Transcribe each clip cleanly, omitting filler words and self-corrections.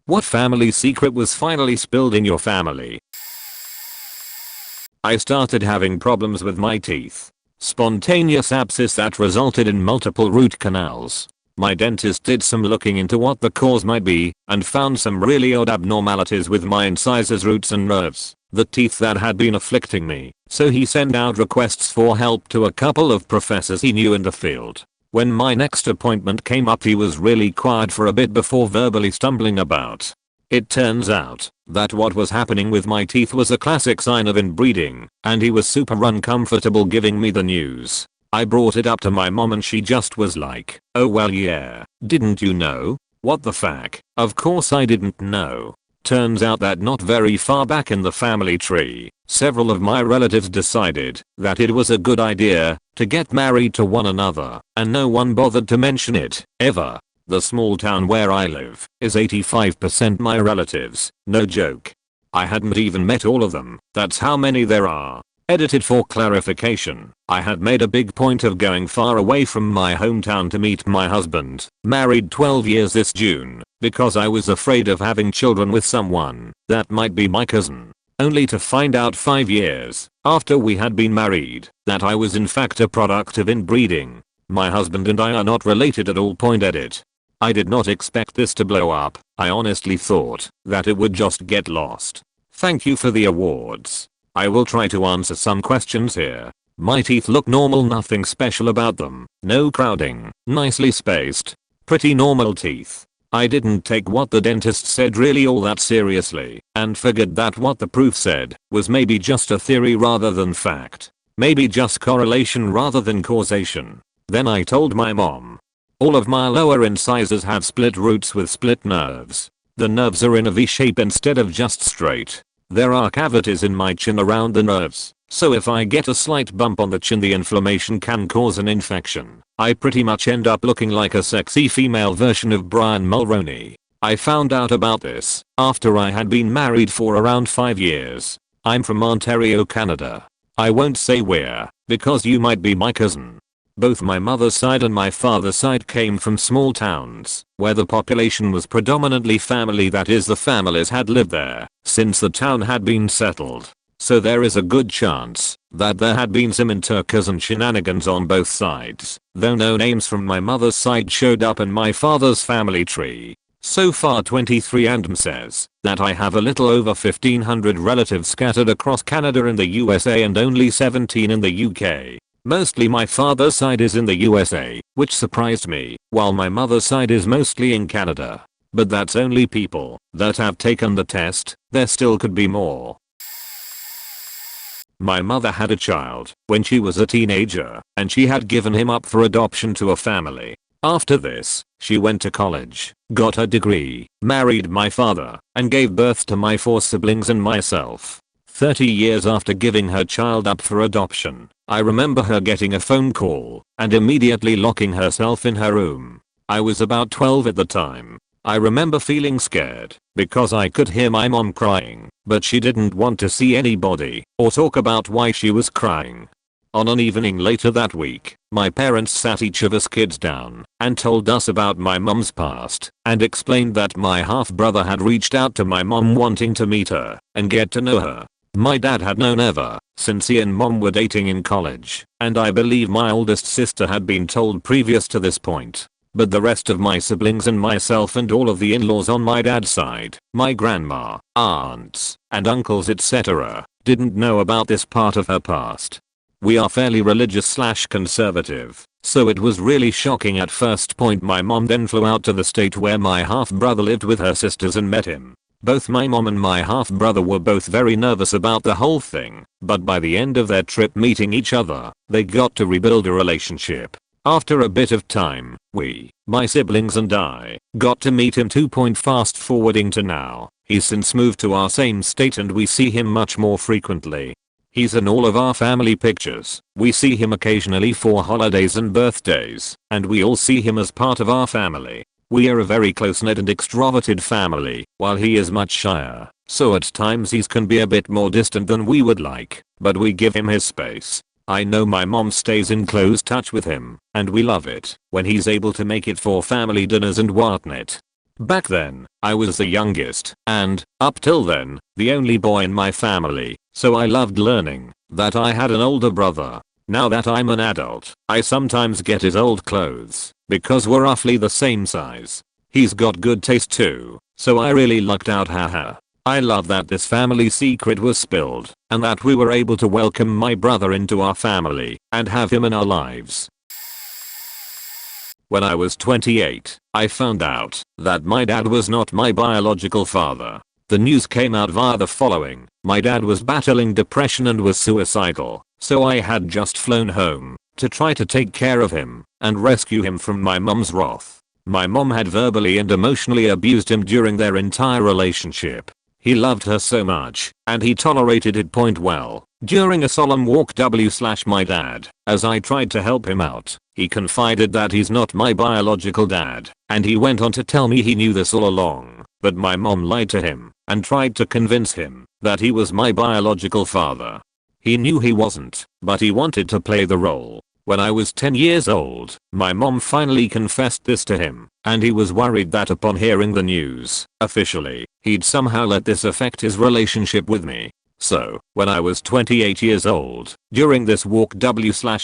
What family secret was finally spilled in your family? I started having problems with my teeth. Spontaneous abscess that resulted in multiple root canals. My dentist did some looking into what the cause might be and found some really odd abnormalities with my incisors, roots and nerves, the teeth that had been afflicting me, so he sent out requests for help to a couple of professors he knew in the field. When my next appointment came up, he was really quiet for a bit before verbally stumbling about. It turns out that what was happening with my teeth was a classic sign of inbreeding, and he was super uncomfortable giving me the news. I brought it up to my mom and she just was like, "Oh well, yeah, didn't you know? What the fuck?" Of course I didn't know. Turns out that not very far back in the family tree, several of my relatives decided that it was a good idea to get married to one another, and no one bothered to mention it, ever. The small town where I live is 85% my relatives, no joke. I hadn't even met all of them, that's how many there are. Edited for clarification, I had made a big point of going far away from my hometown to meet my husband, married 12 years this June, because I was afraid of having children with someone that might be my cousin. Only to find out 5 years after we had been married that I was in fact a product of inbreeding. My husband and I are not related at all. Point edit. I did not expect this to blow up. I honestly thought that it would just get lost. Thank you for the awards. I will try to answer some questions here. My teeth look normal, nothing special about them, no crowding, nicely spaced. Pretty normal teeth. I didn't take what the dentist said really all that seriously, and figured that what the proof said was maybe just a theory rather than fact. Maybe just correlation rather than causation. Then I told my mom. All of my lower incisors have split roots with split nerves. The nerves are in a V shape instead of just straight. There are cavities in my chin around the nerves, so if I get a slight bump on the chin, the inflammation can cause an infection. I pretty much end up looking like a sexy female version of Brian Mulroney. I found out about this after I had been married for around 5 years. I'm from Ontario, Canada. I won't say where, because you might be my cousin. Both my mother's side and my father's side came from small towns, where the population was predominantly family, that is, the families had lived there since the town had been settled. So there is a good chance that there had been some inter-cousin shenanigans on both sides, though no names from my mother's side showed up in my father's family tree. So far 23 and says that I have a little over 1500 relatives scattered across Canada and the USA and only 17 in the UK. Mostly my father's side is in the USA, which surprised me, while my mother's side is mostly in Canada. But that's only people that have taken the test, there still could be more. My mother had a child when she was a teenager, and she had given him up for adoption to a family. After this, she went to college, got her degree, married my father, and gave birth to my 4 siblings and myself. 30 years after giving her child up for adoption, I remember her getting a phone call and immediately locking herself in her room. I was about 12 at the time. I remember feeling scared because I could hear my mom crying, but she didn't want to see anybody or talk about why she was crying. On an evening later that week, my parents sat each of us kids down and told us about my mom's past and explained that my half-brother had reached out to my mom wanting to meet her and get to know her. My dad had known ever since he and mom were dating in college, and I believe my oldest sister had been told previous to this point. But the rest of my siblings and myself and all of the in-laws on my dad's side, my grandma, aunts, and uncles etc., didn't know about this part of her past. We are fairly religious/conservative, so it was really shocking at first. My mom then flew out to the state where my half-brother lived with her sisters and met him. Both my mom and my half-brother were both very nervous about the whole thing, but by the end of their trip meeting each other, they got to rebuild a relationship. After a bit of time, we, my siblings and I, got to meet him too. Fast forwarding to now, he's since moved to our same state and we see him much more frequently. He's in all of our family pictures. We see him occasionally for holidays and birthdays, and we all see him as part of our family. We are a very close-knit and extroverted family, while he is much shyer, so at times he can be a bit more distant than we would like, but we give him his space. I know my mom stays in close touch with him, and we love it when he's able to make it for family dinners and whatnot. Back then, I was the youngest and, up till then, the only boy in my family, so I loved learning that I had an older brother. Now that I'm an adult, I sometimes get his old clothes because we're roughly the same size. He's got good taste too, so I really lucked out, haha. I love that this family secret was spilled and that we were able to welcome my brother into our family and have him in our lives. When I was 28, I found out that my dad was not my biological father. The news came out via the following: my dad was battling depression and was suicidal, so I had just flown home to try to take care of him and rescue him from my mom's wrath. My mom had verbally and emotionally abused him during their entire relationship. He loved her so much, and he tolerated it well. During a solemn walk my dad, as I tried to help him out, he confided that he's not my biological dad, and he went on to tell me he knew this all along, but my mom lied to him and tried to convince him that he was my biological father. He knew he wasn't, but he wanted to play the role. When I was 10 years old, my mom finally confessed this to him, and he was worried that upon hearing the news, officially, he'd somehow let this affect his relationship with me. So, when I was 28 years old, during this walk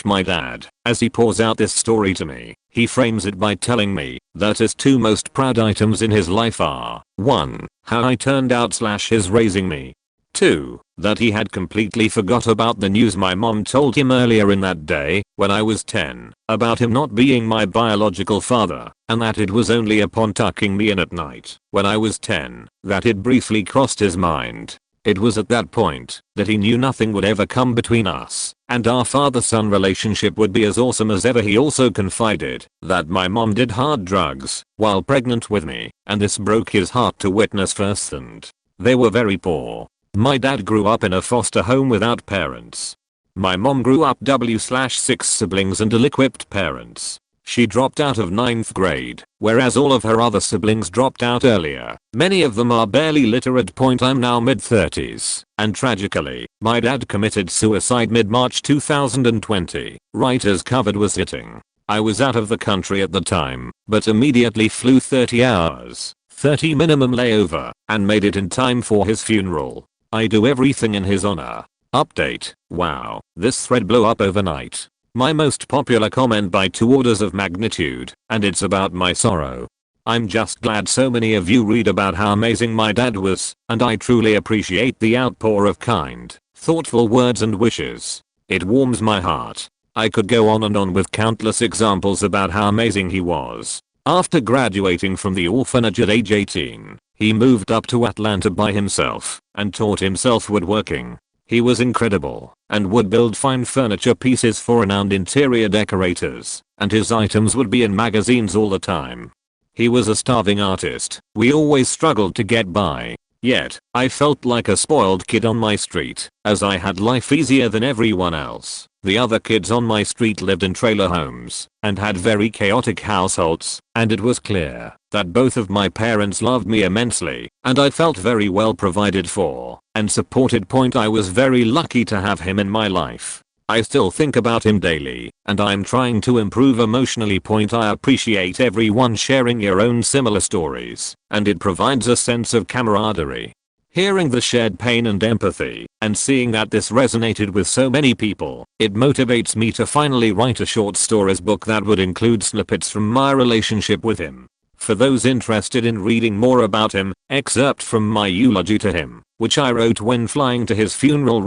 my dad, as he pours out this story to me, he frames it by telling me that his two most proud items in his life are: 1. How I turned out his raising me. 2. That he had completely forgot about the news my mom told him earlier in that day, when I was 10, about him not being my biological father, and that it was only upon tucking me in at night, when I was 10, that it briefly crossed his mind. It was at that point that he knew nothing would ever come between us, and our father-son relationship would be as awesome as ever. He also confided that my mom did hard drugs while pregnant with me, and this broke his heart to witness firsthand. They were very poor. My dad grew up in a foster home without parents. My mom grew up 6 siblings and ill-equipped parents. She dropped out of 9th grade, whereas all of her other siblings dropped out earlier. Many of them are barely literate. I'm now mid-30s, and tragically, my dad committed suicide mid-March 2020, right as COVID was hitting. I was out of the country at the time, but immediately flew 30 hours, 30 minimum layover, and made it in time for his funeral. I do everything in his honor. Update: wow, this thread blew up overnight. My most popular comment by 2 orders of magnitude, and it's about my sorrow. I'm just glad so many of you read about how amazing my dad was, and I truly appreciate the outpour of kind, thoughtful words and wishes. It warms my heart. I could go on and on with countless examples about how amazing he was. After graduating from the orphanage at age 18, he moved up to Atlanta by himself and taught himself woodworking. He was incredible and would build fine furniture pieces for renowned interior decorators, and his items would be in magazines all the time. He was a starving artist. We always struggled to get by. Yet, I felt like a spoiled kid on my street, as I had life easier than everyone else. The other kids on my street lived in trailer homes and had very chaotic households, and it was clear that both of my parents loved me immensely, and I felt very well provided for and supported. I was very lucky to have him in my life. I still think about him daily, and I'm trying to improve emotionally. I appreciate everyone sharing your own similar stories, and it provides a sense of camaraderie. Hearing the shared pain and empathy, and seeing that this resonated with so many people, it motivates me to finally write a short stories book that would include snippets from my relationship with him. For those interested in reading more about him, excerpt from my eulogy to him, which I wrote when flying to his funeral.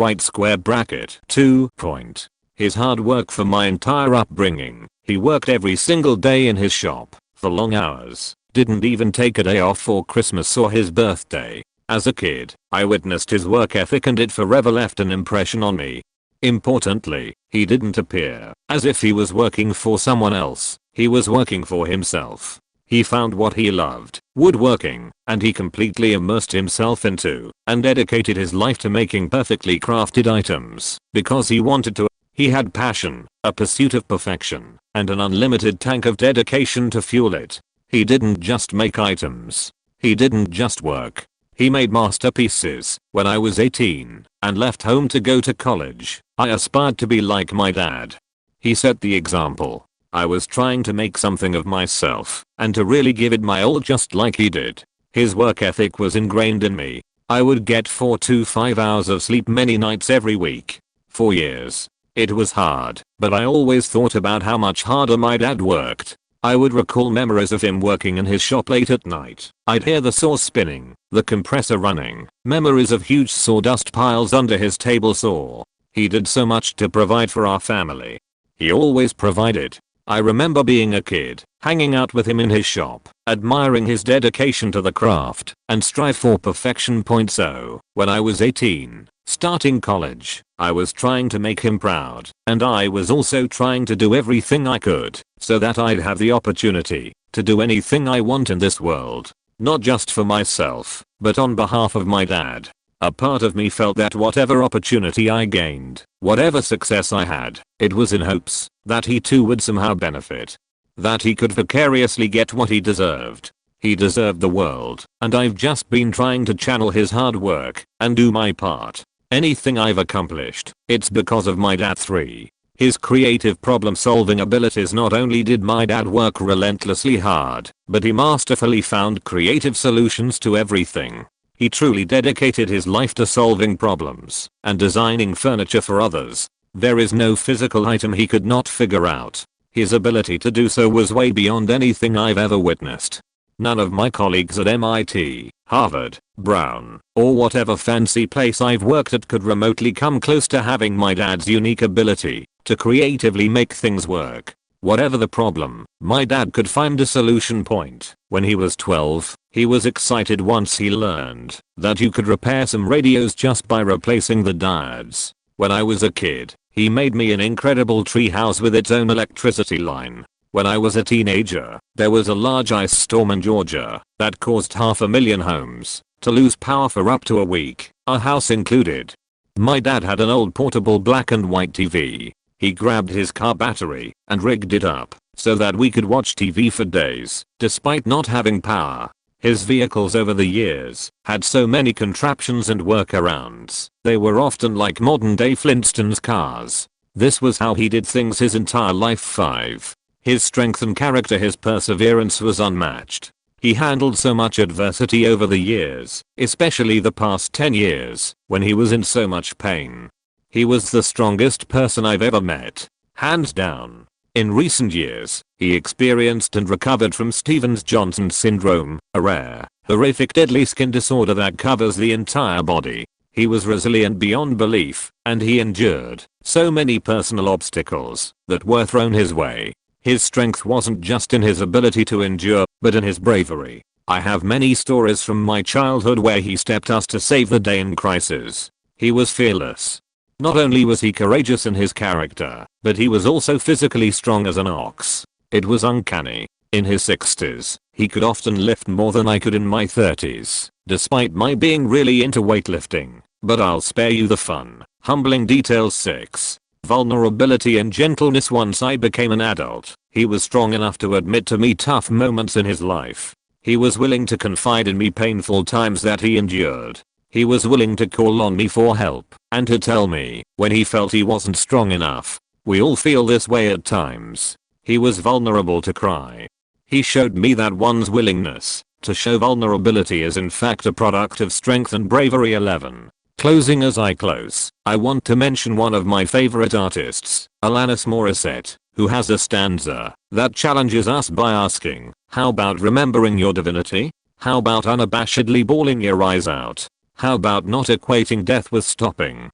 His hard work for my entire upbringing. He worked every single day in his shop, for long hours, didn't even take a day off for Christmas or his birthday. As a kid, I witnessed his work ethic and it forever left an impression on me. Importantly, he didn't appear as if he was working for someone else. He was working for himself. He found what he loved, woodworking, and he completely immersed himself into and dedicated his life to making perfectly crafted items because he wanted to. He had passion, a pursuit of perfection, and an unlimited tank of dedication to fuel it. He didn't just make items. He didn't just work. He made masterpieces. When I was 18 and left home to go to college, I aspired to be like my dad. He set the example. I was trying to make something of myself and to really give it my all just like he did. His work ethic was ingrained in me. I would get 4 to 5 hours of sleep many nights every week. For years. It was hard, but I always thought about how much harder my dad worked. I would recall memories of him working in his shop late at night. I'd hear the saw spinning, the compressor running, memories of huge sawdust piles under his table saw. He did so much to provide for our family. He always provided. I remember being a kid, hanging out with him in his shop, admiring his dedication to the craft, and strive for perfection. So, when I was 18, starting college, I was trying to make him proud, and I was also trying to do everything I could, so that I'd have the opportunity to do anything I want in this world. Not just for myself, but on behalf of my dad. A part of me felt that whatever opportunity I gained, whatever success I had, it was in hopes that he too would somehow benefit. That he could vicariously get what he deserved. He deserved the world, and I've just been trying to channel his hard work and do my part. Anything I've accomplished, it's because of my dad. 3. His creative problem-solving abilities. Not only did my dad work relentlessly hard, but he masterfully found creative solutions to everything. He truly dedicated his life to solving problems and designing furniture for others. There is no physical item he could not figure out. His ability to do so was way beyond anything I've ever witnessed. None of my colleagues at MIT, Harvard, Brown, or whatever fancy place I've worked at could remotely come close to having my dad's unique ability to creatively make things work. Whatever the problem, my dad could find a solution point. When he was 12, he was excited once he learned that you could repair some radios just by replacing the diodes. When I was a kid, he made me an incredible treehouse with its own electricity line. When I was a teenager, there was a large ice storm in Georgia that caused 500,000 homes to lose power for up to a week, our house included. My dad had an old portable black and white TV. He grabbed his car battery and rigged it up so that we could watch TV for days, despite not having power. His vehicles over the years had so many contraptions and workarounds. They were often like modern day Flintstones cars. This was how he did things his entire life. 5. His strength and character. His perseverance was unmatched. He handled so much adversity over the years, especially the past 10 years, when he was in so much pain. He was the strongest person I've ever met. Hands down. In recent years, he experienced and recovered from Stevens-Johnson syndrome, a rare, horrific deadly skin disorder that covers the entire body. He was resilient beyond belief, and he endured so many personal obstacles that were thrown his way. His strength wasn't just in his ability to endure, but in his bravery. I have many stories from my childhood where he stepped us to save the day in crisis. He was fearless. Not only was he courageous in his character, but he was also physically strong as an ox. It was uncanny. In his 60s, he could often lift more than I could in my 30s, despite my being really into weightlifting. But I'll spare you the fun, humbling details. 6. Vulnerability and gentleness. Once I became an adult, he was strong enough to admit to me tough moments in his life. He was willing to confide in me painful times that he endured. He was willing to call on me for help and to tell me when he felt he wasn't strong enough. We all feel this way at times. He was vulnerable to cry. He showed me that one's willingness to show vulnerability is in fact a product of strength and bravery. 11. Closing. As I close, I want to mention one of my favorite artists, Alanis Morissette, who has a stanza that challenges us by asking, how about remembering your divinity? How about unabashedly bawling your eyes out? How about not equating death with stopping?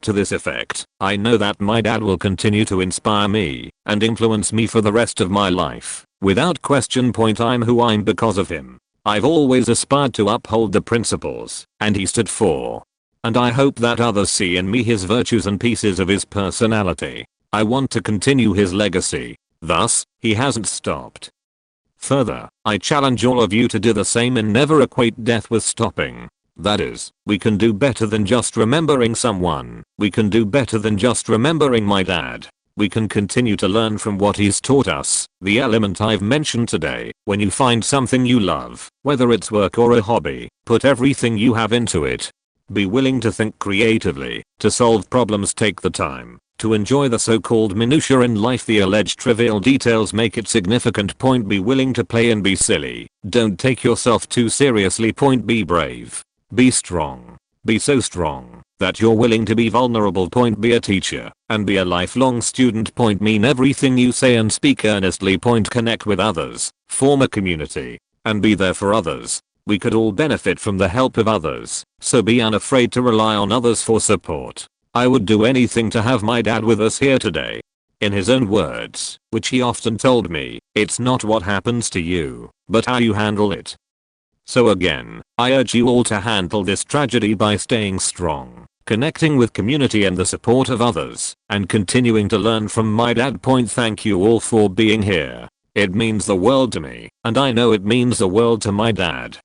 To this effect, I know that my dad will continue to inspire me and influence me for the rest of my life. Without question. I'm who I'm because of him. I've always aspired to uphold the principles and he stood for. And I hope that others see in me his virtues and pieces of his personality. I want to continue his legacy. Thus, he hasn't stopped. Further, I challenge all of you to do the same and never equate death with stopping. That is, we can do better than just remembering someone. We can do better than just remembering my dad. We can continue to learn from what he's taught us. The element I've mentioned today, when you find something you love, whether it's work or a hobby, put everything you have into it. Be willing to think creatively, to solve problems. Take the time To enjoy the so-called minutiae in life, the alleged trivial details make it significant. Point B, willing to play and be silly. Don't take yourself too seriously. Point B, brave. Be strong. Be so strong that you're willing to be vulnerable. Point B, a teacher and be a lifelong student. Point mean everything you say and speak earnestly. Point connect with others, form a community, and be there for others. We could all benefit from the help of others, so be unafraid to rely on others for support. I would do anything to have my dad with us here today. In his own words, which he often told me, it's not what happens to you, but how you handle it. So again, I urge you all to handle this tragedy by staying strong, connecting with community and the support of others, and continuing to learn from my dad. Point thank you all for being here. It means the world to me, and I know it means the world to my dad.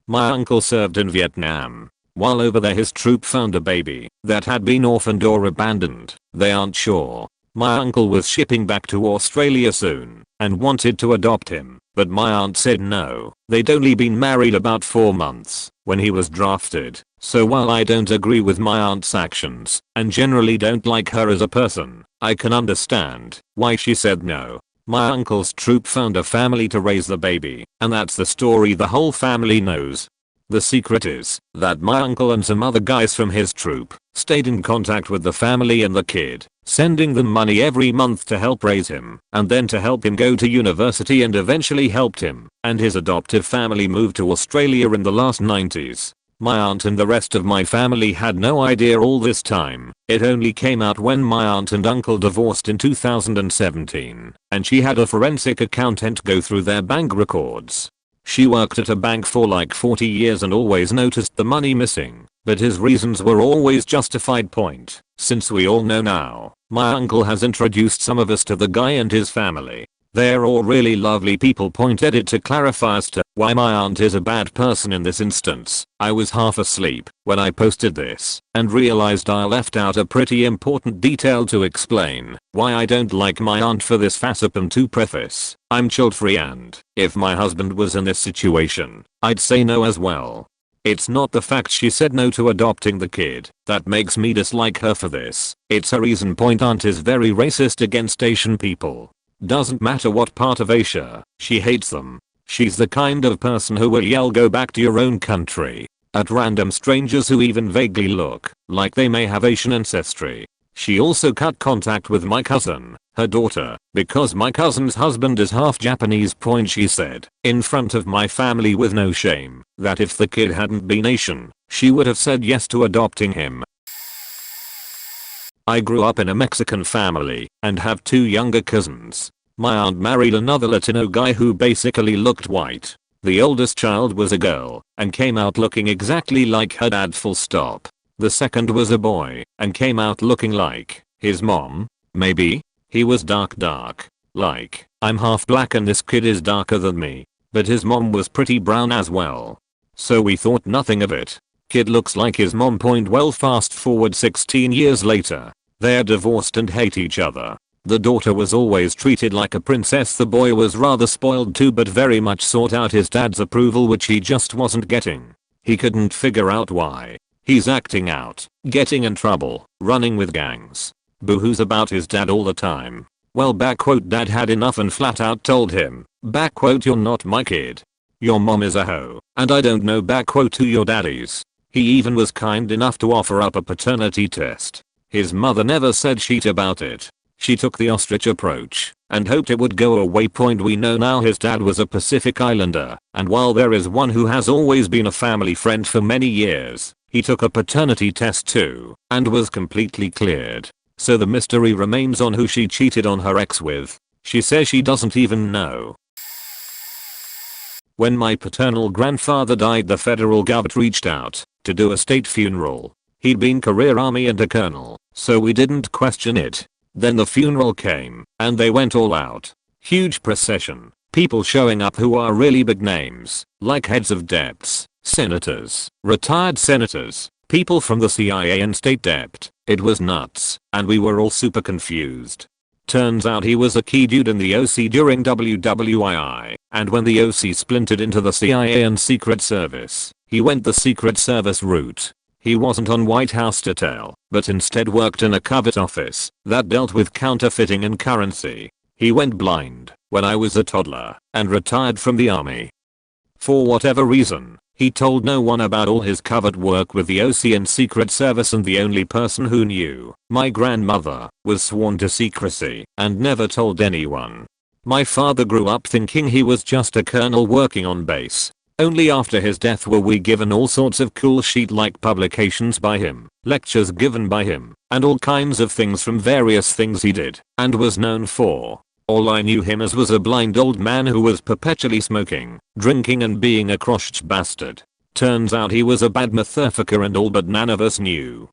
My uncle served in Vietnam. While over there, his troop found a baby that had been orphaned or abandoned. They aren't sure. My uncle was shipping back to Australia soon and wanted to adopt him, but my aunt said no. They'd only been married about 4 months when he was drafted. So while I don't agree with my aunt's actions and generally don't like her as a person, I can understand why she said no. My uncle's troop found a family to raise the baby, and that's the story the whole family knows. The secret is that my uncle and some other guys from his troop stayed in contact with the family and the kid, sending them money every month to help raise him and then to help him go to university, and eventually helped him and his adoptive family move to Australia in the last 90s. My aunt and the rest of my family had no idea all this time. It only came out when my aunt and uncle divorced in 2017, and she had a forensic accountant go through their bank records. She worked at a bank for like 40 years and always noticed the money missing, but his reasons were always justified. Point. Since we all know now, my uncle has introduced some of us to the guy and his family. They're all really lovely people. Point edit to clarify as to why my aunt is a bad person in this instance. I was half asleep when I posted this and realized I left out a pretty important detail to explain why I don't like my aunt for this FASAPM 2 preface. I'm child free, and if my husband was in this situation, I'd say no as well. It's not the fact she said no to adopting the kid that makes me dislike her for this. It's a reason. Point aunt is very racist against Asian people. Doesn't matter what part of Asia, she hates them. She's the kind of person who will yell "go back to your own country" at random strangers who even vaguely look like they may have Asian ancestry. She also cut contact with my cousin, her daughter, because my cousin's husband is half Japanese. Point she said, in front of my family with no shame, that if the kid hadn't been Asian, she would have said yes to adopting him. I grew up in a Mexican family and have 2 younger cousins. My aunt married another Latino guy who basically looked white. The oldest child was a girl and came out looking exactly like her dad. Full stop. The second was a boy and came out looking like his mom. Maybe. He was dark. Like, I'm half black and this kid is darker than me. But his mom was pretty brown as well. So we thought nothing of it. Kid looks like his mom. Well, fast forward 16 years later. They're divorced and hate each other. The daughter was always treated like a princess. The boy was rather spoiled too, but very much sought out his dad's approval, which he just wasn't getting. He couldn't figure out why. He's acting out, getting in trouble, running with gangs. Boo-hoos about his dad all the time. Well, dad had enough and flat out told him, you're not my kid. Your mom is a hoe, and I don't know who your dad is. He even was kind enough to offer up a paternity test. His mother never said shit about it. She took the ostrich approach and hoped it would go away. We know now his dad was a Pacific Islander, and while there is one who has always been a family friend for many years, he took a paternity test too and was completely cleared. So the mystery remains on who she cheated on her ex with. She says she doesn't even know. When my paternal grandfather died, the federal government reached out to do a state funeral. He'd been career army and a colonel, so we didn't question it. Then the funeral came, and they went all out. Huge procession, people showing up who are really big names, like heads of debts, senators, retired senators, people from the CIA and state dept. It was nuts, and we were all super confused. Turns out he was a key dude in the OC during WWII, and when the OC splintered into the CIA and Secret Service, he went the Secret Service route. He wasn't on White House detail, but instead worked in a covert office that dealt with counterfeiting and currency. He went blind when I was a toddler and retired from the army. For whatever reason, he told no one about all his covert work with the OC and Secret Service, and the only person who knew, my grandmother, was sworn to secrecy and never told anyone. My father grew up thinking he was just a colonel working on base. Only after his death were we given all sorts of cool sheet-like publications by him, lectures given by him, and all kinds of things from various things he did and was known for. All I knew him as was a blind old man who was perpetually smoking, drinking and being a crotched bastard. Turns out he was a bad motherfucker and all but none of us knew.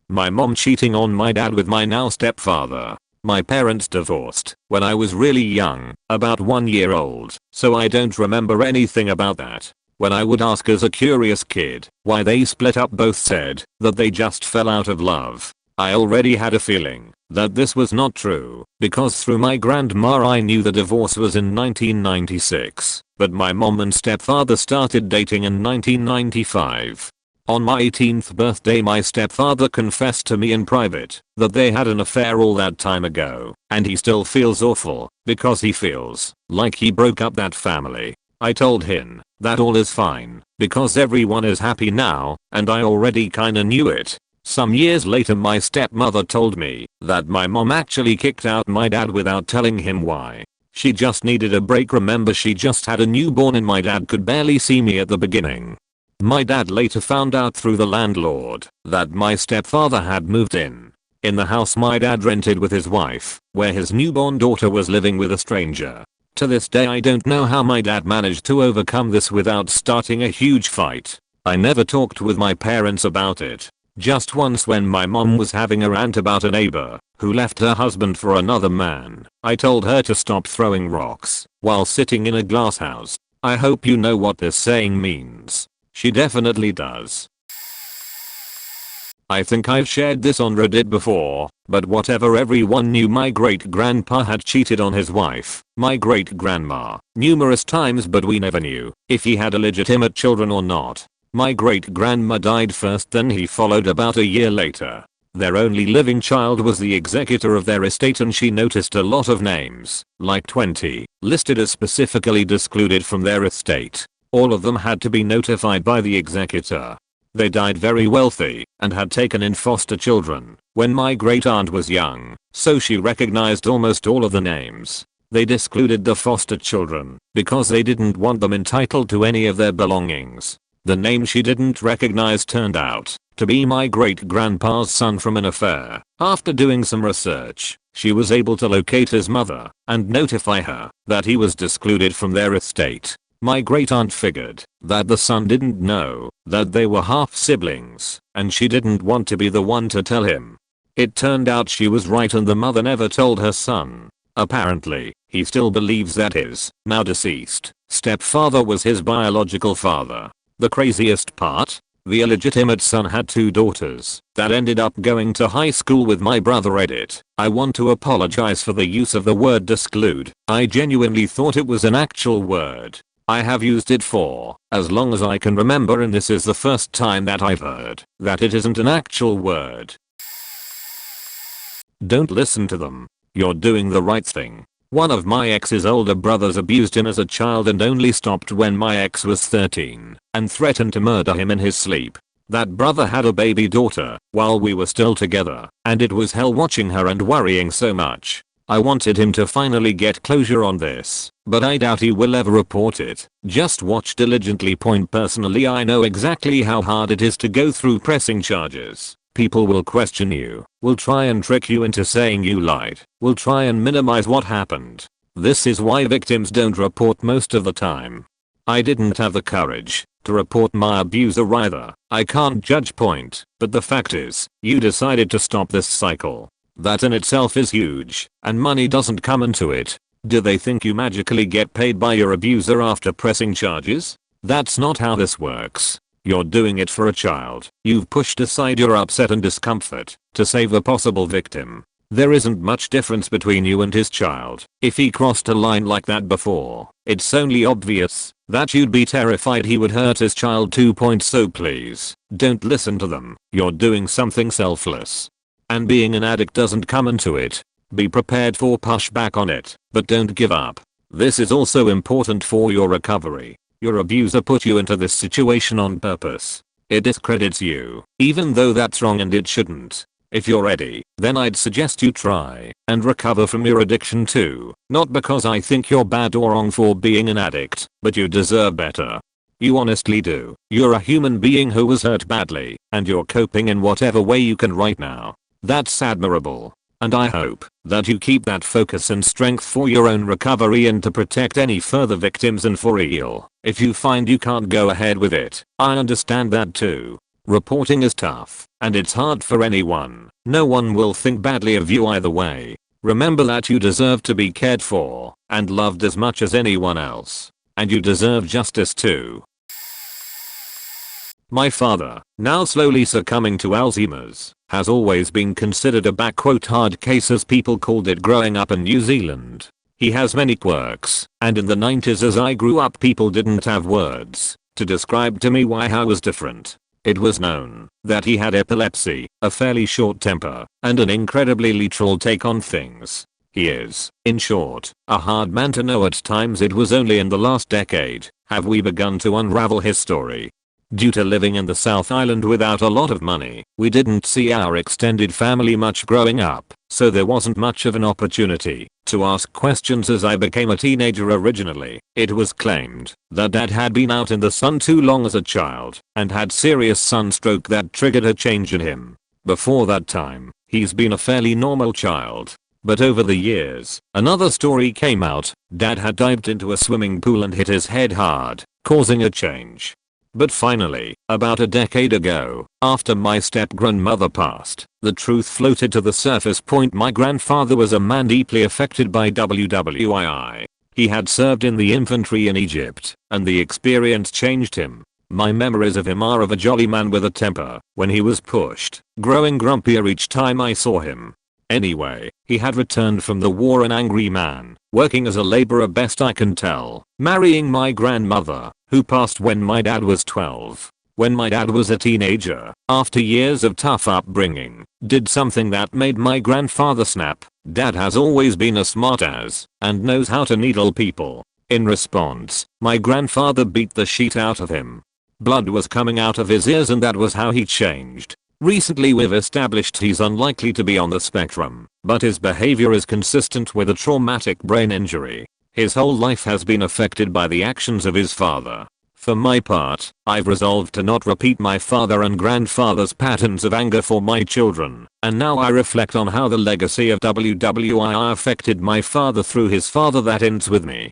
My mom cheating on my dad with my now stepfather. My parents divorced when I was really young, about 1 year old, so I don't remember anything about that. When I would ask as a curious kid why they split up, both said that they just fell out of love. I already had a feeling that this was not true, because through my grandma I knew the divorce was in 1996, but my mom and stepfather started dating in 1995. On my 18th birthday my stepfather confessed to me in private that they had an affair all that time ago, and he still feels awful because he feels like he broke up that family. I told him that all is fine because everyone is happy now, and I already kinda knew it. Some years later my stepmother told me that my mom actually kicked out my dad without telling him why. She just needed a break. Remember, she just had a newborn and my dad could barely see me at the beginning. My dad later found out through the landlord that my stepfather had moved in the house my dad rented with his wife, where his newborn daughter was living with a stranger. To this day I don't know how my dad managed to overcome this without starting a huge fight. I never talked with my parents about it. Just once when my mom was having a rant about a neighbor who left her husband for another man, I told her to stop throwing rocks while sitting in a glass house. I hope you know what this saying means. She definitely does. I think I've shared this on Reddit before, but whatever, everyone knew my great-grandpa had cheated on his wife, my great-grandma, numerous times, but we never knew if he had illegitimate children or not. My great-grandma died first, then he followed about a year later. Their only living child was the executor of their estate, and she noticed a lot of names, like 20, listed as specifically excluded from their estate. All of them had to be notified by the executor. They died very wealthy and had taken in foster children when my great-aunt was young, so she recognized almost all of the names. They excluded the foster children because they didn't want them entitled to any of their belongings. The name she didn't recognize turned out to be my great-grandpa's son from an affair. After doing some research, she was able to locate his mother and notify her that he was excluded from their estate. My great-aunt figured that the son didn't know that they were half-siblings, and she didn't want to be the one to tell him. It turned out she was right, and the mother never told her son. Apparently, he still believes that his, now deceased, stepfather was his biological father. The craziest part? The illegitimate son had 2 daughters that ended up going to high school with my brother. Edit. I want to apologize for the use of the word exclude. I genuinely thought it was an actual word. I have used it for as long as I can remember, and this is the first time that I've heard that it isn't an actual word. Don't listen to them. You're doing the right thing. One of my ex's older brothers abused him as a child and only stopped when my ex was 13 and threatened to murder him in his sleep. That brother had a baby daughter while we were still together, and it was hell watching her and worrying so much. I wanted him to finally get closure on this, but I doubt he will ever report it. Just watch diligently. Point: personally, I know exactly how hard it is to go through pressing charges. People will question you, will try and trick you into saying you lied, will try and minimize what happened. This is why victims don't report most of the time. I didn't have the courage to report my abuser either. I can't judge. Point: but the fact is, you decided to stop this cycle. That in itself is huge, and money doesn't come into it. Do they think you magically get paid by your abuser after pressing charges? That's not how this works. You're doing it for a child. You've pushed aside your upset and discomfort to save a possible victim. There isn't much difference between you and his child. If he crossed a line like that before, it's only obvious that you'd be terrified he would hurt his child too. So please, don't listen to them. You're doing something selfless. And being an addict doesn't come into it. Be prepared for pushback on it, but don't give up. This is also important for your recovery. Your abuser put you into this situation on purpose. It discredits you, even though that's wrong and it shouldn't. If you're ready, then I'd suggest you try and recover from your addiction too. Not because I think you're bad or wrong for being an addict, but you deserve better. You honestly do. You're a human being who was hurt badly, and you're coping in whatever way you can right now. That's admirable. And I hope that you keep that focus and strength for your own recovery and to protect any further victims and for real. If you find you can't go ahead with it, I understand that too. Reporting is tough, and it's hard for anyone. No one will think badly of you either way. Remember that you deserve to be cared for and loved as much as anyone else. And you deserve justice too. My father, now slowly succumbing to Alzheimer's, has always been considered a "hard case" as people called it growing up in New Zealand. He has many quirks, and in the 90s as I grew up people didn't have words to describe to me why I was different. It was known that he had epilepsy, a fairly short temper, and an incredibly literal take on things. He is, in short, a hard man to know at times. It was only in the last decade have we begun to unravel his story. Due to living in the South Island without a lot of money, we didn't see our extended family much growing up, so there wasn't much of an opportunity to ask questions as I became a teenager. Originally, it was claimed that Dad had been out in the sun too long as a child and had serious sunstroke that triggered a change in him. Before that time, he's been a fairly normal child. But over the years, another story came out. Dad had dived into a swimming pool and hit his head hard, causing a change. But finally, about a decade ago, after my step-grandmother passed, the truth floated to the surface. My grandfather was a man deeply affected by WWII. He had served in the infantry in Egypt, and the experience changed him. My memories of him are of a jolly man with a temper when he was pushed, growing grumpier each time I saw him. Anyway, he had returned from the war an angry man, working as a laborer best I can tell, marrying my grandmother, who passed when my dad was 12. When my dad was a teenager, after years of tough upbringing, did something that made my grandfather snap. Dad has always been a smartass and knows how to needle people. In response, my grandfather beat the shit out of him. Blood was coming out of his ears and that was how he changed. Recently we've established he's unlikely to be on the spectrum, but his behavior is consistent with a traumatic brain injury. His whole life has been affected by the actions of his father. For my part, I've resolved to not repeat my father and grandfather's patterns of anger for my children, and now I reflect on how the legacy of WWII affected my father through his father. That ends with me.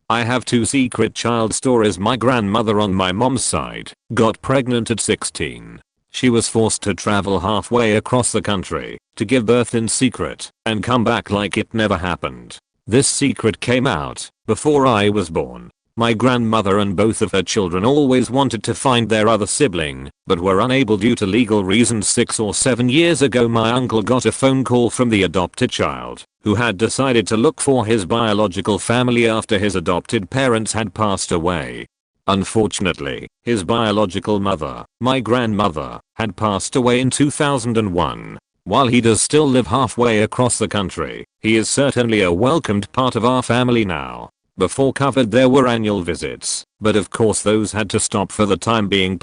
I have two secret child stories. My grandmother on my mom's side got pregnant at 16. She was forced to travel halfway across the country to give birth in secret and come back like it never happened. This secret came out before I was born. My grandmother and both of her children always wanted to find their other sibling, but were unable due to legal reasons. 6 or 7 years ago my uncle got a phone call from the adopted child, who had decided to look for his biological family after his adopted parents had passed away. Unfortunately, his biological mother, my grandmother, had passed away in 2001. While he does still live halfway across the country, he is certainly a welcomed part of our family now. Before COVID there were annual visits, but of course those had to stop for the time being.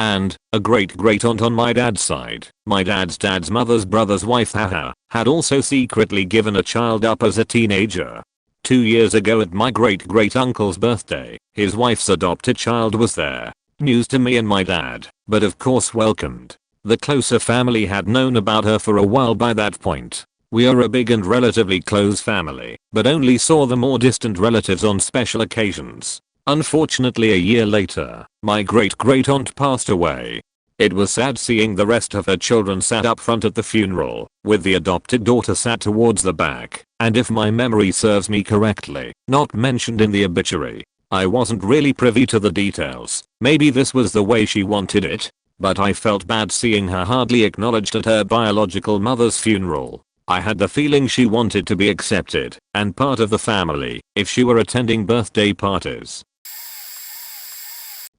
And a great-great-aunt on my dad's side, my dad's mother's brother's wife, had also secretly given a child up as a teenager. 2 years ago at my great-great-uncle's birthday, his wife's adopted child was there. News to me and my dad, but of course welcomed. The closer family had known about her for a while by that point. We are a big and relatively close family, but only saw the more distant relatives on special occasions. Unfortunately a year later, my great-great-aunt passed away. It was sad seeing the rest of her children sat up front at the funeral, with the adopted daughter sat towards the back, and if my memory serves me correctly, not mentioned in the obituary. I wasn't really privy to the details. Maybe this was the way she wanted it, but I felt bad seeing her hardly acknowledged at her biological mother's funeral. I had the feeling she wanted to be accepted and part of the family if she were attending birthday parties.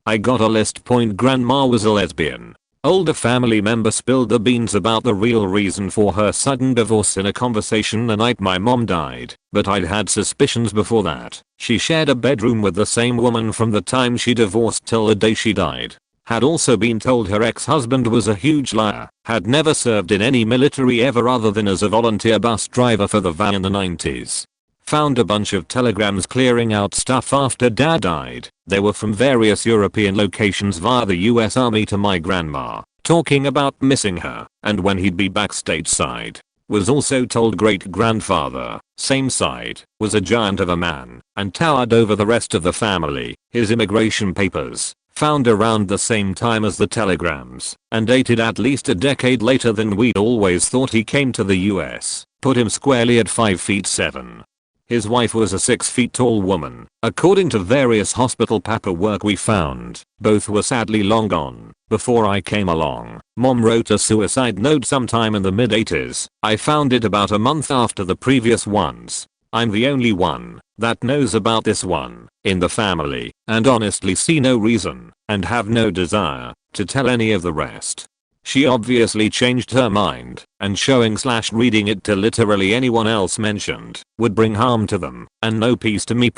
I got a list. Grandma was a lesbian. Older family member spilled the beans about the real reason for her sudden divorce in a conversation the night my mom died, but I'd had suspicions before that. She shared a bedroom with the same woman from the time she divorced till the day she died. Had also been told her ex-husband was a huge liar. Had never served in any military ever other than as a volunteer bus driver for the VA in the 90s. Found a bunch of telegrams clearing out stuff after dad died. They were from various European locations via the US Army to my grandma, talking about missing her and when he'd be back stateside. Was also told great-grandfather, same side, was a giant of a man and towered over the rest of the family. His immigration papers, found around the same time as the telegrams and dated at least a decade later than we'd always thought. He came to the US, put him squarely at 5'7". His wife was a 6 feet tall woman. According to various hospital paperwork we found, both were sadly long gone before I came along. Mom wrote a suicide note sometime in the mid-80s. I found it about a month after the previous ones. I'm the only one that knows about this one in the family and honestly see no reason and have no desire to tell any of the rest. She obviously changed her mind and showing/reading it to literally anyone else mentioned would bring harm to them and no peace to me.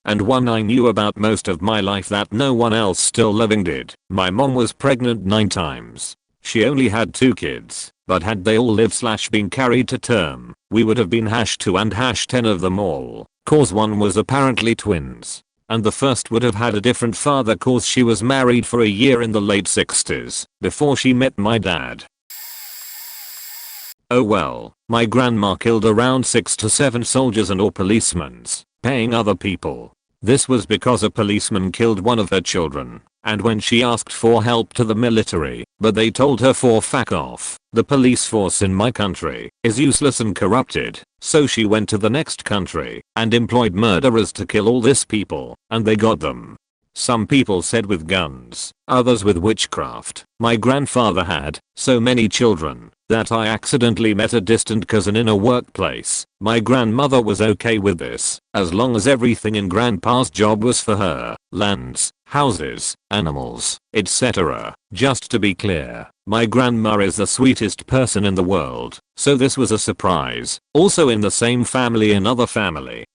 And one I knew about most of my life that no one else still living did. My mom was pregnant 9 times. She only had 2 kids, but had they all lived/been carried to term, we would have been #2 and #10 of them all, cause one was apparently twins. And the first would have had a different father cause she was married for a year in the late 60s before she met my dad. Oh well, my grandma killed around 6 to 7 soldiers and or policemen, paying other people. This was because a policeman killed one of her children, and when she asked for help to the military, but they told her for fuck off, the police force in my country is useless and corrupted, so she went to the next country and employed murderers to kill all these people, and they got them. Some people said with guns, others with witchcraft. My grandfather had so many children that I accidentally met a distant cousin in a workplace. My grandmother was okay with this, as long as everything in grandpa's job was for her, lands, houses, animals, etc. Just to be clear, my grandma is the sweetest person in the world, so this was a surprise. Also in the same family, another family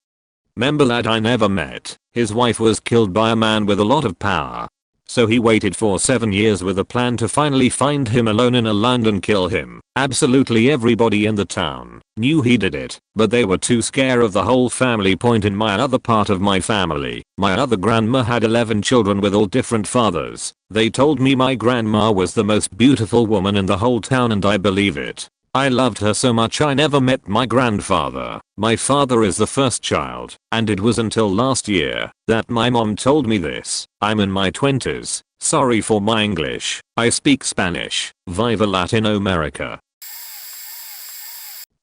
member that I never met, his wife was killed by a man with a lot of power. So he waited for 7 years with a plan to finally find him alone in a land and kill him. Absolutely everybody in the town knew he did it, but they were too scared of the whole family. In my other part of my family, my other grandma had 11 children with all different fathers. They told me my grandma was the most beautiful woman in the whole town, and I believe it. I loved her so much. I never met my grandfather. My father is the first child, and it was until last year that my mom told me this. I'm in my 20s. Sorry for my English. I speak Spanish. Viva Latin America.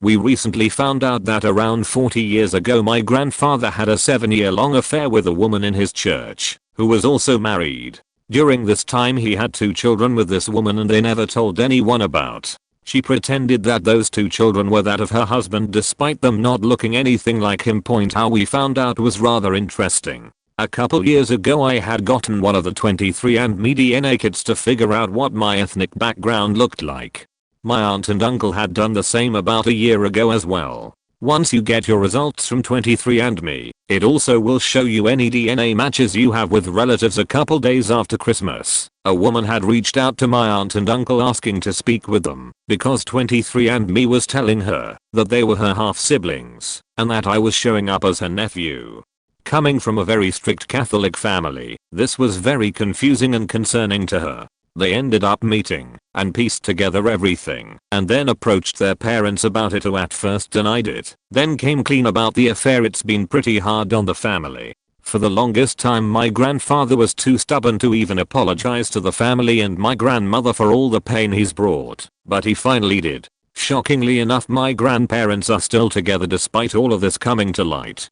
We recently found out that around 40 years ago my grandfather had a 7-year-long affair with a woman in his church, who was also married. During this time he had 2 children with this woman, and they never told anyone about. She pretended that those 2 children were that of her husband despite them not looking anything like him. How we found out was rather interesting. A couple years ago I had gotten one of the 23andMe DNA kits to figure out what my ethnic background looked like. My aunt and uncle had done the same about a year ago as well. Once you get your results from 23andMe, it also will show you any DNA matches you have with relatives. A couple days after Christmas, a woman had reached out to my aunt and uncle asking to speak with them because 23andMe was telling her that they were her half-siblings and that I was showing up as her nephew. Coming from a very strict Catholic family, this was very confusing and concerning to her. They ended up meeting and pieced together everything and then approached their parents about it, who at first denied it, then came clean about the affair. It's been pretty hard on the family. For the longest time my grandfather was too stubborn to even apologize to the family and my grandmother for all the pain he's brought, but he finally did. Shockingly enough, my grandparents are still together despite all of this coming to light.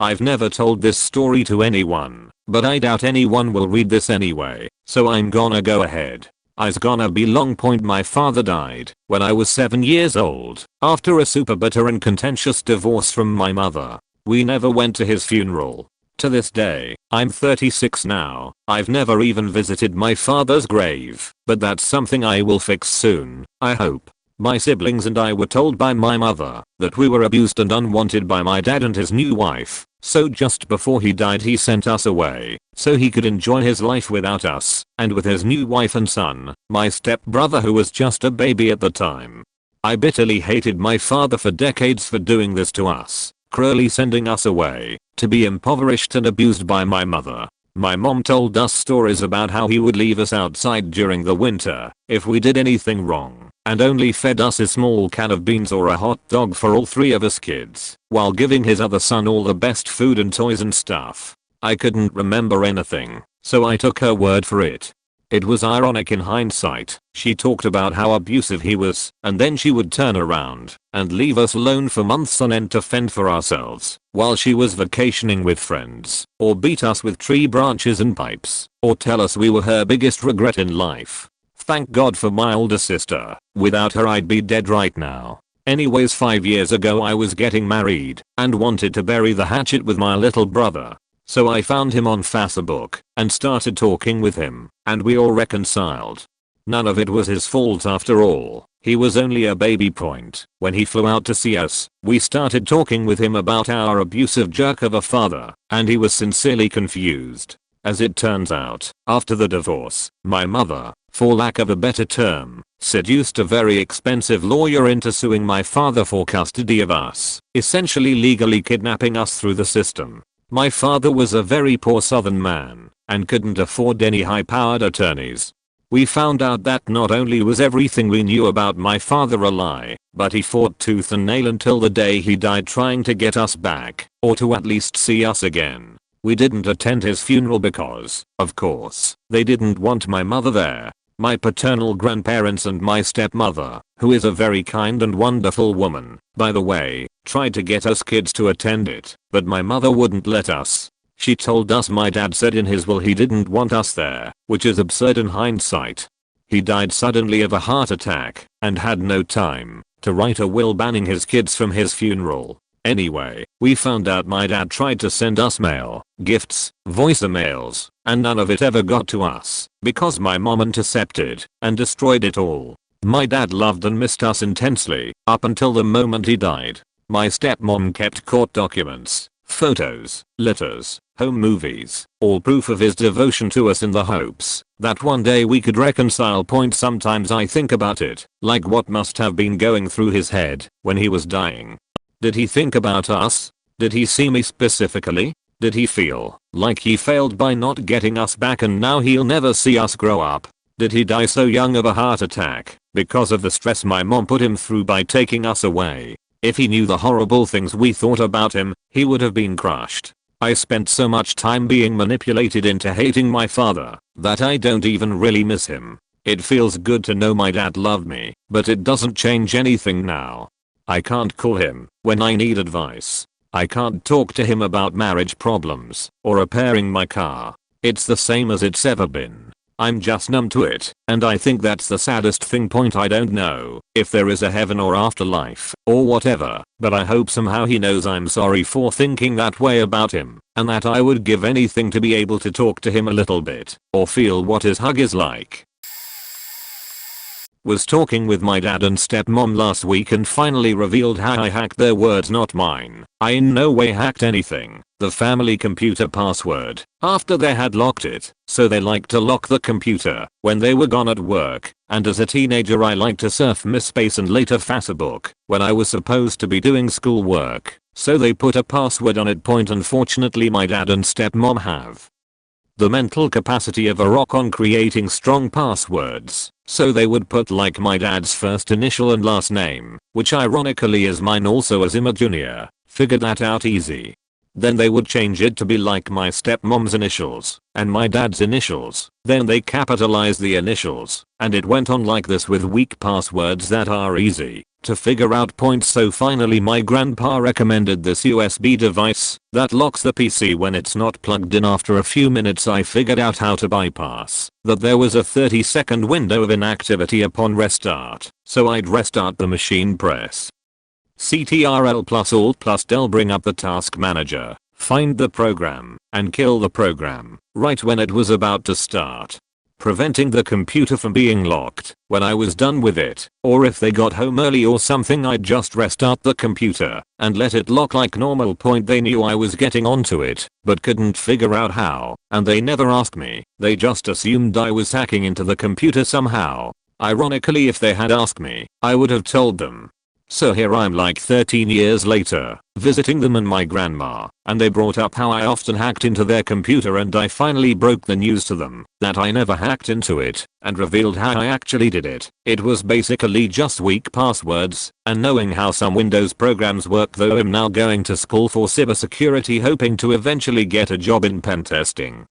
I've never told this story to anyone, but I doubt anyone will read this anyway, so I'm gonna go ahead. I's gonna be long point. My father died when I was 7 years old after a super bitter and contentious divorce from my mother. We never went to his funeral. To this day, I'm 36 now, I've never even visited my father's grave, but that's something I will fix soon, I hope. My siblings and I were told by my mother that we were abused and unwanted by my dad and his new wife, so just before he died he sent us away so he could enjoy his life without us and with his new wife and son, my stepbrother who was just a baby at the time. I bitterly hated my father for decades for doing this to us, cruelly sending us away to be impoverished and abused by my mother. My mom told us stories about how he would leave us outside during the winter if we did anything wrong, and only fed us a small can of beans or a hot dog for all 3 of us kids, while giving his other son all the best food and toys and stuff. I couldn't remember anything, so I took her word for it. It was ironic in hindsight. She talked about how abusive he was, and then she would turn around and leave us alone for months on end to fend for ourselves while she was vacationing with friends, or beat us with tree branches and pipes, or tell us we were her biggest regret in life. Thank God for my older sister. Without her I'd be dead right now. Anyways, 5 years ago I was getting married and wanted to bury the hatchet with my little brother. So I found him on Facebook and started talking with him, and we all reconciled. None of it was his fault after all. He was only a baby point. When he flew out to see us, we started talking with him about our abusive jerk of a father, and he was sincerely confused. As it turns out, after the divorce, my mother, for lack of a better term, seduced a very expensive lawyer into suing my father for custody of us, essentially legally kidnapping us through the system. My father was a very poor southern man and couldn't afford any high-powered attorneys. We found out that not only was everything we knew about my father a lie, but he fought tooth and nail until the day he died trying to get us back, or to at least see us again. We didn't attend his funeral because, of course, they didn't want my mother there. My paternal grandparents and my stepmother, who is a very kind and wonderful woman, by the way, tried to get us kids to attend it, but my mother wouldn't let us. She told us my dad said in his will he didn't want us there, which is absurd in hindsight. He died suddenly of a heart attack and had no time to write a will banning his kids from his funeral. Anyway, we found out my dad tried to send us mail, gifts, voicemails, and none of it ever got to us because my mom intercepted and destroyed it all. My dad loved and missed us intensely up until the moment he died. My stepmom kept court documents, photos, letters, home movies, all proof of his devotion to us in the hopes that one day we could reconcile. Sometimes I think about it, like what must have been going through his head when he was dying. Did he think about us? Did he see me specifically? Did he feel like he failed by not getting us back and now he'll never see us grow up? Did he die so young of a heart attack because of the stress my mom put him through by taking us away? If he knew the horrible things we thought about him, he would have been crushed. I spent so much time being manipulated into hating my father that I don't even really miss him. It feels good to know my dad loved me, but it doesn't change anything now. I can't call him when I need advice. I can't talk to him about marriage problems or repairing my car. It's the same as it's ever been. I'm just numb to it, and I think that's the saddest thing. I don't know if there is a heaven or afterlife or whatever, but I hope somehow he knows I'm sorry for thinking that way about him, and that I would give anything to be able to talk to him a little bit or feel what his hug is like. Was talking with my dad and stepmom last week and finally revealed how I hacked their words, not mine. I in no way hacked anything. The family computer password after they had locked it, so they liked to lock the computer when they were gone at work, and as a teenager I liked to surf MySpace and later Facebook when I was supposed to be doing schoolwork, so they put a password on it. Unfortunately my dad and stepmom have the mental capacity of a rock on creating strong passwords, so they would put like my dad's first initial and last name, which ironically is mine also as Emma Jr. Figured that out easy. Then they would change it to be like my stepmom's initials and my dad's initials. Then they capitalized the initials, and it went on like this with weak passwords that are easy to figure out points. So finally my grandpa recommended this USB device that locks the PC when it's not plugged in. After a few minutes I figured out how to bypass that. There was a 30-second window of inactivity upon restart, so I'd restart the machine, press Ctrl plus Alt plus del, bring up the task manager, find the program, and kill the program right when it was about to start, preventing the computer from being locked when I was done with it. Or if they got home early or something, I'd just restart the computer and let it lock like normal. Point, they knew I was getting onto it but couldn't figure out how, and they never asked me. They just assumed I was hacking into the computer somehow. Ironically, if they had asked me, I would have told them. So here I'm like 13 years later, visiting them and my grandma, and they brought up how I often hacked into their computer, and I finally broke the news to them that I never hacked into it and revealed how I actually did it. It was basically just weak passwords and knowing how some Windows programs work, though I'm now going to school for cybersecurity, hoping to eventually get a job in pen testing.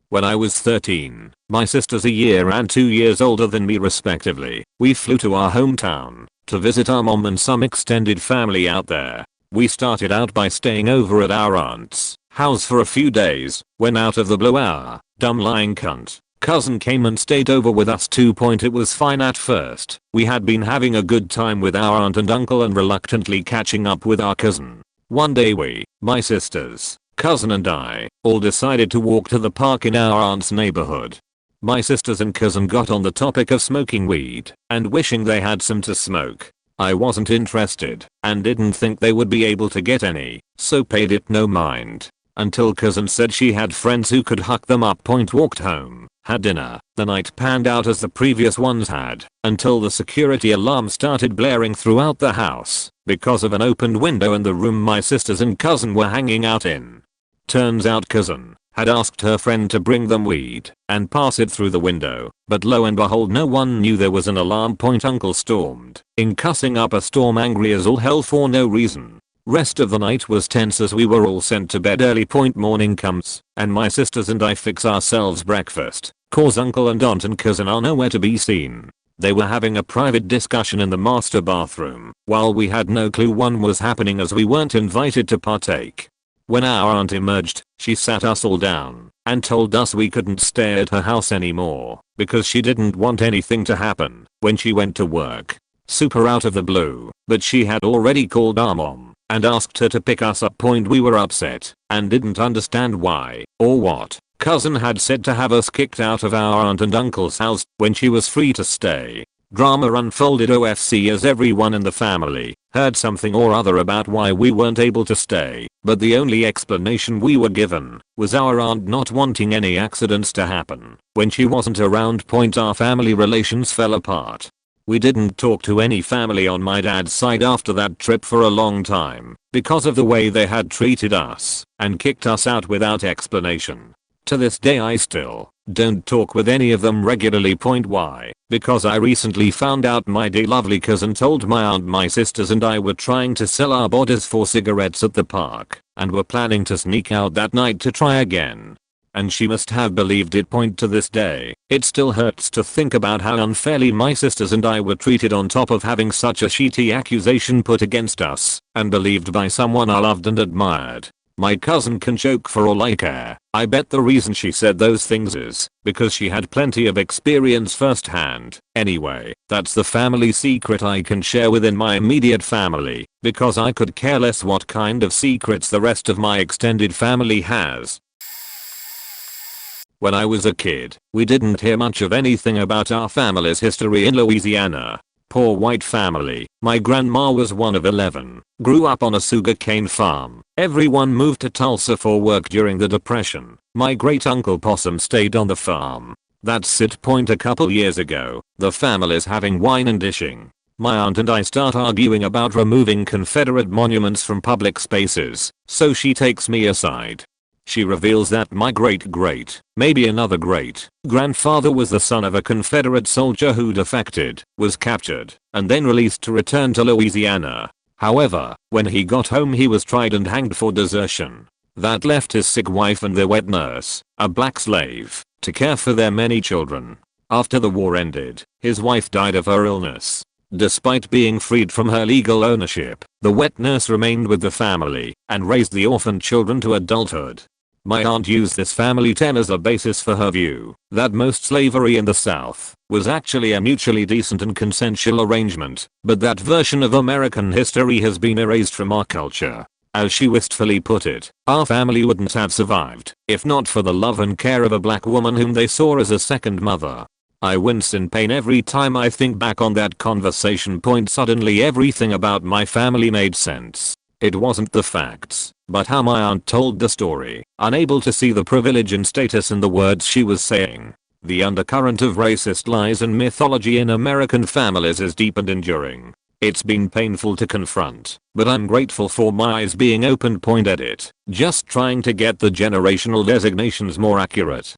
When I was 13, my sisters a year and 2 years older than me respectively, we flew to our hometown to visit our mom and some extended family out there. We started out by staying over at our aunt's house for a few days, when out of the blue our dumb lying cunt cousin came and stayed over with us too. It was fine at first. We had been having a good time with our aunt and uncle and reluctantly catching up with our cousin. One day we, my sisters, cousin and I, all decided to walk to the park in our aunt's neighborhood. My sisters and cousin got on the topic of smoking weed and wishing they had some to smoke. I wasn't interested and didn't think they would be able to get any, so paid it no mind. Until cousin said she had friends who could hook them up. Walked home, had dinner. The night panned out as the previous ones had, until the security alarm started blaring throughout the house because of an opened window in the room my sisters and cousin were hanging out in. Turns out cousin had asked her friend to bring them weed and pass it through the window, but lo and behold, no one knew there was an alarm. Uncle stormed in, cussing up a storm, angry as all hell for no reason. Rest of the night was tense as we were all sent to bed early. Morning comes and my sisters and I fix ourselves breakfast, cause uncle and aunt and cousin are nowhere to be seen. They were having a private discussion in the master bathroom, while we had no clue one was happening as we weren't invited to partake. When our aunt emerged, she sat us all down and told us we couldn't stay at her house anymore because she didn't want anything to happen when she went to work. Super out of the blue, but she had already called our mom and asked her to pick us up. We were upset and didn't understand why or what. Cousin had said to have us kicked out of our aunt and uncle's house when she was free to stay. Drama unfolded OFC as everyone in the family heard something or other about why we weren't able to stay, but the only explanation we were given was our aunt not wanting any accidents to happen when she wasn't around. Our family relations fell apart. We didn't talk to any family on my dad's side after that trip for a long time because of the way they had treated us and kicked us out without explanation. To this day I still don't talk with any of them regularly. Why? Because I recently found out my dear lovely cousin told my aunt my sisters and I were trying to sell our bodies for cigarettes at the park and were planning to sneak out that night to try again. And she must have believed it. To this day, it still hurts to think about how unfairly my sisters and I were treated, on top of having such a shitty accusation put against us and believed by someone I loved and admired. My cousin can joke for all I care. I bet the reason she said those things is because she had plenty of experience firsthand. Anyway, that's the family secret I can share within my immediate family, because I could care less what kind of secrets the rest of my extended family has. When I was a kid, we didn't hear much of anything about our family's history in Louisiana. Poor white family. My grandma was one of 11, grew up on a sugarcane farm. Everyone moved to Tulsa for work during the Depression. My great uncle Possum stayed on the farm. That's it. A couple years ago, the family's having wine and dishing. My aunt and I start arguing about removing Confederate monuments from public spaces, so she takes me aside. She reveals that my great-great, maybe another great-grandfather was the son of a Confederate soldier who defected, was captured, and then released to return to Louisiana. However, when he got home he was tried and hanged for desertion. That left his sick wife and their wet nurse, a black slave, to care for their many children. After the war ended, his wife died of her illness. Despite being freed from her legal ownership, the wet nurse remained with the family and raised the orphaned children to adulthood. My aunt used this family ten as a basis for her view that most slavery in the South was actually a mutually decent and consensual arrangement, but that version of American history has been erased from our culture. As she wistfully put it, our family wouldn't have survived if not for the love and care of a black woman whom they saw as a second mother. I wince in pain every time I think back on that conversation point. Suddenly everything about my family made sense. It wasn't the facts, but how my aunt told the story, unable to see the privilege and status in the words she was saying. The undercurrent of racist lies and mythology in American families is deep and enduring. It's been painful to confront, but I'm grateful for my eyes being opened. Point at it, just trying to get the generational designations more accurate.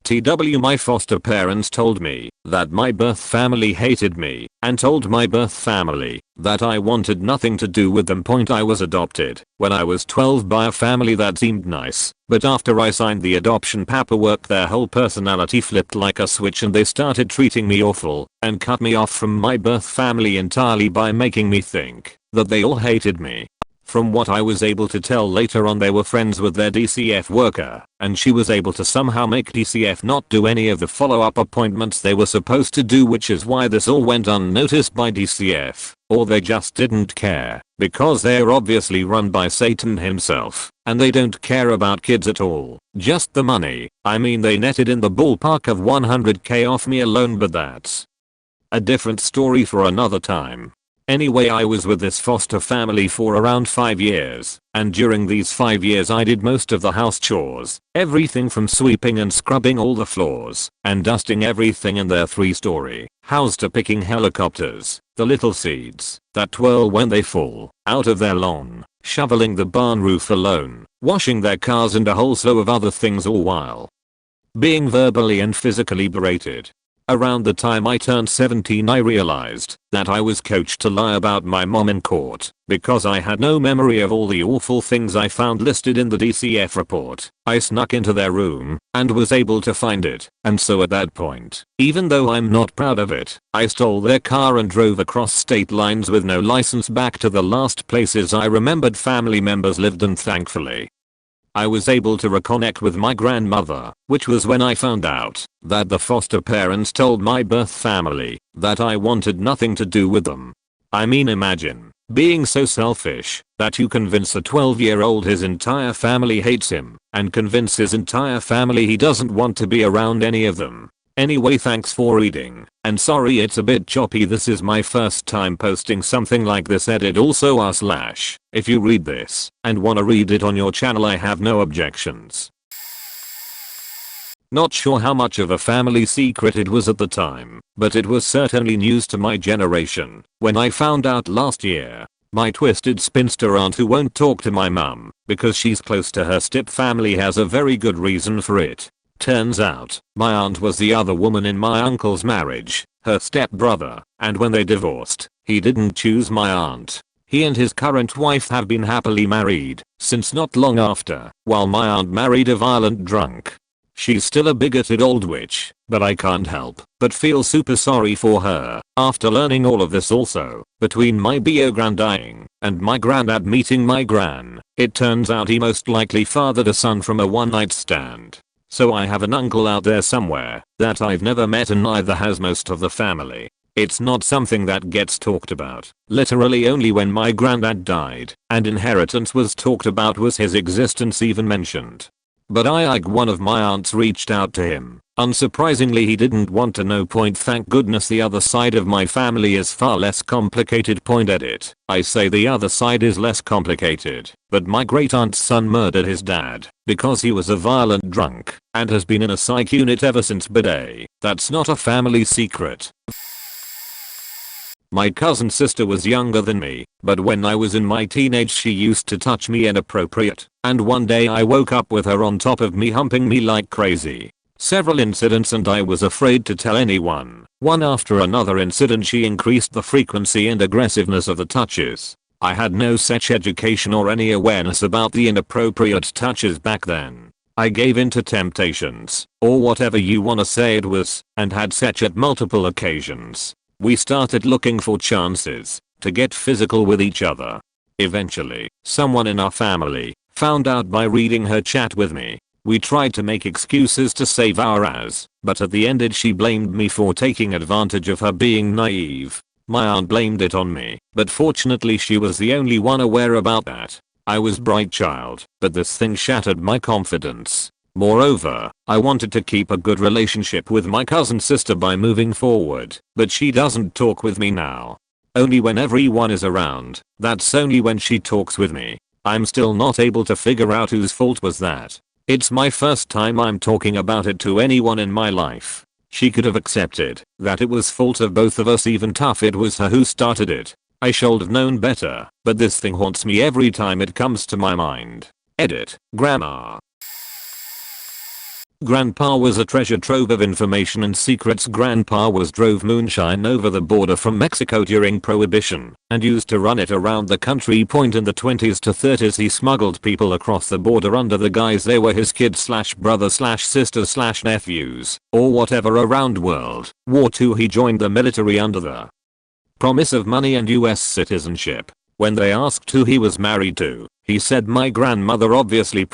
My foster parents told me that my birth family hated me and told my birth family that I wanted nothing to do with them. I was adopted when I was 12 by a family that seemed nice, but after I signed the adoption paperwork their whole personality flipped like a switch and they started treating me awful and cut me off from my birth family entirely by making me think that they all hated me. From what I was able to tell later on, they were friends with their DCF worker, and she was able to somehow make DCF not do any of the follow-up appointments they were supposed to do, which is why this all went unnoticed by DCF. Or they just didn't care, because they're obviously run by Satan himself, and they don't care about kids at all, just the money. I mean, they netted in the ballpark of 100k off me alone, but that's a different story for another time. Anyway, I was with this foster family for around 5 years, and during these 5 years I did most of the house chores, everything from sweeping and scrubbing all the floors, and dusting everything in their 3-story house to picking helicopters, the little seeds that twirl when they fall out of their lawn, shoveling the barn roof alone, washing their cars, and a whole slew of other things, all while being verbally and physically berated. Around the time I turned 17 I realized that I was coached to lie about my mom in court because I had no memory of all the awful things I found listed in the DCF report. I snuck into their room and was able to find it, and so at that point, even though I'm not proud of it, I stole their car and drove across state lines with no license back to the last places I remembered family members lived, and thankfully I was able to reconnect with my grandmother, which was when I found out that the foster parents told my birth family that I wanted nothing to do with them. I mean, imagine being so selfish that you convince a 12-year-old his entire family hates him and convince his entire family he doesn't want to be around any of them. Anyway, thanks for reading, and sorry it's a bit choppy. This is my first time posting something like this. Edit also if you read this and wanna read it on your channel, I have no objections. Not sure how much of a family secret it was at the time, but it was certainly news to my generation when I found out last year. My twisted spinster aunt, who won't talk to my mum because she's close to her step family, has a very good reason for it. Turns out, my aunt was the other woman in my uncle's marriage, her stepbrother, and when they divorced, he didn't choose my aunt. He and his current wife have been happily married since not long after, while my aunt married a violent drunk. She's still a bigoted old witch, but I can't help but feel super sorry for her after learning all of this. Also, between my bio-grand dying and my granddad meeting my gran, it turns out he most likely fathered a son from a one-night stand. So I have an uncle out there somewhere that I've never met, and neither has most of the family. It's not something that gets talked about. Literally only when my granddad died and inheritance was talked about was his existence even mentioned. But one of my aunts reached out to him. Unsurprisingly, he didn't want to know. Thank goodness the other side of my family is far less complicated. Edit. I say the other side is less complicated, but my great aunt's son murdered his dad because he was a violent drunk and has been in a psych unit ever since. But that's not a family secret. My cousin sister was younger than me, but when I was in my teenage she used to touch me inappropriate, and one day I woke up with her on top of me humping me like crazy. several incidents, and I was afraid to tell anyone. One after another incident, she increased the frequency and aggressiveness of the touches. I had no sex education or any awareness about the inappropriate touches back then. I gave in to temptations, or whatever you wanna say it was, and had sex at multiple occasions. We started looking for chances to get physical with each other. Eventually, someone in our family found out by reading her chat with me. We tried to make excuses to save our ass, but at the end she blamed me for taking advantage of her being naive. My aunt blamed it on me, but fortunately she was the only one aware about that. I was bright child, but this thing shattered my confidence. Moreover, I wanted to keep a good relationship with my cousin sister by moving forward, but she doesn't talk with me now. Only when everyone is around, that's only when she talks with me. I'm still not able to figure out whose fault was that. It's my first time I'm talking about it to anyone in my life. She could have accepted that it was fault of both of us, even tough it was her who started it. I should have known better, but this thing haunts me every time it comes to my mind. Edit, Grandma. Grandpa was a treasure trove of information and secrets. Grandpa drove moonshine over the border from Mexico during Prohibition and used to run it around the country. In the 20s to 30s he smuggled people across the border under the guise they were his kids / brother / sisters / nephews or whatever. Around World War II he joined the military under the promise of money and US citizenship. When they asked who he was married to, he said my grandmother, obviously.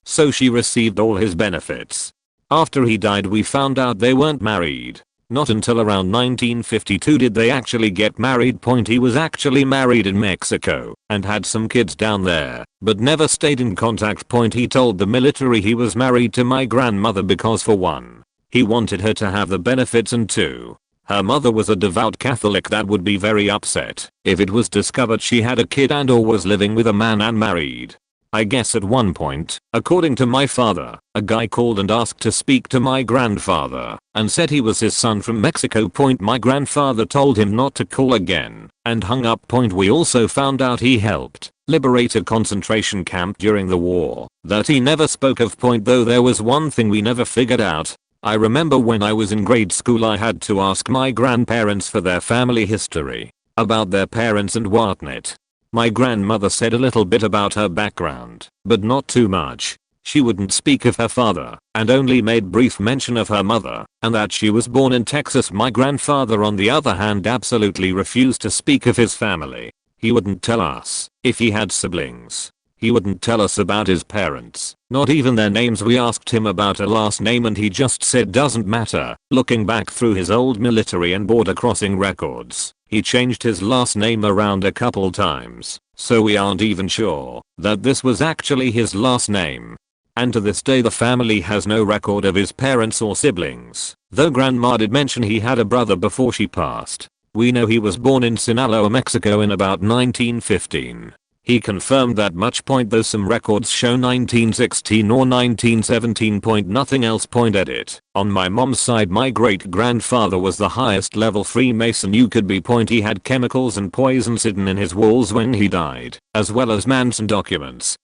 So she received all his benefits. After he died we found out they weren't married. Not until around 1952 did they actually get married. He was actually married in Mexico and had some kids down there, but never stayed in contact. He told the military he was married to my grandmother because for one, he wanted her to have the benefits, and two, her mother was a devout Catholic that would be very upset if it was discovered she had a kid and or was living with a man unmarried. I guess at one point, according to my father, a guy called and asked to speak to my grandfather and said he was his son from Mexico. My grandfather told him not to call again and hung up. We also found out he helped liberate a concentration camp during the war that he never spoke of. Though there was one thing we never figured out. I remember when I was in grade school I had to ask my grandparents for their family history, about their parents and whatnot. My grandmother said a little bit about her background, but not too much. She wouldn't speak of her father, and only made brief mention of her mother, and that she was born in Texas. My grandfather on the other hand absolutely refused to speak of his family. He wouldn't tell us if he had siblings. He wouldn't tell us about his parents, not even their names. We asked him about a last name and he just said doesn't matter. Looking back through his old military and border crossing records, he changed his last name around a couple times, so we aren't even sure that this was actually his last name. And to this day the family has no record of his parents or siblings, though grandma did mention he had a brother before she passed. We know he was born in Sinaloa, Mexico in about 1915. He confirmed that much. Though some records show 1916 or 1917. Nothing else. Edit. On my mom's side my great grandfather was the highest level Freemason you could be. He had chemicals and poisons hidden in his walls when he died, as well as Manson documents.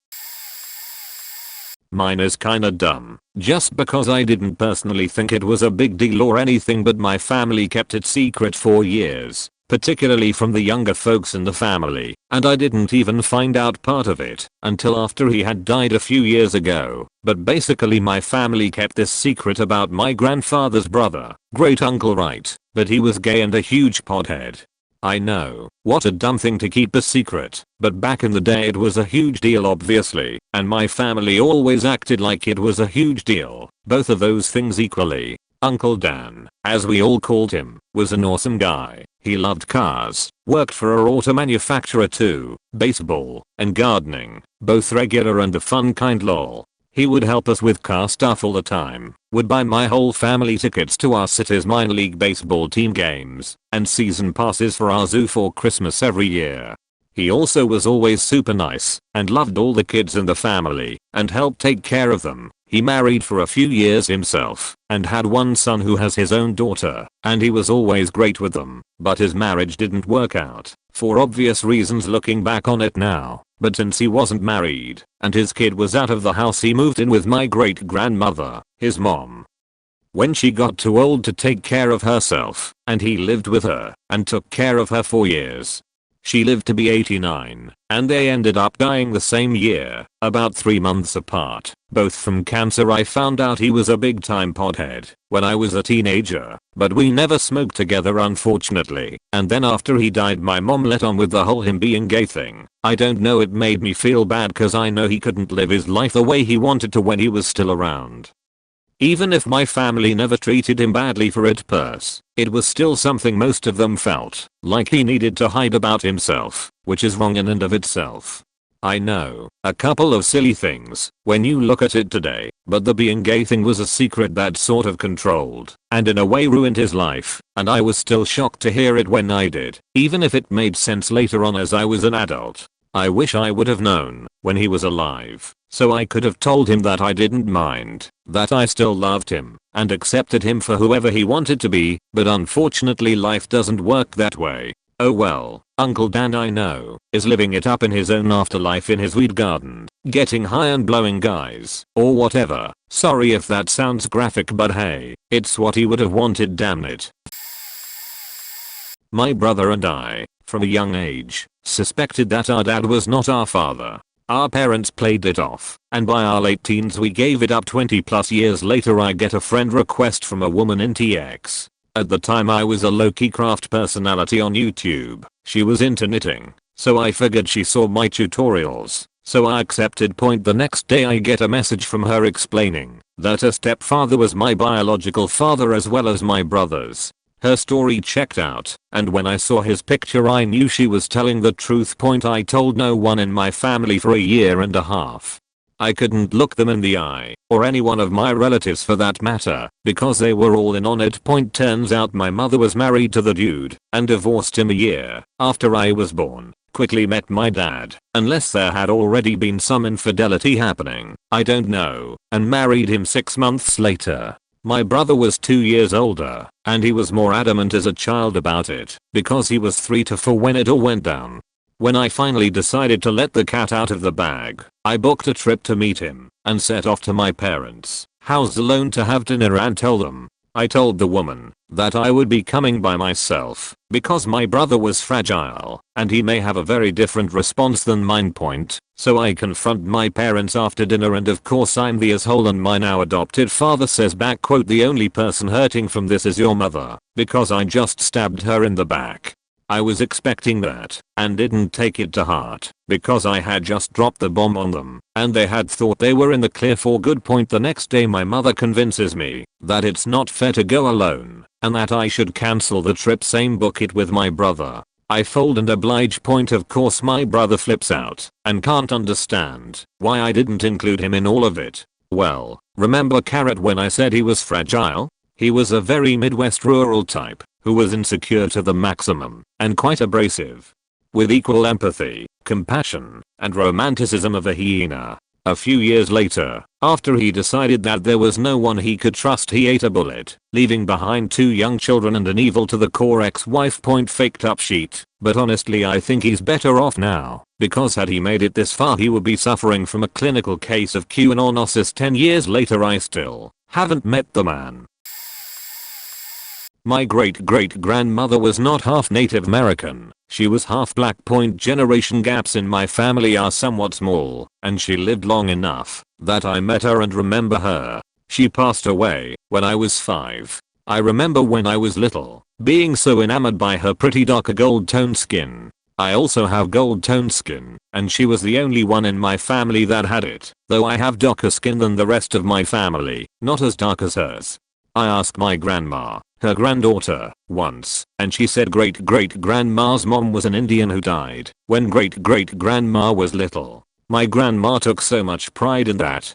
Mine is kinda dumb, just because I didn't personally think it was a big deal or anything, but my family kept it secret for years, particularly from the younger folks in the family, and I didn't even find out part of it until after he had died a few years ago. But basically my family kept this secret about my grandfather's brother, great uncle, right? But he was gay and a huge pothead. I know, what a dumb thing to keep a secret, but back in the day it was a huge deal obviously, and my family always acted like it was a huge deal. Both of those things equally. Uncle Dan, as we all called him, was an awesome guy. He loved cars, worked for a auto manufacturer too, baseball, and gardening, both regular and the fun kind. Lol. He would help us with car stuff all the time, would buy my whole family tickets to our city's minor league baseball team games, and season passes for our zoo for Christmas every year. He also was always super nice, and loved all the kids in the family, and helped take care of them. He married for a few years himself, and had one son who has his own daughter, and he was always great with them, but his marriage didn't work out, for obvious reasons looking back on it now. But since he wasn't married, and his kid was out of the house, he moved in with my great grandmother, his mom. when she got too old to take care of herself, and he lived with her and took care of her for years. She lived to be 89, and they ended up dying the same year, about 3 months apart, both from cancer. I found out he was a big time pothead when I was a teenager, but we never smoked together unfortunately, and then after he died my mom let on with the whole him being gay thing. I don't know, it made me feel bad cause I know he couldn't live his life the way he wanted to when he was still around. Even if my family never treated him badly for it it was still something most of them felt like he needed to hide about himself, which is wrong in and of itself. I know, a couple of silly things when you look at it today, but the being gay thing was a secret that sort of controlled and in a way ruined his life, and I was still shocked to hear it when I did, even if it made sense later on as I was an adult. I wish I would have known when he was alive, so I could have told him that I didn't mind, that I still loved him and accepted him for whoever he wanted to be, but unfortunately life doesn't work that way. Oh well, Uncle Dan I know is living it up in his own afterlife in his weed garden, getting high and blowing guys, or whatever. Sorry if that sounds graphic, but hey, it's what he would have wanted, damn it. My brother and I, from a young age, suspected that our dad was not our father. Our parents played it off, and by our late teens we gave it up. 20 plus years later I get a friend request from a woman in TX. At the time I was a low-key craft personality on YouTube. She was into knitting, so I figured she saw my tutorials, so I accepted. The next day I get a message from her explaining that her stepfather was my biological father as well as my brother's. Her story checked out, and when I saw his picture I knew she was telling the truth. I told no one in my family for a year and a half. I couldn't look them in the eye, or any one of my relatives for that matter, because they were all in on it. Turns out my mother was married to the dude, and divorced him a year after I was born. Quickly met my dad, unless there had already been some infidelity happening, I don't know, and married him 6 months later. My brother was 2 years older, and he was more adamant as a child about it, because he was 3 to 4 when it all went down. When I finally decided to let the cat out of the bag, I booked a trip to meet him, and set off to my parents' house alone to have dinner and tell them. I told the woman that I would be coming by myself, because my brother was fragile, and he may have a very different response than mine. So I confront my parents after dinner, and of course I'm the asshole, and my now adopted father says back, quote, "The only person hurting from this is your mother, because I just stabbed her in the back." I was expecting that, and didn't take it to heart, because I had just dropped the bomb on them, and they had thought they were in the clear for good. The next day my mother convinces me that it's not fair to go alone, and that I should cancel the trip, same book it with my brother. I fold and oblige. Of course my brother flips out, and can't understand why I didn't include him in all of it. Well, remember Carrot when I said he was fragile? He was a very Midwest rural type, who was insecure to the maximum, and quite abrasive. With equal empathy, compassion, and romanticism of a hyena. A few years later, after he decided that there was no one he could trust, he ate a bullet, leaving behind 2 young children and an evil to the core ex-wife. Faked up sheet, but honestly I think he's better off now, because had he made it this far he would be suffering from a clinical case of QAnonosis. 10 years later I still haven't met the man. My great-great-grandmother was not half Native American, she was half black. Generation gaps in my family are somewhat small, and she lived long enough that I met her and remember her. She passed away when I was 5. I remember when I was little, being so enamored by her pretty darker gold toned skin. I also have gold toned skin, and she was the only one in my family that had it, though I have darker skin than the rest of my family, not as dark as hers. I asked my grandma, her granddaughter, once, and she said great-great-grandma's mom was an Indian who died when great-great-grandma was little. My grandma took so much pride in that.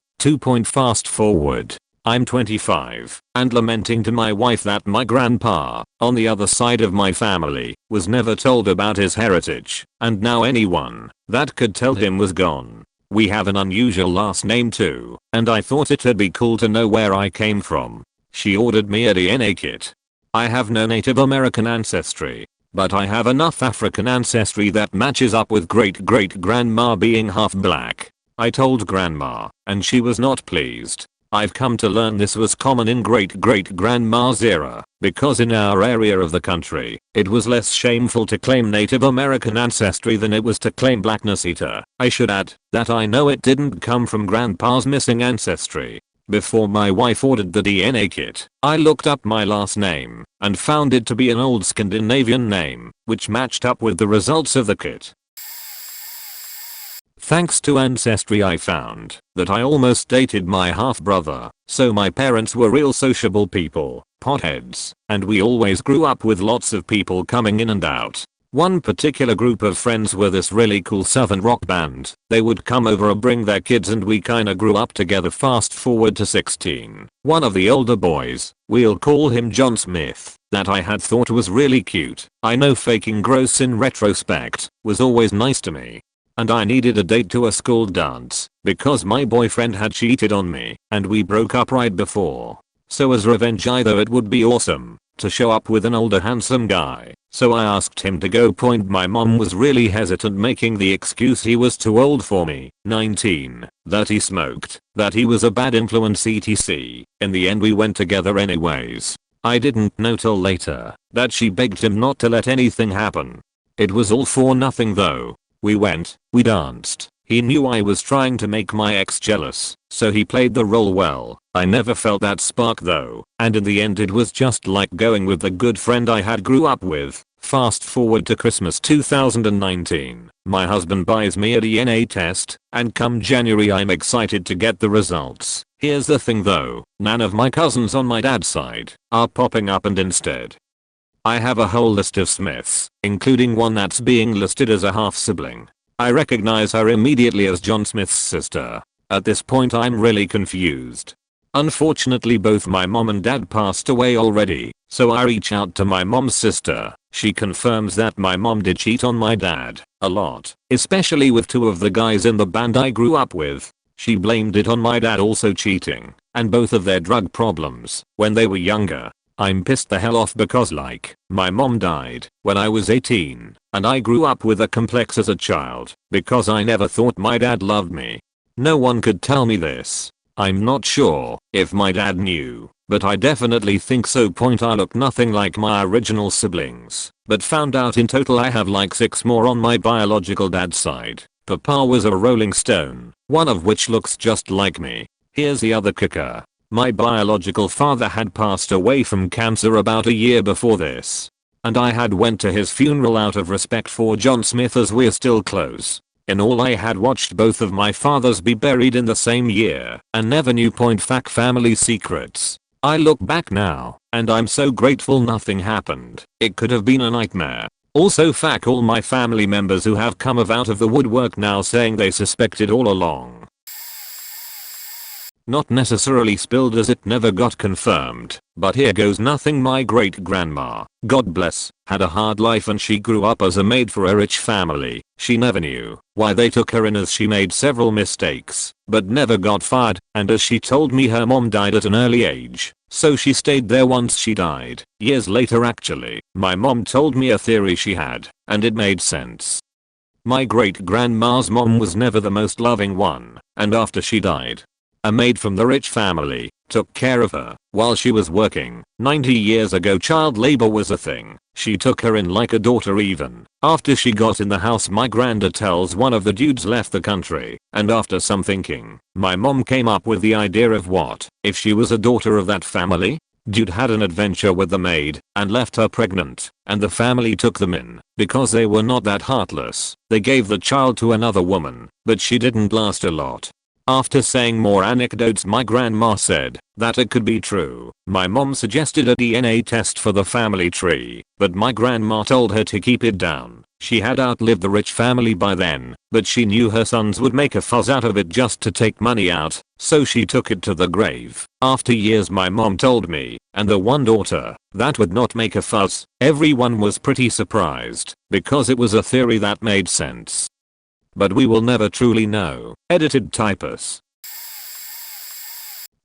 Fast forward. I'm 25, and lamenting to my wife that my grandpa, on the other side of my family, was never told about his heritage, and now anyone that could tell him was gone. We have an unusual last name too, and I thought it'd be cool to know where I came from. She ordered me a DNA kit. I have no Native American ancestry, but I have enough African ancestry that matches up with great-great-grandma being half black. I told grandma, and she was not pleased. I've come to learn this was common in great-great-grandma's era, because in our area of the country, it was less shameful to claim Native American ancestry than it was to claim blackness eater. I should add that I know it didn't come from grandpa's missing ancestry. Before my wife ordered the DNA kit, I looked up my last name and found it to be an old Scandinavian name, which matched up with the results of the kit. Thanks to Ancestry I found that I almost dated my half-brother, so my parents were real sociable people, potheads, and we always grew up with lots of people coming in and out. One particular group of friends were this really cool southern rock band. They would come over and bring their kids and we kinda grew up together. Fast forward to 16. One of the older boys, we'll call him John Smith, that I had thought was really cute, I know faking gross in retrospect, was always nice to me. And I needed a date to a school dance because my boyfriend had cheated on me and we broke up right before. So as revenge I thought it would be awesome to show up with an older handsome guy. So I asked him to go. My mom was really hesitant, making the excuse he was too old for me, 19, that he smoked, that he was a bad influence etc. In the end we went together anyways. I didn't know till later that she begged him not to let anything happen. It was all for nothing though. We went, we danced. He knew I was trying to make my ex jealous, so he played the role well. I never felt that spark though, and in the end it was just like going with the good friend I had grew up with. Fast forward to Christmas 2019. My husband buys me a DNA test, and come January I'm excited to get the results. Here's the thing though, none of my cousins on my dad's side are popping up, and instead I have a whole list of Smiths, including one that's being listed as a half-sibling. I recognize her immediately as John Smith's sister. At this point I'm really confused. Unfortunately both my mom and dad passed away already, so I reach out to my mom's sister. She confirms that my mom did cheat on my dad, a lot, especially with two of the guys in the band I grew up with. She blamed it on my dad also cheating, and both of their drug problems, when they were younger. I'm pissed the hell off because my mom died when I was 18, and I grew up with a complex as a child, because I never thought my dad loved me. No one could tell me this. I'm not sure if my dad knew, but I definitely think so. I look nothing like my original siblings, but found out in total I have 6 more on my biological dad's side. Papa was a Rolling Stone, one of which looks just like me. Here's the other kicker. My biological father had passed away from cancer about a year before this, and I had went to his funeral out of respect for John Smith as we're still close. In all I had watched both of my fathers be buried in the same year and never knew. Fact family secrets. I look back now and I'm so grateful nothing happened. It could have been a nightmare. Also fuck all my family members who have come out of the woodwork now saying they suspected all along. Not necessarily spilled as it never got confirmed, but here goes nothing. My great grandma, God bless, had a hard life and she grew up as a maid for a rich family. She never knew why they took her in as she made several mistakes, but never got fired, and as she told me her mom died at an early age, so she stayed there once she died. Years later actually, my mom told me a theory she had, and it made sense. My great grandma's mom was never the most loving one, and after she died, a maid from the rich family took care of her while she was working. 90 years ago child labor was a thing. She took her in like a daughter even. After she got in the house my granda tells one of the dudes left the country, and after some thinking, my mom came up with the idea of what if she was a daughter of that family? Dude had an adventure with the maid and left her pregnant, and the family took them in because they were not that heartless. They gave the child to another woman, but she didn't last a lot. After saying more anecdotes my grandma said that it could be true. My mom suggested a DNA test for the family tree, but my grandma told her to keep it down. She had outlived the rich family by then, but she knew her sons would make a fuss out of it just to take money out, so she took it to the grave. After years my mom told me, and the one daughter that would not make a fuss. Everyone was pretty surprised, because it was a theory that made sense. But we will never truly know. Edited typus.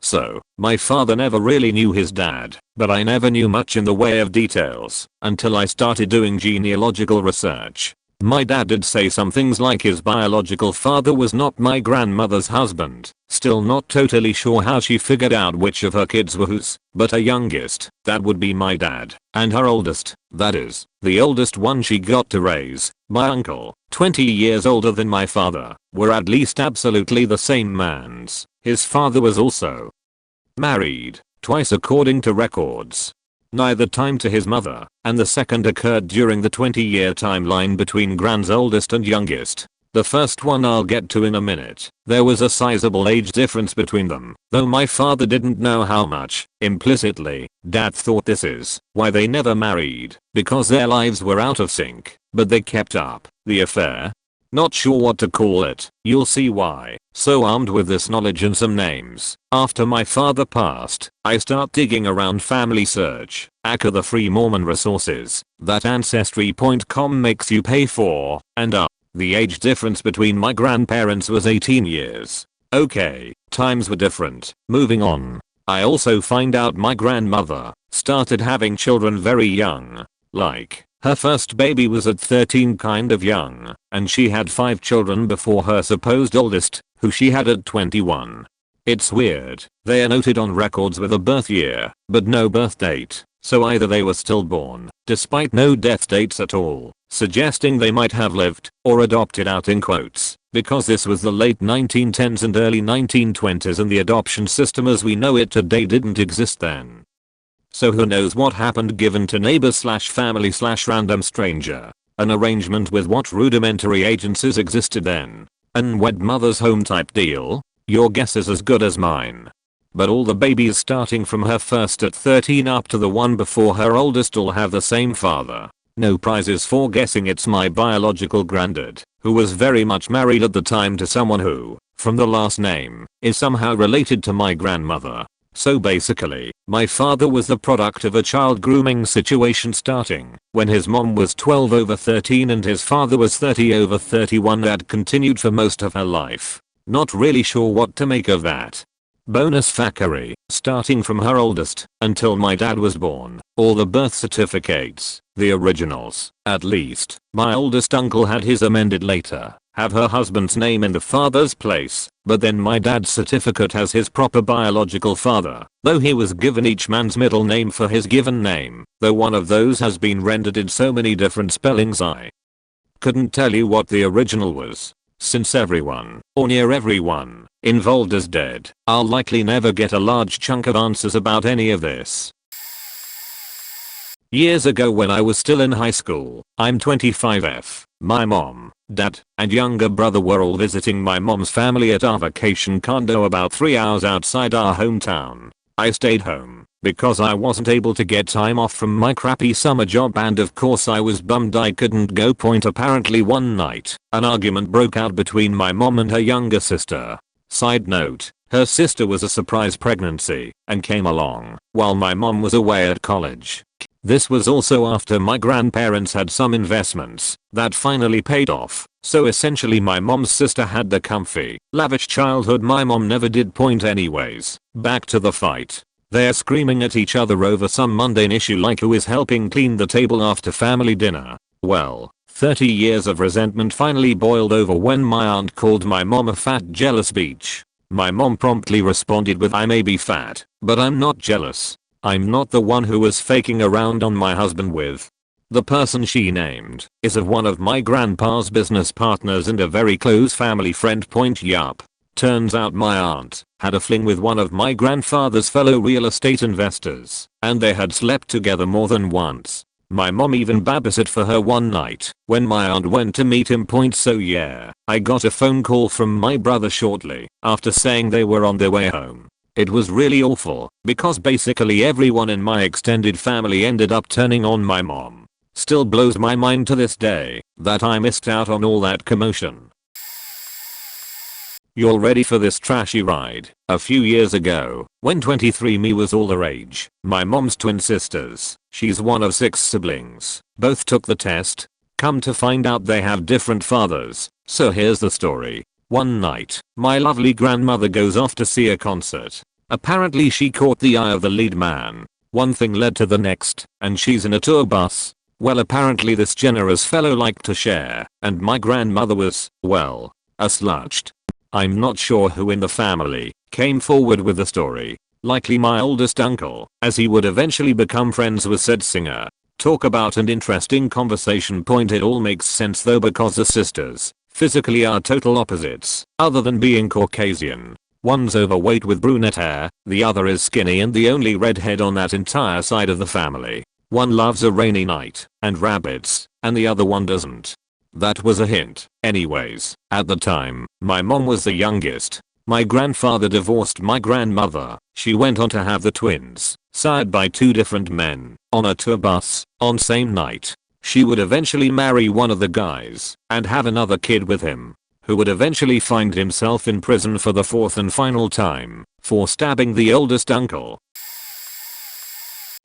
So, my father never really knew his dad, but I never knew much in the way of details until I started doing genealogical research. My dad did say some things like his biological father was not my grandmother's husband. Still not totally sure how she figured out which of her kids were whose, but her youngest, that would be my dad, and her oldest, that is, the oldest one she got to raise, my uncle, 20 years older than my father, were at least absolutely the same man's. His father was also married, twice according to records. Neither time to his mother, and the second occurred during the 20-year timeline between Gran's oldest and youngest. The first one I'll get to in a minute. There was a sizable age difference between them, though my father didn't know how much. Implicitly, Dad thought this is why they never married, because their lives were out of sync, but they kept up the affair. Not sure what to call it, you'll see why. So armed with this knowledge and some names, after my father passed, I start digging around family search, aka the free Mormon resources that Ancestry.com makes you pay for, and the age difference between my grandparents was 18 years. Okay, times were different. Moving on. I also find out my grandmother started having children very young. Like, her first baby was at 13, kind of young, and she had 5 children before her supposed oldest, who she had at 21. It's weird, they are noted on records with a birth year, but no birth date, so either they were stillborn, despite no death dates at all, suggesting they might have lived, or adopted out in quotes, because this was the late 1910s and early 1920s and the adoption system as we know it today didn't exist then. So who knows what happened given to neighbor/family/random stranger. An arrangement with what rudimentary agencies existed then. Unwed mother's home type deal? Your guess is as good as mine. But all the babies starting from her first at 13 up to the one before her oldest all have the same father. No prizes for guessing it's my biological granddad, who was very much married at the time to someone who, from the last name, is somehow related to my grandmother. So basically, my father was the product of a child grooming situation starting when his mom was 12/13 and his father was 30/31 that continued for most of her life. Not really sure what to make of that. Bonus factory, starting from her oldest until my dad was born, all the birth certificates, the originals, at least, my oldest uncle had his amended later, have her husband's name in the father's place, but then my dad's certificate has his proper biological father, though he was given each man's middle name for his given name, though one of those has been rendered in so many different spellings I couldn't tell you what the original was. Since everyone, or near everyone, involved is dead, I'll likely never get a large chunk of answers about any of this. Years ago when I was still in high school, I'm 25F, my mom, dad, and younger brother were all visiting my mom's family at our vacation condo about 3 hours outside our hometown. I stayed home, because I wasn't able to get time off from my crappy summer job and of course I was bummed I couldn't go. Apparently one night, an argument broke out between my mom and her younger sister. Side note, her sister was a surprise pregnancy and came along while my mom was away at college. This was also after my grandparents had some investments that finally paid off, so essentially my mom's sister had the comfy, lavish childhood my mom never did. Anyways, back to the fight. They're screaming at each other over some mundane issue like who is helping clean the table after family dinner. Well, 30 years of resentment finally boiled over when my aunt called my mom a fat jealous bitch. My mom promptly responded with I may be fat, but I'm not jealous. I'm not the one who was faking around on my husband with. The person she named is of one of my grandpa's business partners and a very close family friend. Yup. Turns out my aunt had a fling with one of my grandfather's fellow real estate investors, and they had slept together more than once. My mom even babysat for her one night when my aunt went to meet him. So yeah, I got a phone call from my brother shortly after saying they were on their way home. It was really awful because basically everyone in my extended family ended up turning on my mom. Still blows my mind to this day that I missed out on all that commotion. You're ready for this trashy ride? A few years ago, when 23andMe was all the rage, my mom's twin sisters, she's one of 6 siblings, both took the test. Come to find out they have different fathers, so here's the story. One night, my lovely grandmother goes off to see a concert. Apparently she caught the eye of the lead man. One thing led to the next, and she's in a tour bus. Well, apparently this generous fellow liked to share, and my grandmother was, well, a slouched. I'm not sure who in the family came forward with the story. Likely my oldest uncle, as he would eventually become friends with said singer. Talk about an interesting conversation point. It all makes sense though, because the sisters physically are total opposites, other than being Caucasian. One's overweight with brunette hair, the other is skinny and the only redhead on that entire side of the family. One loves a rainy night and rabbits, and the other one doesn't. That was a hint. Anyways, at the time, my mom was the youngest. My grandfather divorced my grandmother. She went on to have the twins, sired by two different men, on a tour bus, on same night. She would eventually marry one of the guys, and have another kid with him, who would eventually find himself in prison for the fourth and final time, for stabbing the oldest uncle.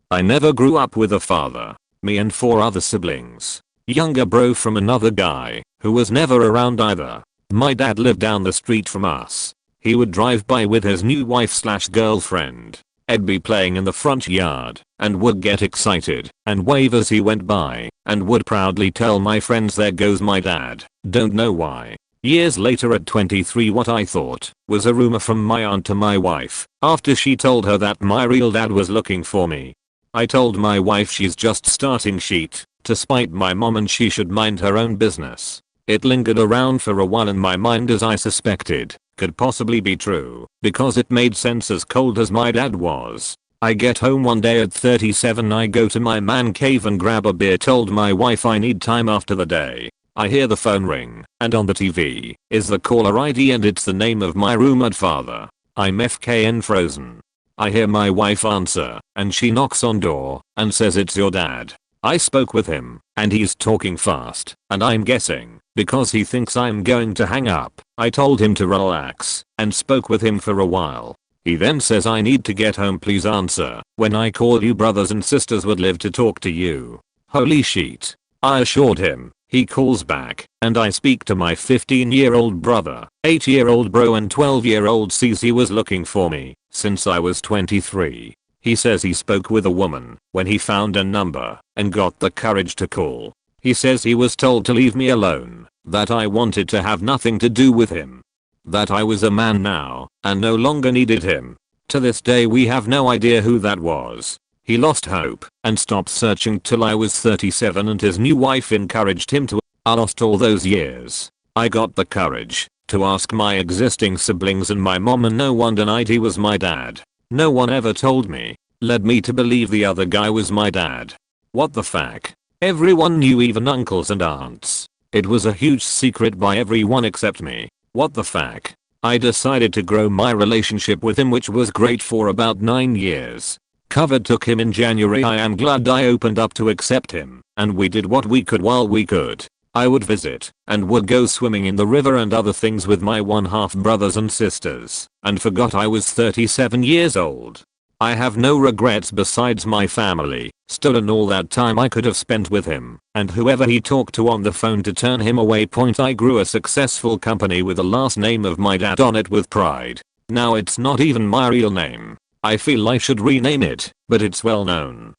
I never grew up with a father. Me and 4 other siblings. Younger bro from another guy, who was never around either. My dad lived down the street from us. He would drive by with his new wife/girlfriend. I'd be playing in the front yard, and would get excited, and wave as he went by, and would proudly tell my friends, there goes my dad. Don't know why. Years later at 23, what I thought was a rumor from my aunt to my wife, after she told her that my real dad was looking for me. I told my wife she's just starting shit, to spite my mom, and she should mind her own business. It lingered around for a while in my mind, as I suspected could possibly be true, because it made sense as cold as my dad was. I get home one day at 37, I go to my man cave and grab a beer, told my wife I need time after the day. I hear the phone ring, and on the TV is the caller ID, and it's the name of my rumored father. I'm FKN frozen. I hear my wife answer, and she knocks on door, and says, it's your dad. I spoke with him, and he's talking fast, and I'm guessing, because he thinks I'm going to hang up, I told him to relax, and spoke with him for a while. He then says, I need to get home, please answer. When I call you, brothers and sisters would live to talk to you. Holy shit. I assured him. He calls back, and I speak to my 15-year-old brother, 8-year-old bro, and 12-year-old sis. He was looking for me since I was 23. He says he spoke with a woman when he found a number and got the courage to call. He says he was told to leave me alone, that I wanted to have nothing to do with him, that I was a man now and no longer needed him. To this day we have no idea who that was. He lost hope and stopped searching till I was 37, and his new wife encouraged him to. I lost all those years. I got the courage to ask my existing siblings and my mom, and no one denied he was my dad. No one ever told me, led me to believe the other guy was my dad. What the fuck? Everyone knew, even uncles and aunts. It was a huge secret by everyone except me. What the fuck? I decided to grow my relationship with him, which was great for about 9 years. Covered took him in January. I am glad I opened up to accept him, and we did what we could while we could. I would visit, and would go swimming in the river and other things with my 1/2 brothers and sisters, and forgot I was 37 years old. I have no regrets besides my family, still, and all that time I could have spent with him, and whoever he talked to on the phone to turn him away. I grew a successful company with the last name of my dad on it with pride. Now it's not even my real name. I feel I should rename it, but it's well known.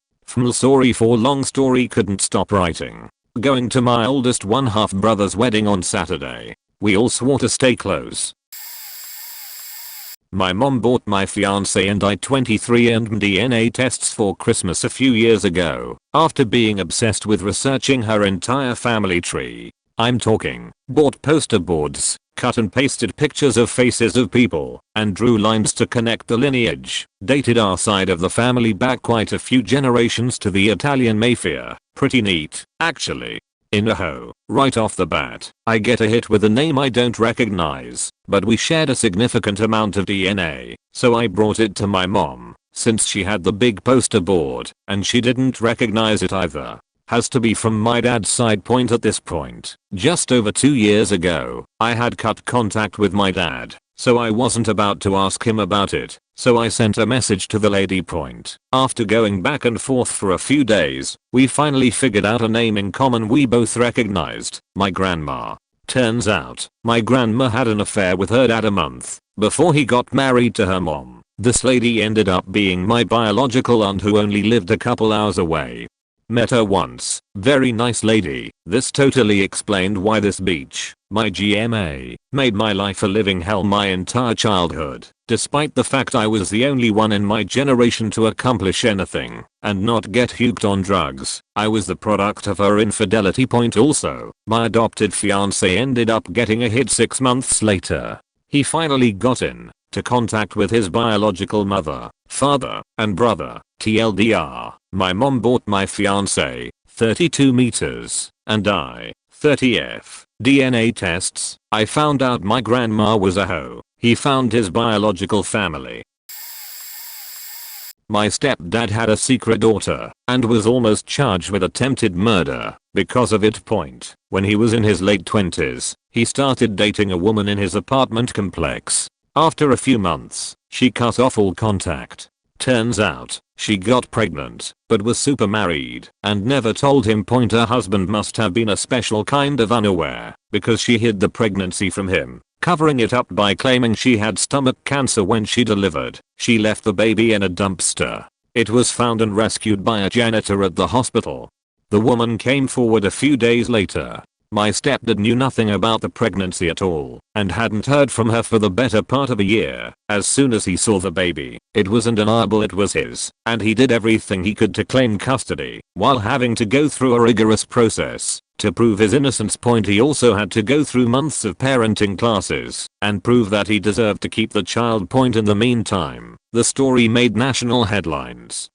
Sorry for long story, couldn't stop writing. Going to my oldest 1/2 brother's wedding on Saturday. We all swore to stay close. My mom bought my fiance and I 23andMe DNA tests for Christmas a few years ago, after being obsessed with researching her entire family tree. I'm talking, bought poster boards, cut and pasted pictures of faces of people, and drew lines to connect the lineage, dated our side of the family back quite a few generations to the Italian mafia. Pretty neat, actually. Right off the bat, I get a hit with a name I don't recognize, but we shared a significant amount of DNA, so I brought it to my mom, since she had the big poster board, and she didn't recognize it either. Has to be from my dad's side. At this point, just over 2 years ago, I had cut contact with my dad, so I wasn't about to ask him about it, so I sent a message to the lady. After going back and forth for a few days, we finally figured out a name in common we both recognized, my grandma. Turns out, my grandma had an affair with her dad a month before he got married to her mom. This lady ended up being my biological aunt, who only lived a couple hours away. Met her once. Very nice lady. This totally explained why this beach, my GMA, made my life a living hell my entire childhood. Despite the fact I was the only one in my generation to accomplish anything and not get hooked on drugs, I was the product of her infidelity. Also, my adopted fiance ended up getting a hit 6 months later. He finally got into contact with his biological mother, father, and brother. TLDR, my mom bought my fiance 32 meters and I 30F DNA tests. I found out my grandma was a hoe. He found his biological family. My stepdad had a secret daughter and was almost charged with attempted murder because of it. When he was in his late 20s, he started dating a woman in his apartment complex. After a few months, she cut off all contact. Turns out, she got pregnant, but was super married and never told him. Her husband must have been a special kind of unaware because she hid the pregnancy from him, covering it up by claiming she had stomach cancer when she delivered. She left the baby in a dumpster. It was found and rescued by a janitor at the hospital. The woman came forward a few days later. My stepdad knew nothing about the pregnancy at all and hadn't heard from her for the better part of a year. As soon as he saw the baby, it was undeniable it was his, and he did everything he could to claim custody while having to go through a rigorous process to prove his innocence. He also had to go through months of parenting classes and prove that he deserved to keep the child. In the meantime, the story made national headlines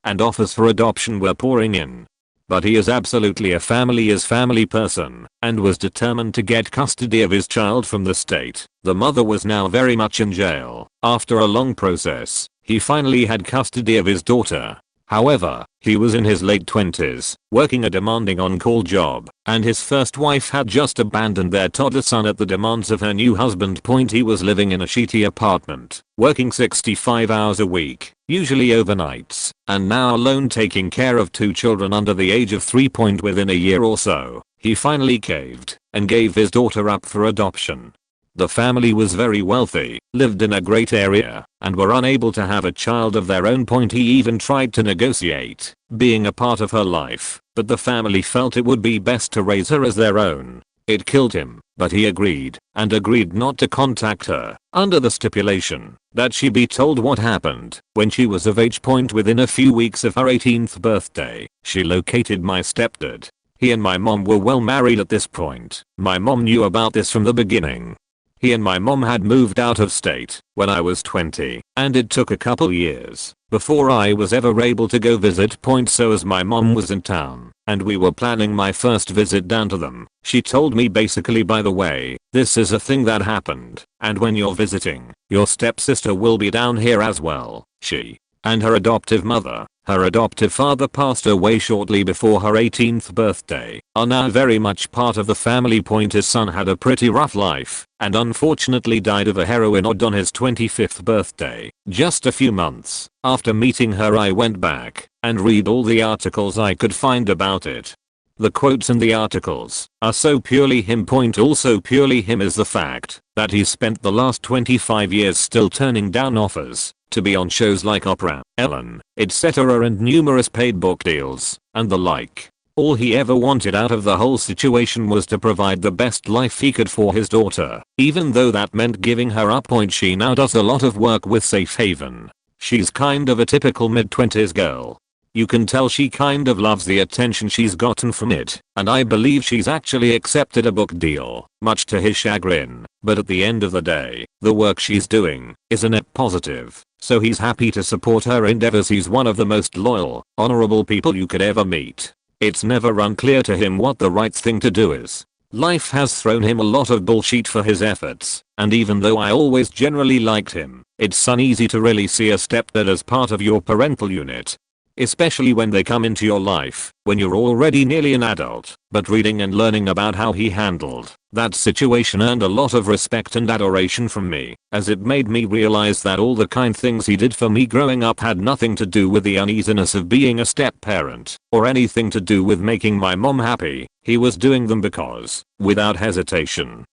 and offers for adoption were pouring in. But he is absolutely a family person and was determined to get custody of his child from the state. The mother was now very much in jail. After a long process, he finally had custody of his daughter. However, he was in his late 20s, working a demanding on-call job, and his first wife had just abandoned their toddler son at the demands of her new husband. He was living in a shitty apartment, working 65 hours a week, usually overnights, and now alone taking care of 2 children under the age of 3. Within a year or so, he finally caved and gave his daughter up for adoption. The family was very wealthy, lived in a great area, and were unable to have a child of their own. He even tried to negotiate being a part of her life, but the family felt it would be best to raise her as their own. It killed him, but he agreed, and agreed not to contact her, under the stipulation that she be told what happened when she was of age. Within a few weeks of her 18th birthday, she located my stepdad. He and my mom were well married at this point. My mom knew about this from the beginning. He and my mom had moved out of state when I was 20, and it took a couple years before I was ever able to go visit. So as my mom was in town and we were planning my first visit down to them, she told me basically, by the way, this is a thing that happened, and when you're visiting, your stepsister will be down here as well. She and her adoptive mother, her adoptive father passed away shortly before her 18th birthday, are now very much part of the family. His son had a pretty rough life and unfortunately died of a heroin overdose on his 25th birthday. Just a few months after meeting her, I went back and read all the articles I could find about it. The quotes in the articles are so purely him. Also purely him is the fact that he spent the last 25 years still turning down offers to be on shows like Oprah, Ellen, etc., and numerous paid book deals and the like. All he ever wanted out of the whole situation was to provide the best life he could for his daughter, even though that meant giving her up. She now does a lot of work with Safe Haven. She's kind of a typical mid-20s girl. You can tell she kind of loves the attention she's gotten from it, and I believe she's actually accepted a book deal, much to his chagrin. But at the end of the day, the work she's doing is a net positive, so he's happy to support her endeavors. He's one of the most loyal, honorable people you could ever meet. It's never unclear to him what the right thing to do is. Life has thrown him a lot of bullshit for his efforts, and even though I always generally liked him, it's uneasy to really see a stepdad as part of your parental unit. Especially when they come into your life when you're already nearly an adult. But reading and learning about how he handled that situation earned a lot of respect and adoration from me, as it made me realize that all the kind things he did for me growing up had nothing to do with the uneasiness of being a step-parent, or anything to do with making my mom happy. He was doing them because, without hesitation,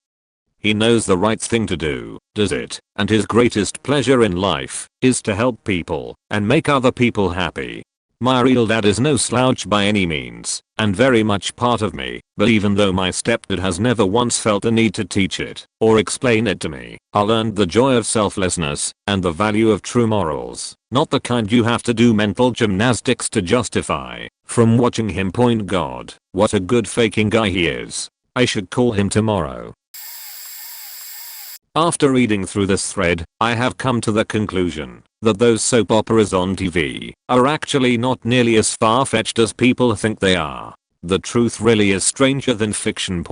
he knows the right thing to do, does it, and his greatest pleasure in life is to help people and make other people happy. My real dad is no slouch by any means, and very much part of me, but even though my stepdad has never once felt the need to teach it or explain it to me, I learned the joy of selflessness and the value of true morals, not the kind you have to do mental gymnastics to justify. From watching him point God, what a good faking guy he is. I should call him tomorrow. After reading through this thread, I have come to the conclusion that those soap operas on TV are actually not nearly as far-fetched as people think they are. The truth really is stranger than fiction.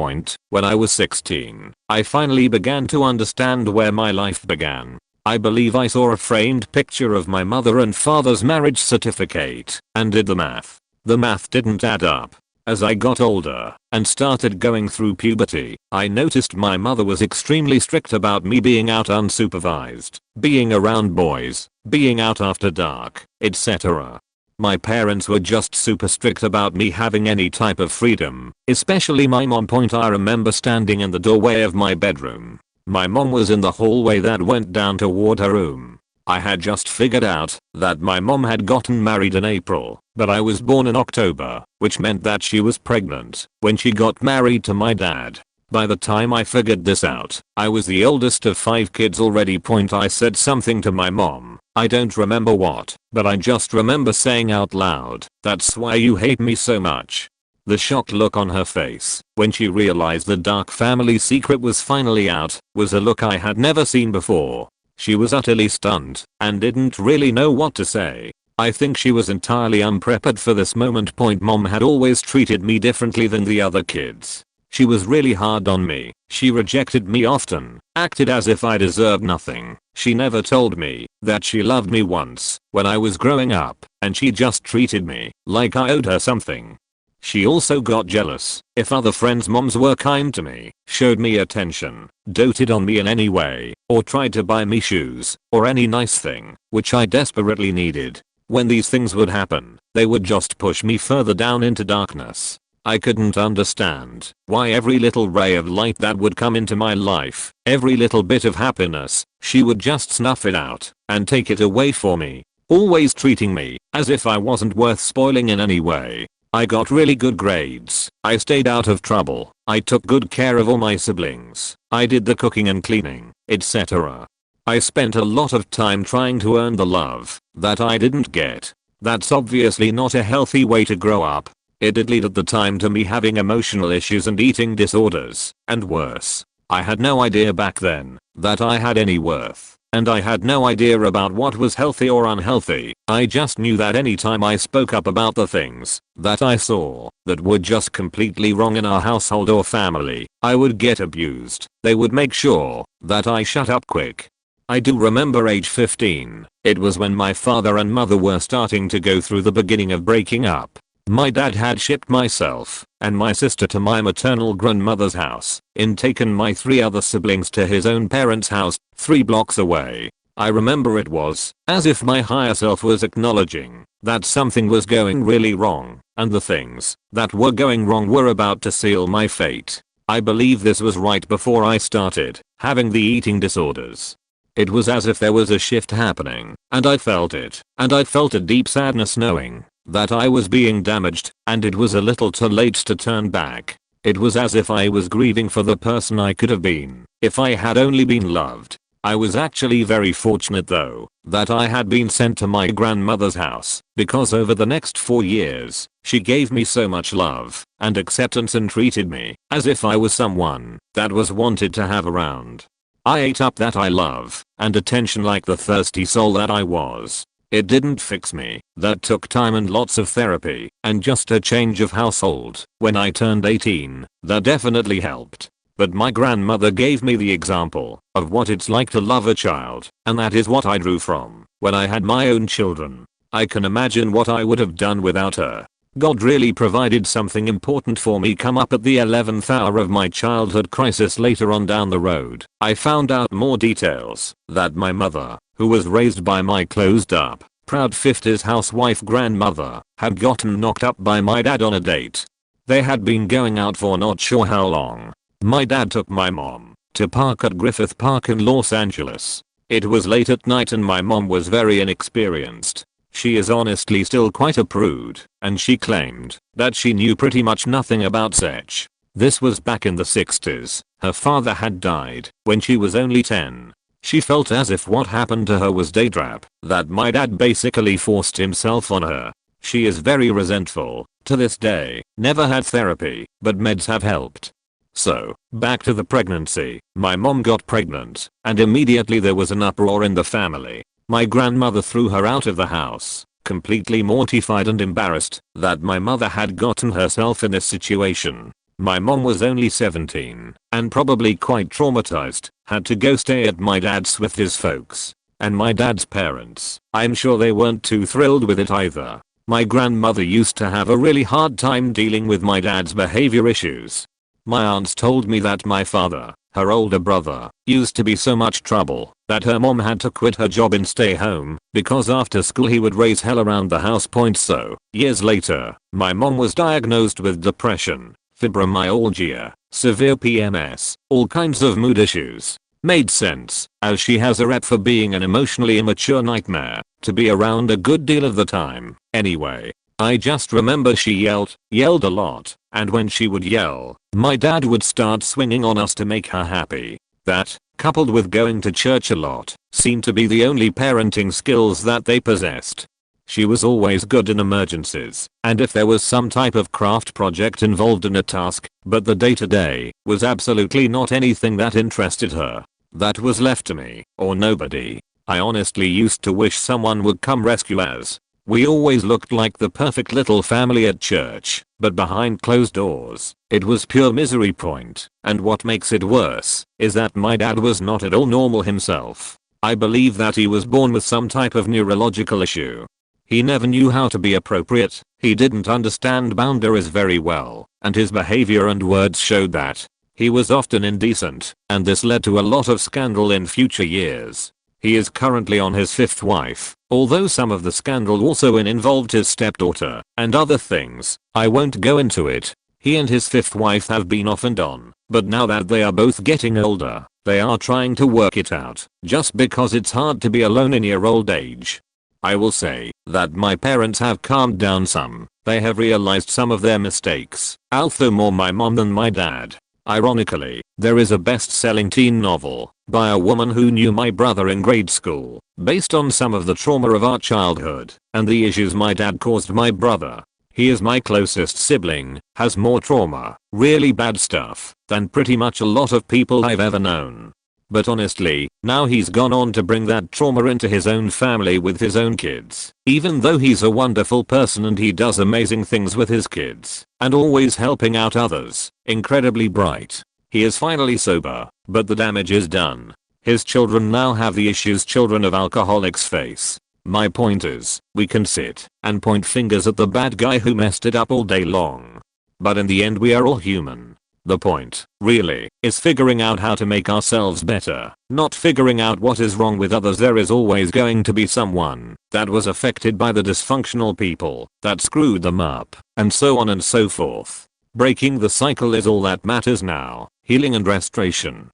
When I was 16, I finally began to understand where my life began. I believe I saw a framed picture of my mother and father's marriage certificate and did the math. The math didn't add up. As I got older and started going through puberty, I noticed my mother was extremely strict about me being out unsupervised, being around boys, being out after dark, etc. My parents were just super strict about me having any type of freedom, especially my mom. I remember standing in the doorway of my bedroom. My mom was in the hallway that went down toward her room. I had just figured out that my mom had gotten married in April, but I was born in October, which meant that she was pregnant when she got married to my dad. By the time I figured this out, I was the oldest of 5 kids already. I said something to my mom. I don't remember what, but I just remember saying out loud, "That's why you hate me so much." The shocked look on her face when she realized the dark family secret was finally out was a look I had never seen before. She was utterly stunned and didn't really know what to say. I think she was entirely unprepared for this moment. Mom had always treated me differently than the other kids. She was really hard on me. She rejected me often, acted as if I deserved nothing. She never told me that she loved me once when I was growing up, and she just treated me like I owed her something. She also got jealous if other friends' moms were kind to me, showed me attention, doted on me in any way, or tried to buy me shoes or any nice thing, which I desperately needed. When these things would happen, they would just push me further down into darkness. I couldn't understand why every little ray of light that would come into my life, every little bit of happiness, she would just snuff it out and take it away for me, always treating me as if I wasn't worth spoiling in any way. I got really good grades, I stayed out of trouble, I took good care of all my siblings, I did the cooking and cleaning, etc. I spent a lot of time trying to earn the love that I didn't get. That's obviously not a healthy way to grow up. It did lead at the time to me having emotional issues and eating disorders, and worse. I had no idea back then that I had any worth. And I had no idea about what was healthy or unhealthy. I just knew that anytime I spoke up about the things that I saw that were just completely wrong in our household or family, I would get abused. They would make sure that I shut up quick. I do remember age 15. It was when my father and mother were starting to go through the beginning of breaking up. My dad had shipped myself and my sister to my maternal grandmother's house and taken my 3 other siblings to his own parents' house 3 blocks away. I remember it was as if my higher self was acknowledging that something was going really wrong and the things that were going wrong were about to seal my fate. I believe this was right before I started having the eating disorders. It was as if there was a shift happening, and I felt it, and I felt a deep sadness knowing that I was being damaged, and it was a little too late to turn back. It was as if I was grieving for the person I could have been if I had only been loved. I was actually very fortunate though that I had been sent to my grandmother's house, because over the next 4 years, she gave me so much love and acceptance and treated me as if I was someone that was wanted to have around. I ate up that I love and attention like the thirsty soul that I was. It didn't fix me. That took time and lots of therapy and just a change of household. When I turned 18, that definitely helped. But my grandmother gave me the example of what it's like to love a child, and that is what I drew from when I had my own children. I can imagine what I would have done without her. God really provided something important for me come up at the 11th hour of my childhood crisis later on down the road. I found out more details that my mother, who was raised by my closed up, proud 50s housewife grandmother, had gotten knocked up by my dad on a date. They had been going out for not sure how long. My dad took my mom to park at Griffith Park in Los Angeles. It was late at night and my mom was very inexperienced. She is honestly still quite a prude, and she claimed that she knew pretty much nothing about sex. This was back in the 60s. Her father had died when she was only 10. She felt as if what happened to her was daytrap, that my dad basically forced himself on her. She is very resentful to this day. Never had therapy, but meds have helped. So, back to the pregnancy. My mom got pregnant, and immediately there was an uproar in the family. My grandmother threw her out of the house, completely mortified and embarrassed that my mother had gotten herself in this situation. My mom was only 17, and probably quite traumatized, had to go stay at my dad's with his folks. And my dad's parents, I'm sure they weren't too thrilled with it either. My grandmother used to have a really hard time dealing with my dad's behavior issues. My aunts told me that my father, her older brother, used to be so much trouble that her mom had to quit her job and stay home because after school he would raise hell around the house. So, years later, my mom was diagnosed with depression, fibromyalgia, severe PMS, all kinds of mood issues. Made sense, as she has a rep for being an emotionally immature nightmare to be around a good deal of the time. Anyway, I just remember she yelled a lot, and when she would yell, my dad would start swinging on us to make her happy. That, coupled with going to church a lot, seemed to be the only parenting skills that they possessed. She was always good in emergencies, and if there was some type of craft project involved in a task, but the day-to-day was absolutely not anything that interested her. That was left to me, or nobody. I honestly used to wish someone would come rescue us. We always looked like the perfect little family at church, but behind closed doors, it was pure misery point. And what makes it worse is that my dad was not at all normal himself. I believe that he was born with some type of neurological issue. He never knew how to be appropriate, he didn't understand boundaries very well, and his behavior and words showed that. He was often indecent, and this led to a lot of scandal in future years. He is currently on his 5th wife, although some of the scandal also involved his stepdaughter and other things. I won't go into it. He and his 5th wife have been off and on, but now that they are both getting older, they are trying to work it out, just because it's hard to be alone in your old age. I will say that my parents have calmed down some. They have realized some of their mistakes, although more my mom than my dad. Ironically, there is a best-selling teen novel by a woman who knew my brother in grade school, based on some of the trauma of our childhood and the issues my dad caused my brother. He is my closest sibling, has more trauma, really bad stuff, than pretty much a lot of people I've ever known. But honestly, now he's gone on to bring that trauma into his own family with his own kids. Even though he's a wonderful person and he does amazing things with his kids, and always helping out others, incredibly bright. He is finally sober, but the damage is done. His children now have the issues children of alcoholics face. My point is, we can sit and point fingers at the bad guy who messed it up all day long. But in the end we are all human. The point, really, is figuring out how to make ourselves better, not figuring out what is wrong with others. There is always going to be someone that was affected by the dysfunctional people that screwed them up, and so on and so forth. Breaking the cycle is all that matters now, healing and restoration.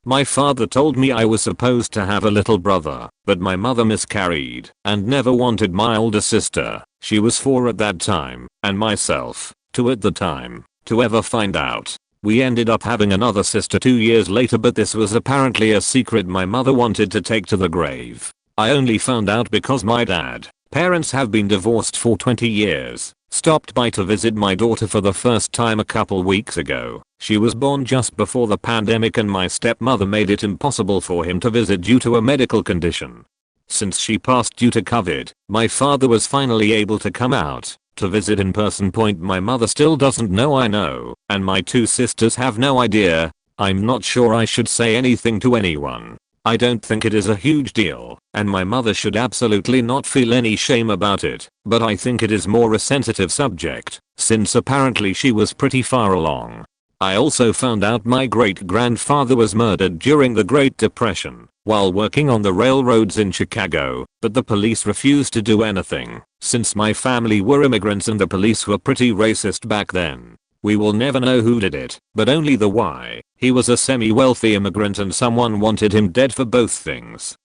My father told me I was supposed to have a little brother, but my mother miscarried and never wanted my older sister. She was 4 at that time, and myself, 2 at the time, to ever find out. We ended up having another sister 2 years later, but this was apparently a secret my mother wanted to take to the grave. I only found out because my dad, parents have been divorced for 20 years, stopped by to visit my daughter for the first time a couple weeks ago. She was born just before the pandemic and my stepmother made it impossible for him to visit due to a medical condition. Since she passed due to COVID, my father was finally able to come out to visit in person. My mother still doesn't know I know, and my 2 sisters have no idea. I'm not sure I should say anything to anyone. I don't think it is a huge deal, and my mother should absolutely not feel any shame about it, but I think it is more a sensitive subject, since apparently she was pretty far along. I also found out my great-grandfather was murdered during the Great Depression while working on the railroads in Chicago, but the police refused to do anything, since my family were immigrants and the police were pretty racist back then. We will never know who did it, but only the why. He was a semi-wealthy immigrant and someone wanted him dead for both things.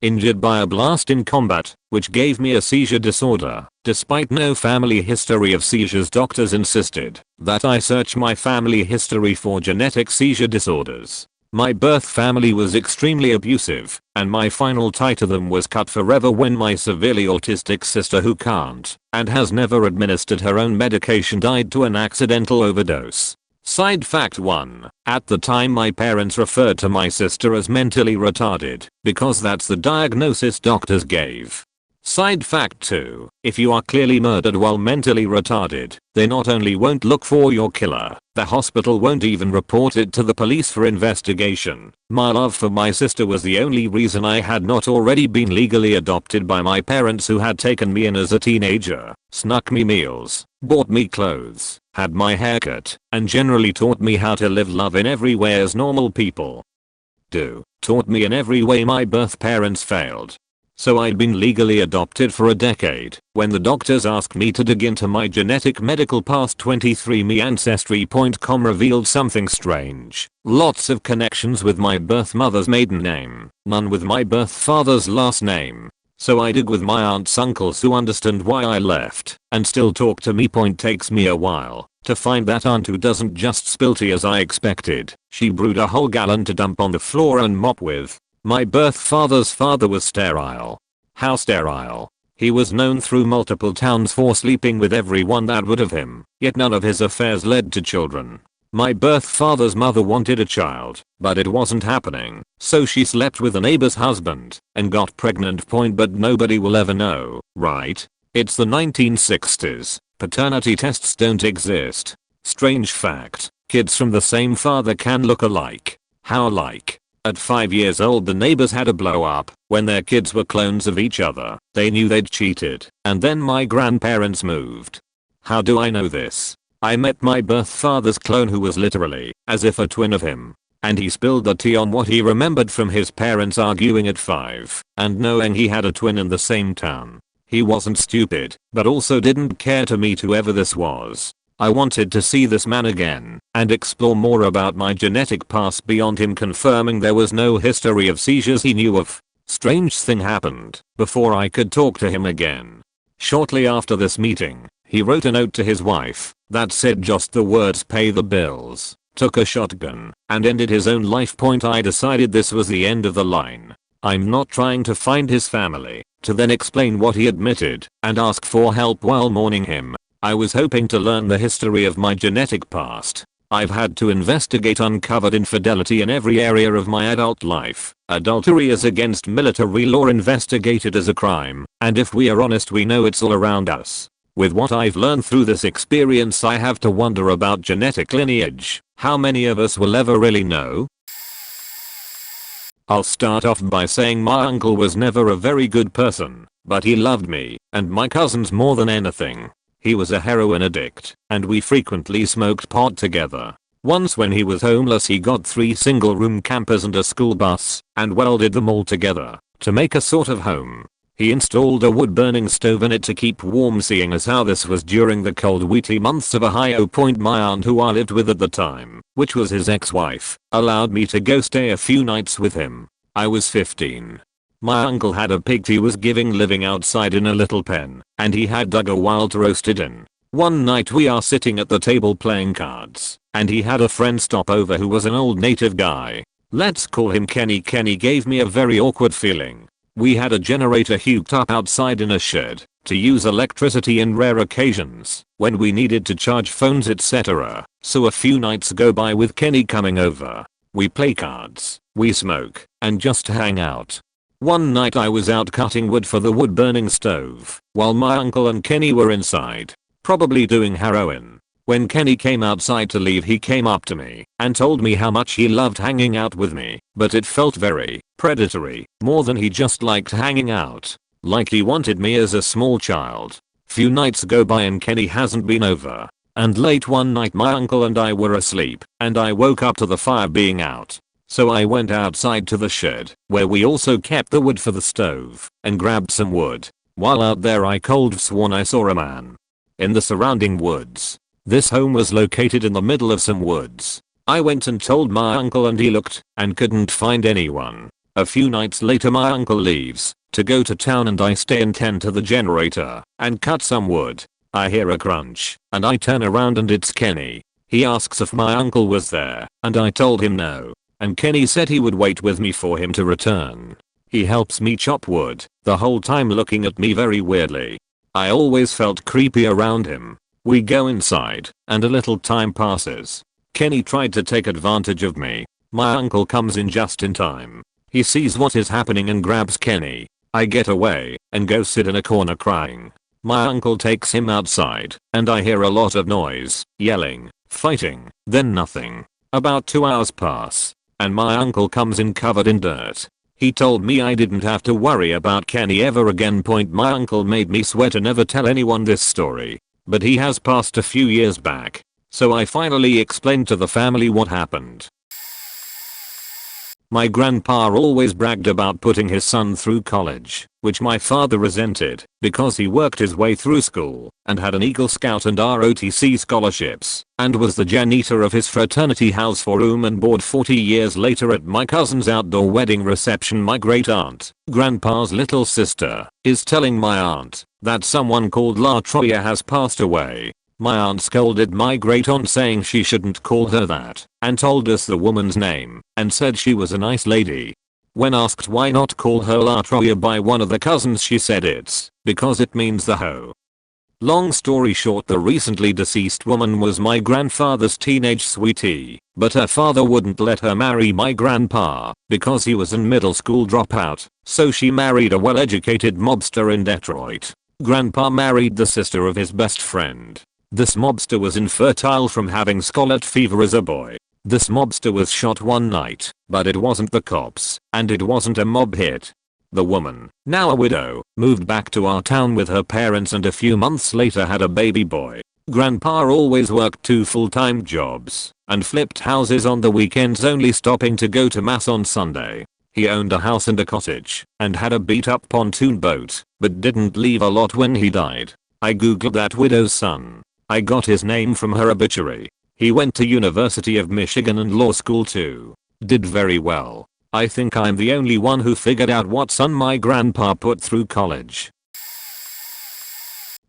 injured by a blast in combat, which gave me a seizure disorder. Despite no family history of seizures, doctors insisted that I search my family history for genetic seizure disorders. My birth family was extremely abusive, and my final tie to them was cut forever when my severely autistic sister, who can't and has never administered her own medication, died to an accidental overdose. Side fact 1. At the time, my parents referred to my sister as mentally retarded because that's the diagnosis doctors gave. Side fact 2. If you are clearly murdered while mentally retarded, they not only won't look for your killer, the hospital won't even report it to the police for investigation. My love for my sister was the only reason I had not already been legally adopted by my parents, who had taken me in as a teenager, snuck me meals, bought me clothes, had my hair cut, and generally taught me how to live love in every way as normal people do. Taught me in every way my birth parents failed. So I'd been legally adopted for a decade when the doctors asked me to dig into my genetic medical past. 23andMe Ancestry.com revealed something strange. Lots of connections with my birth mother's maiden name, none with my birth father's last name. So I dig with my aunts, uncles who understand why I left and still talk to me. Takes me a while to find that aunt who doesn't just spill tea as I expected. She brewed a whole gallon to dump on the floor and mop with. My birth father's father was sterile. How sterile? He was known through multiple towns for sleeping with everyone that would have him, yet none of his affairs led to children. My birth father's mother wanted a child, but it wasn't happening, so she slept with a neighbor's husband and got pregnant. But nobody will ever know, right? It's the 1960s. Paternity tests don't exist. Strange fact, kids from the same father can look alike. How alike? At 5 years old, the neighbors had a blow up when their kids were clones of each other. They knew they'd cheated, and then my grandparents moved. How do I know this? I met my birth father's clone, who was literally as if a twin of him, and he spilled the tea on what he remembered from his parents arguing at 5 and knowing he had a twin in the same town. He wasn't stupid, but also didn't care to meet whoever this was. I wanted to see this man again and explore more about my genetic past beyond him confirming there was no history of seizures he knew of. Strange thing happened before I could talk to him again. Shortly after this meeting, he wrote a note to his wife that said just the words "pay the bills," took a shotgun, and ended his own life. I decided this was the end of the line. I'm not trying to find his family to then explain what he admitted and ask for help while mourning him. I was hoping to learn the history of my genetic past. I've had to investigate uncovered infidelity in every area of my adult life. Adultery is against military law, investigated as a crime, and if we are honest, we know it's all around us. With what I've learned through this experience, I have to wonder about genetic lineage. How many of us will ever really know? I'll start off by saying my uncle was never a very good person, but he loved me and my cousins more than anything. He was a heroin addict, and we frequently smoked pot together. Once when he was homeless, he got 3 single-room campers and a school bus and welded them all together to make a sort of home. He installed a wood-burning stove in it to keep warm, seeing as how this was during the cold wheaty months of Ohio. My aunt, who I lived with at the time, which was his ex-wife, allowed me to go stay a few nights with him. I was 15. My uncle had a pig he was giving living outside in a little pen, and he had dug a wild roasted in. One night we are sitting at the table playing cards, and he had a friend stop over who was an old native guy. Let's call him Kenny. Kenny gave me a very awkward feeling. We had a generator hooked up outside in a shed to use electricity in rare occasions when we needed to charge phones, etc. So a few nights go by with Kenny coming over. We play cards, we smoke, and just hang out. One night I was out cutting wood for the wood burning stove while my uncle and Kenny were inside, probably doing heroin. When Kenny came outside to leave, he came up to me and told me how much he loved hanging out with me, but it felt very predatory, more than he just liked hanging out. Like he wanted me as a small child. Few nights go by and Kenny hasn't been over. And late one night my uncle and I were asleep, and I woke up to the fire being out. So I went outside to the shed, where we also kept the wood for the stove, and grabbed some wood. While out there I cold sworn I saw a man in the surrounding woods. This home was located in the middle of some woods. I went and told my uncle and he looked and couldn't find anyone. A few nights later my uncle leaves to go to town and I stay and tend to the generator and cut some wood. I hear a crunch and I turn around and it's Kenny. He asks if my uncle was there and I told him no. And Kenny said he would wait with me for him to return. He helps me chop wood, the whole time looking at me very weirdly. I always felt creepy around him. We go inside and a little time passes. Kenny tried to take advantage of me. My uncle comes in just in time. He sees what is happening and grabs Kenny. I get away and go sit in a corner crying. My uncle takes him outside and I hear a lot of noise, yelling, fighting, then nothing. About 2 hours pass and my uncle comes in covered in dirt. He told me I didn't have to worry about Kenny ever again. My uncle made me swear to never tell anyone this story, but he has passed a few years back. So I finally explained to the family what happened. My grandpa always bragged about putting his son through college, which my father resented because he worked his way through school and had an Eagle Scout and ROTC scholarships and was the janitor of his fraternity house for room and board. 40 years later at my cousin's outdoor wedding reception, my great aunt, grandpa's little sister, is telling my aunt that someone called La Troya has passed away. My aunt scolded my great aunt saying she shouldn't call her that and told us the woman's name and said she was a nice lady. When asked why not call her La Troya by one of the cousins, she said it's because it means the hoe. Long story short, the recently deceased woman was my grandfather's teenage sweetie, but her father wouldn't let her marry my grandpa because he was a middle school dropout, so she married a well-educated mobster in Detroit. Grandpa married the sister of his best friend. This mobster was infertile from having scarlet fever as a boy. This mobster was shot one night, but it wasn't the cops, and it wasn't a mob hit. The woman, now a widow, moved back to our town with her parents and a few months later had a baby boy. Grandpa always worked 2 full-time jobs and flipped houses on the weekends, only stopping to go to mass on Sunday. He owned a house and a cottage and had a beat-up pontoon boat, but didn't leave a lot when he died. I googled that widow's son. I got his name from her obituary. He went to University of Michigan and law school too. Did very well. I think I'm the only one who figured out what son my grandpa put through college.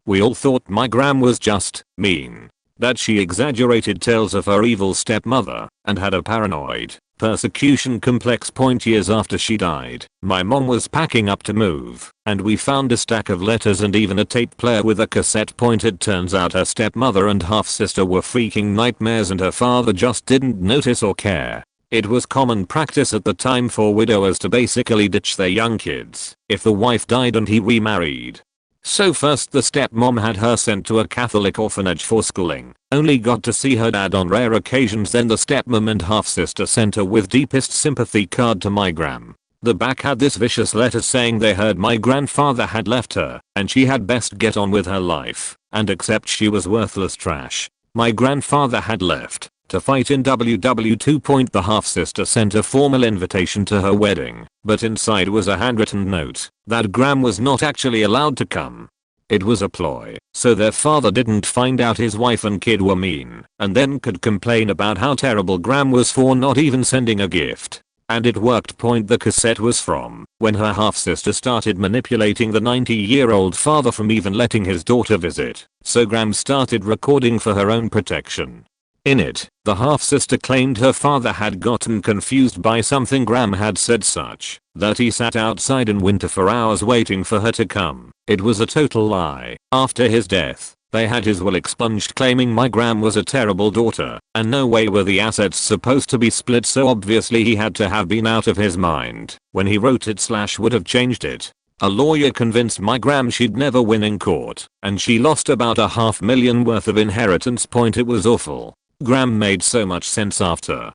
We all thought my gram was just mean, that she exaggerated tales of her evil stepmother and had a paranoid persecution complex. Years after she died, my mom was packing up to move and we found a stack of letters and even a tape player with a cassette. It turns out her stepmother and half-sister were freaking nightmares and her father just didn't notice or care. It was common practice at the time for widowers to basically ditch their young kids if the wife died and he remarried. So first the stepmom had her sent to a Catholic orphanage for schooling, only got to see her dad on rare occasions. Then the stepmom and half-sister sent her with deepest sympathy card to my gram. The back had this vicious letter saying they heard my grandfather had left her and she had best get on with her life and accept she was worthless trash. My grandfather had left to fight in WW2. The half-sister sent a formal invitation to her wedding, but inside was a handwritten note that Graham was not actually allowed to come. It was a ploy so their father didn't find out his wife and kid were mean and then could complain about how terrible Graham was for not even sending a gift. And it worked. The cassette was from when her half-sister started manipulating the 90-year-old father from even letting his daughter visit, so Graham started recording for her own protection. In it, the half-sister claimed her father had gotten confused by something Graham had said, such that he sat outside in winter for hours waiting for her to come. It was a total lie. After his death, they had his will expunged, claiming my Graham was a terrible daughter and no way were the assets supposed to be split, so obviously he had to have been out of his mind when he wrote it / would have changed it. A lawyer convinced my Gram she'd never win in court and she lost about $500,000 worth of inheritance. It was awful. Gram made so much sense after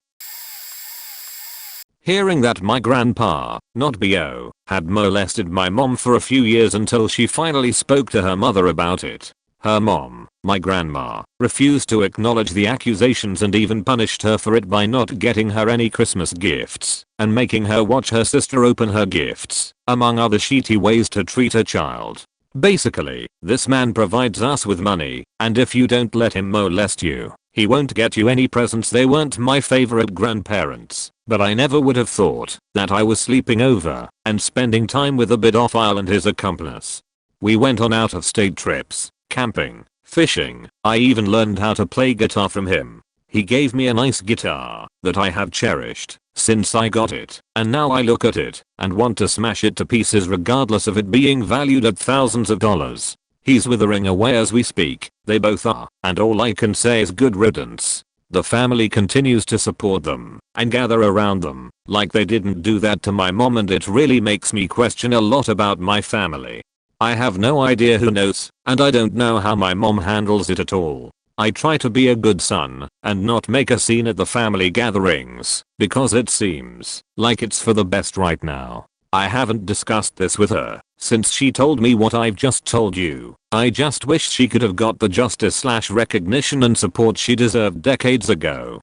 hearing that my grandpa, not BO, had molested my mom for a few years until she finally spoke to her mother about it. Her mom, my grandma, refused to acknowledge the accusations and even punished her for it by not getting her any Christmas gifts and making her watch her sister open her gifts, among other shitty ways to treat her child. Basically, this man provides us with money, and if you don't let him molest you, He won't get you any presents. They weren't my favorite grandparents, but I never would have thought that I was sleeping over and spending time with a bidophile and his accomplice. We went on out of state trips, camping, fishing. I even learned how to play guitar from him. He gave me a nice guitar that I have cherished since I got it, and now I look at it and want to smash it to pieces regardless of it being valued at thousands of dollars. He's withering away as we speak, they both are, and all I can say is good riddance. The family continues to support them and gather around them like they didn't do that to my mom, and it really makes me question a lot about my family. I have no idea who knows, and I don't know how my mom handles it at all. I try to be a good son and not make a scene at the family gatherings because it seems like it's for the best right now. I haven't discussed this with her since she told me what I've just told you. I just wish she could have got the justice/recognition and support she deserved decades ago.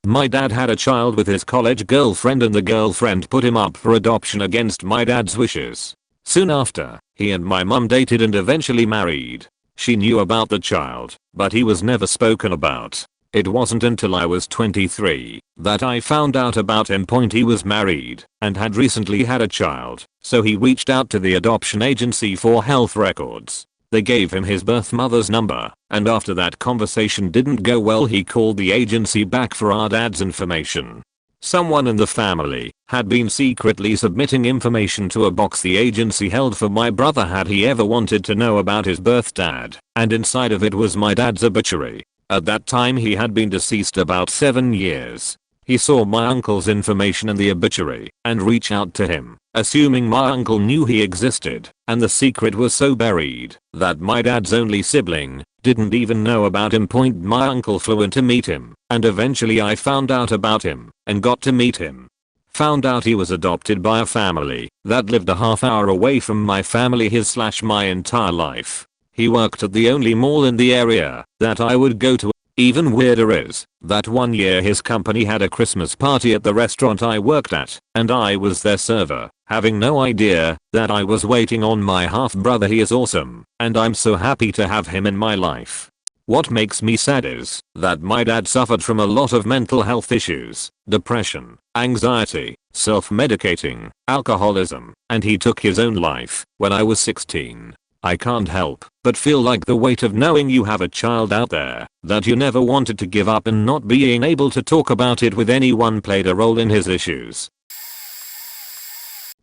My dad had a child with his college girlfriend, and the girlfriend put him up for adoption against my dad's wishes. Soon after, he and my mum dated and eventually married. She knew about the child, but he was never spoken about. It wasn't until I was 23 that I found out about him. He was married and had recently had a child, so he reached out to the adoption agency for health records. They gave him his birth mother's number, and after that conversation didn't go well, he called the agency back for our dad's information. Someone in the family had been secretly submitting information to a box the agency held for my brother had he ever wanted to know about his birth dad, and inside of it was my dad's obituary. At that time he had been deceased about 7 years. He saw my uncle's information in the obituary and reached out to him, assuming my uncle knew he existed, and the secret was so buried that my dad's only sibling didn't even know about him. My uncle flew in to meet him, and eventually I found out about him and got to meet him. Found out he was adopted by a family that lived a half hour away from my family my entire life. He worked at the only mall in the area that I would go to. Even weirder is that one year his company had a Christmas party at the restaurant I worked at, and I was their server, having no idea that I was waiting on my half brother. He is awesome, and I'm so happy to have him in my life. What makes me sad is that my dad suffered from a lot of mental health issues, depression, anxiety, self-medicating, alcoholism, and he took his own life when I was 16. I can't help but feel like the weight of knowing you have a child out there that you never wanted to give up and not being able to talk about it with anyone played a role in his issues.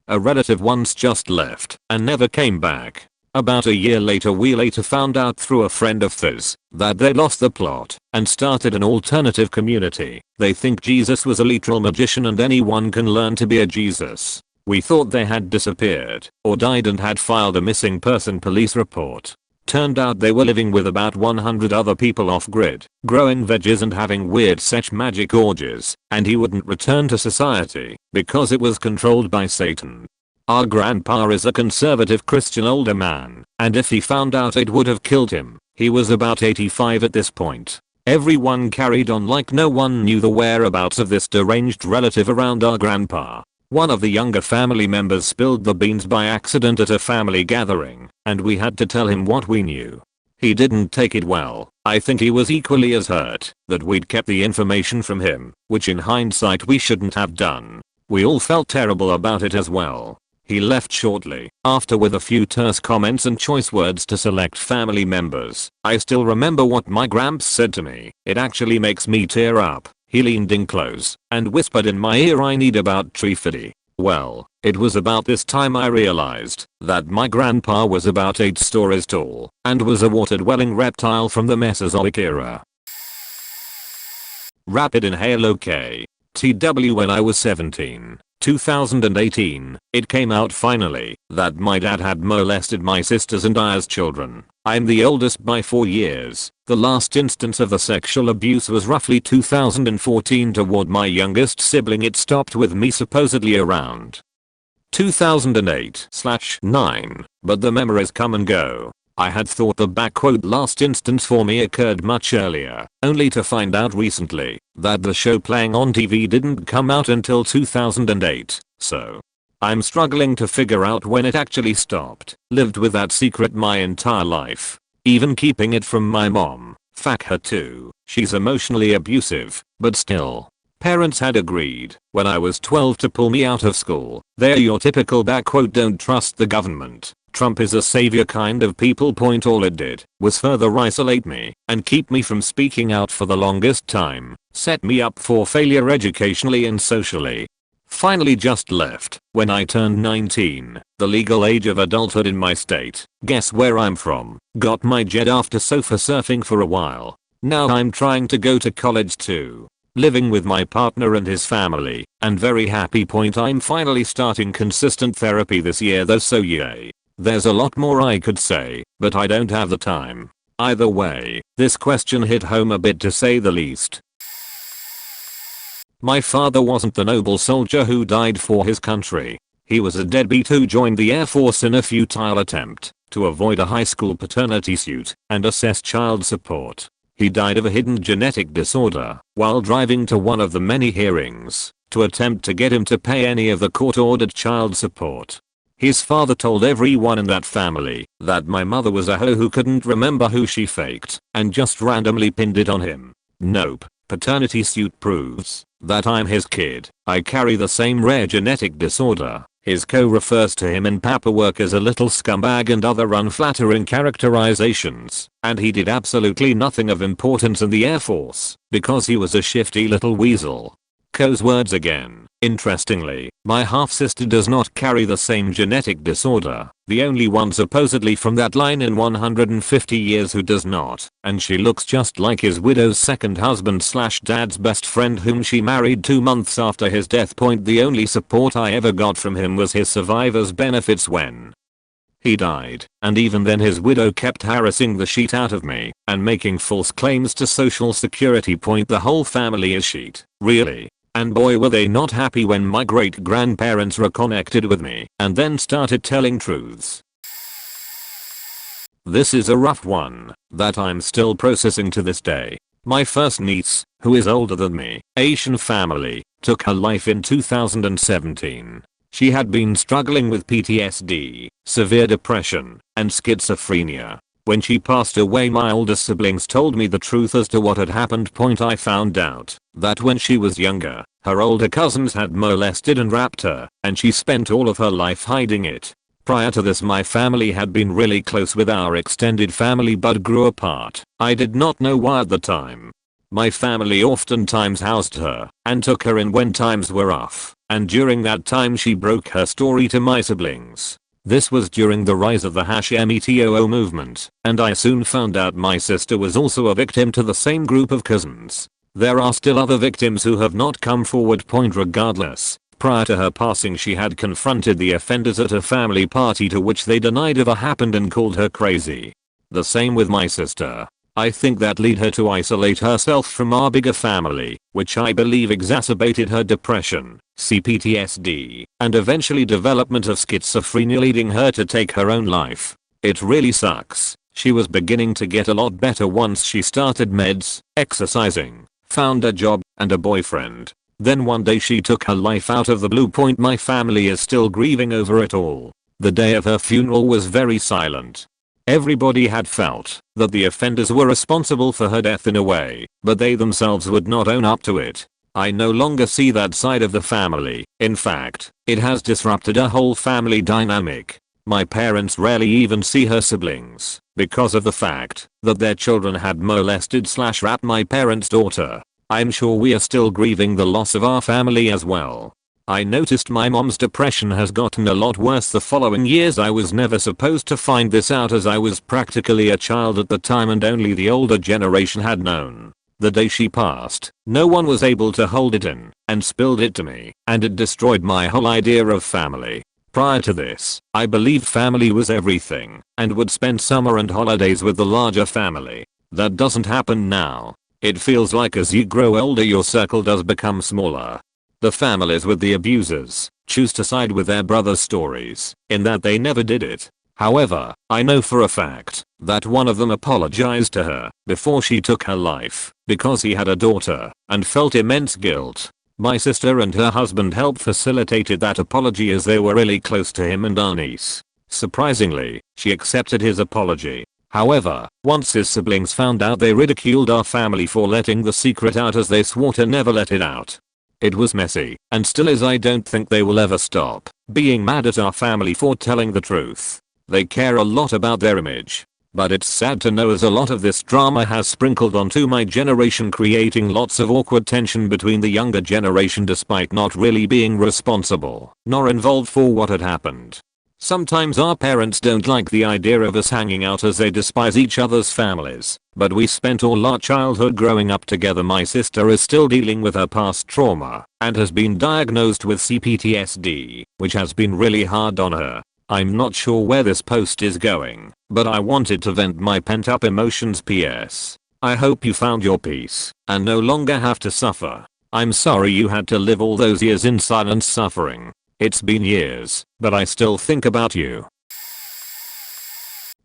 A relative once just left and never came back. About a year later we found out through a friend of theirs that they lost the plot and started an alternative community. They think Jesus was a literal magician and anyone can learn to be a Jesus. We thought they had disappeared or died and had filed a missing person police report. Turned out they were living with about 100 other people off grid, growing veggies and having weird sex magic orgies, and he wouldn't return to society because it was controlled by Satan. Our grandpa is a conservative Christian older man, and if he found out it would have killed him. He was about 85 at this point. Everyone carried on like no one knew the whereabouts of this deranged relative around our grandpa. One of the younger family members spilled the beans by accident at a family gathering, and we had to tell him what we knew. He didn't take it well. I think he was equally as hurt that we'd kept the information from him, which in hindsight we shouldn't have done. We all felt terrible about it as well. He left shortly after with a few terse comments and choice words to select family members. I still remember what my gramps said to me. It actually makes me tear up. He leaned in close and whispered in my ear, "I need about $350." Well, it was about this time I realized that my grandpa was about 8 stories tall and was a water-dwelling reptile from the Mesozoic era. Rapid inhale. OK. TW when I was 17. 2018, it came out finally that my dad had molested my sisters and I as children. I'm the oldest by 4 years. The last instance of the sexual abuse was roughly 2014 toward my youngest sibling. It stopped with me supposedly around 2008/9, but the memories come and go. I had thought the last instance for me occurred much earlier, only to find out recently that the show playing on TV didn't come out until 2008, so I'm struggling to figure out when it actually stopped. Lived with that secret my entire life, even keeping it from my mom. Fuck her too, she's emotionally abusive, but still. Parents had agreed, when I was 12 to pull me out of school. They're your typical don't trust the government. Trump is a savior kind of people. All it did was further isolate me and keep me from speaking out for the longest time. Set me up for failure educationally and socially. Finally just left when I turned 19, the legal age of adulthood in my state. Guess where I'm from? Got my jet after sofa surfing for a while. Now I'm trying to go to college too. Living with my partner and his family, and very happy. I'm finally starting consistent therapy this year though, so yay. There's a lot more I could say, but I don't have the time. Either way, this question hit home a bit to say the least. My father wasn't the noble soldier who died for his country. He was a deadbeat who joined the Air Force in a futile attempt to avoid a high school paternity suit and assess child support. He died of a hidden genetic disorder while driving to one of the many hearings to attempt to get him to pay any of the court-ordered child support. His father told everyone in that family that my mother was a hoe who couldn't remember who she faked and just randomly pinned it on him. Nope. Paternity suit proves that I'm his kid. I carry the same rare genetic disorder. His co refers to him in paperwork as a little scumbag and other unflattering characterizations, and he did absolutely nothing of importance in the Air Force because he was a shifty little weasel. Co's words again. Interestingly, my half-sister does not carry the same genetic disorder, the only one supposedly from that line in 150 years who does not, and she looks just like his widow's second husband / dad's best friend whom she married 2 months after his death. The only support I ever got from him was his survivor's benefits when he died, and even then his widow kept harassing the shit out of me and making false claims to social security. The whole family is shit, really. And boy were they not happy when my great grandparents reconnected with me and then started telling truths. This is a rough one that I'm still processing to this day. My first niece, who is older than me, Asian family, took her life in 2017. She had been struggling with PTSD, severe depression, and schizophrenia. When she passed away, my older siblings told me the truth as to what had happened. I found out that when she was younger, her older cousins had molested and raped her, and she spent all of her life hiding it. Prior to this, my family had been really close with our extended family but grew apart. I did not know why at the time. My family oftentimes housed her and took her in when times were rough, and during that time she broke her story to my siblings. This was during the rise of the #MeToo movement, and I soon found out my sister was also a victim to the same group of cousins. There are still other victims who have not come forward. Regardless, prior to her passing she had confronted the offenders at a family party to which they denied ever happened and called her crazy. The same with my sister. I think that led her to isolate herself from our bigger family, which I believe exacerbated her depression, PTSD, and eventually development of schizophrenia, leading her to take her own life. It really sucks. She was beginning to get a lot better once she started meds, exercising, found a job, and a boyfriend. Then one day she took her life out of the blue. My family is still grieving over it all. The day of her funeral was very silent. Everybody had felt that the offenders were responsible for her death in a way, but they themselves would not own up to it. I no longer see that side of the family. In fact, it has disrupted a whole family dynamic. My parents rarely even see her siblings because of the fact that their children had molested / raped my parents' daughter. I'm sure we are still grieving the loss of our family as well. I noticed my mom's depression has gotten a lot worse the following years. I was never supposed to find this out as I was practically a child at the time and only the older generation had known. The day she passed, no one was able to hold it in and spilled it to me, and it destroyed my whole idea of family. Prior to this, I believed family was everything and would spend summer and holidays with the larger family. That doesn't happen now. It feels like as you grow older your circle does become smaller. The families with the abusers choose to side with their brother's stories in that they never did it. However, I know for a fact that one of them apologized to her before she took her life because he had a daughter and felt immense guilt. My sister and her husband helped facilitated that apology as they were really close to him and our niece. Surprisingly, she accepted his apology. However, once his siblings found out, they ridiculed our family for letting the secret out, as they swore to never let it out. It was messy, and still is. I don't think they will ever stop being mad at our family for telling the truth. They care a lot about their image. But it's sad to know as a lot of this drama has sprinkled onto my generation, creating lots of awkward tension between the younger generation despite not really being responsible nor involved for what had happened. Sometimes our parents don't like the idea of us hanging out as they despise each other's families, but we spent all our childhood growing up together. My sister is still dealing with her past trauma and has been diagnosed with CPTSD, which has been really hard on her. I'm not sure where this post is going, but I wanted to vent my pent-up emotions. PS. I hope you found your peace and no longer have to suffer. I'm sorry you had to live all those years in silent suffering. It's been years, but I still think about you.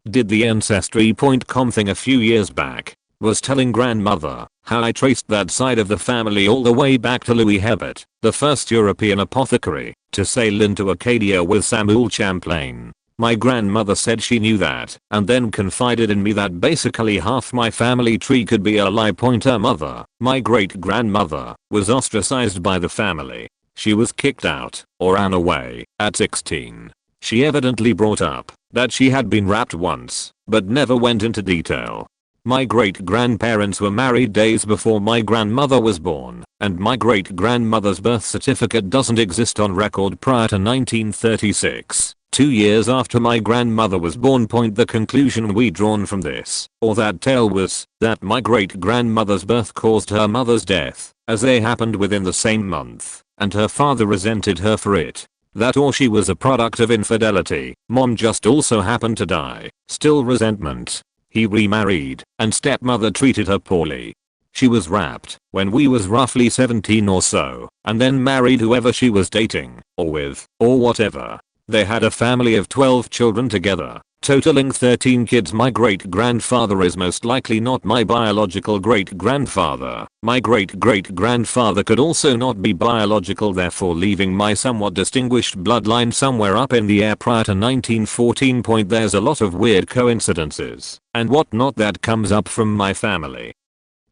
Did the Ancestry.com thing a few years back. Was telling grandmother how I traced that side of the family all the way back to Louis Hebert, the first European apothecary to sail into Acadia with Samuel Champlain. My grandmother said she knew that and then confided in me that basically half my family tree could be a lie. Her mother, my great grandmother, was ostracized by the family. She was kicked out or ran away at 16. She evidently brought up that she had been raped once, but never went into detail. My great-grandparents were married days before my grandmother was born, and my great-grandmother's birth certificate doesn't exist on record prior to 1936, 2 years after my grandmother was born. The conclusion we drawn from this, or that tale, was that my great-grandmother's birth caused her mother's death, as they happened within the same month, and her father resented her for it. That or she was a product of infidelity. Mom just also happened to die. Still resentment. He remarried, and stepmother treated her poorly. She was raped when we was roughly 17 or so, and then married whoever she was dating, or with, or whatever. They had a family of 12 children together, totaling 13 kids. My great-grandfather is most likely not my biological great-grandfather. My great-great-grandfather could also not be biological, therefore leaving my somewhat distinguished bloodline somewhere up in the air prior to 1914. There's a lot of weird coincidences and whatnot that comes up from my family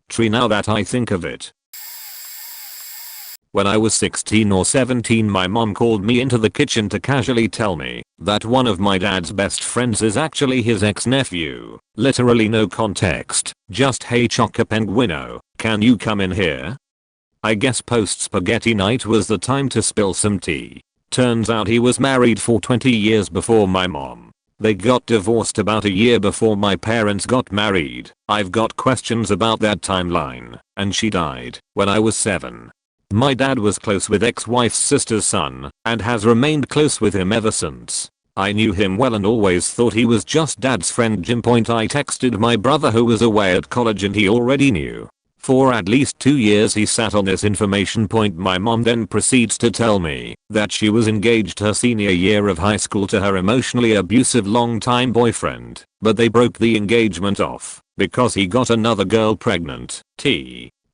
tree now that I think of it. When I was 16 or 17, my mom called me into the kitchen to casually tell me that one of my dad's best friends is actually his ex-nephew. Literally no context, just hey Choco Penguino, can you come in here? I guess post spaghetti night was the time to spill some tea. Turns out he was married for 20 years before my mom. They got divorced about a year before my parents got married. I've got questions about that timeline, and she died when I was 7. My dad was close with ex-wife's sister's son, and has remained close with him ever since. I knew him well and always thought he was just dad's friend Jim. I texted my brother who was away at college and he already knew. For at least 2 years he sat on this information. My mom then proceeds to tell me that she was engaged her senior year of high school to her emotionally abusive longtime boyfriend, but they broke the engagement off because he got another girl pregnant.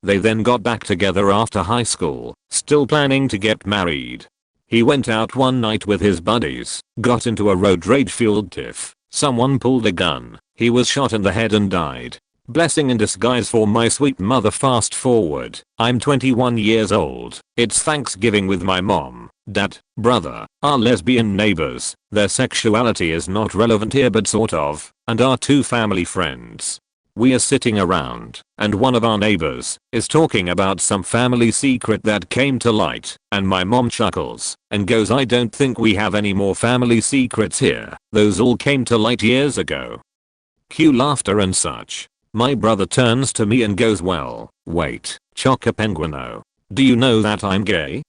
They then got back together after high school, still planning to get married. He went out one night with his buddies, got into a road rage fueled tiff, someone pulled a gun, he was shot in the head and died. Blessing in disguise for my sweet mother. Fast forward, I'm 21 years old. It's Thanksgiving with my mom, dad, brother, our lesbian neighbors. Their sexuality is not relevant here but sort of, and our 2 family friends. We are sitting around, and one of our neighbors is talking about some family secret that came to light, and my mom chuckles and goes, I don't think we have any more family secrets here. Those all came to light years ago. Cue laughter and such. My brother turns to me and goes, well, wait, Choco Penguino, do you know that I'm gay?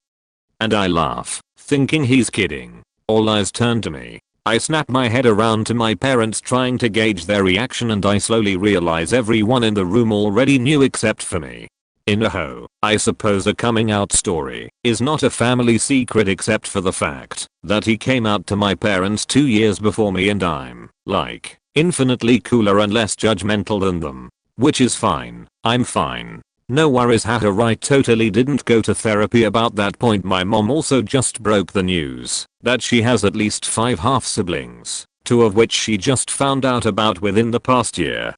And I laugh, thinking he's kidding. All eyes turn to me. I snap my head around to my parents trying to gauge their reaction, and I slowly realize everyone in the room already knew except for me. I suppose a coming out story is not a family secret except for the fact that he came out to my parents 2 years before me, and I'm, like, infinitely cooler and less judgmental than them. Which is fine, I'm fine. No worries. Right, totally didn't go to therapy about that point. My mom also just broke the news that she has at least 5 half siblings. two of which she just found out about within the past year.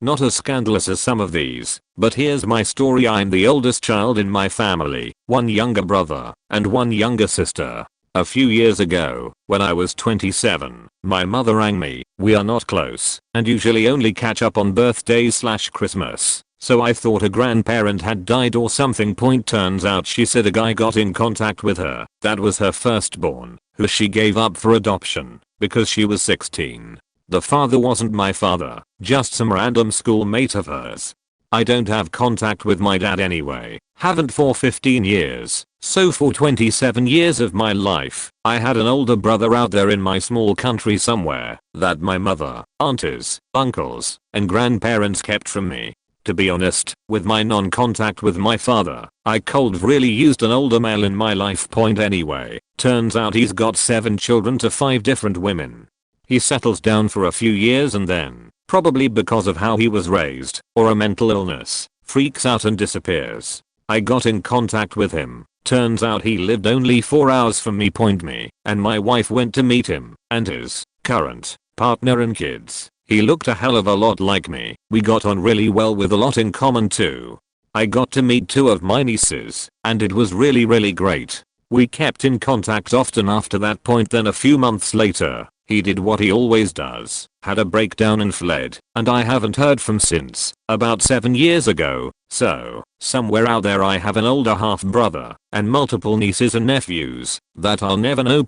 Not as scandalous as some of these, but here's my story. I'm the oldest child in my family, one younger brother, and one younger sister. A few years ago, when I was 27, my mother rang me. We are not close, and usually only catch up on birthdays/Christmas. So I thought a grandparent had died or something. Turns out she said a guy got in contact with her. That was her firstborn, who she gave up for adoption, because she was 16. The father wasn't my father, just some random schoolmate of hers. I don't have contact with my dad anyway, haven't for 15 years, so for 27 years of my life, I had an older brother out there in my small country somewhere, that my mother, aunties, uncles, and grandparents kept from me. To be honest, with my non-contact with my father, I cold really used an older male in my life. Anyway, turns out he's got 7 children to 5 different women. He settles down for a few years and then, probably because of how he was raised, or a mental illness, freaks out and disappears. I got in contact with him. Turns out he lived only 4 hours from me. Me and my wife went to meet him and his current partner and kids. He looked a hell of a lot like me. We got on really well with a lot in common too. I got to meet 2 of my nieces, and it was really great. We kept in contact often after that point. Then a few months later, he did what he always does, had a breakdown and fled, and I haven't heard from since, about 7 years ago. So, somewhere out there I have an older half brother, and multiple nieces and nephews, that I'll never know.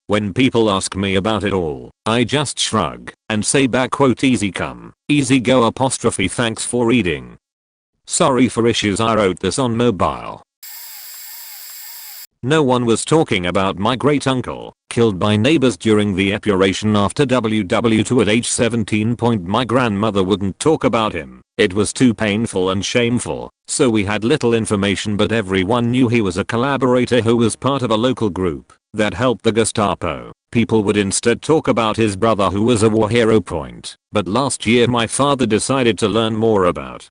When people ask me about it all, I just shrug, and say back easy come, easy go apostrophe. Thanks for reading. Sorry for issues. I wrote this on mobile. No one was talking about my great uncle, killed by neighbors during the epuration after WW2 at age 17. My grandmother wouldn't talk about him. It was too painful and shameful, so we had little information, but everyone knew he was a collaborator who was part of a local group that helped the Gestapo. People would instead talk about his brother who was a war hero. But last year my father decided to learn more about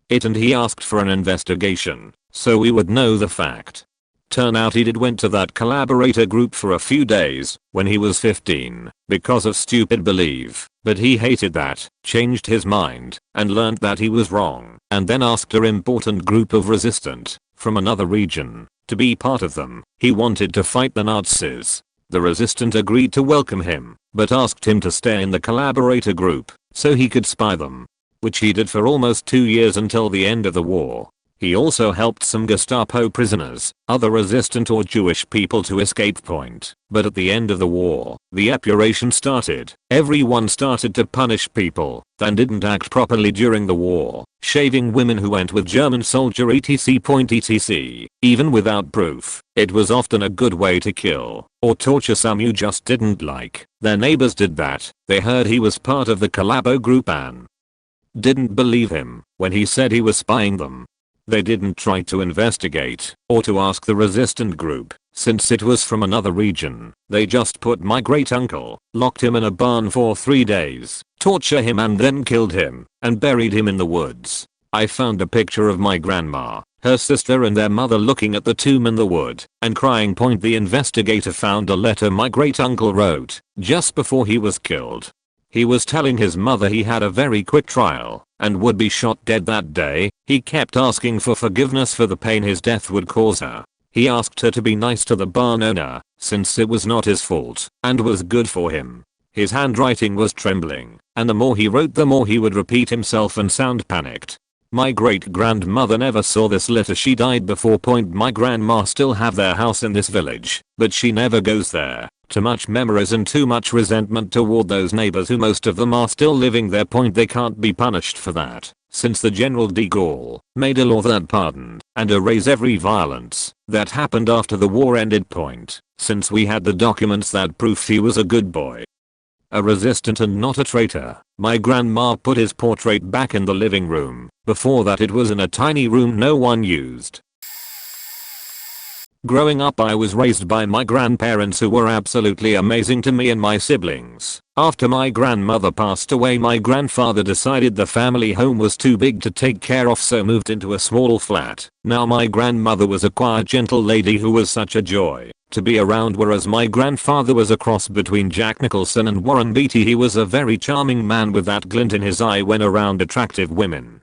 it and he asked for an investigation, so we would know the fact. Turn out he went to that collaborator group for a few days when he was 15 because of stupid belief, but he hated that, changed his mind, and learned that he was wrong, and then asked an important group of resistant from another region to be part of them. He wanted to fight the Nazis. The resistant agreed to welcome him, but asked him to stay in the collaborator group so he could spy them, which he did for almost 2 years until the end of the war. He also helped some Gestapo prisoners, other resistant or Jewish people to escape. But at the end of the war, the epuration started. Everyone started to punish people that didn't act properly during the war, shaving women who went with German soldier etc. Even without proof, it was often a good way to kill or torture some you just didn't like. Their neighbors did that. They heard he was part of the collabo group and didn't believe him when he said he was spying them. They didn't try to investigate or to ask the resistant group, since it was from another region. They just put my great uncle, locked him in a barn for 3 days, tortured him and then killed him, and buried him in the woods. I found a picture of my grandma, her sister and their mother looking at the tomb in the wood and crying. The investigator found a letter my great uncle wrote just before he was killed. He was telling his mother he had a very quick trial and would be shot dead that day. He kept asking for forgiveness for the pain his death would cause her. He asked her to be nice to the barn owner since it was not his fault and was good for him. His handwriting was trembling, and the more he wrote the more he would repeat himself and sound panicked. My great grandmother never saw this letter. She died before. My grandma still have their house in this village, but she never goes there. Too much memories and too much resentment toward those neighbors who most of them are still living there. They can't be punished for that, since the General de Gaulle made a law that pardoned and erased every violence that happened after the war ended. Since we had the documents that prove he was a good boy, a resistant and not a traitor. My grandma put his portrait back in the living room. Before that it was in a tiny room no one used. Growing up I was raised by my grandparents who were absolutely amazing to me and my siblings. After my grandmother passed away my grandfather decided the family home was too big to take care of, so moved into a small flat. Now my grandmother was a quiet gentle lady who was such a joy, to be around, whereas my grandfather was a cross between Jack Nicholson and Warren Beatty. He was a very charming man with that glint in his eye when around attractive women.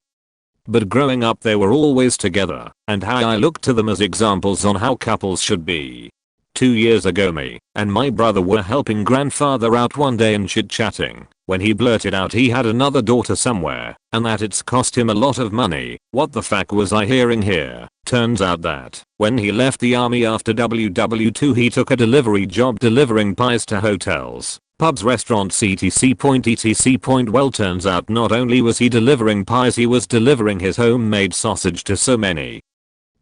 But growing up they were always together, and how I look to them as examples on how couples should be. 2 years ago me and my brother were helping grandfather out one day and chit-chatting when he blurted out he had another daughter somewhere and that it's cost him a lot of money. What the fuck was I hearing here? Turns out that when he left the army after WW2 he took a delivery job delivering pies to hotels, pubs, restaurants, etc. Well, turns out not only was he delivering pies, he was delivering his homemade sausage to so many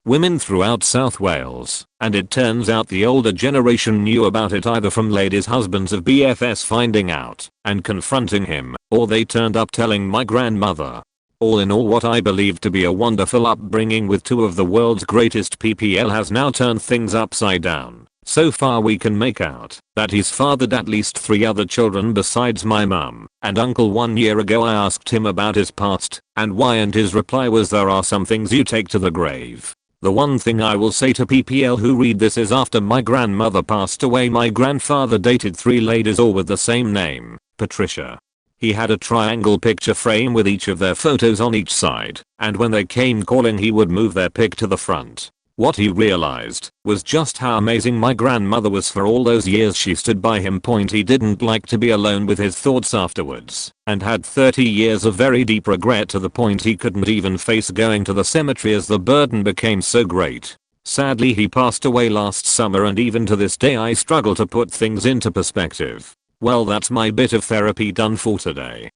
women throughout South Wales, and it turns out the older generation knew about it either from ladies' husbands of BFS finding out and confronting him, or they turned up telling my grandmother. All in all, what I believe to be a wonderful upbringing with two of the world's greatest PPL has now turned things upside down. So far we can make out that he's fathered at least 3 other children besides my mum and uncle. 1 year ago I asked him about his past and why, and his reply was, there are some things you take to the grave. The one thing I will say to PPL who read this is, after my grandmother passed away my grandfather dated 3 ladies all with the same name, Patricia. He had a triangle picture frame with each of their photos on each side, and when they came calling he would move their pic to the front. What he realized was just how amazing my grandmother was. For all those years she stood by him. He didn't like to be alone with his thoughts afterwards, and had 30 years of very deep regret, to the point he couldn't even face going to the cemetery as the burden became so great. Sadly he passed away last summer, and even to this day I struggle to put things into perspective. Well, that's my bit of therapy done for today.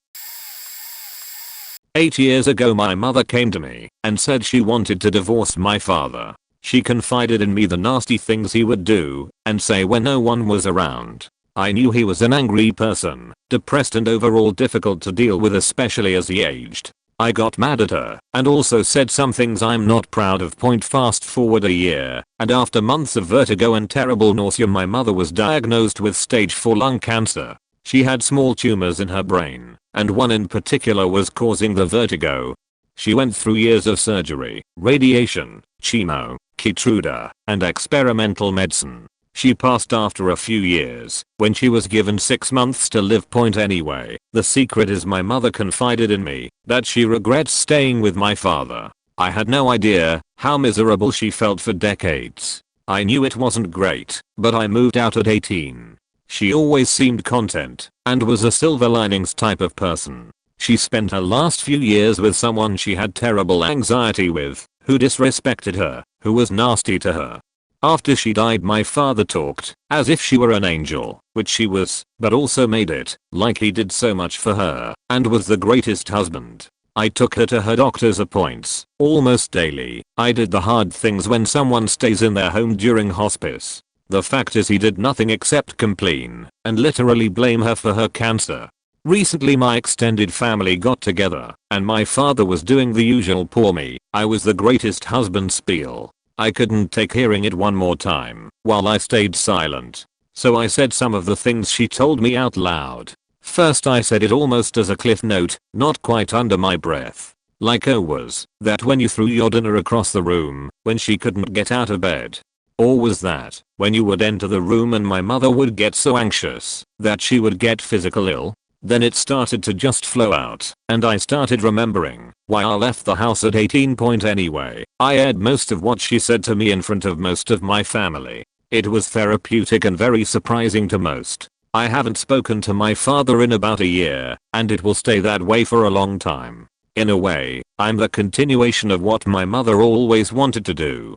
8 years ago my mother came to me and said she wanted to divorce my father. She confided in me the nasty things he would do and say when no one was around. I knew he was an angry person, depressed and overall difficult to deal with, especially as he aged. I got mad at her and also said some things I'm not proud of. Fast forward a year, and after months of vertigo and terrible nausea my mother was diagnosed with stage 4 lung cancer. She had small tumors in her brain, and one in particular was causing the vertigo. She went through years of surgery, radiation, chemo, Keytruda, and experimental medicine. She passed after a few years, when she was given 6 months to live. Anyway, the secret is my mother confided in me that she regrets staying with my father. I had no idea how miserable she felt for decades. I knew it wasn't great, but I moved out at 18. She always seemed content and was a silver linings type of person. She spent her last few years with someone she had terrible anxiety with, who disrespected her, who was nasty to her. After she died my father talked as if she were an angel, which she was, but also made it like he did so much for her and was the greatest husband. I took her to her doctor's appointments almost daily. I did the hard things when someone stays in their home during hospice. The fact is he did nothing except complain and literally blame her for her cancer. Recently my extended family got together and my father was doing the usual poor me, I was the greatest husband spiel. I couldn't take hearing it one more time while I stayed silent. So I said some of the things she told me out loud. First I said it almost as a cliff note, not quite under my breath. Like, oh, was that when you threw your dinner across the room when she couldn't get out of bed? Or was that when you would enter the room and my mother would get so anxious that she would get physical ill? Then it started to just flow out, and I started remembering why I left the house at 18. Anyway, I aired most of what she said to me in front of most of my family. It was therapeutic and very surprising to most. I haven't spoken to my father in about a year, and it will stay that way for a long time. In a way, I'm the continuation of what my mother always wanted to do.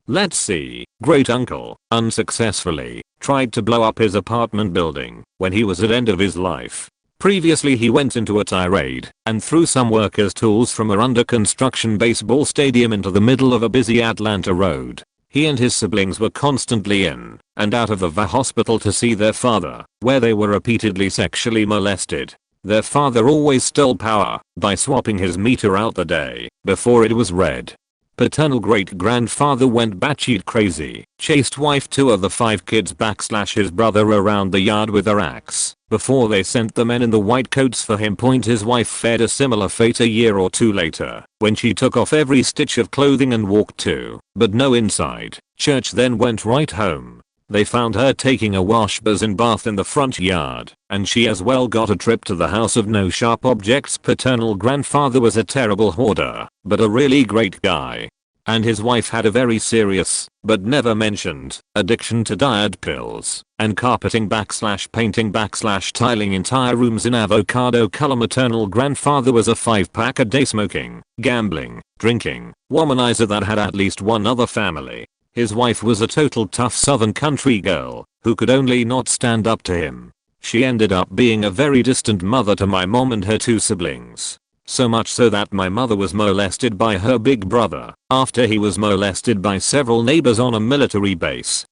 Let's see. Great uncle unsuccessfully tried to blow up his apartment building when he was at end of his life. Previously he went into a tirade and threw some workers' tools from a under construction baseball stadium into the middle of a busy Atlanta road. He and his siblings were constantly in and out of the hospital to see their father, where they were repeatedly sexually molested. Their father always stole power by swapping his meter out the day before it was read. Paternal great-grandfather went batshit crazy, chased wife 2 of the 5 kids / his brother around the yard with her axe. Before they sent the men in the white coats for him. His wife fared a similar fate a year or 2 later, when she took off every stitch of clothing and walked to, but no inside, church. Then went right home. They found her taking a bath in the front yard, and she as well got a trip to the house of no sharp objects. Paternal grandfather was a terrible hoarder, but a really great guy. And his wife had a very serious, but never mentioned, addiction to diet pills, and carpeting / painting / tiling entire rooms in avocado color. Maternal grandfather was a 5-pack a day smoking, gambling, drinking, womanizer that had at least one other family. His wife was a total tough southern country girl, who could only not stand up to him. She ended up being a very distant mother to my mom and her 2 siblings. So much so that my mother was molested by her big brother, after he was molested by several neighbors on a military base.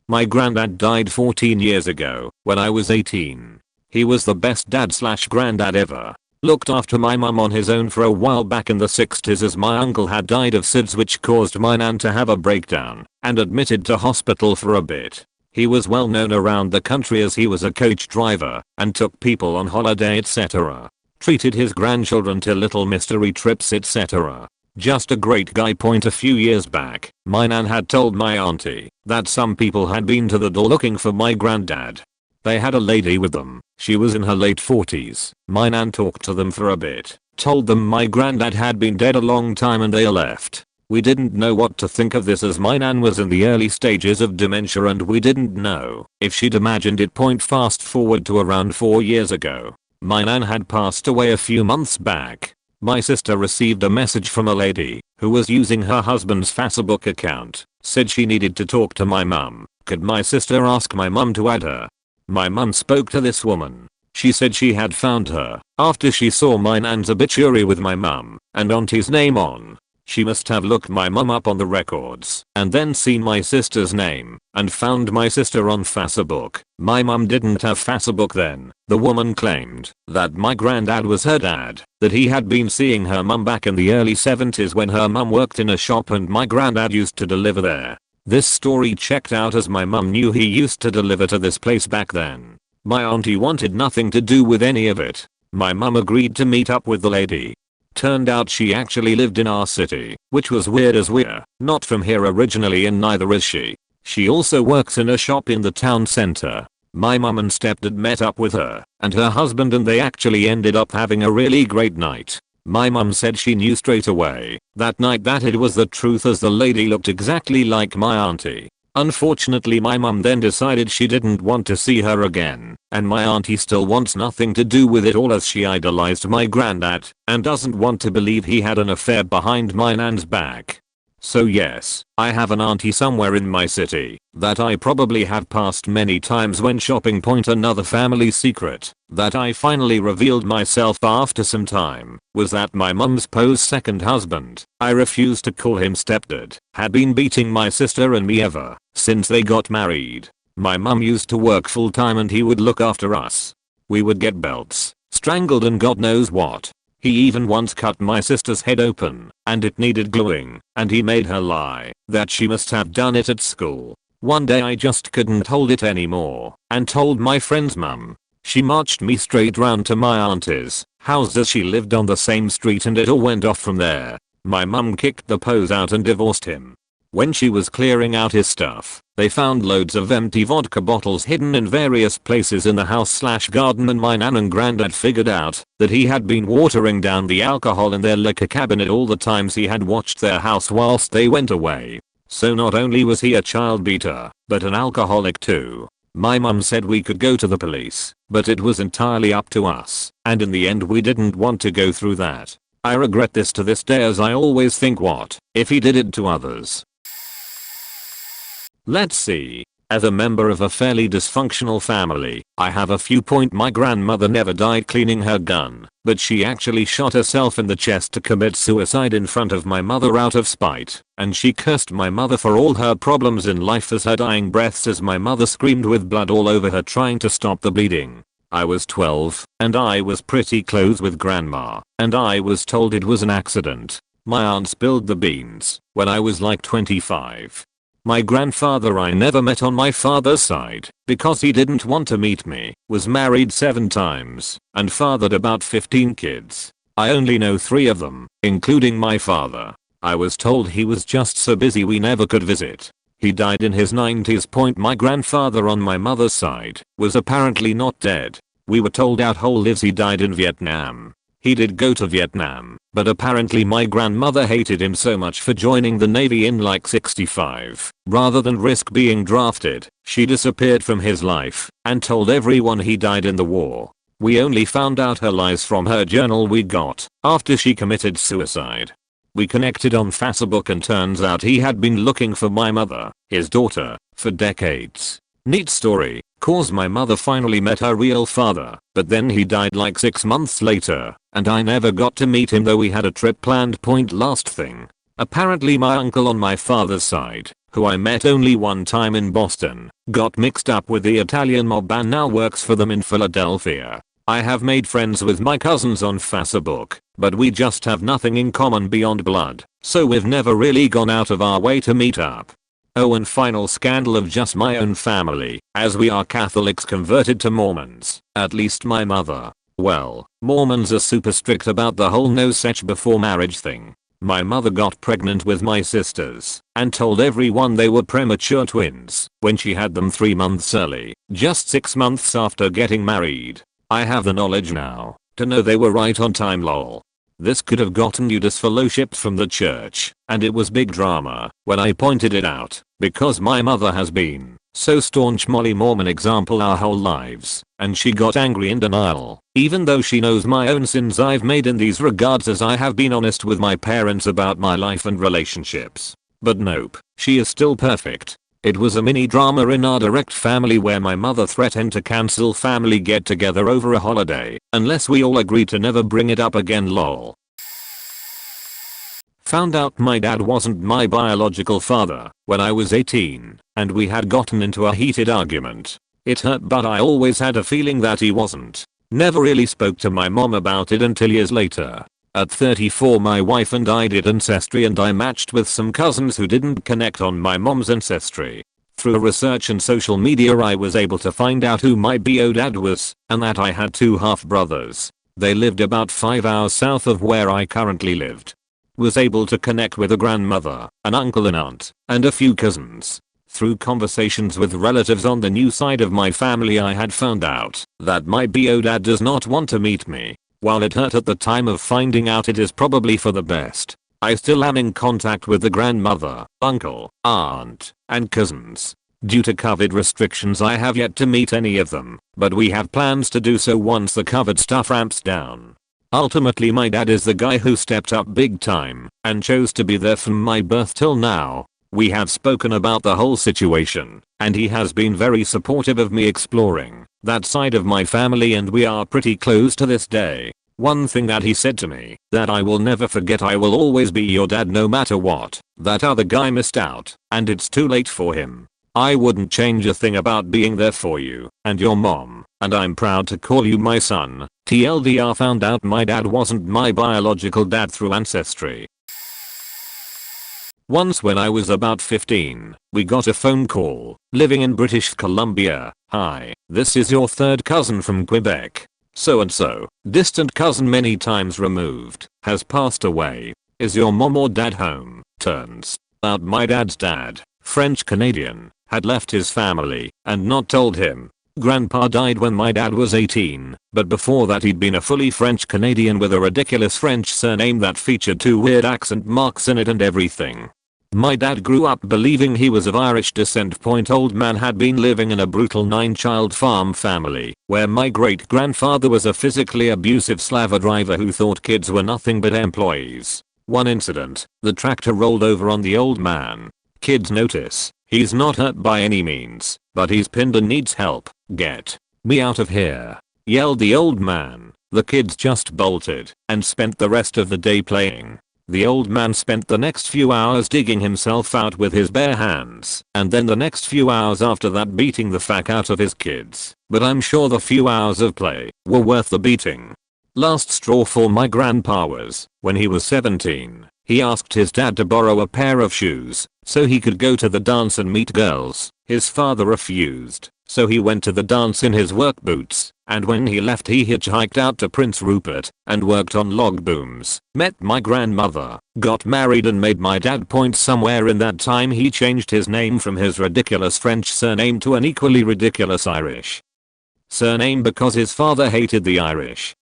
My granddad died 14 years ago, when I was 18. He was the best dad / granddad ever. Looked after my mum on his own for a while back in the 60s as my uncle had died of SIDS, which caused my nan to have a breakdown and admitted to hospital for a bit. He was well known around the country as he was a coach driver and took people on holiday etc. Treated his grandchildren to little mystery trips etc. Just a great guy. A few years back, my nan had told my auntie that some people had been to the door looking for my granddad. They had a lady with them. She was in her late 40s. My nan talked to them for a bit, told them my granddad had been dead a long time, and they left. We didn't know what to think of this as my nan was in the early stages of dementia and we didn't know if she'd imagined it. Fast forward to around 4 years ago. My nan had passed away a few months back. My sister received a message from a lady who was using her husband's Facebook account. Said she needed to talk to my mum. Could my sister ask my mum to add her? My mum spoke to this woman. She said she had found her after she saw my nan's obituary with my mum and auntie's name on. She must have looked my mum up on the records and then seen my sister's name and found my sister on Facebook. My mum didn't have Facebook then. The woman claimed that my granddad was her dad, that he had been seeing her mum back in the early 70s when her mum worked in a shop and my granddad used to deliver there. This story checked out as my mum knew he used to deliver to this place back then. My auntie wanted nothing to do with any of it. My mum agreed to meet up with the lady. Turned out she actually lived in our city, which was weird as we're not from here originally and neither is she. She also works in a shop in the town center. My mum and stepdad met up with her and her husband and they actually ended up having a really great night. My mum said she knew straight away that night that it was the truth as the lady looked exactly like my auntie. Unfortunately my mum then decided she didn't want to see her again, and my auntie still wants nothing to do with it all as she idolized my granddad and doesn't want to believe he had an affair behind my nan's back. So yes, I have an auntie somewhere in my city that I probably have passed many times when shopping. Another family secret that I finally revealed myself after some time was that my mum's second husband, I refuse to call him stepdad, had been beating my sister and me ever since they got married. My mum used to work full time and he would look after us. We would get belts, strangled and God knows what. He even once cut my sister's head open and it needed gluing and he made her lie that she must have done it at school. One day I just couldn't hold it anymore and told my friend's mum. She marched me straight round to my auntie's house as she lived on the same street and it all went off from there. My mum kicked the pose out and divorced him. When she was clearing out his stuff, they found loads of empty vodka bottles hidden in various places in the house/garden and my nan and granddad figured out that he had been watering down the alcohol in their liquor cabinet all the times he had watched their house whilst they went away. So not only was he a child beater, but an alcoholic too. My mum said we could go to the police, but it was entirely up to us, and in the end we didn't want to go through that. I regret this to this day as I always think what if he did it to others. Let's see. As a member of a fairly dysfunctional family, I have a few. My grandmother never died cleaning her gun, but she actually shot herself in the chest to commit suicide in front of my mother out of spite, and she cursed my mother for all her problems in life as her dying breaths as my mother screamed with blood all over her trying to stop the bleeding. I was 12, and I was pretty close with grandma, and I was told it was an accident. My aunt spilled the beans when I was like 25. My grandfather I never met on my father's side because he didn't want to meet me, was married 7 times, and fathered about 15 kids. I only know 3 of them, including my father. I was told he was just so busy we never could visit. He died in his 90s. My grandfather on my mother's side was apparently not dead. We were told our whole lives he died in Vietnam. He did go to Vietnam, but apparently my grandmother hated him so much for joining the Navy in like 65. Rather than risk being drafted, she disappeared from his life and told everyone he died in the war. We only found out her lies from her journal we got after she committed suicide. We connected on Facebook and turns out he had been looking for my mother, his daughter, for decades. Neat story, cause my mother finally met her real father, but then he died like 6 months later, and I never got to meet him though we had a trip planned. Last thing. Apparently my uncle on my father's side, who I met only one time in Boston, got mixed up with the Italian mob and now works for them in Philadelphia. I have made friends with my cousins on Facebook, but we just have nothing in common beyond blood, so we've never really gone out of our way to meet up. Oh, and final scandal of just my own family, as we are Catholics converted to Mormons, at least my mother. Well, Mormons are super strict about the whole no sex before marriage thing. My mother got pregnant with my sisters and told everyone they were premature twins when she had them 3 months early, just 6 months after getting married. I have the knowledge now to know they were right on time lol. This could have gotten you disfellowshipped from the church, and it was big drama when I pointed it out, because my mother has been so staunch Molly Mormon example our whole lives, and she got angry in denial, even though she knows my own sins I've made in these regards as I have been honest with my parents about my life and relationships. But nope, she is still perfect. It was a mini drama in our direct family where my mother threatened to cancel family get together over a holiday, unless we all agreed to never bring it up again lol. Found out my dad wasn't my biological father when I was 18, and we had gotten into a heated argument. It hurt but I always had a feeling that he wasn't. Never really spoke to my mom about it until years later. At 34 my wife and I did ancestry and I matched with some cousins who didn't connect on my mom's ancestry. Through research and social media I was able to find out who my bio dad was, and that I had 2 half brothers. They lived about 5 hours south of where I currently lived. Was able to connect with a grandmother, an uncle and aunt, and a few cousins. Through conversations with relatives on the new side of my family I had found out that my bio dad does not want to meet me. While it hurt at the time of finding out, it is probably for the best. I still am in contact with the grandmother, uncle, aunt, and cousins. Due to COVID restrictions I have yet to meet any of them, but we have plans to do so once the COVID stuff ramps down. Ultimately my dad is the guy who stepped up big time and chose to be there from my birth till now. We have spoken about the whole situation, and he has been very supportive of me exploring that side of my family and we are pretty close to this day. One thing that he said to me that I will never forget: I will always be your dad no matter what. That other guy missed out, and it's too late for him. I wouldn't change a thing about being there for you and your mom, and I'm proud to call you my son. TLDR, found out my dad wasn't my biological dad through ancestry. Once when I was about 15, we got a phone call, living in British Columbia. "Hi, this is your 3rd cousin from Quebec. So and so, distant cousin many times removed, has passed away. Is your mom or dad home?" Turns out my dad's dad, French Canadian, had left his family and not told him. Grandpa died when my dad was 18, but before that he'd been a fully French Canadian with a ridiculous French surname that featured 2 weird accent marks in it and everything. My dad grew up believing he was of Irish descent. Old man had been living in a brutal 9-child farm family, where my great-grandfather was a physically abusive slaver driver who thought kids were nothing but employees. One incident, the tractor rolled over on the old man. Kids notice. He's not hurt by any means, but he's pinned and needs help. "Get me out of here," yelled the old man. The kids just bolted and spent the rest of the day playing. The old man spent the next few hours digging himself out with his bare hands, and then the next few hours after that beating the fuck out of his kids. But I'm sure the few hours of play were worth the beating. Last straw for my grandpa was when he was 17. He asked his dad to borrow a pair of shoes so he could go to the dance and meet girls. His father refused, so he went to the dance in his work boots, and when he left he hitchhiked out to Prince Rupert and worked on log booms, met my grandmother, got married and made my dad point. Somewhere in that time he changed his name from his ridiculous French surname to an equally ridiculous Irish surname because his father hated the Irish.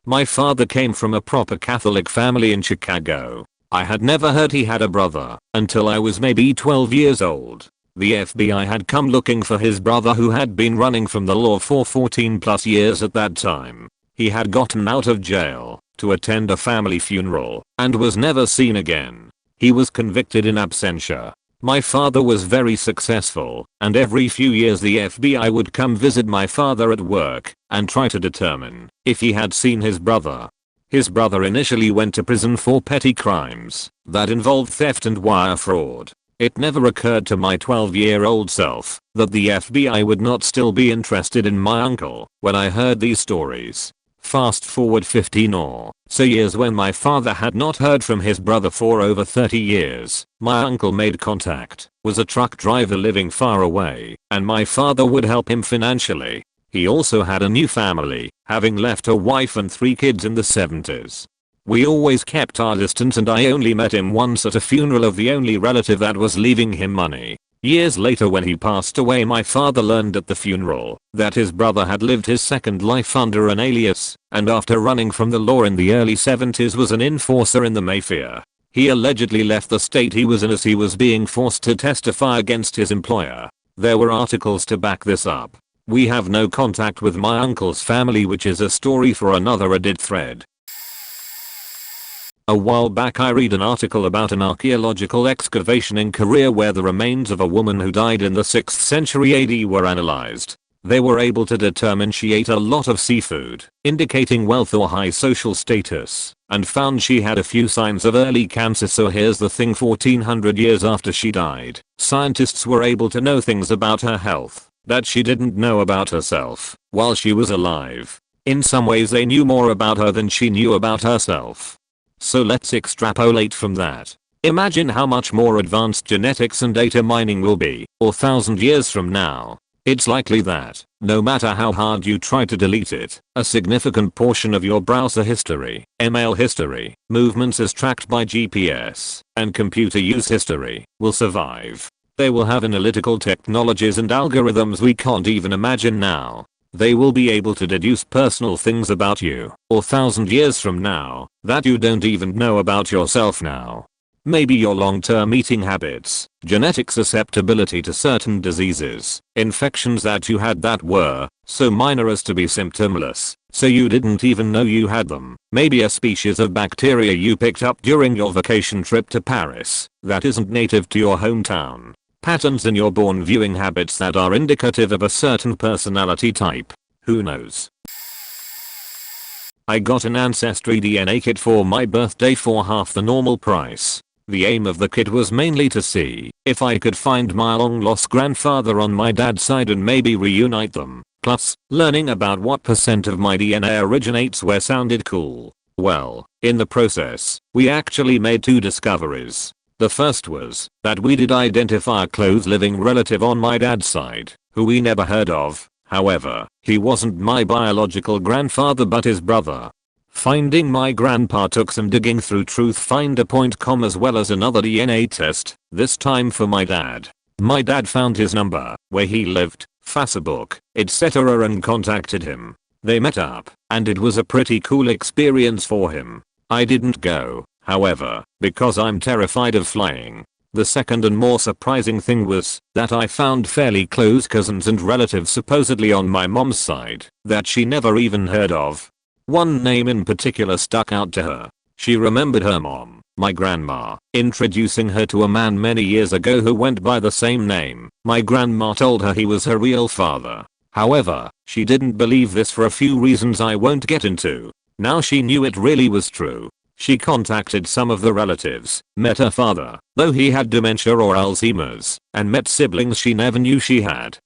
My father came from a proper Catholic family in Chicago. I had never heard he had a brother until I was maybe 12 years old. The FBI had come looking for his brother who had been running from the law for 14 plus years at that time. He had gotten out of jail to attend a family funeral and was never seen again. He was convicted in absentia. My father was very successful, and every few years the FBI would come visit my father at work and try to determine if he had seen his brother. His brother initially went to prison for petty crimes that involved theft and wire fraud. It never occurred to my 12-year-old self that the FBI would not still be interested in my uncle when I heard these stories. Fast forward 15 or so years when my father had not heard from his brother for over 30 years. My uncle made contact, was a truck driver living far away, and my father would help him financially. He also had a new family, having left a wife and 3 kids in the 70s. We always kept our distance and I only met him once at a funeral of the only relative that was leaving him money. Years later when he passed away my father learned at the funeral that his brother had lived his second life under an alias and after running from the law in the early 70s was an enforcer in the Mafia. He allegedly left the state he was in as he was being forced to testify against his employer. There were articles to back this up. We have no contact with my uncle's family, which is a story for another Reddit thread. A while back I read an article about an archaeological excavation in Korea where the remains of a woman who died in the 6th century AD were analyzed. They were able to determine she ate a lot of seafood, indicating wealth or high social status, and found she had a few signs of early cancer. So here's the thing, 1400 years after she died, scientists were able to know things about her health that she didn't know about herself while she was alive. In some ways they knew more about her than she knew about herself. So let's extrapolate from that. Imagine how much more advanced genetics and data mining will be, or 1,000 years from now. It's likely that, no matter how hard you try to delete it, a significant portion of your browser history, email history, movements as tracked by GPS, and computer use history will survive. They will have analytical technologies and algorithms we can't even imagine now. They will be able to deduce personal things about you, or 1,000 years from now, that you don't even know about yourself now. Maybe your long-term eating habits, genetic susceptibility to certain diseases, infections that you had that were so minor as to be symptomless, so you didn't even know you had them. Maybe a species of bacteria you picked up during your vacation trip to Paris that isn't native to your hometown. Patterns in your born viewing habits that are indicative of a certain personality type. Who knows? I got an Ancestry DNA kit for my birthday for half the normal price. The aim of the kit was mainly to see if I could find my long lost grandfather on my dad's side and maybe reunite them. Plus, learning about what percent of my DNA originates where sounded cool. Well, in the process, we actually made 2 discoveries. The first was that we did identify a close living relative on my dad's side, who we never heard of. However, he wasn't my biological grandfather but his brother. Finding my grandpa took some digging through truthfinder.com as well as another DNA test, this time for my dad. My dad found his number, where he lived, Facebook, etc. and contacted him. They met up, and it was a pretty cool experience for him. I didn't go, however, because I'm terrified of flying. The second and more surprising thing was that I found fairly close cousins and relatives supposedly on my mom's side that she never even heard of. One name in particular stuck out to her. She remembered her mom, my grandma, introducing her to a man many years ago who went by the same name. My grandma told her he was her real father. However, she didn't believe this for a few reasons I won't get into. Now she knew it really was true. She contacted some of the relatives, met her father, though he had dementia or Alzheimer's, and met siblings she never knew she had.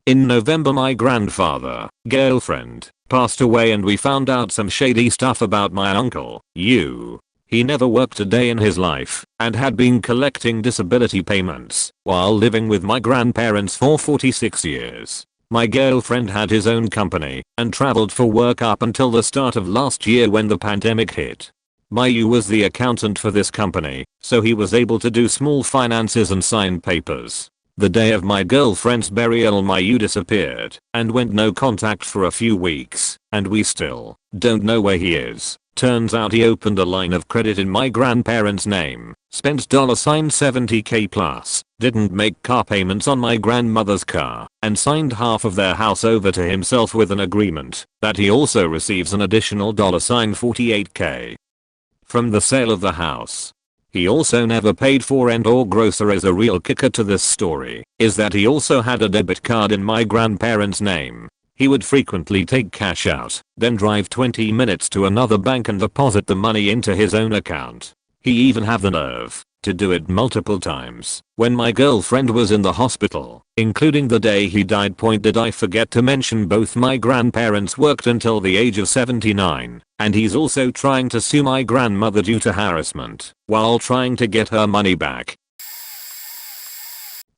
In November my grandfather, girlfriend, passed away and we found out some shady stuff about my uncle. He never worked a day in his life and had been collecting disability payments while living with my grandparents for 46 years. My girlfriend had his own company and traveled for work up until the start of last year when the pandemic hit. My was the accountant for this company, so he was able to do small finances and sign papers. The day of my girlfriend's burial my disappeared and went no contact for a few weeks, and we still don't know where he is. Turns out he opened a line of credit in my grandparents' name, spent $70k plus, didn't make car payments on my grandmother's car, and signed half of their house over to himself with an agreement that he also receives an additional $48k from the sale of the house. He also never paid for rent or groceries. A real kicker to this story is that he also had a debit card in my grandparents' name. He would frequently take cash out, then drive 20 minutes to another bank and deposit the money into his own account. He even had the nerve to do it multiple times when my girlfriend was in the hospital, including the day he died. Did I forget to mention both my grandparents worked until the age of 79, and he's also trying to sue my grandmother due to harassment while trying to get her money back.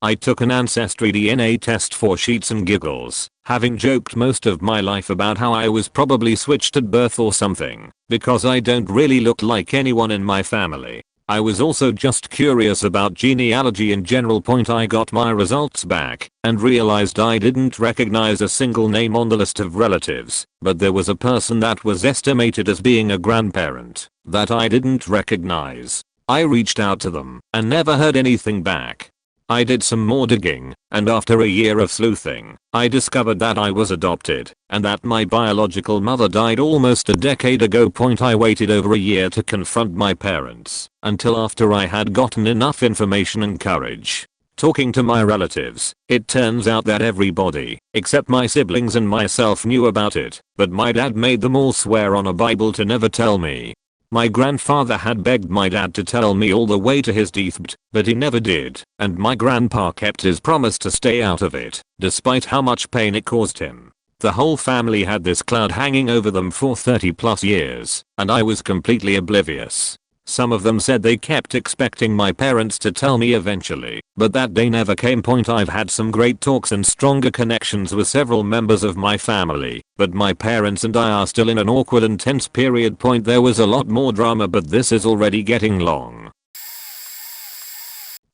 I took an ancestry DNA test for sheets and giggles, having joked most of my life about how I was probably switched at birth or something, because I don't really look like anyone in my family. I was also just curious about genealogy in general. I got my results back and realized I didn't recognize a single name on the list of relatives, but there was a person that was estimated as being a grandparent that I didn't recognize. I reached out to them and never heard anything back. I did some more digging, and after a year of sleuthing, I discovered that I was adopted, and that my biological mother died almost a decade ago. I waited over a year to confront my parents, until after I had gotten enough information and courage. Talking to my relatives, it turns out that everybody, except my siblings and myself, knew about it, but my dad made them all swear on a Bible to never tell me. My grandfather had begged my dad to tell me all the way to his deathbed, but he never did, and my grandpa kept his promise to stay out of it, despite how much pain it caused him. The whole family had this cloud hanging over them for 30 plus years, and I was completely oblivious. Some of them said they kept expecting my parents to tell me eventually, but that day never came. I've had some great talks and stronger connections with several members of my family, but my parents and I are still in an awkward and tense period. There was a lot more drama, but this is already getting long.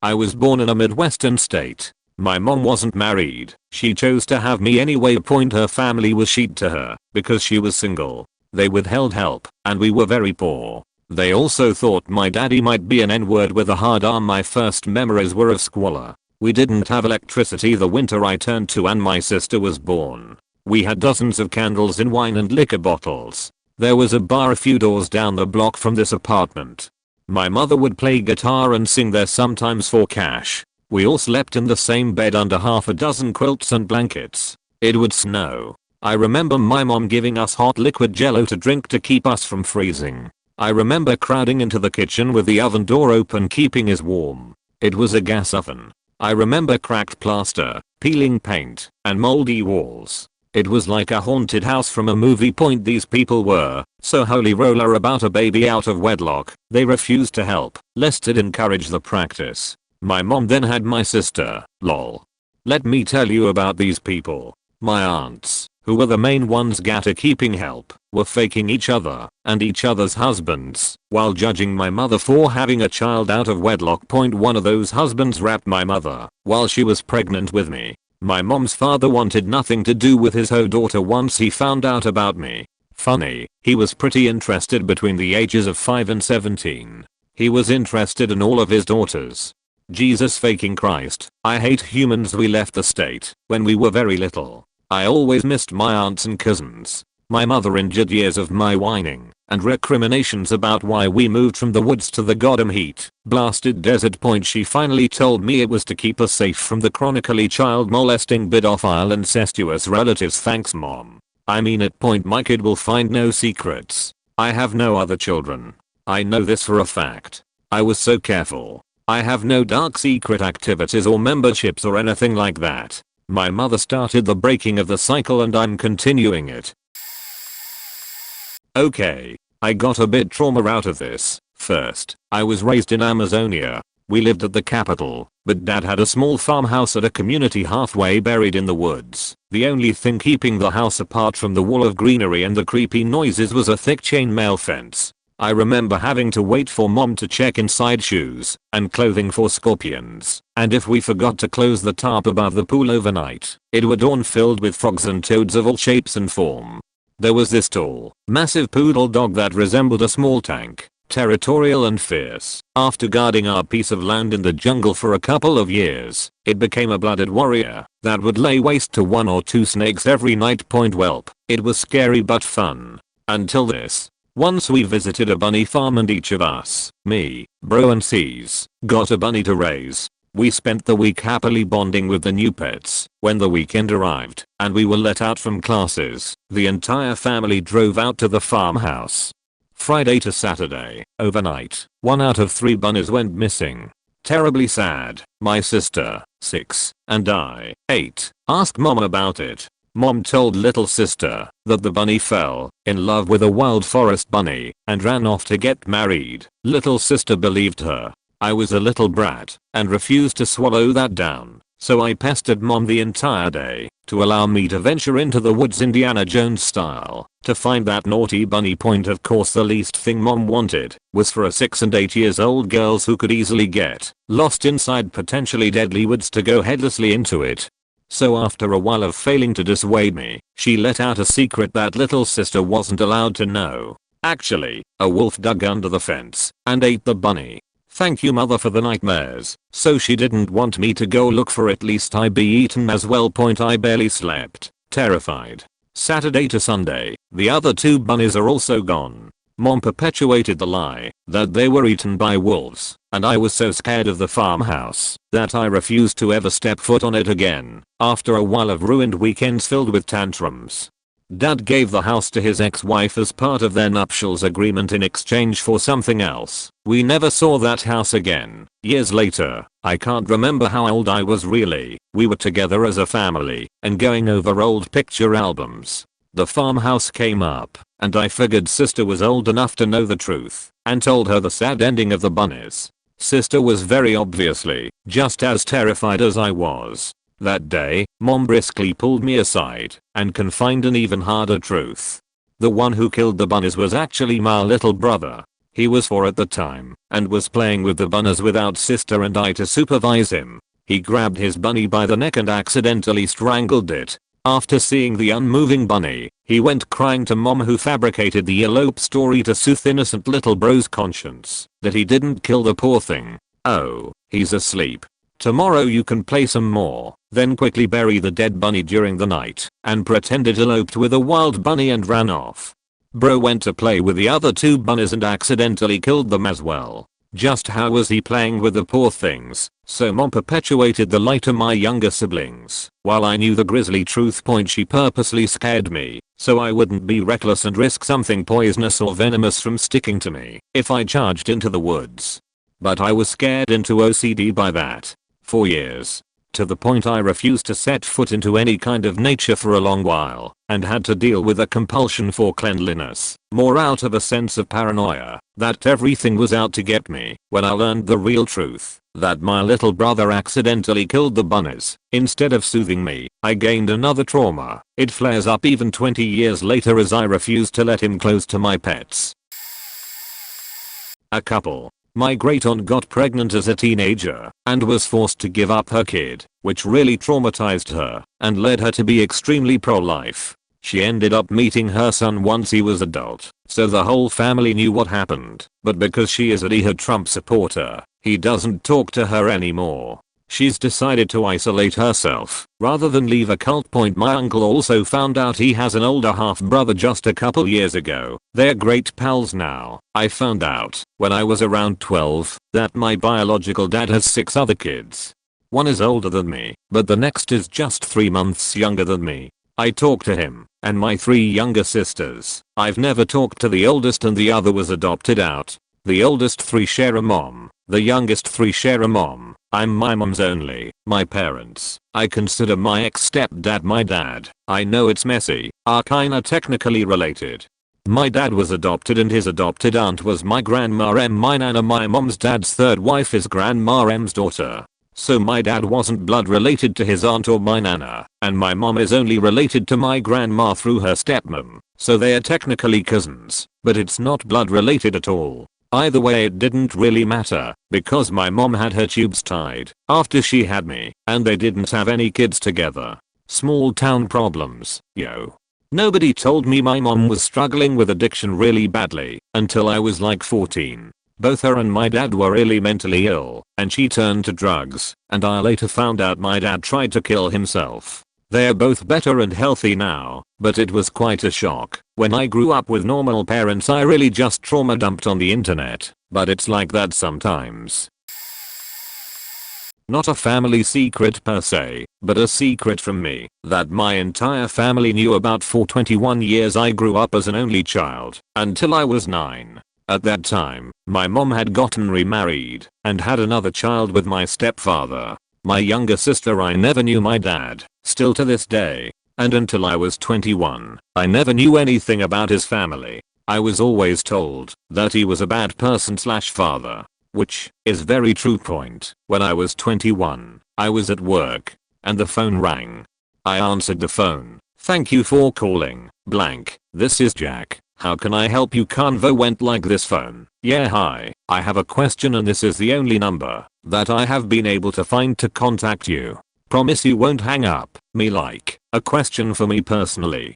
I was born in a Midwestern state. My mom wasn't married. She chose to have me anyway. Her family was shit to her because she was single. They withheld help, and we were very poor. They also thought my daddy might be an N-word with a hard R. My first memories were of squalor. We didn't have electricity the winter I turned 2 and my sister was born. We had dozens of candles in wine and liquor bottles. There was a bar a few doors down the block from this apartment. My mother would play guitar and sing there sometimes for cash. We all slept in the same bed under half a dozen quilts and blankets. It would snow. I remember my mom giving us hot liquid jello to drink to keep us from freezing. I remember crowding into the kitchen with the oven door open, keeping us warm. It was a gas oven. I remember cracked plaster, peeling paint, and moldy walls. It was like a haunted house from a movie. These people were so holy roller about a baby out of wedlock, they refused to help, lest it encourage the practice. My mom then had my sister, lol. Let me tell you about these people. My aunts, who were the main ones keeping help, were faking each other and each other's husbands while judging my mother for having a child out of wedlock. One of those husbands raped my mother while she was pregnant with me. My mom's father wanted nothing to do with his daughter once he found out about me. Funny, he was pretty interested between the ages of 5 and 17. He was interested in all of his daughters. Jesus faking Christ. I hate humans. We left the state when we were very little. I always missed my aunts and cousins. My mother endured years of my whining and recriminations about why we moved from the woods to the goddamn heat blasted desert. She finally told me it was to keep us safe from the chronically child molesting pedophile incestuous relatives. Thanks mom. I mean it. My kid will find no secrets. I have no other children. I know this for a fact. I was so careful. I have no dark secret activities or memberships or anything like that. My mother started the breaking of the cycle and I'm continuing it. Okay, I got a bit trauma out of this. First, I was raised in Amazonia. We lived at the capital, but dad had a small farmhouse at a community halfway buried in the woods. The only thing keeping the house apart from the wall of greenery and the creepy noises was a thick chainmail fence. I remember having to wait for mom to check inside shoes and clothing for scorpions, and if we forgot to close the tarp above the pool overnight, it would dawn filled with frogs and toads of all shapes and form. There was this tall, massive poodle dog that resembled a small tank, territorial and fierce. After guarding our piece of land in the jungle for a couple of years, it became a blooded warrior that would lay waste to 1 or 2 snakes every night. Whelp. It was scary but fun. Until this. Once we visited a bunny farm and each of us, me, bro and C's, got a bunny to raise. We spent the week happily bonding with the new pets. When the weekend arrived and we were let out from classes, the entire family drove out to the farmhouse. Friday to Saturday, overnight, 1 out of 3 bunnies went missing. Terribly sad. My sister, 6, and I, 8, asked mom about it. Mom told little sister that the bunny fell in love with a wild forest bunny and ran off to get married. Little sister believed her. I was a little brat and refused to swallow that down, so I pestered mom the entire day to allow me to venture into the woods Indiana Jones style to find that naughty bunny. Of course, the least thing mom wanted was for a 6 and 8 years old girls who could easily get lost inside potentially deadly woods to go headlessly into it. So after a while of failing to dissuade me, she let out a secret that little sister wasn't allowed to know. Actually, a wolf dug under the fence and ate the bunny. Thank you mother for the nightmares. So she didn't want me to go look for it, least I be eaten as well. I barely slept, terrified. Saturday to Sunday, the other 2 bunnies are also gone. Mom perpetuated the lie that they were eaten by wolves, and I was so scared of the farmhouse that I refused to ever step foot on it again. After a while of ruined weekends filled with tantrums, dad gave the house to his ex-wife as part of their nuptials agreement in exchange for something else. We never saw that house again. Years later, I can't remember how old I was really. We were together as a family and going over old picture albums. The farmhouse came up, and I figured sister was old enough to know the truth, and told her the sad ending of the bunnies. Sister was very obviously just as terrified as I was. That day, mom briskly pulled me aside and confined an even harder truth. The one who killed the bunnies was actually my little brother. He was 4 at the time and was playing with the bunnies without sister and I to supervise him. He grabbed his bunny by the neck and accidentally strangled it. After seeing the unmoving bunny, he went crying to mom, who fabricated the elope story to soothe innocent little bro's conscience that he didn't kill the poor thing. Oh, he's asleep. Tomorrow you can play some more. Then quickly bury the dead bunny during the night and pretend it eloped with a wild bunny and ran off. Bro went to play with the other 2 bunnies and accidentally killed them as well. Just how was he playing with the poor things? So mom perpetuated the lie to my younger siblings. While I knew the grisly truth, she purposely scared me so I wouldn't be reckless and risk something poisonous or venomous from sticking to me if I charged into the woods. But I was scared into OCD by that. For years. To the point I refused to set foot into any kind of nature for a long while and had to deal with a compulsion for cleanliness, more out of a sense of paranoia that everything was out to get me. When I learned the real truth, that my little brother accidentally killed the bunnies, instead of soothing me, I gained another trauma. It flares up even 20 years later as I refuse to let him close to my pets. A couple. My great-aunt got pregnant as a teenager and was forced to give up her kid, which really traumatized her and led her to be extremely pro-life. She ended up meeting her son once he was adult, so the whole family knew what happened, but because she is a Trump supporter, he doesn't talk to her anymore. She's decided to isolate herself rather than leave a cult. My uncle also found out he has an older half-brother just a couple years ago. They're great pals now. I found out when I was around 12 that my biological dad has 6 other kids. One is older than me, but the next is just 3 months younger than me. I talked to him and my 3 younger sisters. I've never talked to the oldest, and the other was adopted out. The oldest 3 share a mom. The youngest 3 share a mom. I'm my mom's only. My parents, I consider my ex-stepdad my dad. I know it's messy, are kinda technically related. My dad was adopted and his adopted aunt was my grandma M. My nana, my mom's dad's third wife, is grandma M's daughter. So my dad wasn't blood related to his aunt or my nana, and my mom is only related to my grandma through her stepmom, so they are technically cousins, but it's not blood related at all. Either way, it didn't really matter, because my mom had her tubes tied after she had me, and they didn't have any kids together. Small town problems, yo. Nobody told me my mom was struggling with addiction really badly until I was like 14. Both her and my dad were really mentally ill, and she turned to drugs, and I later found out my dad tried to kill himself. They are both better and healthy now, but it was quite a shock. When I grew up with normal parents, I really just trauma dumped on the internet, but it's like that sometimes. Not a family secret per se, but a secret from me that my entire family knew about. For 21 years I grew up as an only child until I was 9. At that time, my mom had gotten remarried and had another child with my stepfather. My younger sister, I never knew my dad, still to this day. And until I was 21, I never knew anything about his family. I was always told that he was a bad person / father. Which is very true. Point. When I was 21, I was at work, and the phone rang. I answered the phone. "Thank you for calling, blank. This is Jack. How can I help you?" Convo went like this: phone. "Yeah, hi. I have a question and this is the only number that I have been able to find to contact you. Promise you won't hang up." Me: like, a question for me personally?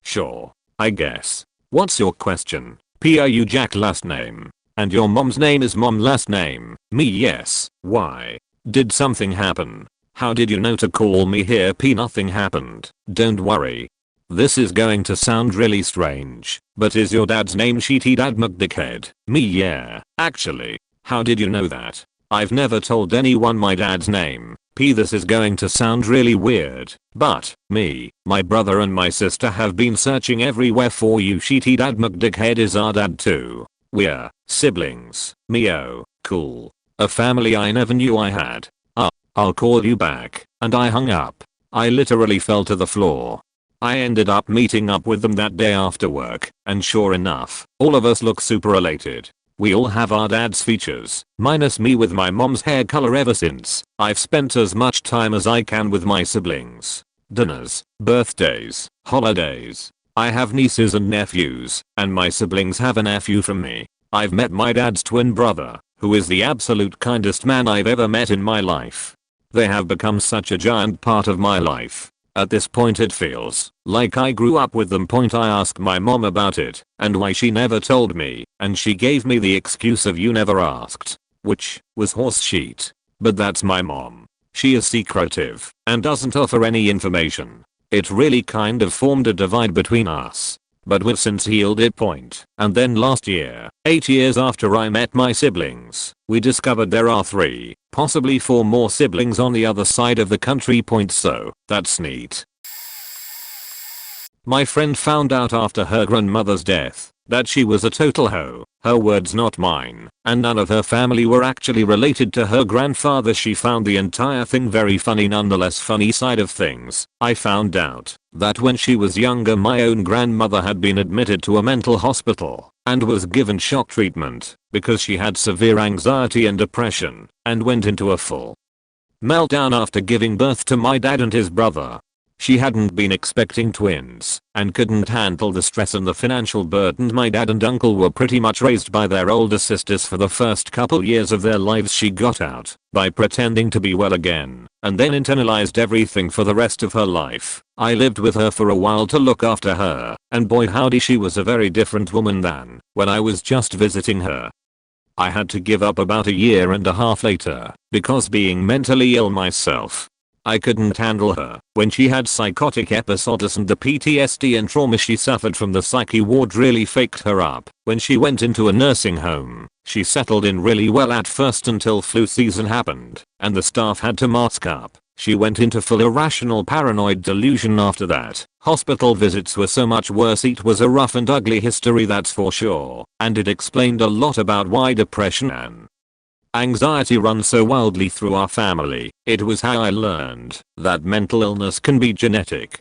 Sure. I guess. What's your question? Are you Jack last name? And your mom's name is Mom last name? Me: yes. Why? Did something happen? How did you know to call me here? Nothing happened. Don't worry. This is going to sound really strange, but is your dad's name Sheety Dad McDickhead? Me: yeah, actually. How did you know that? I've never told anyone my dad's name. This is going to sound really weird, but me, my brother and my sister have been searching everywhere for you. Sheety Dad McDickhead is our dad too. We're siblings. Me: oh, cool. A family I never knew I had. I'll call you back. And I hung up. I literally fell to the floor. I ended up meeting up with them that day after work, and sure enough, all of us look super related. We all have our dad's features, minus me with my mom's hair color. Ever since, I've spent as much time as I can with my siblings. Dinners, birthdays, holidays. I have nieces and nephews, and my siblings have a nephew from me. I've met my dad's twin brother, who is the absolute kindest man I've ever met in my life. They have become such a giant part of my life. At this point it feels like I grew up with them. I asked my mom about it and why she never told me, and she gave me the excuse of "you never asked," which was horse shit. But that's my mom. She is secretive and doesn't offer any information. It really kind of formed a divide between us. But we've since healed it. And then last year, 8 years after I met my siblings, we discovered there are 3, possibly 4 more siblings on the other side of the country. So, that's neat. My friend found out after her grandmother's death that she was a total hoe. Her words, not mine, and none of her family were actually related to her grandfather. She found the entire thing very funny. Nonetheless, funny side of things, I found out that when she was younger, my own grandmother had been admitted to a mental hospital and was given shock treatment because she had severe anxiety and depression and went into a full meltdown after giving birth to my dad and his brother. She hadn't been expecting twins and couldn't handle the stress and the financial burden. My dad and uncle were pretty much raised by their older sisters for the first couple years of their lives. She got out by pretending to be well again and then internalized everything for the rest of her life. I lived with her for a while to look after her, and boy howdy, she was a very different woman than when I was just visiting her. I had to give up about a year and a half later because being mentally ill myself, I couldn't handle her. When she had psychotic episodes and the PTSD and trauma she suffered from the psyche ward really faked her up. When she went into a nursing home, she settled in really well at first until flu season happened and the staff had to mask up. She went into full irrational paranoid delusion after that. Hospital visits were so much worse. It was a rough and ugly history, that's for sure, and it explained a lot about why depression and Anxiety runs so wildly through our family. It was how I learned that mental illness can be genetic.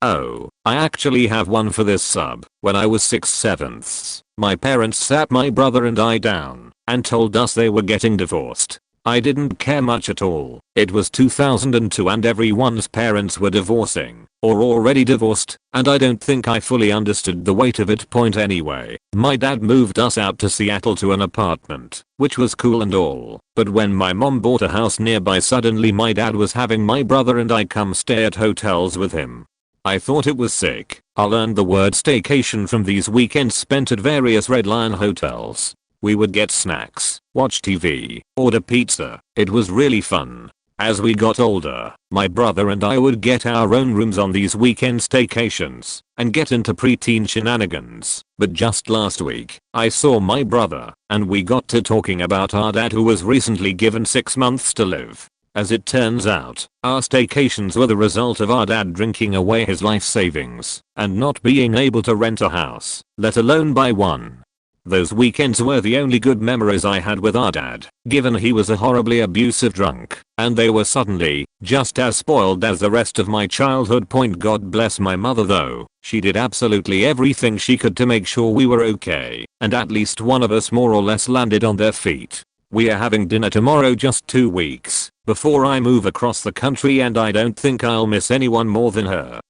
Oh, I actually have one for this sub. When I was 6/7, my parents sat my brother and I down and told us they were getting divorced. I didn't care much at all. It was 2002 and everyone's parents were divorcing or already divorced, and I don't think I fully understood the weight of it. Point anyway, my dad moved us out to Seattle to an apartment, which was cool and all, but when my mom bought a house nearby, suddenly my dad was having my brother and I come stay at hotels with him. I thought it was sick. I learned the word staycation from these weekends spent at various Red Lion hotels. We would get snacks, watch TV, order pizza. It was really fun. As we got older, my brother and I would get our own rooms on these weekend staycations and get into preteen shenanigans. But just last week, I saw my brother and we got to talking about our dad who was recently given 6 months to live. As it turns out, our staycations were the result of our dad drinking away his life savings and not being able to rent a house, let alone buy one. Those weekends were the only good memories I had with our dad, given he was a horribly abusive drunk, and they were suddenly just as spoiled as the rest of my childhood. God bless my mother though, she did absolutely everything she could to make sure we were okay, and at least one of us more or less landed on their feet. We are having dinner tomorrow, just 2 weeks before I move across the country, and I don't think I'll miss anyone more than her.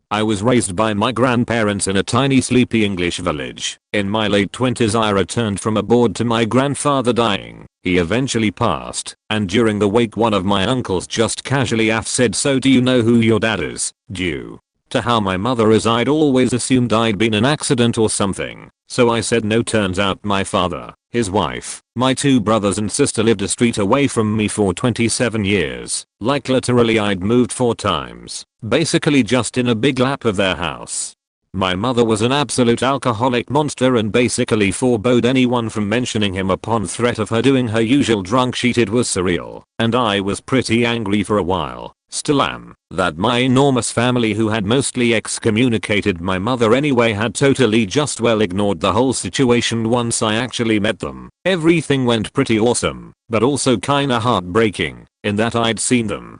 I was raised by my grandparents in a tiny sleepy English village. In my late 20s I returned from abroad to my grandfather dying. He eventually passed, and during the wake one of my uncles just casually said, "So do you know who your dad is?" Due to how my mother is, I'd always assumed I'd been an accident or something, so I said no. Turns out my father, his wife, my 2 brothers and sister lived a street away from me for 27 years. Like literally I'd moved 4 times, basically just in a big lap of their house. My mother was an absolute alcoholic monster and basically forbade anyone from mentioning him upon threat of her doing her usual drunk shit. It was surreal, and I was pretty angry for a while, still am, that my enormous family, who had mostly excommunicated my mother anyway, had totally just well ignored the whole situation. Once I actually met them, everything went pretty awesome, but also kinda heartbreaking, in that I'd seen them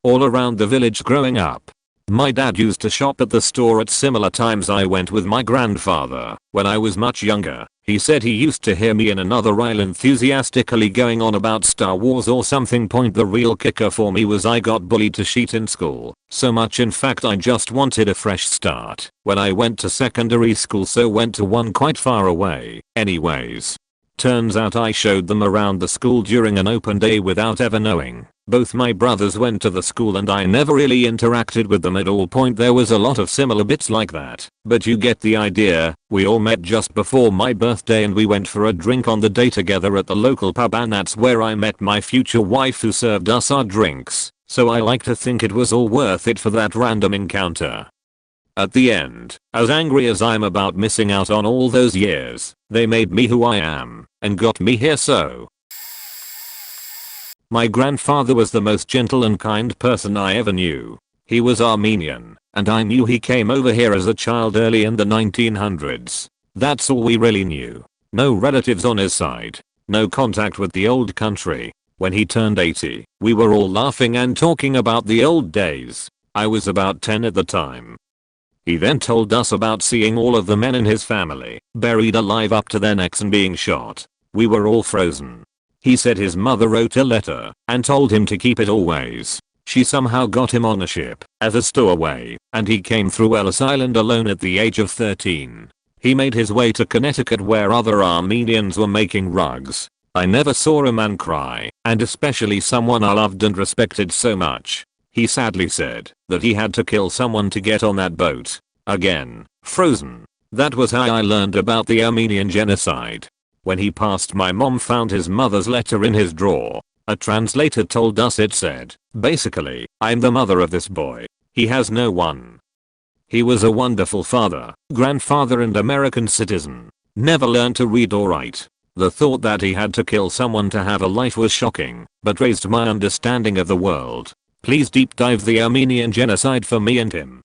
all around the village growing up. My dad used to shop at the store at similar times I went with my grandfather when I was much younger. He said he used to hear me in another aisle enthusiastically going on about Star Wars or something. The real kicker for me was I got bullied to shit in school. So much in fact I just wanted a fresh start when I went to secondary school, so went to one quite far away. Anyways, turns out I showed them around the school during an open day without ever knowing. Both my brothers went to the school and I never really interacted with them at all. There was a lot of similar bits like that, but you get the idea. We all met just before my birthday and we went for a drink on the day together at the local pub, and that's where I met my future wife who served us our drinks, so I like to think it was all worth it for that random encounter. At the end, as angry as I'm about missing out on all those years, they made me who I am and got me here. So my grandfather was the most gentle and kind person I ever knew. He was Armenian, and I knew he came over here as a child early in the 1900s. That's all we really knew. No relatives on his side. No contact with the old country. When he turned 80, we were all laughing and talking about the old days. I was about 10 at the time. He then told us about seeing all of the men in his family buried alive up to their necks and being shot. We were all frozen. He said his mother wrote a letter and told him to keep it always. She somehow got him on a ship as a stowaway, and he came through Ellis Island alone at the age of 13. He made his way to Connecticut where other Armenians were making rugs. I never saw a man cry, and especially someone I loved and respected so much. He sadly said that he had to kill someone to get on that boat. Again, frozen. That was how I learned about the Armenian genocide. When he passed, my mom found his mother's letter in his drawer. A translator told us it said, basically, "I'm the mother of this boy. He has no one." He was a wonderful father, grandfather and American citizen. Never learned to read or write. The thought that he had to kill someone to have a life was shocking, but raised my understanding of the world. Please deep dive the Armenian genocide for me and him.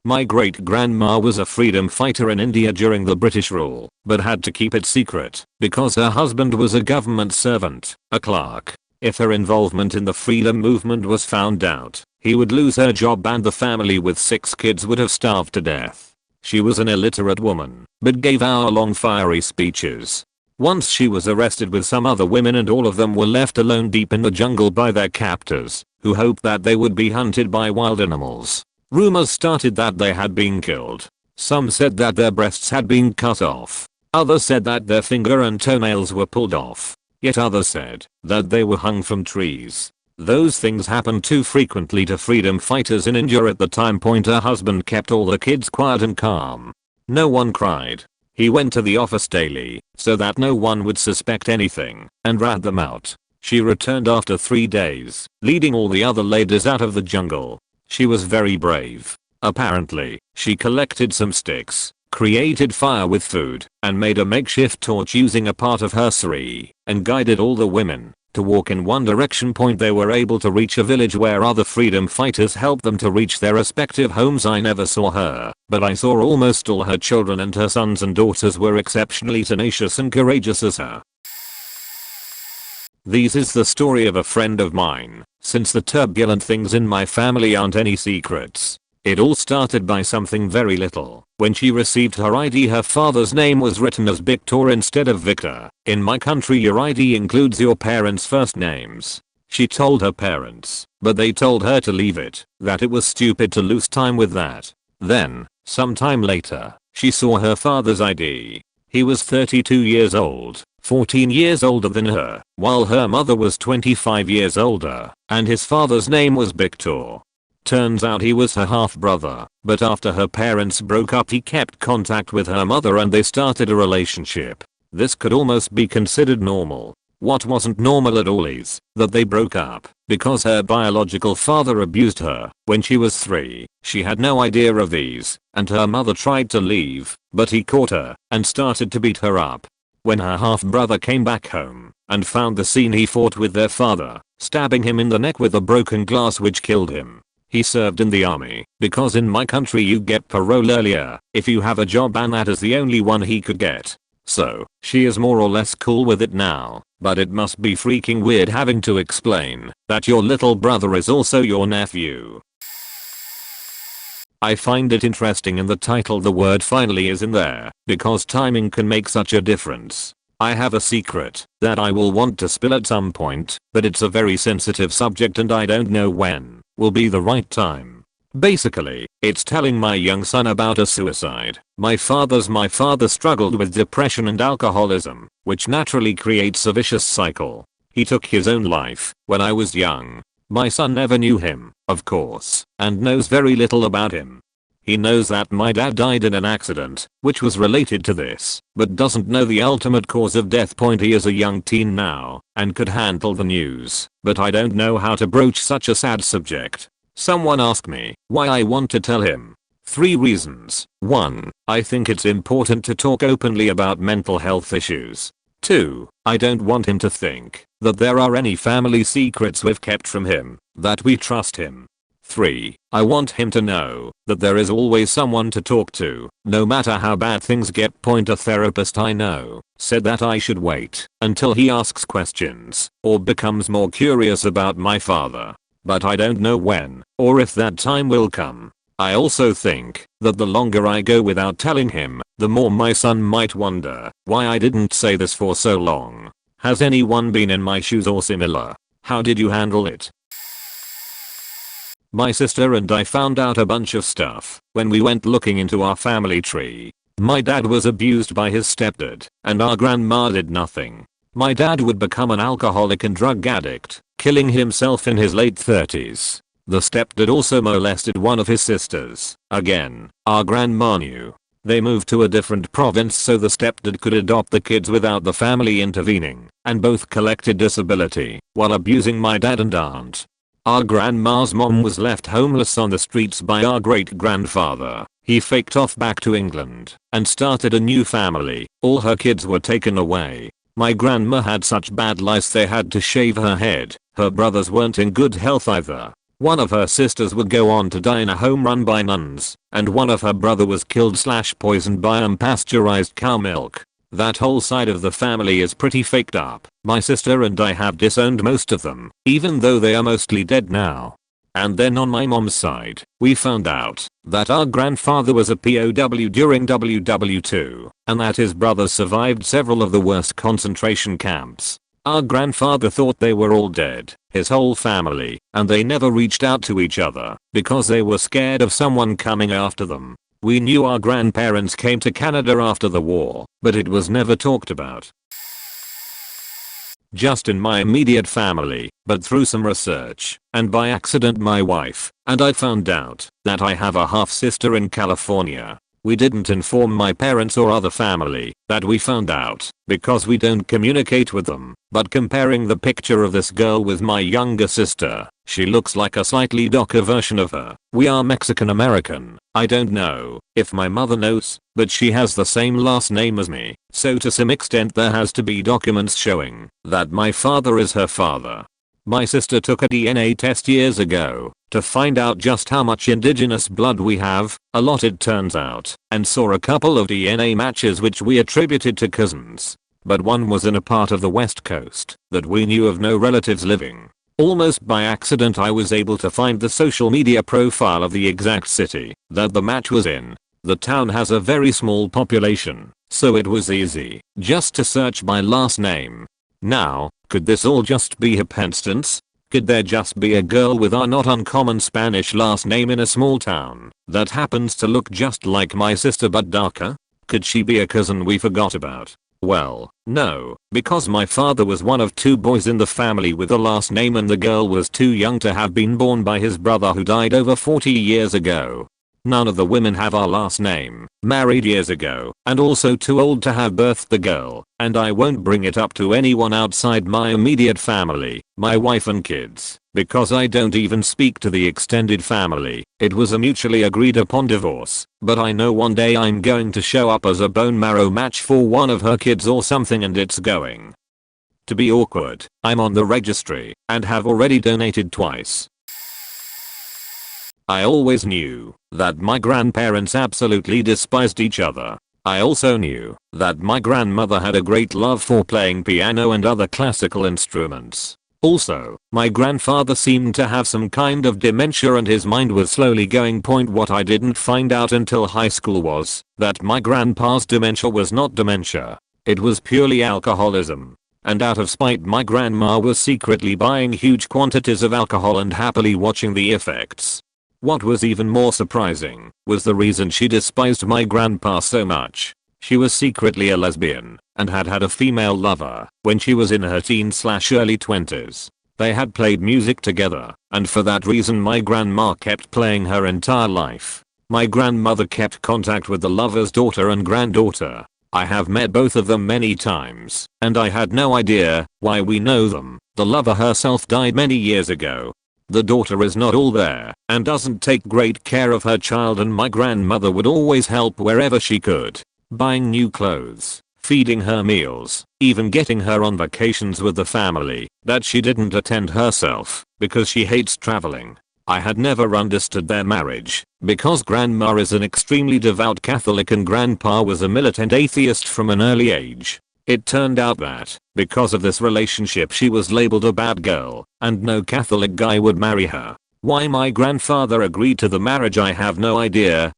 My great-grandma was a freedom fighter in India during the British rule, but had to keep it secret because her husband was a government servant, a clerk. If her involvement in the freedom movement was found out, he would lose her job and the family with 6 kids would have starved to death. She was an illiterate woman, but gave hour-long fiery speeches. Once she was arrested with some other women and all of them were left alone deep in the jungle by their captors, who hoped that they would be hunted by wild animals. Rumors started that they had been killed. Some said that their breasts had been cut off. Others said that their finger and toenails were pulled off. Yet others said that they were hung from trees. Those things happened too frequently to freedom fighters in India at the time. Her husband kept all the kids quiet and calm. No one cried. He went to the office daily so that no one would suspect anything and rat them out. She returned after 3 days, leading all the other ladies out of the jungle. She was very brave. Apparently, she collected some sticks, created fire with food, and made a makeshift torch using a part of her sari, and guided all the women to walk in one direction. They were able to reach a village where other freedom fighters helped them to reach their respective homes. I never saw her, but I saw almost all her children, and her sons and daughters were exceptionally tenacious and courageous as her. This is the story of a friend of mine. Since the turbulent things in my family aren't any secrets, it all started by something very little. When she received her ID, her father's name was written as Victor instead of Victor. In my country, your ID includes your parents' first names. She told her parents, but they told her to leave it, that it was stupid to lose time with that. Then, some time later, she saw her father's ID. He was 32 years old, 14 years older than her, while her mother was 25 years older, and his father's name was Victor. Turns out he was her half-brother, but after her parents broke up he kept contact with her mother and they started a relationship. This could almost be considered normal. What wasn't normal at all is that they broke up because her biological father abused her. When she was 3, she had no idea of these, and her mother tried to leave, but he caught her and started to beat her up. When her half-brother came back home and found the scene, he fought with their father, stabbing him in the neck with a broken glass which killed him. He served in the army, because in my country you get parole earlier if you have a job, and that is the only one he could get. So, she is more or less cool with it now, but it must be freaking weird having to explain that your little brother is also your nephew. I find it interesting in the title the word finally is in there, because timing can make such a difference. I have a secret that I will want to spill at some point, but it's a very sensitive subject and I don't know when will be the right time. Basically, it's telling my young son about a suicide. My father struggled with depression and alcoholism, which naturally creates a vicious cycle. He took his own life when I was young. My son never knew him, of course, and knows very little about him. He knows that my dad died in an accident, which was related to this, but doesn't know the ultimate cause of death. He is a young teen now, and could handle the news, but I don't know how to broach such a sad subject. Someone asked me why I want to tell him. 3 reasons. 1. I think it's important to talk openly about mental health issues. 2. I don't want him to think that there are any family secrets we've kept from him, that we trust him. 3. I want him to know that there is always someone to talk to, no matter how bad things get. A therapist I know said that I should wait until he asks questions or becomes more curious about my father, but I don't know when or if that time will come. I also think that the longer I go without telling him, the more my son might wonder why I didn't say this for so long. Has anyone been in my shoes or similar? How did you handle it? My sister and I found out a bunch of stuff when we went looking into our family tree. My dad was abused by his stepdad, and our grandma did nothing. My dad would become an alcoholic and drug addict, killing himself in his late 30s. The stepdad also molested one of his sisters. Again, our grandma knew. They moved to a different province so the stepdad could adopt the kids without the family intervening, and both collected disability while abusing my dad and aunt. Our grandma's mom was left homeless on the streets by our great-grandfather. He faked off back to England and started a new family. All her kids were taken away. My grandma had such bad lice they had to shave her head. Her brothers weren't in good health either. One of her sisters would go on to die in a home run by nuns, and one of her brother was killed/poisoned by unpasteurized cow milk. That whole side of the family is pretty faked up. My sister and I have disowned most of them, even though they are mostly dead now. And then on my mom's side, we found out that our grandfather was a POW during WW2, and that his brothers survived several of the worst concentration camps. Our grandfather thought they were all dead, his whole family, and they never reached out to each other because they were scared of someone coming after them. We knew our grandparents came to Canada after the war, but it was never talked about. Just in my immediate family, but through some research, and by accident my wife and I found out that I have a half sister in California. We didn't inform my parents or other family that we found out because we don't communicate with them, but comparing the picture of this girl with my younger sister, she looks like a slightly darker version of her. We are Mexican American. I don't know if my mother knows, but she has the same last name as me, so to some extent there has to be documents showing that my father is her father. My sister took a DNA test years ago to find out just how much indigenous blood we have, a lot it turns out, and saw a couple of DNA matches which we attributed to cousins. But one was in a part of the West Coast that we knew of no relatives living. Almost by accident I was able to find the social media profile of the exact city that the match was in. The town has a very small population, so it was easy just to search my last name. Now, could this all just be happenstance? Could there just be a girl with our not uncommon Spanish last name in a small town that happens to look just like my sister but darker? Could she be a cousin we forgot about? Well, no, because my father was one of 2 boys in the family with the last name and the girl was too young to have been born by his brother who died over 40 years ago. None of the women have our last name, married years ago, and also too old to have birthed the girl, and I won't bring it up to anyone outside my immediate family, my wife and kids, because I don't even speak to the extended family. It was a mutually agreed upon divorce, but I know one day I'm going to show up as a bone marrow match for one of her kids or something and it's going to be awkward. I'm on the registry and have already donated twice. I always knew that my grandparents absolutely despised each other. I also knew that my grandmother had a great love for playing piano and other classical instruments. Also, my grandfather seemed to have some kind of dementia and his mind was slowly going. What I didn't find out until high school was that my grandpa's dementia was not dementia. It was purely alcoholism. And out of spite my grandma was secretly buying huge quantities of alcohol and happily watching the effects. What was even more surprising was the reason she despised my grandpa so much. She was secretly a lesbian and had had a female lover when she was in her teens/early 20s. They had played music together, and for that reason my grandma kept playing her entire life. My grandmother kept contact with the lover's daughter and granddaughter. I have met both of them many times, and I had no idea why we know them. The lover herself died many years ago. The daughter is not all there and doesn't take great care of her child, and my grandmother would always help wherever she could, buying new clothes, feeding her meals, even getting her on vacations with the family that she didn't attend herself because she hates traveling. I had never understood their marriage because grandma is an extremely devout Catholic and grandpa was a militant atheist from an early age. It turned out that, because of this relationship, she was labeled a bad girl, and no Catholic guy would marry her. Why my grandfather agreed to the marriage I have no idea.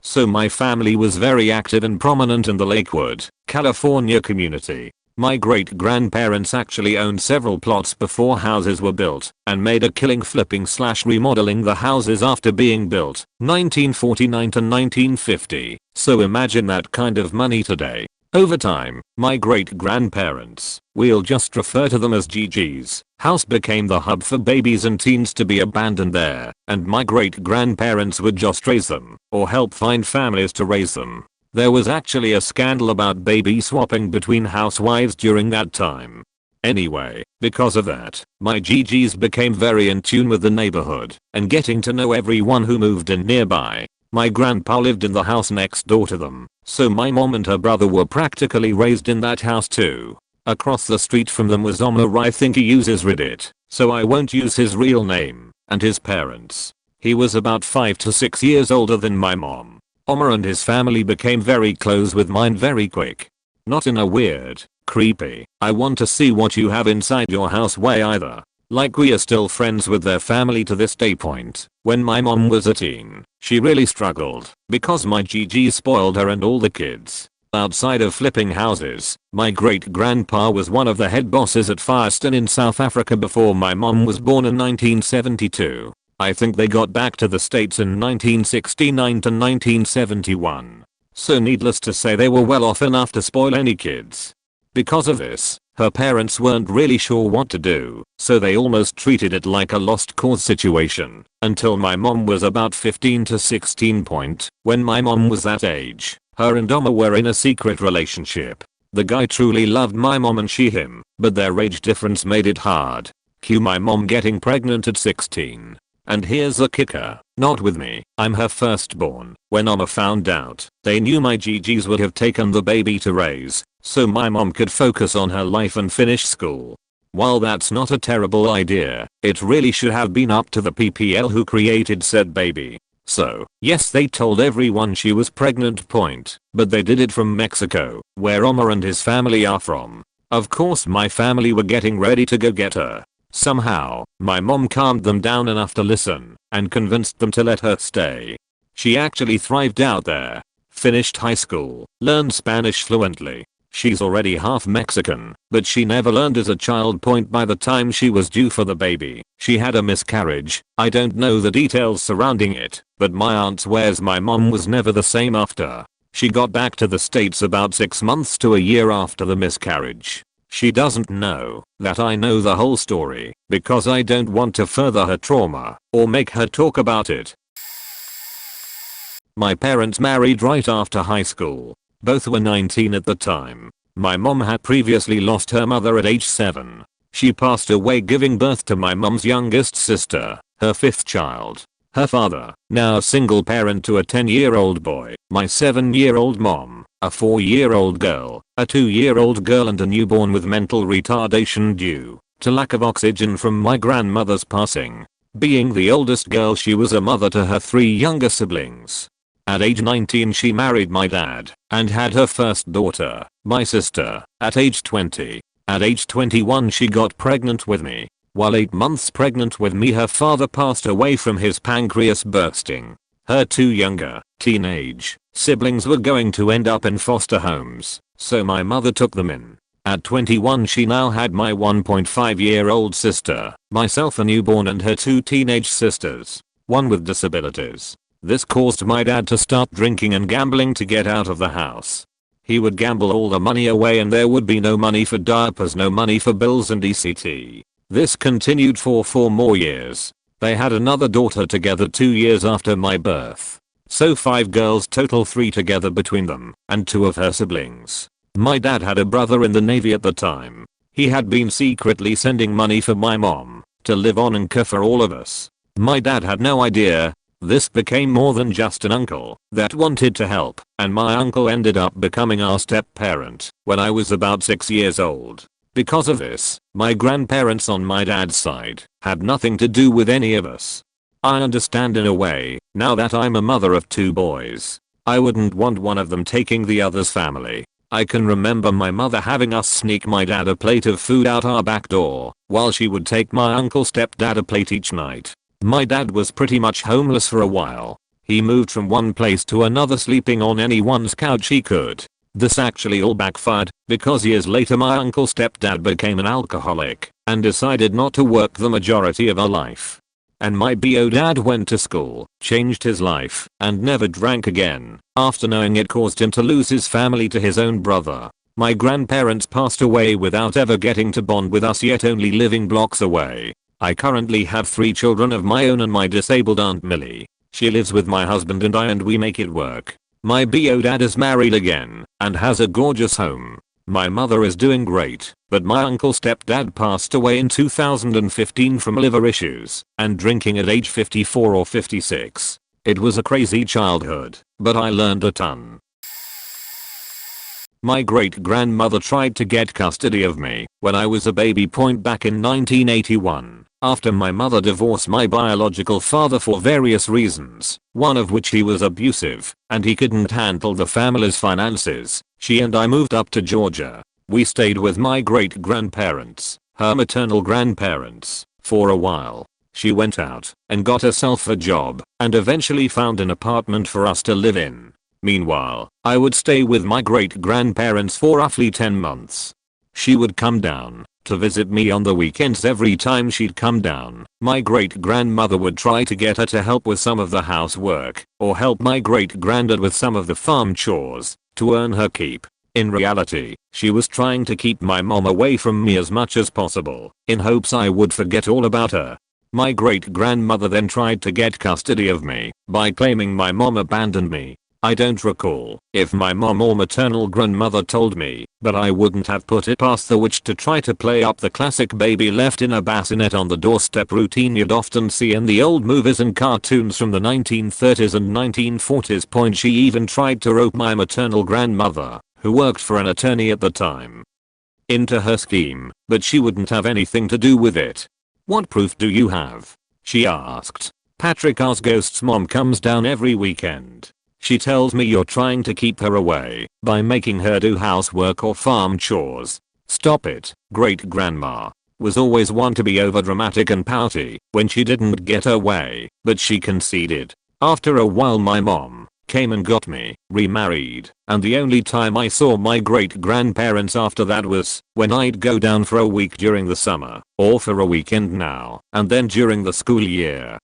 So my family was very active and prominent in the Lakewood, California community. My great-grandparents actually owned several plots before houses were built, and made a killing flipping/remodeling the houses after being built, 1949 to 1950. So imagine that kind of money today. Over time, my great-grandparents, we'll just refer to them as GG's, house became the hub for babies and teens to be abandoned there, and my great-grandparents would just raise them, or help find families to raise them. There was actually a scandal about baby swapping between housewives during that time. Anyway, because of that, my GG's became very in tune with the neighborhood and getting to know everyone who moved in nearby. My grandpa lived in the house next door to them, so my mom and her brother were practically raised in that house too. Across the street from them was Omar. I think he uses Reddit, so I won't use his real name, and his parents. He was about 5 to 6 years older than my mom. Omar and his family became very close with mine very quick. Not in a weird, creepy, I want to see what you have inside your house way either. Like, we are still friends with their family to this day point. When my mom was a teen, she really struggled because my GG spoiled her and all the kids. Outside of flipping houses, my great grandpa was one of the head bosses at Firestone in South Africa before my mom was born in 1972. I think they got back to the States in 1969 to 1971. So needless to say, they were well off enough to spoil any kids. Because of this, her parents weren't really sure what to do, so they almost treated it like a lost cause situation, until my mom was about 15 to 16 point. When my mom was that age, her and Omar were in a secret relationship. The guy truly loved my mom and she him, but their age difference made it hard. Cue my mom getting pregnant at 16. And here's the kicker, not with me, I'm her firstborn. When Omar found out, they knew my GGs would have taken the baby to raise, so my mom could focus on her life and finish school. While that's not a terrible idea, it really should have been up to the PPL who created said baby. So, yes, they told everyone she was pregnant point, but they did it from Mexico, where Omar and his family are from. Of course my family were getting ready to go get her. Somehow, my mom calmed them down enough to listen, and convinced them to let her stay. She actually thrived out there. Finished high school, learned Spanish fluently. She's already half Mexican, but she never learned as a child point by the time she was due for the baby. She had a miscarriage. I don't know the details surrounding it, but my aunt swears my mom was never the same after. She got back to the States about 6 months to a year after the miscarriage. She doesn't know that I know the whole story because I don't want to further her trauma or make her talk about it. My parents married right after high school. Both were 19 at the time. My mom had previously lost her mother at age 7. She passed away giving birth to my mom's youngest sister, her 5th child. Her father, now a single parent to a 10-year-old boy, my 7-year-old mom, a 4-year-old girl, a 2-year-old girl and a newborn with mental retardation due to lack of oxygen from my grandmother's passing. Being the oldest girl, she was a mother to her 3 younger siblings. At age 19 she married my dad and had her first daughter, my sister, at age 20. At age 21 she got pregnant with me. While 8 months pregnant with me, her father passed away from his pancreas bursting. Her 2 younger, teenage, siblings were going to end up in foster homes, so my mother took them in. At 21 she now had my 1.5-year-old sister, myself a newborn and her 2 teenage sisters, one with disabilities. This caused my dad to start drinking and gambling to get out of the house. He would gamble all the money away and there would be no money for diapers, no money for bills and ECT. This continued for 4 more years. They had another daughter together 2 years after my birth. So 5 girls total, 3 together between them, and 2 of her siblings. My dad had a brother in the Navy at the time. He had been secretly sending money for my mom to live on and care for all of us. My dad had no idea. This became more than just an uncle that wanted to help, and my uncle ended up becoming our step-parent when I was about 6 years old. Because of this, my grandparents on my dad's side had nothing to do with any of us. I understand in a way, now that I'm a mother of 2 boys. I wouldn't want one of them taking the other's family. I can remember my mother having us sneak my dad a plate of food out our back door, while she would take my uncle stepdad a plate each night. My dad was pretty much homeless for a while. He moved from one place to another, sleeping on anyone's couch he could. This actually all backfired, because years later my uncle stepdad became an alcoholic and decided not to work the majority of our life. And my BO dad went to school, changed his life, and never drank again, after knowing it caused him to lose his family to his own brother. My grandparents passed away without ever getting to bond with us, yet only living blocks away. I currently have 3 children of my own and my disabled Aunt Millie. She lives with my husband and I, and we make it work. My BO dad is married again and has a gorgeous home. My mother is doing great, but my uncle stepdad passed away in 2015 from liver issues and drinking at age 54 or 56. It was a crazy childhood, but I learned a ton. My great-grandmother tried to get custody of me when I was a baby back in 1981, after my mother divorced my biological father for various reasons, one of which he was abusive, and he couldn't handle the family's finances. She and I moved up to Georgia. We stayed with my great-grandparents, her maternal grandparents, for a while. She went out and got herself a job and eventually found an apartment for us to live in. Meanwhile, I would stay with my great-grandparents for roughly 10 months. She would come down to visit me on the weekends. Every time she'd come down, my great-grandmother would try to get her to help with some of the housework or help my great-granddad with some of the farm chores to earn her keep. In reality, she was trying to keep my mom away from me as much as possible, in hopes I would forget all about her. My great-grandmother then tried to get custody of me by claiming my mom abandoned me. I don't recall if my mom or maternal grandmother told me, but I wouldn't have put it past the witch to try to play up the classic baby left in a bassinet on the doorstep routine you'd often see in the old movies and cartoons from the 1930s and 1940s. She even tried to rope my maternal grandmother, who worked for an attorney at the time, into her scheme, but she wouldn't have anything to do with it. "What proof do you have?" she asked. "Patrick, our ghost's mom comes down every weekend. She tells me you're trying to keep her away by making her do housework or farm chores." Stop it. Great-grandma was always one to be overdramatic and pouty when she didn't get her way, but she conceded. After a while my mom came and got me remarried, and the only time I saw my great-grandparents after that was when I'd go down for a week during the summer, or for a weekend now and then during the school year.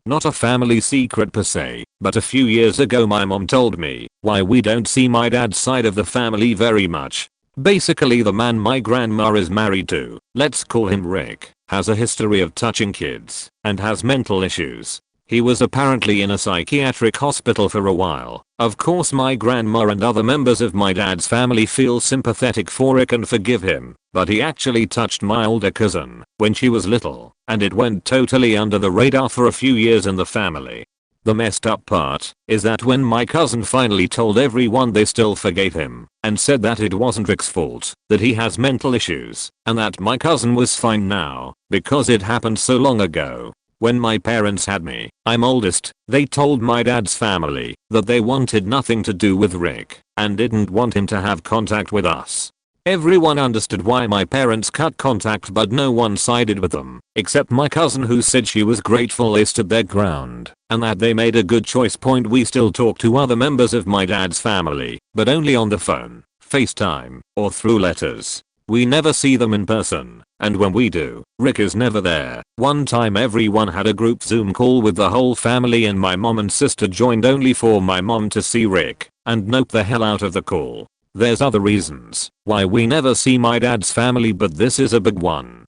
Not a family secret per se, but a few years ago my mom told me why we don't see my dad's side of the family very much. Basically, the man my grandma is married to, let's call him Rick, has a history of touching kids and has mental issues. He was apparently in a psychiatric hospital for a while. Of course my grandma and other members of my dad's family feel sympathetic for Rick and forgive him, but he actually touched my older cousin when she was little, and it went totally under the radar for a few years in the family. The messed up part is that when my cousin finally told everyone, they still forgave him and said that it wasn't Rick's fault, that he has mental issues, and that my cousin was fine now because it happened so long ago. When my parents had me, I'm oldest, they told my dad's family that they wanted nothing to do with Rick and didn't want him to have contact with us. Everyone understood why my parents cut contact, but no one sided with them, except my cousin, who said she was grateful they stood their ground and that they made a good choice. We still talk to other members of my dad's family, but only on the phone, FaceTime, or through letters. We never see them in person, and when we do, Rick is never there. One time everyone had a group Zoom call with the whole family and my mom and sister joined only for my mom to see Rick and nope the hell out of the call. There's other reasons why we never see my dad's family, but this is a big one.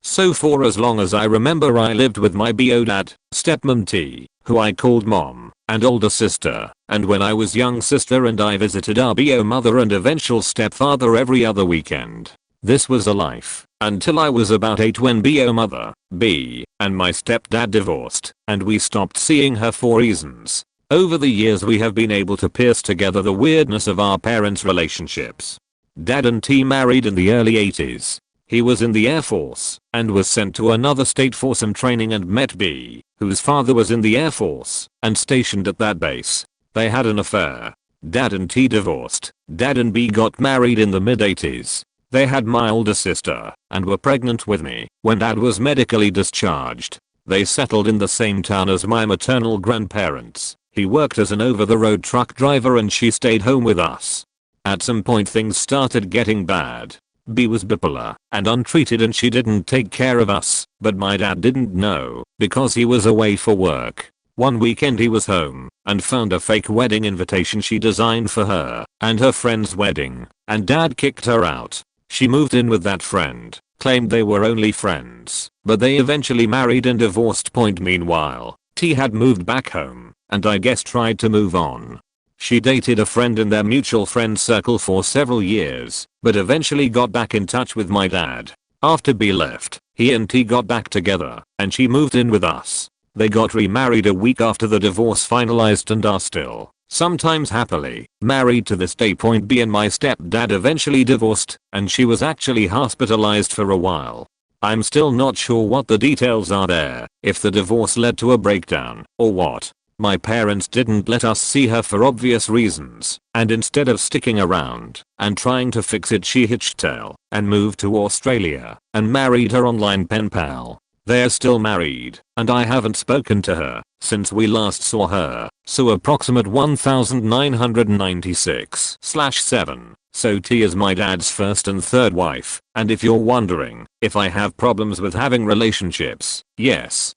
So for as long as I remember, I lived with my bio dad, stepmom T, who I called mom, and older sister, and when I was young, sister and I visited our bio mother and eventual stepfather every other weekend. This was a life until I was about 8, when bio mother, B, and my stepdad divorced, and we stopped seeing her for reasons. Over the years we have been able to piece together the weirdness of our parents' relationships. Dad and T married in the early 80s. He was in the Air Force and was sent to another state for some training and met B, whose father was in the Air Force and stationed at that base. They had an affair. Dad and T divorced. Dad and B got married in the mid-80s. They had my older sister and were pregnant with me when Dad was medically discharged. They settled in the same town as my maternal grandparents. He worked as an over-the-road truck driver and she stayed home with us. At some point things started getting bad. B was bipolar and untreated and she didn't take care of us, but my dad didn't know because he was away for work. One weekend he was home and found a fake wedding invitation she designed for her and her friend's wedding, and Dad kicked her out. She moved in with that friend, claimed they were only friends, but they eventually married and divorced. Meanwhile, T had moved back home and I guess tried to move on. She dated a friend in their mutual friend circle for several years, but eventually got back in touch with my dad. After B left, he and T got back together and she moved in with us. They got remarried a week after the divorce finalized and are still sometimes happily married to this day. Point B, and my stepdad eventually divorced and she was actually hospitalized for a while. I'm still not sure what the details are there, if the divorce led to a breakdown or what. My parents didn't let us see her for obvious reasons, and instead of sticking around and trying to fix it, she hitched tail and moved to Australia and married her online pen pal. They're still married, and I haven't spoken to her since we last saw her, so approximate 1996/7. So T is my dad's first and third wife, and if you're wondering if I have problems with having relationships, yes.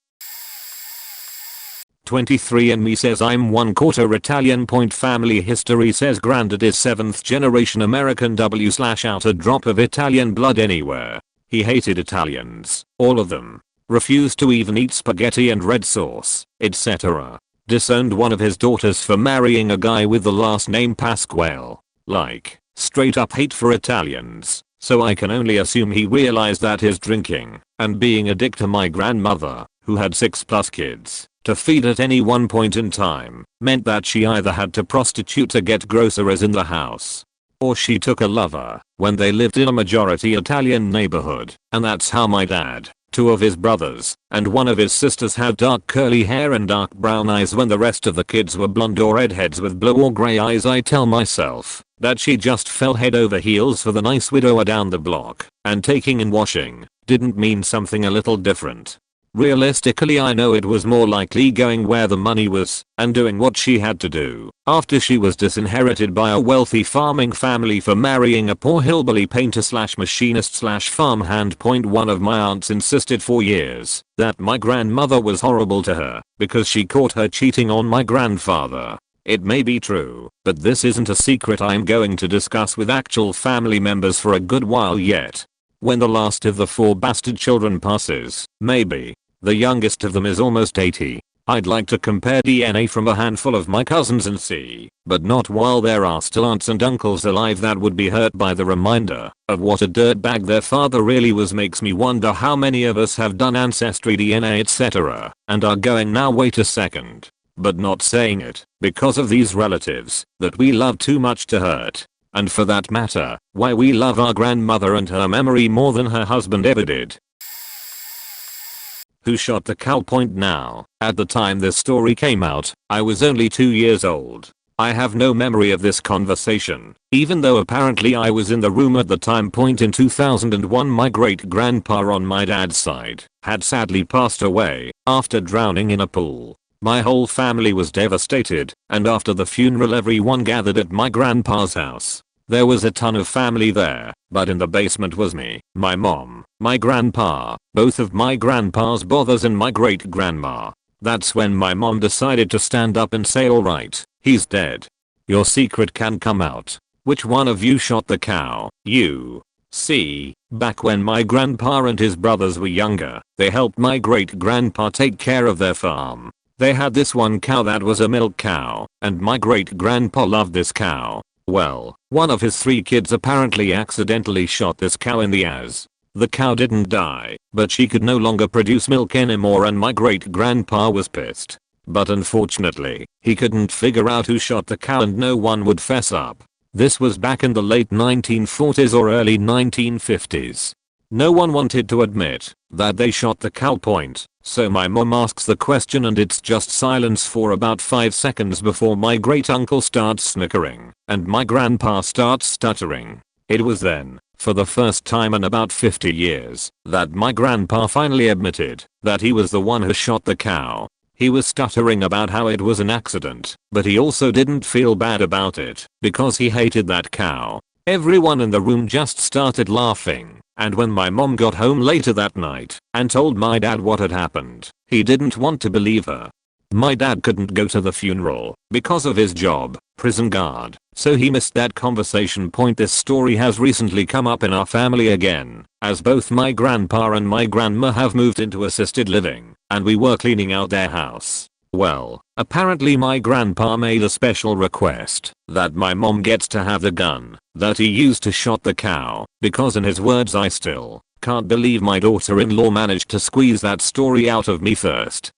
23andMe says I'm 1/4 Italian. Family history says granddad is 7th generation American out a drop of Italian blood anywhere. He hated Italians, all of them. Refused to even eat spaghetti and red sauce, etc. Disowned one of his daughters for marrying a guy with the last name Pasquale. Like, straight up hate for Italians. So I can only assume he realized that his drinking and being a dick to my grandmother, who had 6+ kids to feed at any one point in time, meant that she either had to prostitute to get groceries in the house, or she took a lover when they lived in a majority Italian neighborhood. And that's how my dad, 2 of his brothers, and 1 of his sisters had dark curly hair and dark brown eyes when the rest of the kids were blonde or redheads with blue or grey eyes. I tell myself that she just fell head over heels for the nice widower down the block, and taking in washing didn't mean something a little different. Realistically, I know it was more likely going where the money was and doing what she had to do after she was disinherited by a wealthy farming family for marrying a poor hillbilly painter/machinist/farmhand. One of my aunts insisted for years that my grandmother was horrible to her because she caught her cheating on my grandfather. It may be true, but this isn't a secret I'm going to discuss with actual family members for a good while yet. When the last of the 4 bastard children passes, maybe the youngest of them is almost 80, I'd like to compare DNA from a handful of my cousins and see, but not while there are still aunts and uncles alive that would be hurt by the reminder of what a dirtbag their father really was. Makes me wonder how many of us have done ancestry DNA etc. and are going now wait a second, but not saying it because of these relatives that we love too much to hurt. And for that matter, why we love our grandmother and her memory more than her husband ever did. Who shot the cow? Now, at the time this story came out, I was only 2 years old. I have no memory of this conversation, even though apparently I was in the room at the time. In 2001, my great grandpa on my dad's side had sadly passed away after drowning in a pool. My whole family was devastated, and after the funeral everyone gathered at my grandpa's house. There was a ton of family there, but in the basement was me, my mom, my grandpa, both of my grandpa's brothers and my great grandma. That's when my mom decided to stand up and say, alright, he's dead. Your secret can come out. Which one of you shot the cow? You. See, back when my grandpa and his brothers were younger, they helped my great grandpa take care of their farm. They had this one cow that was a milk cow, and my great grandpa loved this cow. Well, one of his 3 kids apparently accidentally shot this cow in the ass. The cow didn't die, but she could no longer produce milk anymore, and my great grandpa was pissed. But unfortunately, he couldn't figure out who shot the cow and no one would fess up. This was back in the late 1940s or early 1950s. No one wanted to admit that they shot the cow. So my mom asks the question and it's just silence for about 5 seconds before my great uncle starts snickering and my grandpa starts stuttering. It was then, for the first time in about 50 years, that my grandpa finally admitted that he was the one who shot the cow. He was stuttering about how it was an accident, but he also didn't feel bad about it because he hated that cow. Everyone in the room just started laughing, and when my mom got home later that night and told my dad what had happened, he didn't want to believe her. My dad couldn't go to the funeral because of his job, prison guard, so he missed that conversation. This story has recently come up in our family again, as both my grandpa and my grandma have moved into assisted living, and we were cleaning out their house. Well, apparently my grandpa made a special request that my mom gets to have the gun that he used to shot the cow, because in his words, I still can't believe my daughter-in-law managed to squeeze that story out of me first.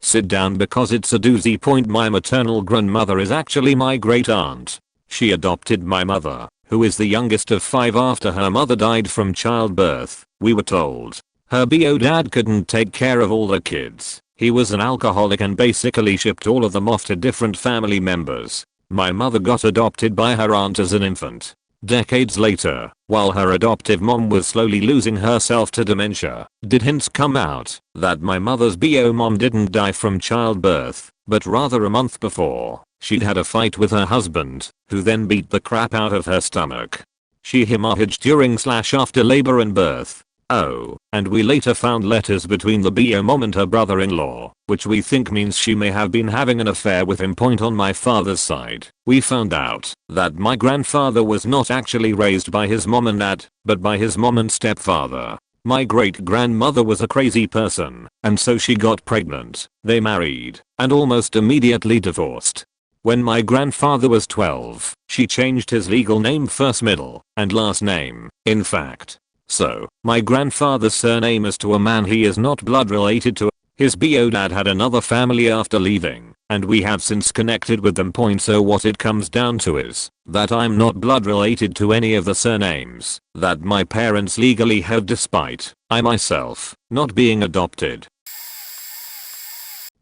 Sit down because it's a doozy. Point. My maternal grandmother is actually my great aunt. She adopted my mother, who is the youngest of 5 after her mother died from childbirth. We were told her bio dad couldn't take care of all the kids. He was an alcoholic and basically shipped all of them off to different family members. My mother got adopted by her aunt as an infant. Decades later, while her adoptive mom was slowly losing herself to dementia, did hints come out that my mother's bio mom didn't die from childbirth, but rather a month before, she'd had a fight with her husband, who then beat the crap out of her stomach. She hemorrhaged during/after labor and birth. Oh, and we later found letters between the bio mom and her brother-in-law, which we think means she may have been having an affair with him. On my father's side, we found out that my grandfather was not actually raised by his mom and dad, but by his mom and stepfather. My great-grandmother was a crazy person, and so she got pregnant, they married, and almost immediately divorced. When my grandfather was 12, she changed his legal name, first, middle, and last name, in fact. So, my grandfather's surname is to a man he is not blood related to. His bio dad had another family after leaving, and we have since connected with them. So what it comes down to is that I'm not blood related to any of the surnames that my parents legally have, despite I myself not being adopted.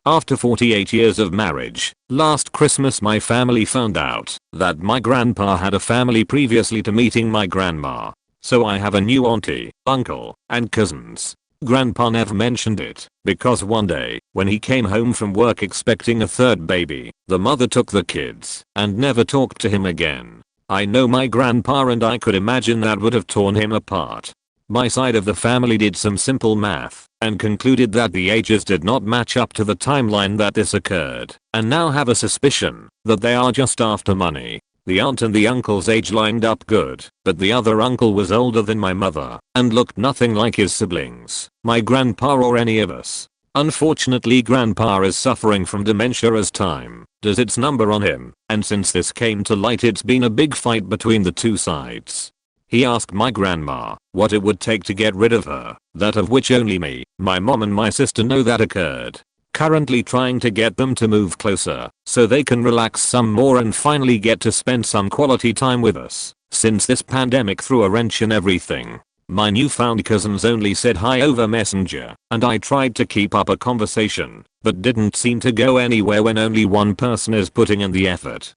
After 48 years of marriage, last Christmas my family found out that my grandpa had a family previously to meeting my grandma. So I have a new auntie, uncle, and cousins. Grandpa never mentioned it, because one day, when he came home from work expecting a third baby, the mother took the kids and never talked to him again. I know my grandpa, and I could imagine that would have torn him apart. My side of the family did some simple math and concluded that the ages did not match up to the timeline that this occurred, and now have a suspicion that they are just after money. The aunt and the uncle's age lined up good, but the other uncle was older than my mother and looked nothing like his siblings, my grandpa or any of us. Unfortunately, grandpa is suffering from dementia as time does its number on him, and since this came to light, it's been a big fight between the two sides. He asked my grandma what it would take to get rid of her, that of which only me, my mom and my sister know that occurred. Currently trying to get them to move closer so they can relax some more and finally get to spend some quality time with us, since this pandemic threw a wrench in everything. My newfound cousins only said hi over Messenger, and I tried to keep up a conversation, but didn't seem to go anywhere when only one person is putting in the effort.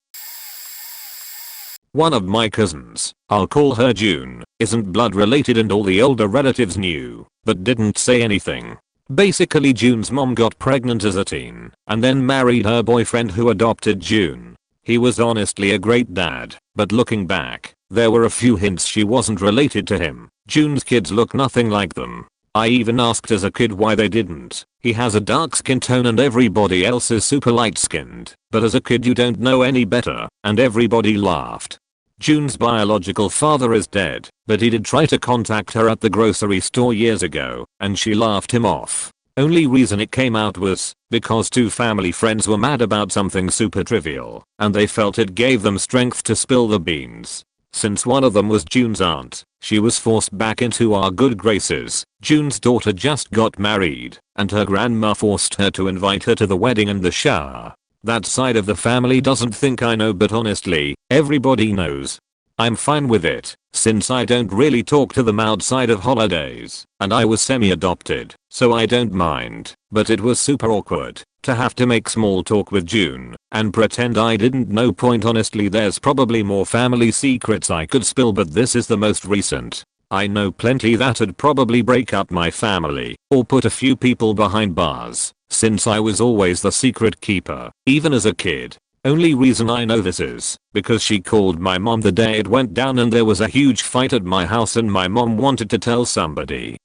One of my cousins, I'll call her June, isn't blood related and all the older relatives knew, but didn't say anything. Basically, June's mom got pregnant as a teen and then married her boyfriend who adopted June. He was honestly a great dad, but looking back, there were a few hints she wasn't related to him. June's kids look nothing like them. I even asked as a kid why they didn't. He has a dark skin tone and everybody else is super light skinned, but as a kid you don't know any better, and everybody laughed. June's biological father is dead, but he did try to contact her at the grocery store years ago, and she laughed him off. Only reason it came out was because two family friends were mad about something super trivial, and they felt it gave them strength to spill the beans. Since one of them was June's aunt, she was forced back into our good graces. June's daughter just got married, and her grandma forced her to invite her to the wedding and the shower. That side of the family doesn't think I know, but honestly, everybody knows. I'm fine with it, since I don't really talk to them outside of holidays, and I was semi-adopted, so I don't mind, but it was super awkward to have to make small talk with June and pretend I didn't know. Honestly, there's probably more family secrets I could spill, but this is the most recent. I know plenty that'd probably break up my family or put a few people behind bars, since I was always the secret keeper, even as a kid. Only reason I know this is because she called my mom the day it went down and there was a huge fight at my house and my mom wanted to tell somebody.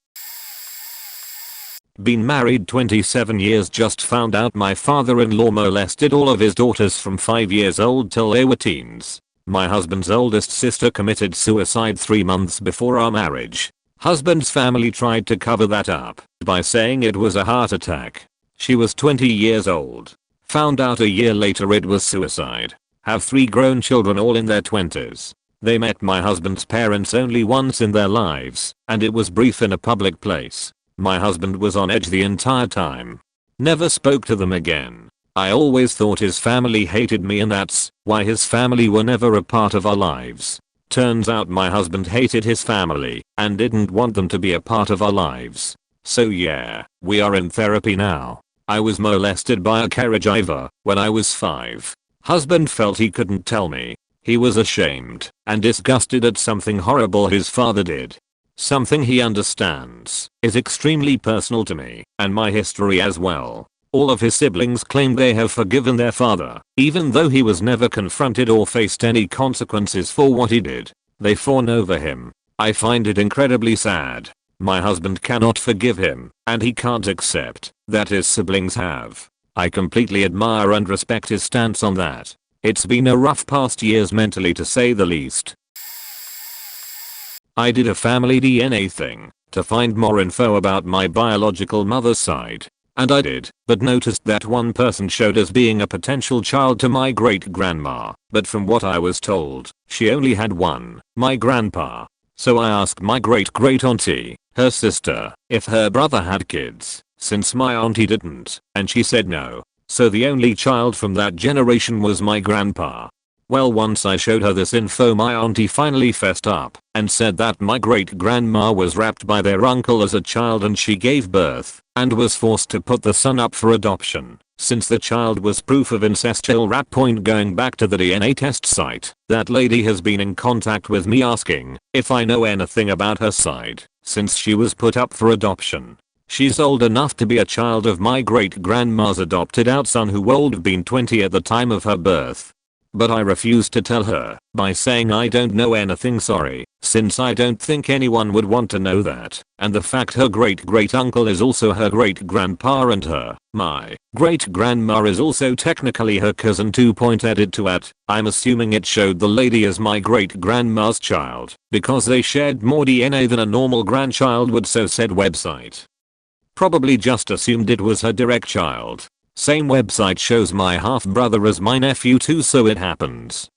Been married 27 years, just found out my father-in-law molested all of his daughters from 5 years old till they were teens. My husband's oldest sister committed suicide 3 months before our marriage. Husband's family tried to cover that up by saying it was a heart attack. She was 20 years old. Found out a year later it was suicide. Have 3 grown children all in their 20s. They met my husband's parents only once in their lives, and it was brief in a public place. My husband was on edge the entire time. Never spoke to them again. I always thought his family hated me and that's why his family were never a part of our lives. Turns out my husband hated his family and didn't want them to be a part of our lives. So yeah, we are in therapy now. I was molested by a caregiver when I was 5. Husband felt he couldn't tell me. He was ashamed and disgusted at something horrible his father did. Something he understands is extremely personal to me and my history as well. All of his siblings claim they have forgiven their father, even though he was never confronted or faced any consequences for what he did. They fawn over him. I find it incredibly sad. My husband cannot forgive him, and he can't accept that his siblings have. I completely admire and respect his stance on that. It's been a rough past years mentally to say the least. I did a family DNA thing to find more info about my biological mother's side. And I did, but noticed that one person showed as being a potential child to my great-grandma, but from what I was told, she only had one, my grandpa. So I asked my great-great-auntie, her sister, if her brother had kids, since my auntie didn't, and she said no. So the only child from that generation was my grandpa. Well, once I showed her this info, my auntie finally fessed up and said that my great-grandma was raped by their uncle as a child and she gave birth and was forced to put the son up for adoption. Since the child was proof of incestual rap going back to the DNA test site, that lady has been in contact with me asking if I know anything about her side since she was put up for adoption. She's old enough to be a child of my great-grandma's adopted out son who would have been 20 at the time of her birth. But I refused to tell her by saying I don't know anything, sorry, since I don't think anyone would want to know that, and the fact her great-great-uncle is also her great-grandpa and my great-grandma is also technically her cousin. Added to that, I'm assuming it showed the lady as my great-grandma's child because they shared more DNA than a normal grandchild would, so said website. Probably just assumed it was her direct child. Same website shows my half-brother as my nephew too, so it happens.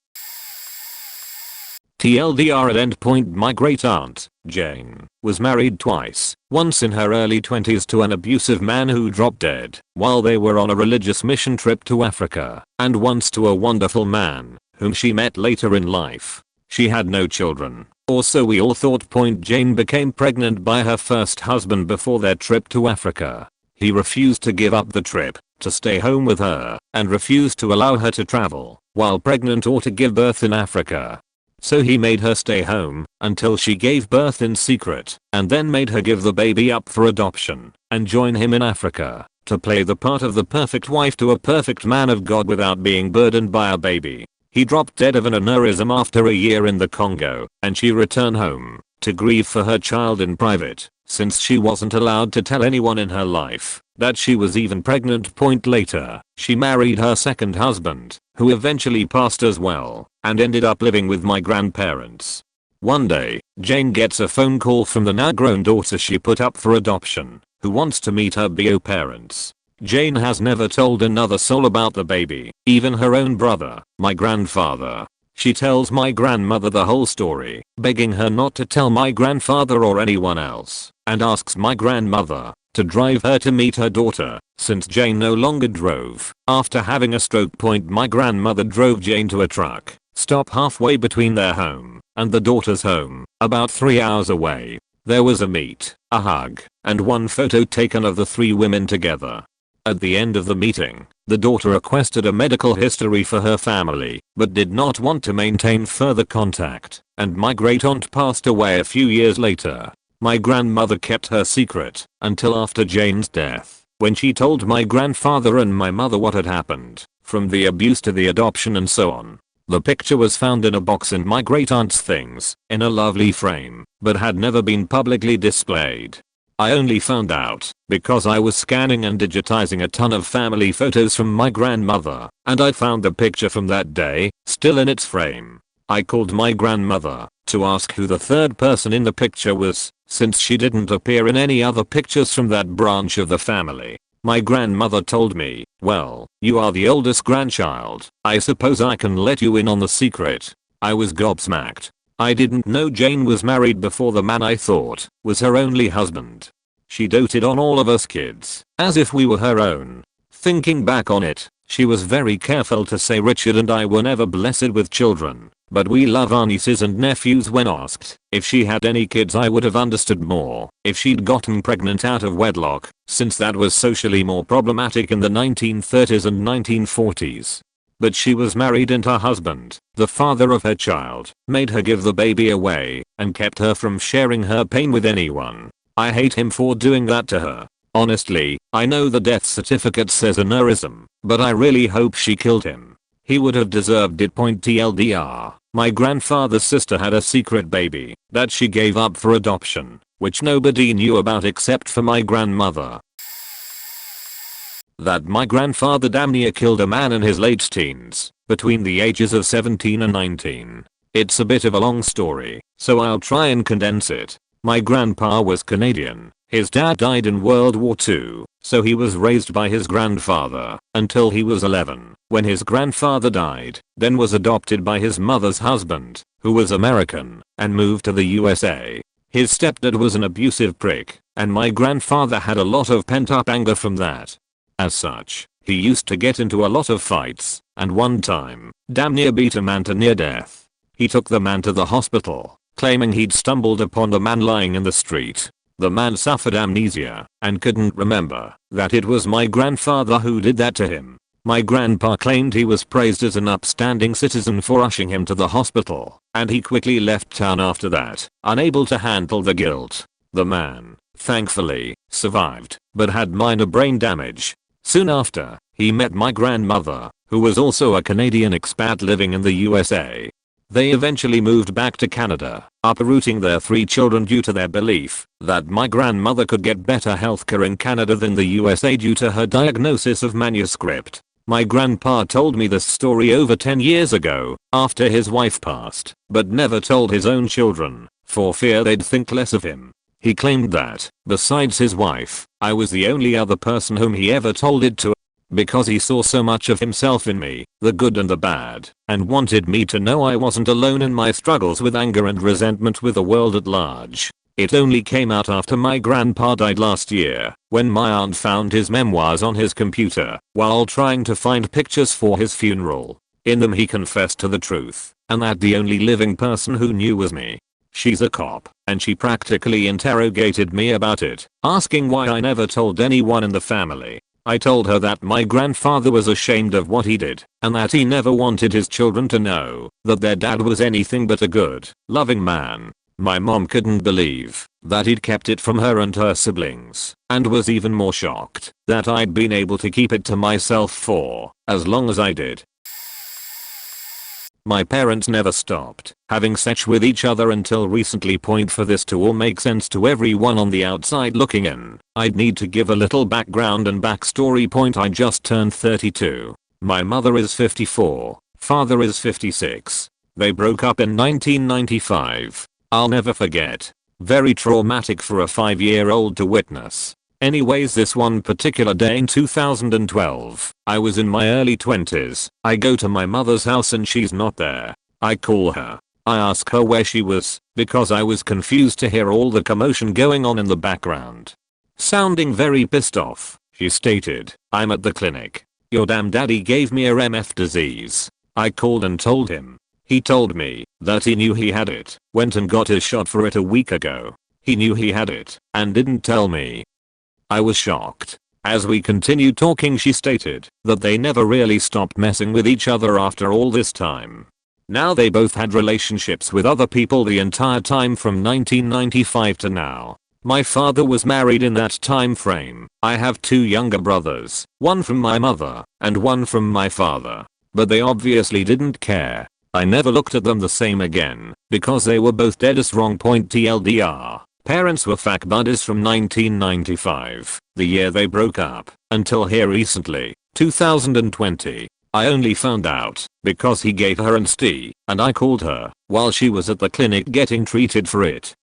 TLDR at endpoint, my great-aunt, Jane, was married twice, once in her early 20s to an abusive man who dropped dead while they were on a religious mission trip to Africa, and once to a wonderful man whom she met later in life. She had no children, or so we all thought. Jane became pregnant by her first husband before their trip to Africa. He refused to give up the trip to stay home with her and refused to allow her to travel while pregnant or to give birth in Africa. So he made her stay home until she gave birth in secret and then made her give the baby up for adoption and join him in Africa to play the part of the perfect wife to a perfect man of God without being burdened by a baby. He dropped dead of an aneurysm after a year in the Congo, and she returned home to grieve for her child in private since she wasn't allowed to tell anyone in her life that she was even pregnant. Later, she married her second husband, who eventually passed as well, and ended up living with my grandparents. One day, Jane gets a phone call from the now grown daughter she put up for adoption, who wants to meet her bio parents. Jane has never told another soul about the baby, even her own brother, my grandfather. She tells my grandmother the whole story, begging her not to tell my grandfather or anyone else, and asks my grandmother to drive her to meet her daughter, since Jane no longer drove. After having a stroke, my grandmother drove Jane to a truck stop halfway between their home and the daughter's home, about 3 hours away. There was a meet, a hug, and one photo taken of the 3 women together. At the end of the meeting, the daughter requested a medical history for her family, but did not want to maintain further contact, and my great-aunt passed away a few years later. My grandmother kept her secret until after Jane's death, when she told my grandfather and my mother what had happened, from the abuse to the adoption and so on. The picture was found in a box in my great-aunt's things, in a lovely frame, but had never been publicly displayed. I only found out because I was scanning and digitizing a ton of family photos from my grandmother, and I found the picture from that day, still in its frame. I called my grandmother to ask who the third person in the picture was, since she didn't appear in any other pictures from that branch of the family. My grandmother told me, "Well, you are the oldest grandchild. I suppose I can let you in on the secret." I was gobsmacked. I didn't know Jane was married before the man I thought was her only husband. She doted on all of us kids, as if we were her own. Thinking back on it, she was very careful to say Richard and I were never blessed with children, but we love our nieces and nephews. When asked if she had any kids, I would have understood more if she'd gotten pregnant out of wedlock, since that was socially more problematic in the 1930s and 1940s. But she was married, and her husband, the father of her child, made her give the baby away and kept her from sharing her pain with anyone. I hate him for doing that to her. Honestly, I know the death certificate says aneurysm, but I really hope she killed him. He would have deserved it. TLDR. My grandfather's sister had a secret baby that she gave up for adoption, which nobody knew about except for my grandmother. That my grandfather damn near killed a man in his late teens, between the ages of 17 and 19. It's a bit of a long story, so I'll try and condense it. My grandpa was Canadian. His dad died in World War II, so he was raised by his grandfather until he was 11, when his grandfather died, then was adopted by his mother's husband, who was American, and moved to the USA. His stepdad was an abusive prick, and my grandfather had a lot of pent-up anger from that. As such, he used to get into a lot of fights, and one time, damn near beat a man to near death. He took the man to the hospital, claiming he'd stumbled upon the man lying in the street. The man suffered amnesia and couldn't remember that it was my grandfather who did that to him. My grandpa claimed he was praised as an upstanding citizen for rushing him to the hospital, and he quickly left town after that, unable to handle the guilt. The man, thankfully, survived, but had minor brain damage. Soon after, he met my grandmother, who was also a Canadian expat living in the USA. They eventually moved back to Canada, uprooting their 3 children due to their belief that my grandmother could get better healthcare in Canada than the USA due to her diagnosis of manuscript. My grandpa told me this story over 10 years ago, after his wife passed, but never told his own children, for fear they'd think less of him. He claimed that, besides his wife, I was the only other person whom he ever told it to, because he saw so much of himself in me, the good and the bad, and wanted me to know I wasn't alone in my struggles with anger and resentment with the world at large. It only came out after my grandpa died last year, when my aunt found his memoirs on his computer while trying to find pictures for his funeral. In them he confessed to the truth, and that the only living person who knew was me. She's a cop, and she practically interrogated me about it, asking why I never told anyone in the family. I told her that my grandfather was ashamed of what he did, and that he never wanted his children to know that their dad was anything but a good, loving man. My mom couldn't believe that he'd kept it from her and her siblings, and was even more shocked that I'd been able to keep it to myself for as long as I did. My parents never stopped having sex with each other until recently. For this to all make sense to everyone on the outside looking in, I'd need to give a little background and backstory. I just turned 32. My mother is 54, father is 56. They broke up in 1995. I'll never forget. Very traumatic for a 5-year-old to witness. Anyways, this one particular day in 2012, I was in my early 20s. I go to my mother's house and she's not there. I call her. I ask her where she was, because I was confused to hear all the commotion going on in the background. Sounding very pissed off, she stated, "I'm at the clinic. Your damn daddy gave me a MF disease." I called and told him. He told me that he knew he had it, went and got his shot for it a week ago. He knew he had it, and didn't tell me. I was shocked. As we continued talking, she stated that they never really stopped messing with each other after all this time. Now they both had relationships with other people the entire time from 1995 to now. My father was married in that time frame. I have 2 younger brothers, one from my mother and one from my father. But they obviously didn't care. I never looked at them the same again, because they were both dead as wrong. TLDR. Parents were fuck buddies from 1995, the year they broke up, until here recently, 2020. I only found out because he gave her an STI, and I called her while she was at the clinic getting treated for it.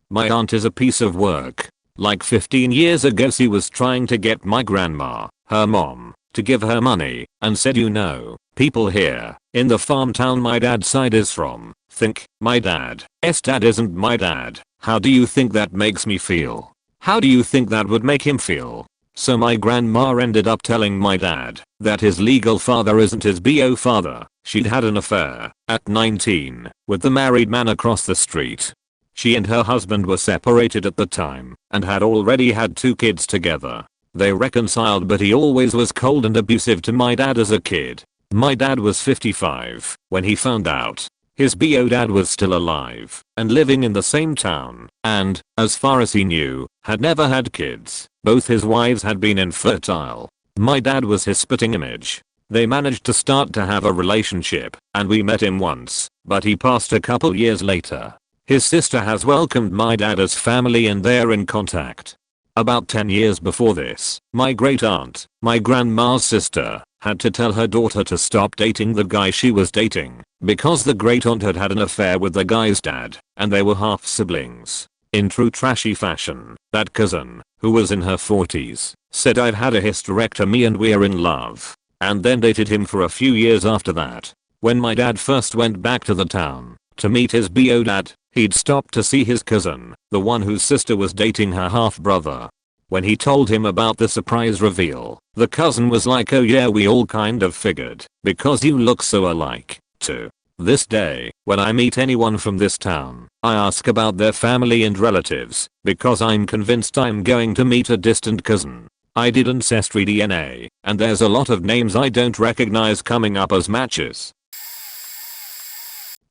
My aunt is a piece of work. Like 15 years ago, she was trying to get my grandma, her mom, to give her money and said, you know, people here in the farm town my dad's side is from think my dad's dad isn't my dad. How do you think that makes me feel? How do you think that would make him feel? So my grandma ended up telling my dad that his legal father isn't his bio father. She'd had an affair at 19 with the married man across the street. She and her husband were separated at the time and had already had 2 kids together. They reconciled, but he always was cold and abusive to my dad as a kid. My dad was 55 when he found out his bio dad was still alive and living in the same town and, as far as he knew, had never had kids. Both his wives had been infertile. My dad was his spitting image. They managed to start to have a relationship and we met him once, but he passed a couple years later. His sister has welcomed my dad as family and they're in contact. About 10 years before this, my great aunt, my grandma's sister, had to tell her daughter to stop dating the guy she was dating because the great aunt had had an affair with the guy's dad and they were half siblings. In true trashy fashion, that cousin, who was in her 40s, said, I've had a hysterectomy and we're in love, and then dated him for a few years after that. When my dad first went back to the town to meet his bio dad, he'd stopped to see his cousin, the one whose sister was dating her half-brother. When he told him about the surprise reveal, the cousin was like, oh yeah, we all kind of figured, because you look so alike. To this day, when I meet anyone from this town, I ask about their family and relatives, because I'm convinced I'm going to meet a distant cousin. I did ancestry DNA, and there's a lot of names I don't recognize coming up as matches.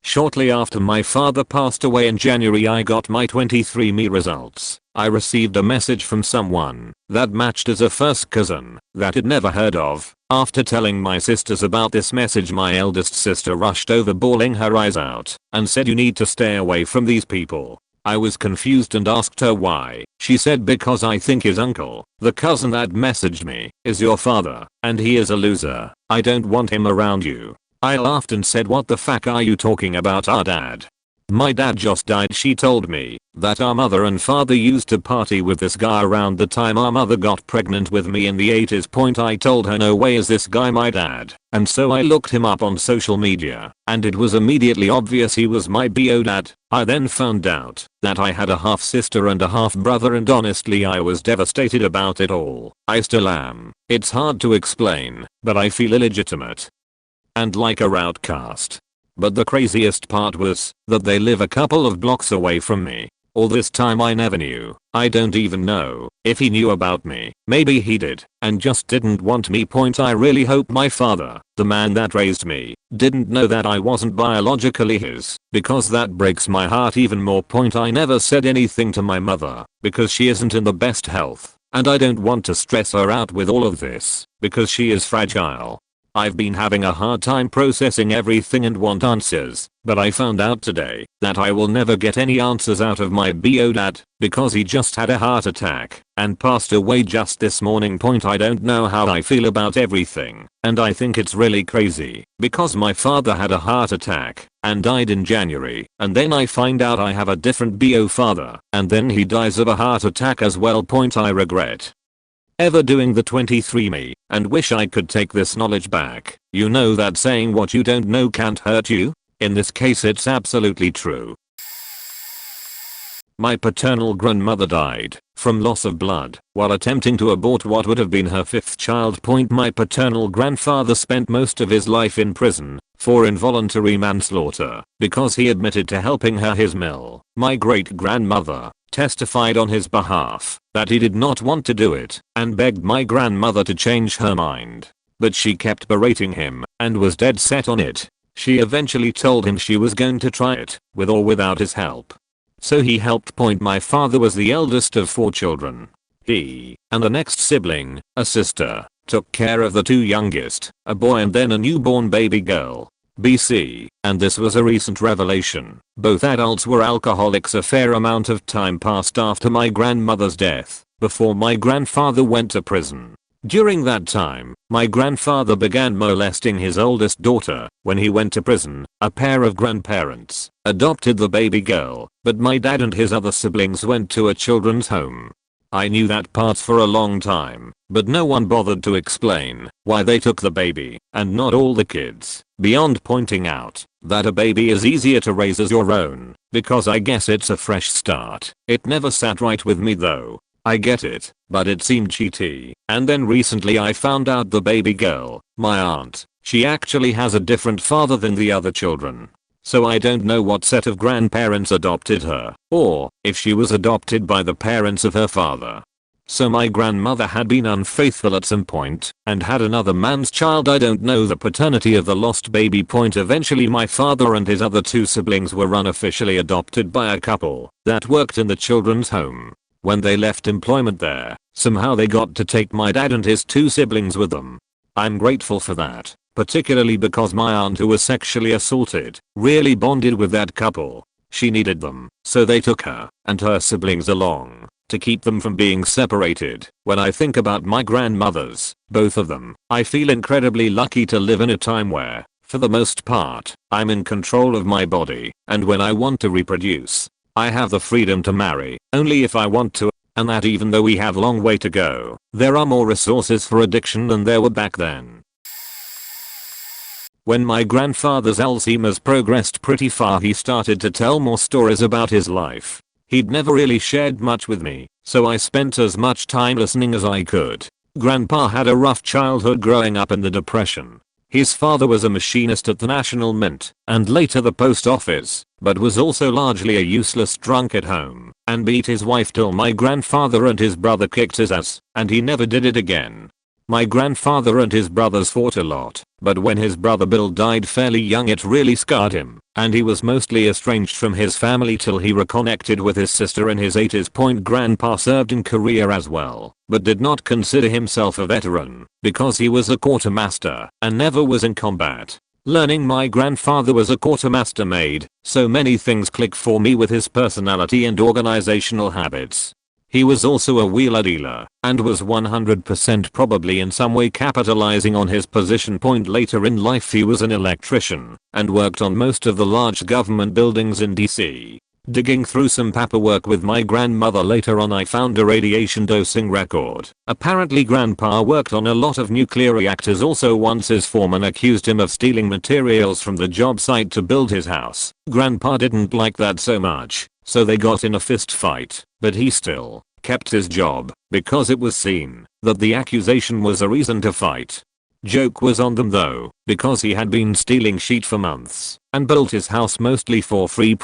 Shortly after my father passed away in January, I got my 23andMe results. I received a message from someone that matched as a first cousin that I'd never heard of. After telling my sisters about this message, my eldest sister rushed over bawling her eyes out and said, you need to stay away from these people. I was confused and asked her why. She said, because I think his uncle, the cousin that messaged me, is your father, and he is a loser. I don't want him around you. I laughed and said, what the fuck are you talking about? Our dad. My dad just died. She told me that our mother and father used to party with this guy around the time our mother got pregnant with me in the 80s. I told her, no way is this guy my dad, and so I looked him up on social media and it was immediately obvious he was my bio dad. I then found out that I had a half sister and a half brother, and honestly I was devastated about it all. I still am. It's hard to explain, but I feel illegitimate and like a outcast. But the craziest part was that they live a couple of blocks away from me. All this time I never knew. I don't even know if he knew about me. Maybe he did and just didn't want me. I really hope my father, the man that raised me, didn't know that I wasn't biologically his, because that breaks my heart even more. I never said anything to my mother because she isn't in the best health, and I don't want to stress her out with all of this because she is fragile. I've been having a hard time processing everything and want answers, but I found out today that I will never get any answers out of my bio dad because he just had a heart attack and passed away just this morning. I don't know how I feel about everything, and I think it's really crazy because my father had a heart attack and died in January, and then I find out I have a different bio father and then he dies of a heart attack as well. I regret ever doing the 23andMe and wish I could take this knowledge back. You know that saying, what you don't know can't hurt you? In this case it's absolutely true. My paternal grandmother died from loss of blood while attempting to abort what would have been her 5th child. My paternal grandfather spent most of his life in prison for involuntary manslaughter because he admitted to helping his mill. My great grandmother testified on his behalf that he did not want to do it and begged my grandmother to change her mind. But she kept berating him and was dead set on it. She eventually told him she was going to try it, with or without his help. So he helped. My father was the eldest of 4 children. He and the next sibling, a sister, took care of the 2 youngest, a boy and then a newborn baby girl. BC, and this was a recent revelation. Both adults were alcoholics. A fair amount of time passed after my grandmother's death before my grandfather went to prison. During that time, my grandfather began molesting his oldest daughter. When he went to prison, a pair of grandparents adopted the baby girl, but my dad and his other siblings went to a children's home. I knew that part for a long time, but no one bothered to explain why they took the baby and not all the kids, beyond pointing out that a baby is easier to raise as your own, because I guess it's a fresh start. It never sat right with me though. I get it, but it seemed cheaty. And then recently I found out the baby girl, my aunt, she actually has a different father than the other children. So I don't know what set of grandparents adopted her, or if she was adopted by the parents of her father. So my grandmother had been unfaithful at some point and had another man's child. I don't know the paternity of the lost baby. Eventually my father and his other 2 siblings were unofficially adopted by a couple that worked in the children's home. When they left employment there, somehow they got to take my dad and his 2 siblings with them. I'm grateful for that, particularly because my aunt, who was sexually assaulted, really bonded with that couple. She needed them, so they took her and her siblings along to keep them from being separated. When I think about my grandmothers, both of them, I feel incredibly lucky to live in a time where, for the most part, I'm in control of my body, and when I want to reproduce, I have the freedom to marry only if I want to, and that even though we have a long way to go, there are more resources for addiction than there were back then. When my grandfather's Alzheimer's progressed pretty far, he started to tell more stories about his life. He'd never really shared much with me, so I spent as much time listening as I could. Grandpa had a rough childhood growing up in the Depression. His father was a machinist at the National Mint and later the post office, but was also largely a useless drunk at home and beat his wife till my grandfather and his brother kicked his ass, and he never did it again. My grandfather and his brothers fought a lot, but when his brother Bill died fairly young it really scarred him, and he was mostly estranged from his family till he reconnected with his sister in his 80s. Grandpa served in Korea as well, but did not consider himself a veteran because he was a quartermaster and never was in combat. Learning my grandfather was a quartermaster made so many things click for me with his personality and organizational habits. He was also a wheeler dealer and was 100% probably in some way capitalizing on his position. Later in life he was an electrician and worked on most of the large government buildings in DC. Digging through some paperwork with my grandmother later on, I found a radiation dosing record. Apparently grandpa worked on a lot of nuclear reactors. Also once his foreman accused him of stealing materials from the job site to build his house. Grandpa didn't like that so much, so they got in a fist fight, but he still kept his job because it was seen that the accusation was a reason to fight. Joke was on them though, because he had been stealing sheet for months and built his house mostly for free.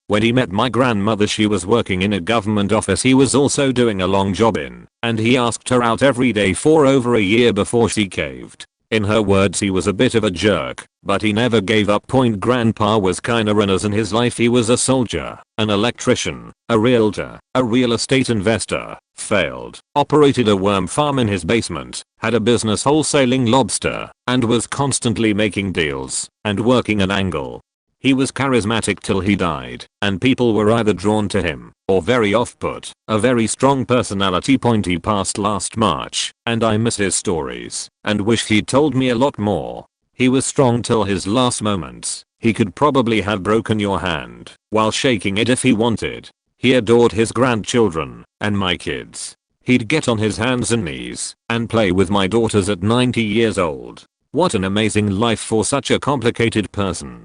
When he met my grandmother, she was working in a government office he was also doing a long job in, and he asked her out every day for over a year before she caved. In her words, he was a bit of a jerk, but he never gave up. Grandpa was kinda runners in his life. He was a soldier, an electrician, a realtor, a real estate investor, failed, operated a worm farm in his basement, had a business wholesaling lobster, and was constantly making deals and working an angle. He was charismatic till he died, and people were either drawn to him or very off-put. A very strong personality. He passed last March, and I miss his stories and wish he'd told me a lot more. He was strong till his last moments. He could probably have broken your hand while shaking it if he wanted. He adored his grandchildren and my kids. He'd get on his hands and knees and play with my daughters at 90 years old. What an amazing life for such a complicated person.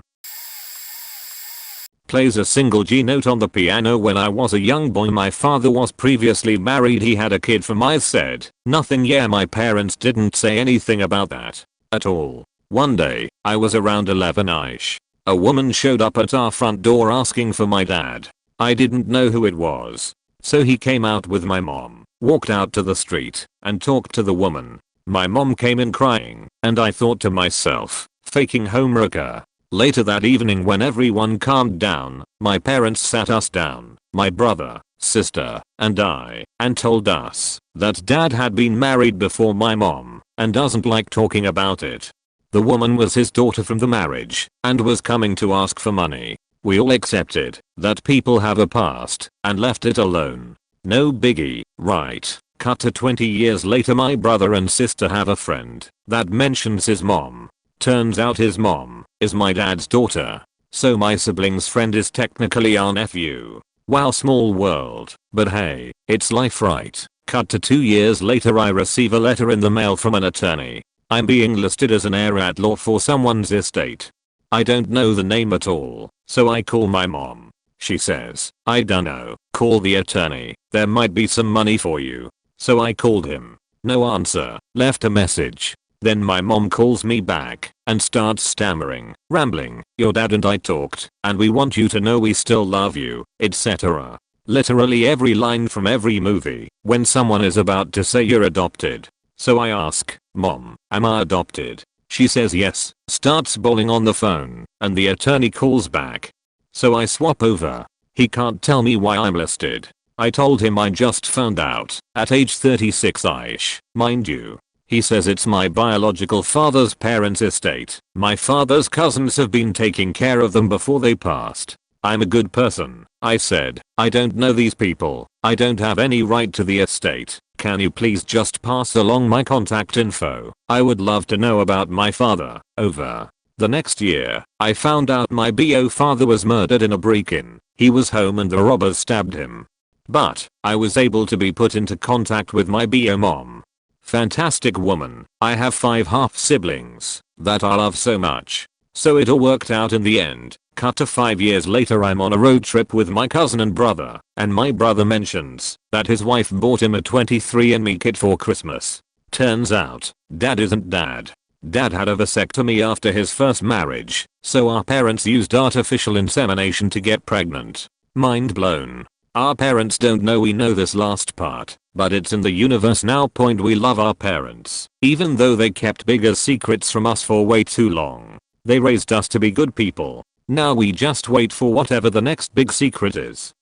Plays a single G note on the piano. When I was a young boy, my father was previously married. He had a kid from I said nothing. Yeah, my parents didn't say anything about that at all. One day, I was around 11ish. A woman showed up at our front door asking for my dad. I didn't know who it was. So he came out with my mom, walked out to the street, and talked to the woman. My mom came in crying, and I thought to myself, faking homewrecker. Later that evening, when everyone calmed down, my parents sat us down, my brother, sister, and I, and told us that dad had been married before my mom and doesn't like talking about it. The woman was his daughter from the marriage and was coming to ask for money. We all accepted that people have a past and left it alone. No biggie, right? Cut to 20 years later, my brother and sister have a friend that mentions his mom. Turns out his mom is my dad's daughter. So my sibling's friend is technically our nephew. Wow, small world, but hey, it's life, right? Cut to 2 years later, I receive a letter in the mail from an attorney. I'm being listed as an heir at law for someone's estate. I don't know the name at all, so I call my mom. She says, I dunno, call the attorney, there might be some money for you. So I called him. No answer, left a message. Then my mom calls me back and starts stammering, rambling, your dad and I talked, and we want you to know we still love you, etc. Literally every line from every movie when someone is about to say you're adopted. So I ask, Mom, am I adopted? She says yes, starts bawling on the phone, and the attorney calls back. So I swap over. He can't tell me why I'm listed. I told him I just found out, at age 36ish, mind you. He says it's my biological father's parents' estate. My father's cousins have been taking care of them before they passed. I'm a good person, I said. I don't know these people. I don't have any right to the estate. Can you please just pass along my contact info? I would love to know about my father. Over. The next year, I found out my bio father was murdered in a break-in. He was home and the robbers stabbed him. But, I was able to be put into contact with my bio mom. Fantastic woman. I have 5 half siblings that I love so much. So it all worked out in the end. Cut to 5 years later, I'm on a road trip with my cousin and brother, and my brother mentions that his wife bought him a 23andMe kit for Christmas. Turns out, dad isn't dad. Dad had a vasectomy after his first marriage, so our parents used artificial insemination to get pregnant. Mind blown. Our parents don't know we know this last part, but it's in the universe now. Point, we love our parents, even though they kept bigger secrets from us for way too long. They raised us to be good people. Now we just wait for whatever the next big secret is.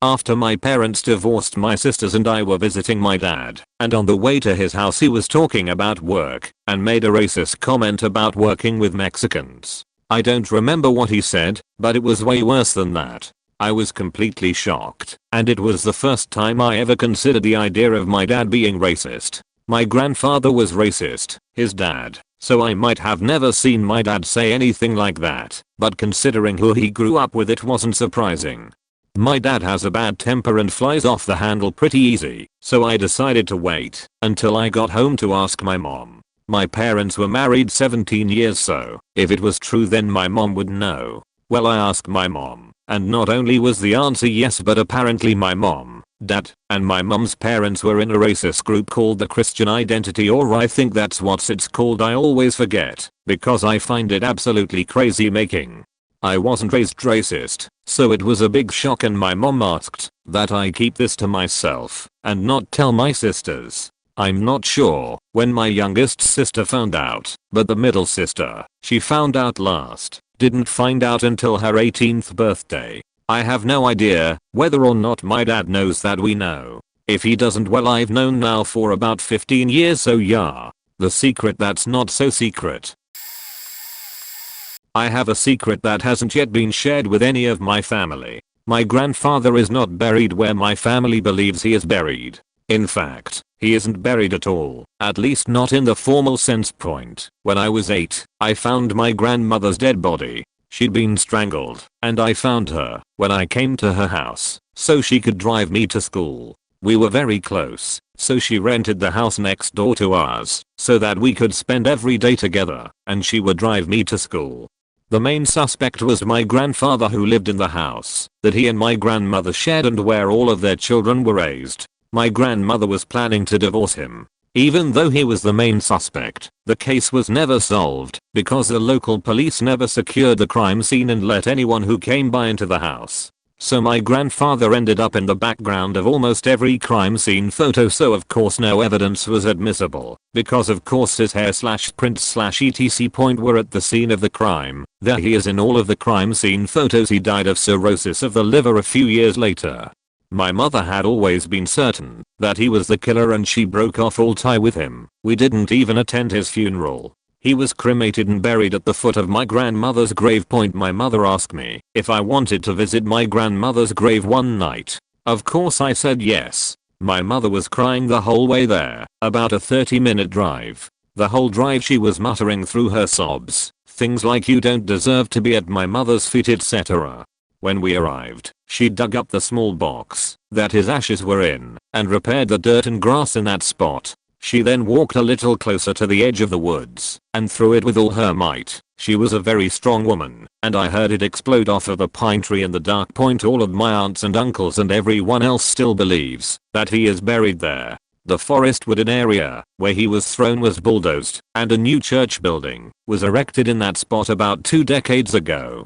After my parents divorced, my sisters and I were visiting my dad, and on the way to his house he was talking about work and made a racist comment about working with Mexicans. I don't remember what he said, but it was way worse than that. I was completely shocked, and it was the first time I ever considered the idea of my dad being racist. My grandfather was racist, his dad, so I might have never seen my dad say anything like that, but considering who he grew up with, it wasn't surprising. My dad has a bad temper and flies off the handle pretty easy, so I decided to wait until I got home to ask my mom. My parents were married 17 years, so if it was true then my mom would know. Well, I asked my mom, and not only was the answer yes, but apparently my mom, dad, and my mom's parents were in a racist group called the Christian Identity, or I think that's what it's called. I always forget, because I find it absolutely crazy making. I wasn't raised racist, so it was a big shock, and my mom asked that I keep this to myself and not tell my sisters. I'm not sure when my youngest sister found out, but the middle sister, she found out last, didn't find out until her 18th birthday. I have no idea whether or not my dad knows that we know. If he doesn't, well, I've known now for about 15 years, so yeah. The secret that's not so secret. I have a secret that hasn't yet been shared with any of my family. My grandfather is not buried where my family believes he is buried. In fact, he isn't buried at all, at least not in the formal sense. Point. When I was 8, I found my grandmother's dead body. She'd been strangled, and I found her when I came to her house so she could drive me to school. We were very close, so she rented the house next door to ours so that we could spend every day together, and she would drive me to school. The main suspect was my grandfather, who lived in the house that he and my grandmother shared and where all of their children were raised. My grandmother was planning to divorce him. Even though he was the main suspect, the case was never solved because the local police never secured the crime scene and let anyone who came by into the house. So my grandfather ended up in the background of almost every crime scene photo, so of course no evidence was admissible, because of course his hair / prints / etc. Point, were at the scene of the crime. There he is in all of the crime scene photos. He died of cirrhosis of the liver a few years later. My mother had always been certain that he was the killer, and she broke off all tie with him. We didn't even attend his funeral. He was cremated and buried at the foot of my grandmother's grave. Point. My mother asked me if I wanted to visit my grandmother's grave one night. Of course I said yes. My mother was crying the whole way there, about a 30-minute drive. The whole drive she was muttering through her sobs things like "you don't deserve to be at my mother's feet," etc. When we arrived, she dug up the small box that his ashes were in and repaired the dirt and grass in that spot. She then walked a little closer to the edge of the woods and threw it with all her might. She was a very strong woman, and I heard it explode off of a pine tree in the dark point. All of my aunts and uncles and everyone else still believes that he is buried there. The forest wooded area where he was thrown was bulldozed, and a new church building was erected in that spot about 2 decades ago.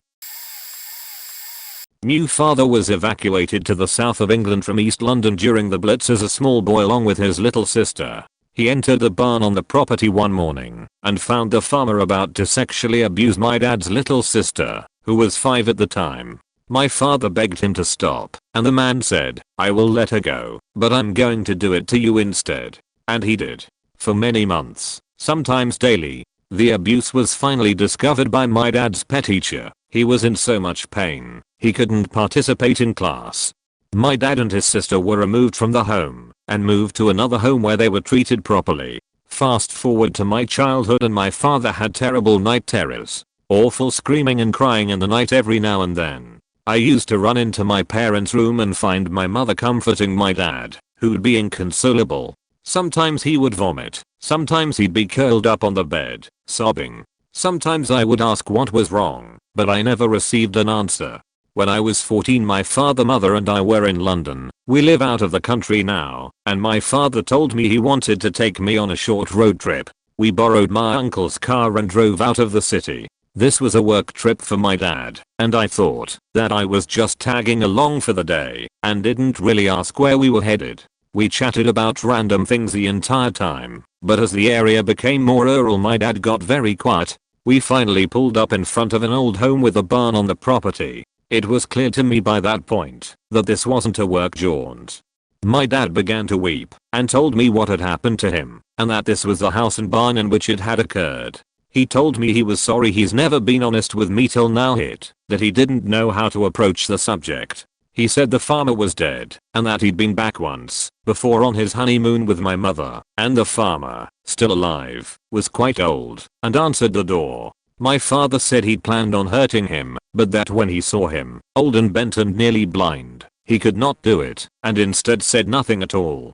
New father was evacuated to the south of England from East London during the Blitz as a small boy along with his little sister. He entered the barn on the property one morning and found the farmer about to sexually abuse my dad's little sister, who was 5 at the time. My father begged him to stop, and the man said, "I will let her go, but I'm going to do it to you instead." And he did. For many months, sometimes daily. The abuse was finally discovered by my dad's pet teacher. He was in so much pain, he couldn't participate in class. My dad and his sister were removed from the home and moved to another home where they were treated properly. Fast forward to my childhood, and my father had terrible night terrors. Awful screaming and crying in the night every now and then. I used to run into my parents' room and find my mother comforting my dad, who'd be inconsolable. Sometimes he would vomit, sometimes he'd be curled up on the bed, sobbing. Sometimes I would ask what was wrong, but I never received an answer. When I was 14, my father, mother and I were in London. We live out of the country now, and my father told me he wanted to take me on a short road trip. We borrowed my uncle's car and drove out of the city. This was a work trip for my dad, and I thought that I was just tagging along for the day and didn't really ask where we were headed. We chatted about random things the entire time, but as the area became more rural, my dad got very quiet. We finally pulled up in front of an old home with a barn on the property. It was clear to me by that point that this wasn't a work jaunt. My dad began to weep and told me what had happened to him and that this was the house and barn in which it had occurred. He told me he was sorry he's never been honest with me till now, that he didn't know how to approach the subject. He said the farmer was dead and that he'd been back once before on his honeymoon with my mother, and the farmer, still alive, was quite old and answered the door. My father said he'd planned on hurting him, but that when he saw him, old and bent and nearly blind, he could not do it, and instead said nothing at all.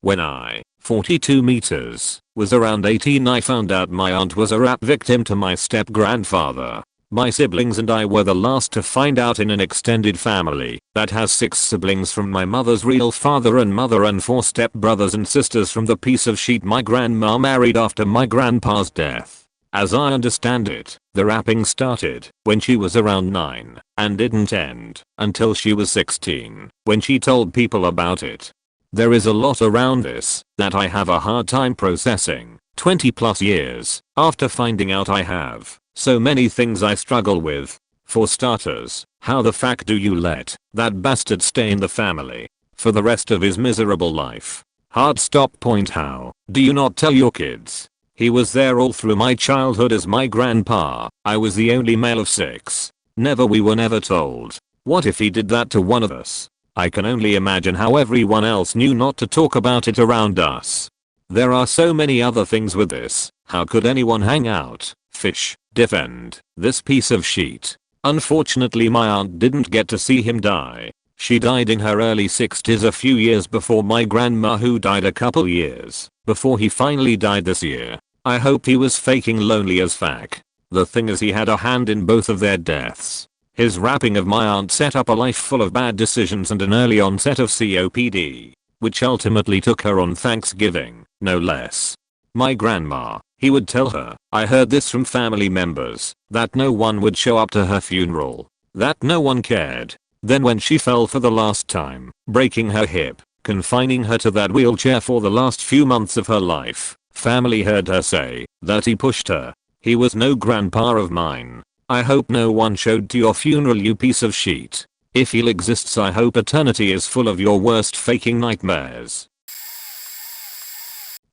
When I, 42 meters, was around 18, I found out my aunt was a rap victim to my step-grandfather. My siblings and I were the last to find out in an extended family that has 6 siblings from my mother's real father and mother and 4 step-brothers and sisters from the piece of sheet my grandma married after my grandpa's death. As I understand it, the rapping started when she was around 9 and didn't end until she was 16, when she told people about it. There is a lot around this that I have a hard time processing. 20 plus years after finding out, I have so many things I struggle with. For starters, how the fuck do you let that bastard stay in the family for the rest of his miserable life? Hard stop point. How do you not tell your kids? He was there all through my childhood as my grandpa. I was the only male of 6. We were never told. What if he did that to one of us? I can only imagine how everyone else knew not to talk about it around us. There are so many other things with this. How could anyone hang out, fish, defend this piece of shit? Unfortunately, my aunt didn't get to see him die. She died in her early 60s, a few years before my grandma, who died a couple years before he finally died this year. I hope he was faking lonely as fuck. The thing is, he had a hand in both of their deaths. His rapping of my aunt set up a life full of bad decisions and an early onset of COPD, which ultimately took her on Thanksgiving, no less. My grandma, he would tell her, I heard this from family members, that no one would show up to her funeral, that no one cared. Then when she fell for the last time, breaking her hip, confining her to that wheelchair for the last few months of her life, family heard her say that he pushed her. He was no grandpa of mine. I hope no one showed to your funeral, you piece of shit. If he exists, I hope eternity is full of your worst faking nightmares.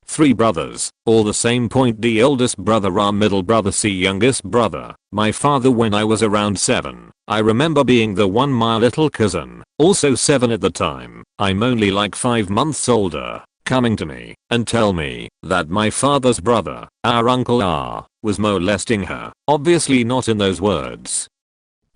3 brothers, all the same point. D oldest brother, R middle brother, C youngest brother. My father when I was around 7. I remember being the one my little cousin, also 7 at the time, I'm only like 5 months older, coming to me and tell me that my father's brother, our uncle R, was molesting her. Obviously not in those words.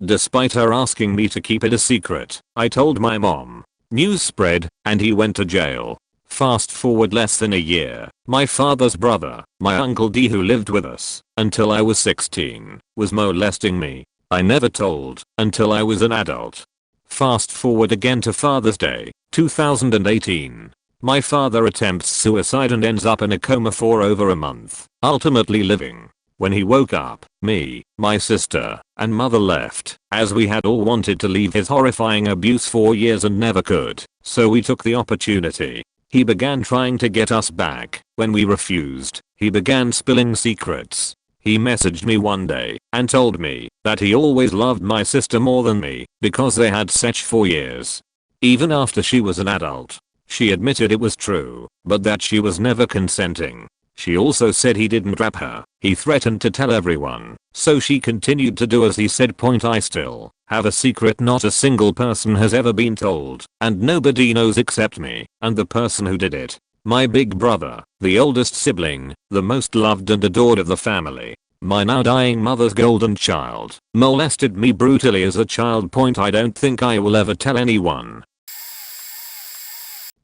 Despite her asking me to keep it a secret, I told my mom. News spread, and he went to jail. Fast forward less than a year, my father's brother, my uncle D, who lived with us until I was 16, was molesting me. I never told until I was an adult. Fast forward again to Father's Day, 2018. My father attempts suicide and ends up in a coma for over a month, ultimately living. When he woke up, me, my sister, and mother left, as we had all wanted to leave his horrifying abuse for years and never could, so we took the opportunity. He began trying to get us back. When we refused, he began spilling secrets. He messaged me one day and told me that he always loved my sister more than me because they had sex for years. Even after she was an adult, she admitted it was true, but that she was never consenting. She also said he didn't rap her. He threatened to tell everyone, so she continued to do as he said. I still have a secret not a single person has ever been told, and nobody knows except me and the person who did it. My big brother, the oldest sibling, the most loved and adored of the family, my now dying mother's golden child, molested me brutally as a child. I don't think I will ever tell anyone.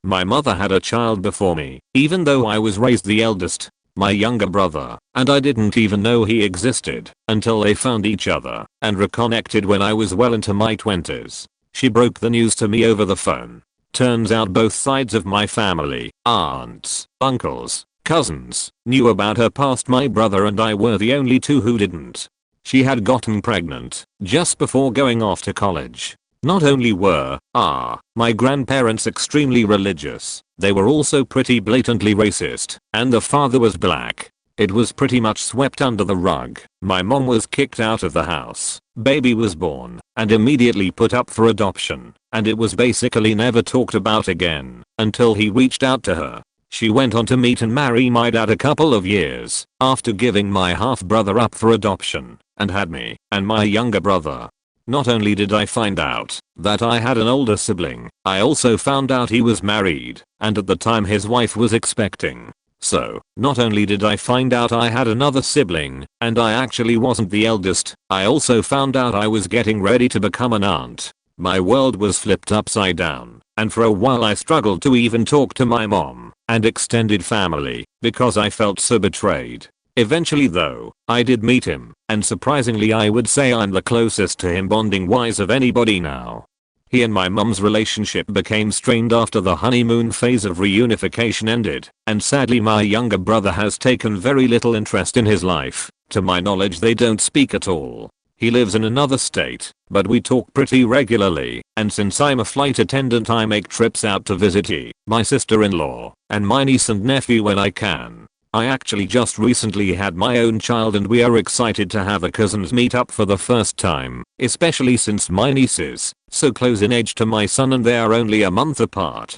My mother had a child before me, even though I was raised the eldest, my younger brother, and I didn't even know he existed until they found each other and reconnected when I was well into my 20s. She broke the news to me over the phone. Turns out both sides of my family, aunts, uncles, cousins, knew about her past. My brother and I were the only two who didn't. She had gotten pregnant just before going off to college. Not only were my grandparents extremely religious, they were also pretty blatantly racist, and the father was black. It was pretty much swept under the rug. My mom was kicked out of the house, baby was born, and immediately put up for adoption, and it was basically never talked about again until he reached out to her. She went on to meet and marry my dad a couple of years after giving my half-brother up for adoption, and had me and my younger brother. Not only did I find out that I had an older sibling, I also found out he was married, and at the time his wife was expecting. So, not only did I find out I had another sibling, and I actually wasn't the eldest, I also found out I was getting ready to become an aunt. My world was flipped upside down, and for a while I struggled to even talk to my mom and extended family because I felt so betrayed. Eventually though, I did meet him, and surprisingly I would say I'm the closest to him bonding wise of anybody now. He and my mum's relationship became strained after the honeymoon phase of reunification ended, and sadly my younger brother has taken very little interest in his life. To my knowledge they don't speak at all. He lives in another state, but we talk pretty regularly, and since I'm a flight attendant I make trips out to visit my sister-in-law, and my niece and nephew when I can. I actually just recently had my own child and we are excited to have a cousins meet up for the first time, especially since my niece is so close in age to my son and they are only a month apart.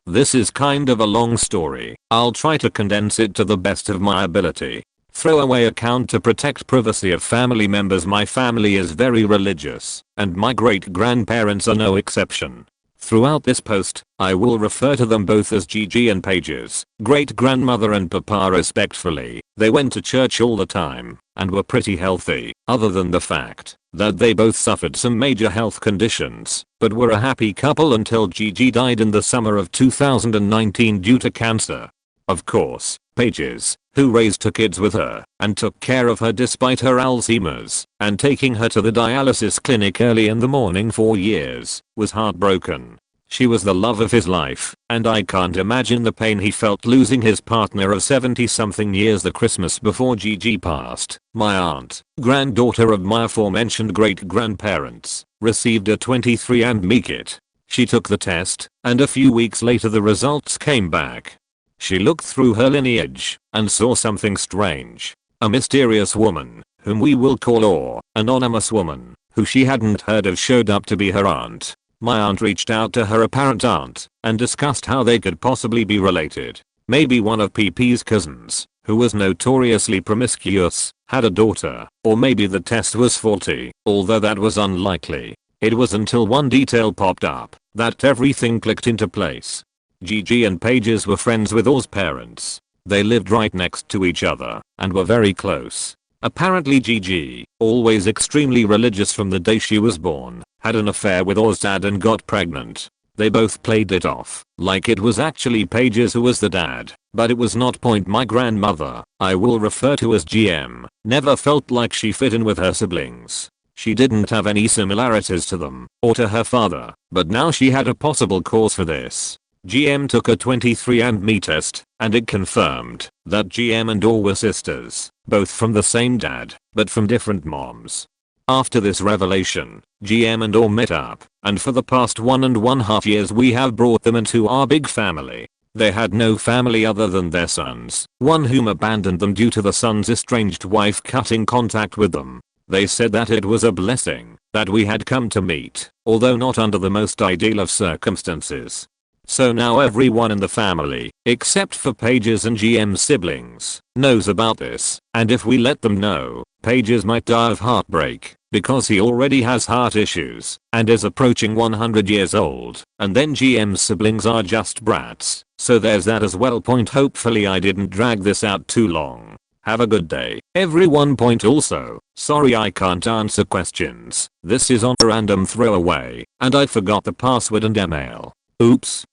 This is kind of a long story. I'll try to condense it to the best of my ability. Throwaway account to protect privacy of family members. My family is very religious, and my great-grandparents are no exception. Throughout this post, I will refer to them both as Gigi and Paige's great-grandmother and papa respectfully. They went to church all the time and were pretty healthy, other than the fact that they both suffered some major health conditions, but were a happy couple until Gigi died in the summer of 2019 due to cancer. Of course, Paige's, who raised two kids with her and took care of her despite her Alzheimer's and taking her to the dialysis clinic early in the morning for years, was heartbroken. She was the love of his life, and I can't imagine the pain he felt losing his partner of 70-something years. The Christmas before Gigi passed, my aunt, granddaughter of my aforementioned great-grandparents, received a 23andMe kit. She took the test, and a few weeks later the results came back. She looked through her lineage and saw something strange. A mysterious woman, whom we will call or anonymous woman, who she hadn't heard of showed up to be her aunt. My aunt reached out to her apparent aunt and discussed how they could possibly be related. Maybe one of PP's cousins, who was notoriously promiscuous, had a daughter, or maybe the test was faulty, although that was unlikely. It was until one detail popped up that everything clicked into place. Gigi and Paige's were friends with Or's parents. They lived right next to each other and were very close. Apparently Gigi, always extremely religious from the day she was born, had an affair with Or's dad and got pregnant. They both played it off like it was actually Pages who was the dad, but it was not. My grandmother, I will refer to as GM, never felt like she fit in with her siblings. She didn't have any similarities to them or to her father, but now she had a possible cause for this. GM took a 23andMe test, and it confirmed that GM and Or were sisters, both from the same dad, but from different moms. After this revelation, GM and Or met up, and for the past 1.5 years we have brought them into our big family. They had no family other than their sons, one whom abandoned them due to the son's estranged wife cutting contact with them. They said that it was a blessing that we had come to meet, although not under the most ideal of circumstances. So now everyone in the family, except for Pages and GM's siblings, knows about this, and if we let them know, Pages might die of heartbreak, because he already has heart issues, and is approaching 100 years old, and then GM's siblings are just brats, so there's that as well. Hopefully I didn't drag this out too long. Have a good day, everyone. Also, sorry I can't answer questions, this is on a random throwaway, and I forgot the password and email. Oops.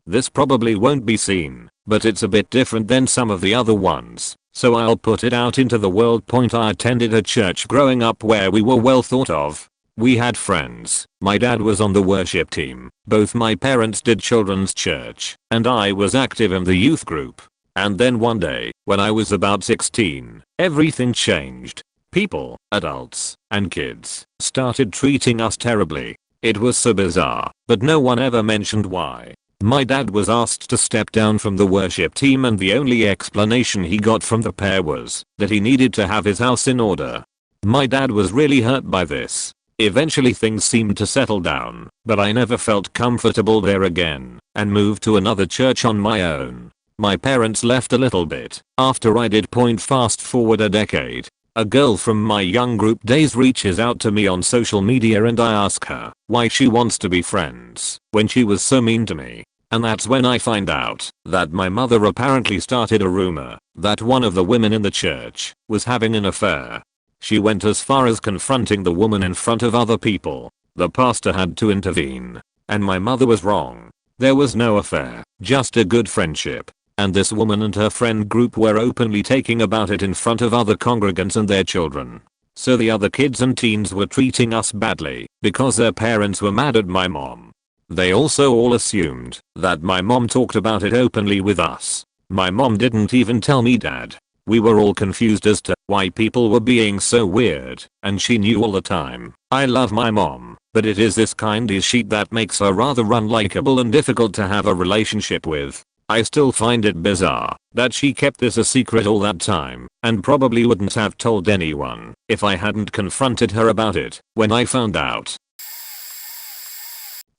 This probably won't be seen, but it's a bit different than some of the other ones, so I'll put it out into the world. I attended a church growing up where we were well thought of. We had friends, my dad was on the worship team, both my parents did children's church, and I was active in the youth group. And then one day, when I was about 16, everything changed. People, adults, and kids, started treating us terribly. It was so bizarre, but no one ever mentioned why. My dad was asked to step down from the worship team, and the only explanation he got from the pair was that he needed to have his house in order. My dad was really hurt by this. Eventually things seemed to settle down, but I never felt comfortable there again, and moved to another church on my own. My parents left a little bit after I did. Fast forward a decade. A girl from my young group days reaches out to me on social media, and I ask her why she wants to be friends when she was so mean to me. And that's when I find out that my mother apparently started a rumor that one of the women in the church was having an affair. She went as far as confronting the woman in front of other people. The pastor had to intervene, and my mother was wrong. There was no affair, just a good friendship. And this woman and her friend group were openly talking about it in front of other congregants and their children. So the other kids and teens were treating us badly because their parents were mad at my mom. They also all assumed that my mom talked about it openly with us. My mom didn't even tell me dad. We were all confused as to why people were being so weird, and she knew all the time. I love my mom, but it is this kind of shit that makes her rather unlikable and difficult to have a relationship with. I still find it bizarre that she kept this a secret all that time, and probably wouldn't have told anyone if I hadn't confronted her about it when I found out.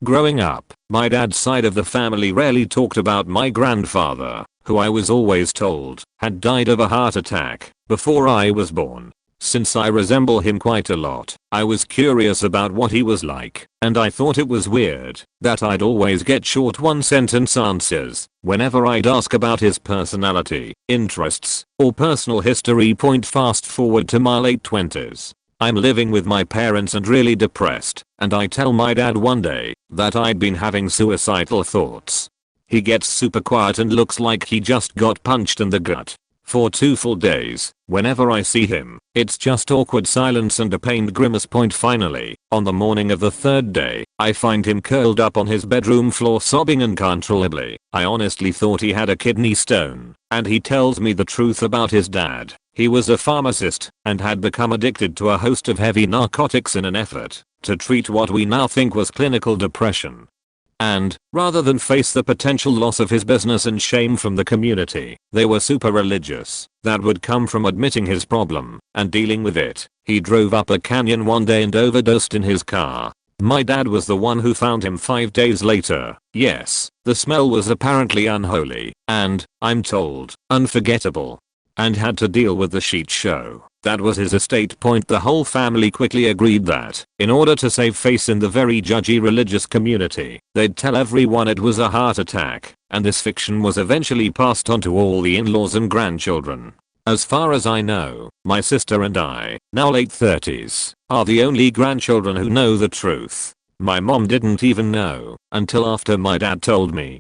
Growing up, my dad's side of the family rarely talked about my grandfather, who I was always told had died of a heart attack before I was born. Since I resemble him quite a lot, I was curious about what he was like, and I thought it was weird that I'd always get short one-sentence answers whenever I'd ask about his personality, interests, or personal history. Fast forward to my late 20s. I'm living with my parents and really depressed, and I tell my dad one day that I'd been having suicidal thoughts. He gets super quiet and looks like he just got punched in the gut. For 2 full days, whenever I see him, it's just awkward silence and a pained grimace. Finally, on the morning of the 3rd day, I find him curled up on his bedroom floor sobbing uncontrollably. I honestly thought he had a kidney stone, and he tells me the truth about his dad. He was a pharmacist and had become addicted to a host of heavy narcotics in an effort to treat what we now think was clinical depression. And, rather than face the potential loss of his business and shame from the community they were super religious that would come from admitting his problem and dealing with it, he drove up a canyon one day and overdosed in his car. My dad was the one who found him 5 days later. Yes, the smell was apparently unholy and, I'm told, unforgettable. And had to deal with the shit show that was his estate. The whole family quickly agreed that, in order to save face in the very judgy religious community, they'd tell everyone it was a heart attack, and this fiction was eventually passed on to all the in-laws and grandchildren. As far as I know, my sister and I, now late 30s, are the only grandchildren who know the truth. My mom didn't even know until after my dad told me.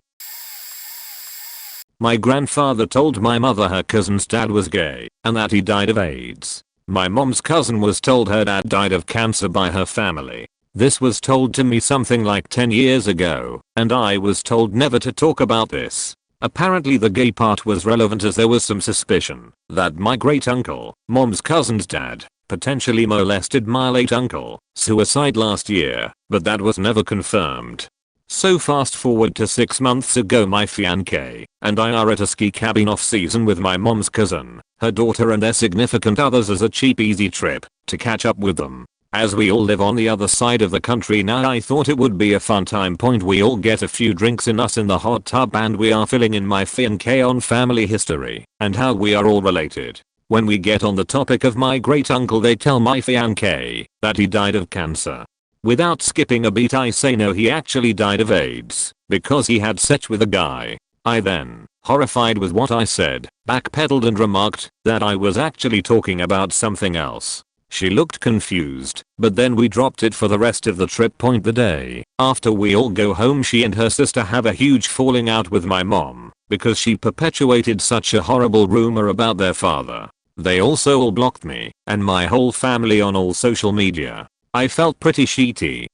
My grandfather told my mother her cousin's dad was gay and that he died of AIDS. My mom's cousin was told her dad died of cancer by her family. This was told to me something like 10 years ago, and I was told never to talk about this. Apparently the gay part was relevant as there was some suspicion that my great uncle, mom's cousin's dad, potentially molested my late uncle, suicide last year, but that was never confirmed. So fast forward to 6 months ago, my fiancé and I are at a ski cabin off season with my mom's cousin, her daughter and their significant others as a cheap easy trip to catch up with them. As we all live on the other side of the country now, I thought it would be a fun time point. We all get a few drinks in us in the hot tub and we are filling in my fiancé on family history and how we are all related. When we get on the topic of my great uncle, they tell my fiancé that he died of cancer. Without skipping a beat, I say no, he actually died of AIDS because he had sex with a guy. I then, horrified with what I said, backpedaled and remarked that I was actually talking about something else. She looked confused, but then we dropped it for the rest of the trip. Point: the day after we all go home, she and her sister have a huge falling out with my mom because she perpetuated such a horrible rumor about their father. They also all blocked me and my whole family on all social media. I felt pretty shitty.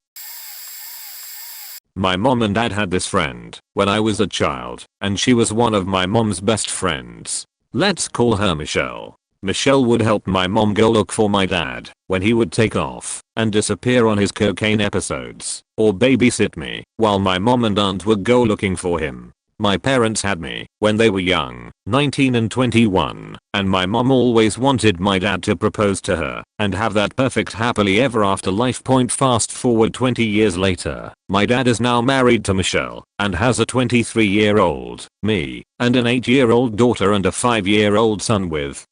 My mom and dad had this friend when I was a child, and she was one of my mom's best friends. Let's call her Michelle. Michelle would help my mom go look for my dad when he would take off and disappear on his cocaine episodes, or babysit me while my mom and aunt would go looking for him. My parents had me when they were young, 19 and 21, and my mom always wanted my dad to propose to her and have that perfect happily ever after life. Fast forward 20 years later, my dad is now married to Michelle and has a 23-year-old, me, and an 8-year-old daughter and a 5-year-old son with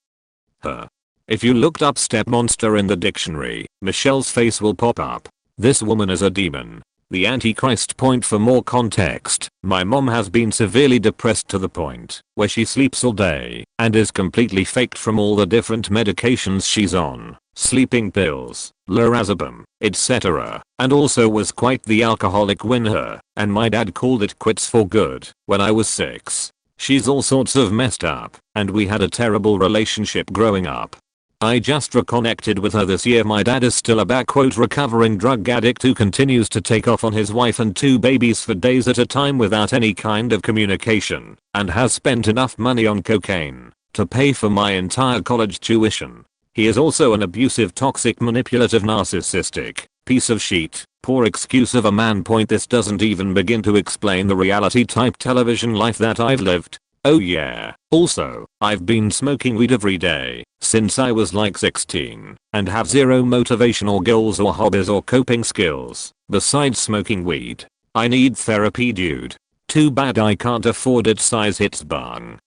her. If you looked up stepmonster in the dictionary, Michelle's face will pop up. This woman is a demon. The Antichrist. For more context, my mom has been severely depressed to the point where she sleeps all day and is completely faked from all the different medications she's on, sleeping pills, lorazepam, etc., and also was quite the alcoholic when her and my dad called it quits for good when I was 6. She's all sorts of messed up, and we had a terrible relationship growing up. I just reconnected with her this year. My dad is still a recovering drug addict who continues to take off on his wife and 2 babies for days at a time without any kind of communication, and has spent enough money on cocaine to pay for my entire college tuition. He is also an abusive, toxic, manipulative, narcissistic piece of shit. Poor excuse of a man. This doesn't even begin to explain the reality type television life that I've lived. Oh yeah, also, I've been smoking weed every day since I was like 16 and have zero motivational goals or hobbies or coping skills besides smoking weed. I need therapy, dude. Too bad I can't afford it. Size hits bang.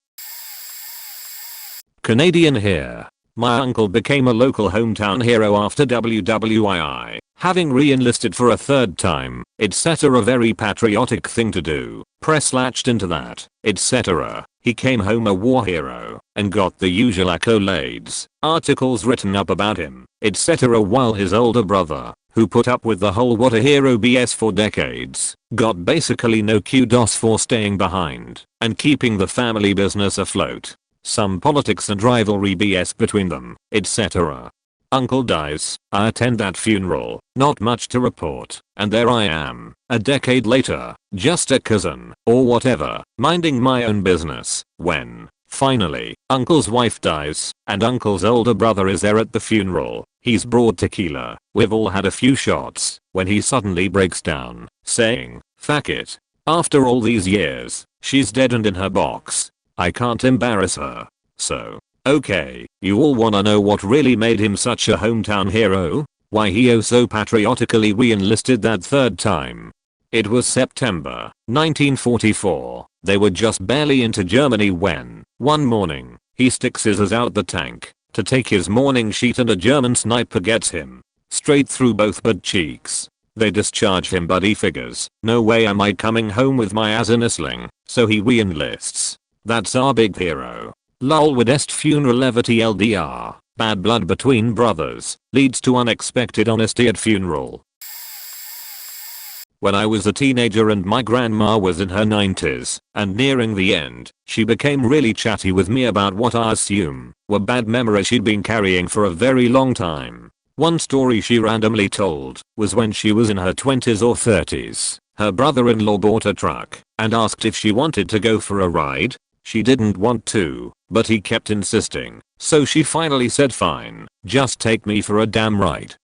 Canadian here. My uncle became a local hometown hero after WWII, having re-enlisted for a 3rd time, etc. Very patriotic thing to do. Press latched into that, etc. He came home a war hero and got the usual accolades, articles written up about him, etc. While his older brother, who put up with the whole what a hero BS for decades, got basically no kudos for staying behind and keeping the family business afloat. Some politics and rivalry BS between them, etc. Uncle dies, I attend that funeral, not much to report, and there I am, a decade later, just a cousin, or whatever, minding my own business, when, finally, uncle's wife dies, and uncle's older brother is there at the funeral. He's brought tequila, we've all had a few shots, when he suddenly breaks down, saying, "Fuck it. After all these years, she's dead and in her box. I can't embarrass her." So, okay, you all wanna know what really made him such a hometown hero? Why he so patriotically re-enlisted that 3rd time. It was September 1944. They were just barely into Germany when, one morning, he sticks his ass out the tank to take his morning sheet and a German sniper gets him straight through both butt cheeks. They discharge him, but he figures, no way am I coming home with my ass in a sling, so he re-enlists. That's our big hero. Lol with est funeral levity LDR. Bad blood between brothers leads to unexpected honesty at funeral. When I was a teenager and my grandma was in her 90s and nearing the end, she became really chatty with me about what I assume were bad memories she'd been carrying for a very long time. One story she randomly told was when she was in her 20s or 30s. Her brother-in-law bought a truck and asked if she wanted to go for a ride. She didn't want to, but he kept insisting, so she finally said fine, just take me for a damn ride.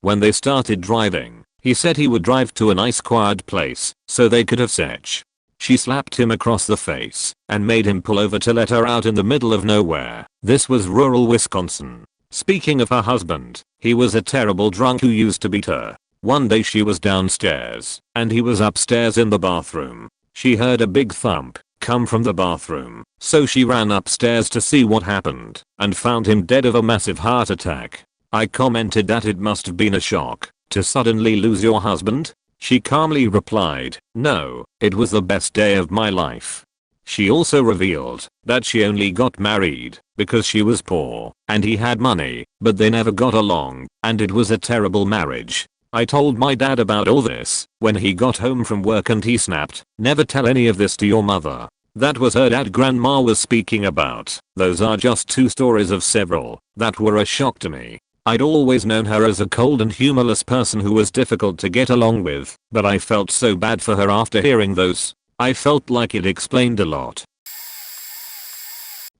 When they started driving, he said he would drive to a nice quiet place so they could have sex. She slapped him across the face and made him pull over to let her out in the middle of nowhere. This was rural Wisconsin. Speaking of her husband, he was a terrible drunk who used to beat her. One day she was downstairs and he was upstairs in the bathroom. She heard a big thump come from the bathroom, so she ran upstairs to see what happened and found him dead of a massive heart attack. I commented that it must have been a shock to suddenly lose your husband. She calmly replied, no, it was the best day of my life. She also revealed that she only got married because she was poor and he had money, but they never got along and it was a terrible marriage. I told my dad about all this when he got home from work and he snapped, never tell any of this to your mother. That was her dad grandma was speaking about. Those are just 2 stories of several that were a shock to me. I'd always known her as a cold and humorless person who was difficult to get along with, but I felt so bad for her after hearing those. I felt like it explained a lot.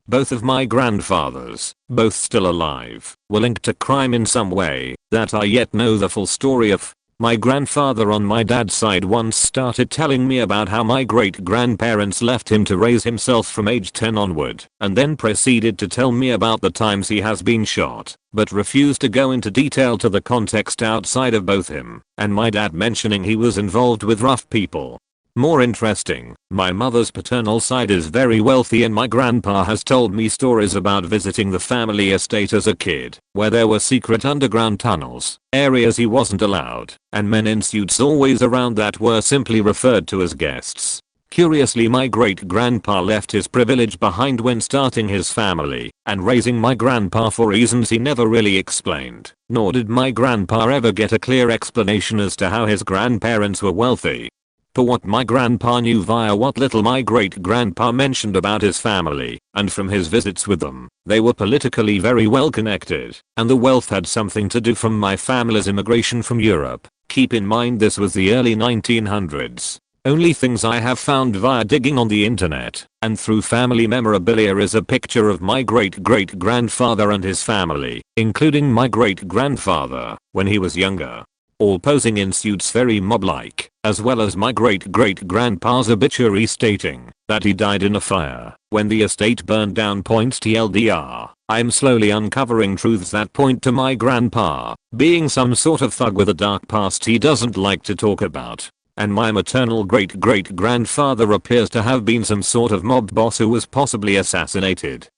Both of my grandfathers, both still alive, were linked to crime in some way that I yet know the full story of. My grandfather on my dad's side once started telling me about how my great-grandparents left him to raise himself from age 10 onward, and then proceeded to tell me about the times he has been shot, but refused to go into detail to the context outside of both him and my dad mentioning he was involved with rough people. More interesting, my mother's paternal side is very wealthy and my grandpa has told me stories about visiting the family estate as a kid, where there were secret underground tunnels, areas he wasn't allowed, and men in suits always around that were simply referred to as guests. Curiously, my great-grandpa left his privilege behind when starting his family and raising my grandpa for reasons he never really explained, nor did my grandpa ever get a clear explanation as to how his grandparents were wealthy. For what my grandpa knew via what little my great-grandpa mentioned about his family, and from his visits with them, they were politically very well connected, and the wealth had something to do from my family's immigration from Europe. Keep in mind this was the early 1900s. Only things I have found via digging on the internet and through family memorabilia is a picture of my great-great-grandfather and his family, including my great-grandfather when he was younger, all posing in suits very mob-like, as well as my great-great-grandpa's obituary stating that he died in a fire when the estate burned down. TLDR, I'm slowly uncovering truths that point to my grandpa being some sort of thug with a dark past he doesn't like to talk about. And my maternal great-great-grandfather appears to have been some sort of mob boss who was possibly assassinated.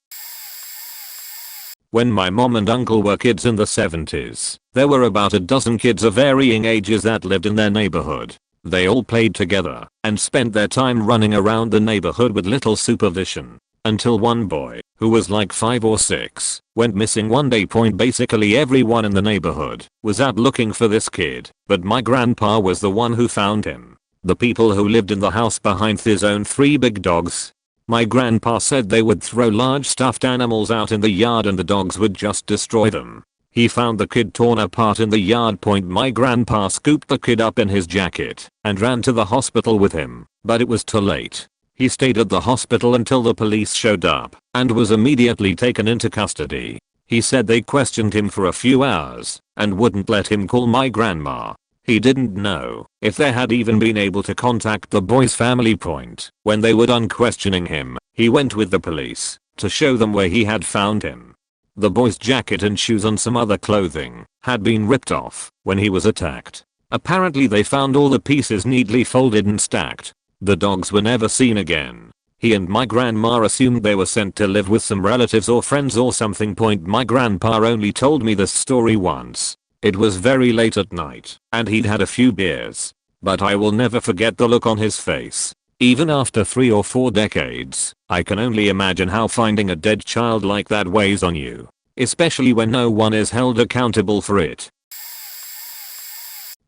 When my mom and uncle were kids in the 70s, there were about a dozen kids of varying ages that lived in their neighborhood. They all played together and spent their time running around the neighborhood with little supervision. Until one boy, who was like 5 or 6, went missing one day. Basically everyone in the neighborhood was out looking for this kid, but my grandpa was the one who found him. The people who lived in the house behind his own 3 big dogs. My grandpa said they would throw large stuffed animals out in the yard and the dogs would just destroy them. He found the kid torn apart in the yard. My grandpa scooped the kid up in his jacket and ran to the hospital with him, but it was too late. He stayed at the hospital until the police showed up and was immediately taken into custody. He said they questioned him for a few hours and wouldn't let him call my grandma. He didn't know if they had even been able to contact the boy's family. When they were done questioning him, he went with the police to show them where he had found him. The boy's jacket and shoes and some other clothing had been ripped off when he was attacked. Apparently they found all the pieces neatly folded and stacked. The dogs were never seen again. He and my grandma assumed they were sent to live with some relatives or friends or something. My grandpa only told me this story once. It was very late at night and he'd had a few beers, but I will never forget the look on his face Even after 3 or 4 decades, I can only imagine how finding a dead child like that weighs on you. Especially when no one is held accountable for it.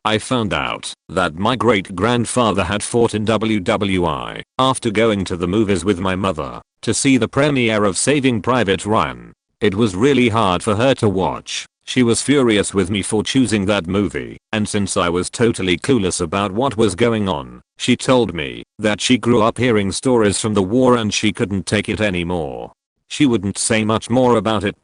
I found out that my great-grandfather had fought in WWI after going to the movies with my mother to see the premiere of Saving Private Ryan. It was really hard for her to watch. She was furious with me for choosing that movie, and since I was totally clueless about what was going on, she told me that she grew up hearing stories from the war and she couldn't take it anymore. She wouldn't say much more about it.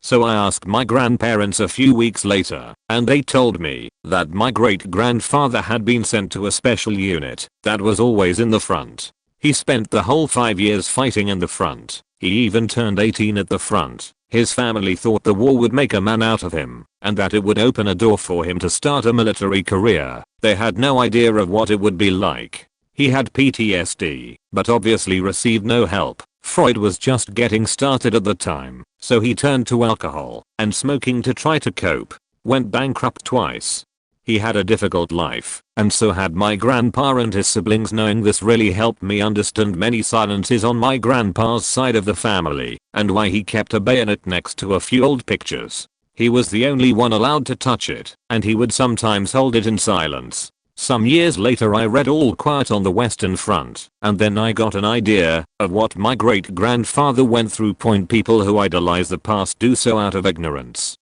So I asked my grandparents a few weeks later, and they told me that my great-grandfather had been sent to a special unit that was always in the front. He spent the whole 5 years fighting in the front. He even turned 18 at the front. His family thought the war would make a man out of him, and that it would open a door for him to start a military career. They had no idea of what it would be like. He had PTSD, but obviously received no help. Freud was just getting started at the time, so he turned to alcohol and smoking to try to cope. Went bankrupt twice. He had a difficult life, and so had my grandpa and his siblings. Knowing this really helped me understand many silences on my grandpa's side of the family, and why he kept a bayonet next to a few old pictures. He was the only one allowed to touch it, and he would sometimes hold it in silence. Some years later I read All Quiet on the Western Front, and then I got an idea of what my great-grandfather went through. People who idolize the past do so out of ignorance.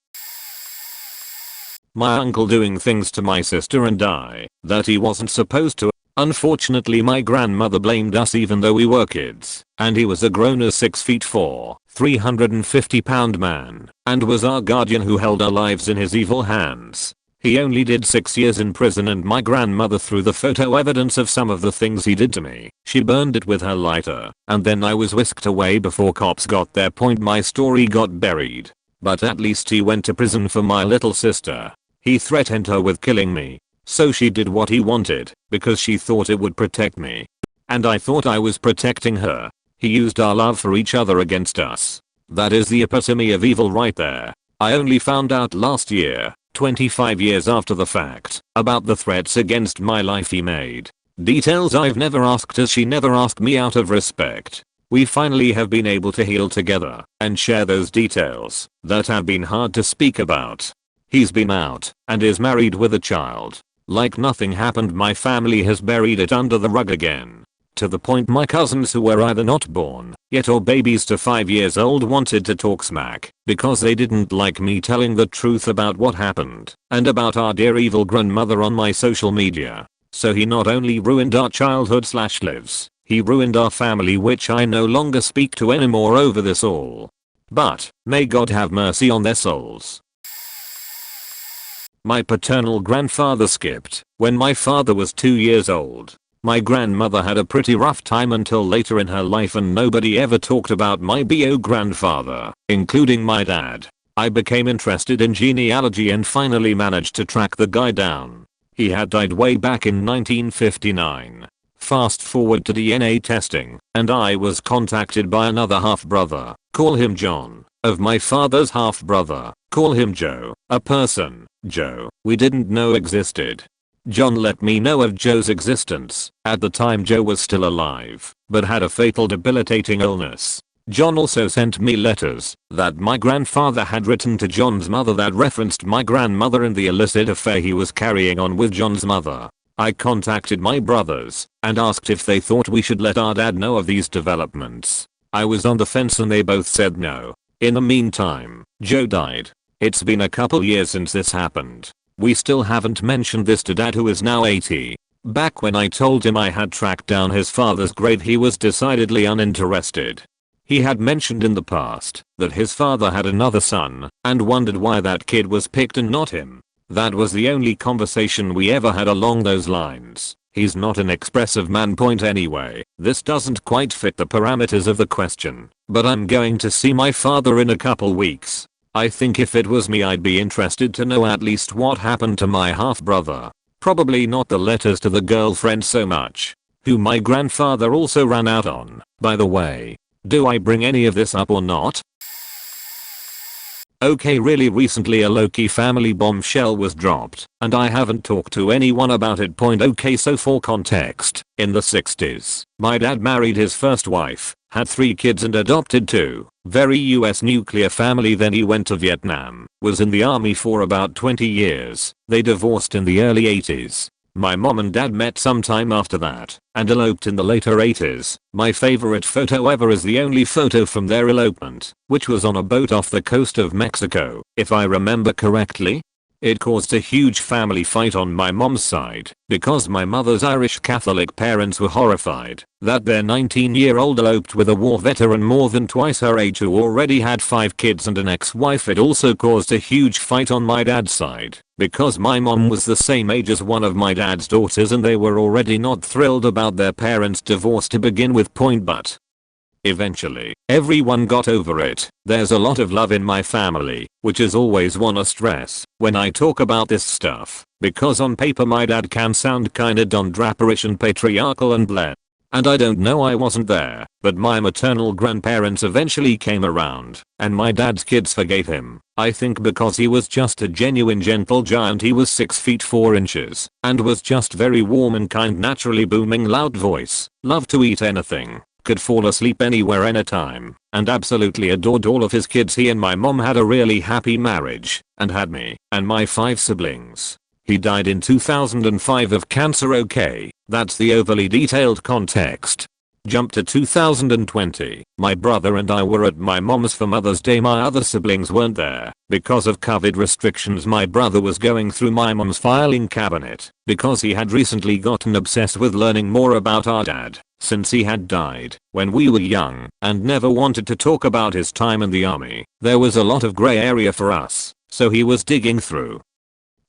My uncle doing things to my sister and I that he wasn't supposed to. Unfortunately my grandmother blamed us even though we were kids, and he was a grown 6'4", 350-pound man, and was our guardian who held our lives in his evil hands. He only did 6 years in prison, and my grandmother threw the photo evidence of some of the things he did to me. She burned it with her lighter, and then I was whisked away before cops got there. My story got buried. But at least he went to prison for my little sister. He threatened her with killing me. So she did what he wanted, because she thought it would protect me. And I thought I was protecting her. He used our love for each other against us. That is the epitome of evil right there. I only found out last year, 25 years after the fact, about the threats against my life he made. Details I've never asked, as she never asked me out of respect. We finally have been able to heal together and share those details that have been hard to speak about. He's been out and is married with a child. Like nothing happened. My family has buried it under the rug again. To the point my cousins, who were either not born yet or babies to 5 years old, wanted to talk smack because they didn't like me telling the truth about what happened and about our dear evil grandmother on my social media. So he not only ruined our childhood/lives, he ruined our family, which I no longer speak to anymore over this all. But may God have mercy on their souls. My paternal grandfather skipped when my father was 2 years old. My grandmother had a pretty rough time until later in her life, and nobody ever talked about my bio grandfather, including my dad. I became interested in genealogy and finally managed to track the guy down. He had died way back in 1959. Fast forward to DNA testing, and I was contacted by another half-brother, call him John, of my father's half-brother, call him Joe, a person, Joe, we didn't know existed. John let me know of Joe's existence. At the time Joe was still alive, but had a fatal debilitating illness. John also sent me letters that my grandfather had written to John's mother that referenced my grandmother and the illicit affair he was carrying on with John's mother. I contacted my brothers and asked if they thought we should let our dad know of these developments. I was on the fence and they both said no. In the meantime, Joe died. It's been a couple years since this happened. We still haven't mentioned this to dad, who is now 80. Back when I told him I had tracked down his father's grave, he was decidedly uninterested. He had mentioned in the past that his father had another son and wondered why that kid was picked and not him. That was the only conversation we ever had along those lines. He's not an expressive man. Anyway, this doesn't quite fit the parameters of the question, but I'm going to see my father in a couple weeks. I think if it was me, I'd be interested to know at least what happened to my half-brother. Probably not the letters to the girlfriend so much, who my grandfather also ran out on. By the way, do I bring any of this up or not? Okay, really recently a low-key family bombshell was dropped, and I haven't talked to anyone about it. Okay, so for context, in the 60s, my dad married his first wife, had 3 kids and adopted 2. Very US nuclear family. Then he went to Vietnam, was in the army for about 20 years. They divorced in the early 80s. My mom and dad met sometime after that and eloped in the later 80s. My favorite photo ever is the only photo from their elopement, which was on a boat off the coast of Mexico, if I remember correctly. It caused a huge family fight on my mom's side because my mother's Irish Catholic parents were horrified that their 19-year-old eloped with a war veteran more than twice her age who already had 5 kids and an ex-wife. It also caused a huge fight on my dad's side because my mom was the same age as one of my dad's daughters and they were already not thrilled about their parents' divorce to begin with. But eventually, everyone got over it. There's a lot of love in my family, which is always wanna stress when I talk about this stuff, because on paper my dad can sound kinda Don Draperish and patriarchal and bleh. And I don't know, I wasn't there, but my maternal grandparents eventually came around, and my dad's kids forgave him. I think because he was just a genuine gentle giant. He was 6 feet 4 inches, and was just very warm and kind, naturally booming loud voice, loved to eat anything, could fall asleep anywhere anytime, and absolutely adored all of his kids. He and my mom had a really happy marriage, and had me and my 5 siblings. He died in 2005 of cancer. Okay, that's the overly detailed context. Jump to 2020. My brother and I were at my mom's for Mother's Day. My other siblings weren't there because of COVID restrictions. My brother was going through my mom's filing cabinet because he had recently gotten obsessed with learning more about our dad since he had died when we were young and never wanted to talk about his time in the army. There was a lot of gray area for us, so he was digging through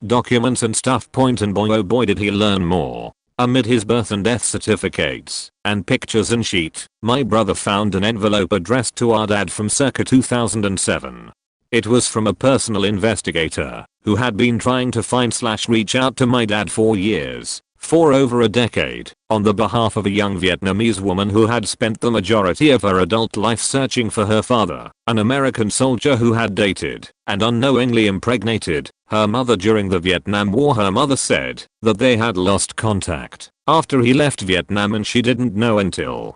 documents and stuff. And boy oh boy did he learn more. Amid his birth and death certificates and pictures and sheet, my brother found an envelope addressed to our dad from circa 2007. It was from a personal investigator who had been trying to find/reach out to my dad for years, for over a decade, on the behalf of a young Vietnamese woman who had spent the majority of her adult life searching for her father, an American soldier who had dated and unknowingly impregnated her mother during the Vietnam War. Her mother said that they had lost contact after he left Vietnam, and she didn't know until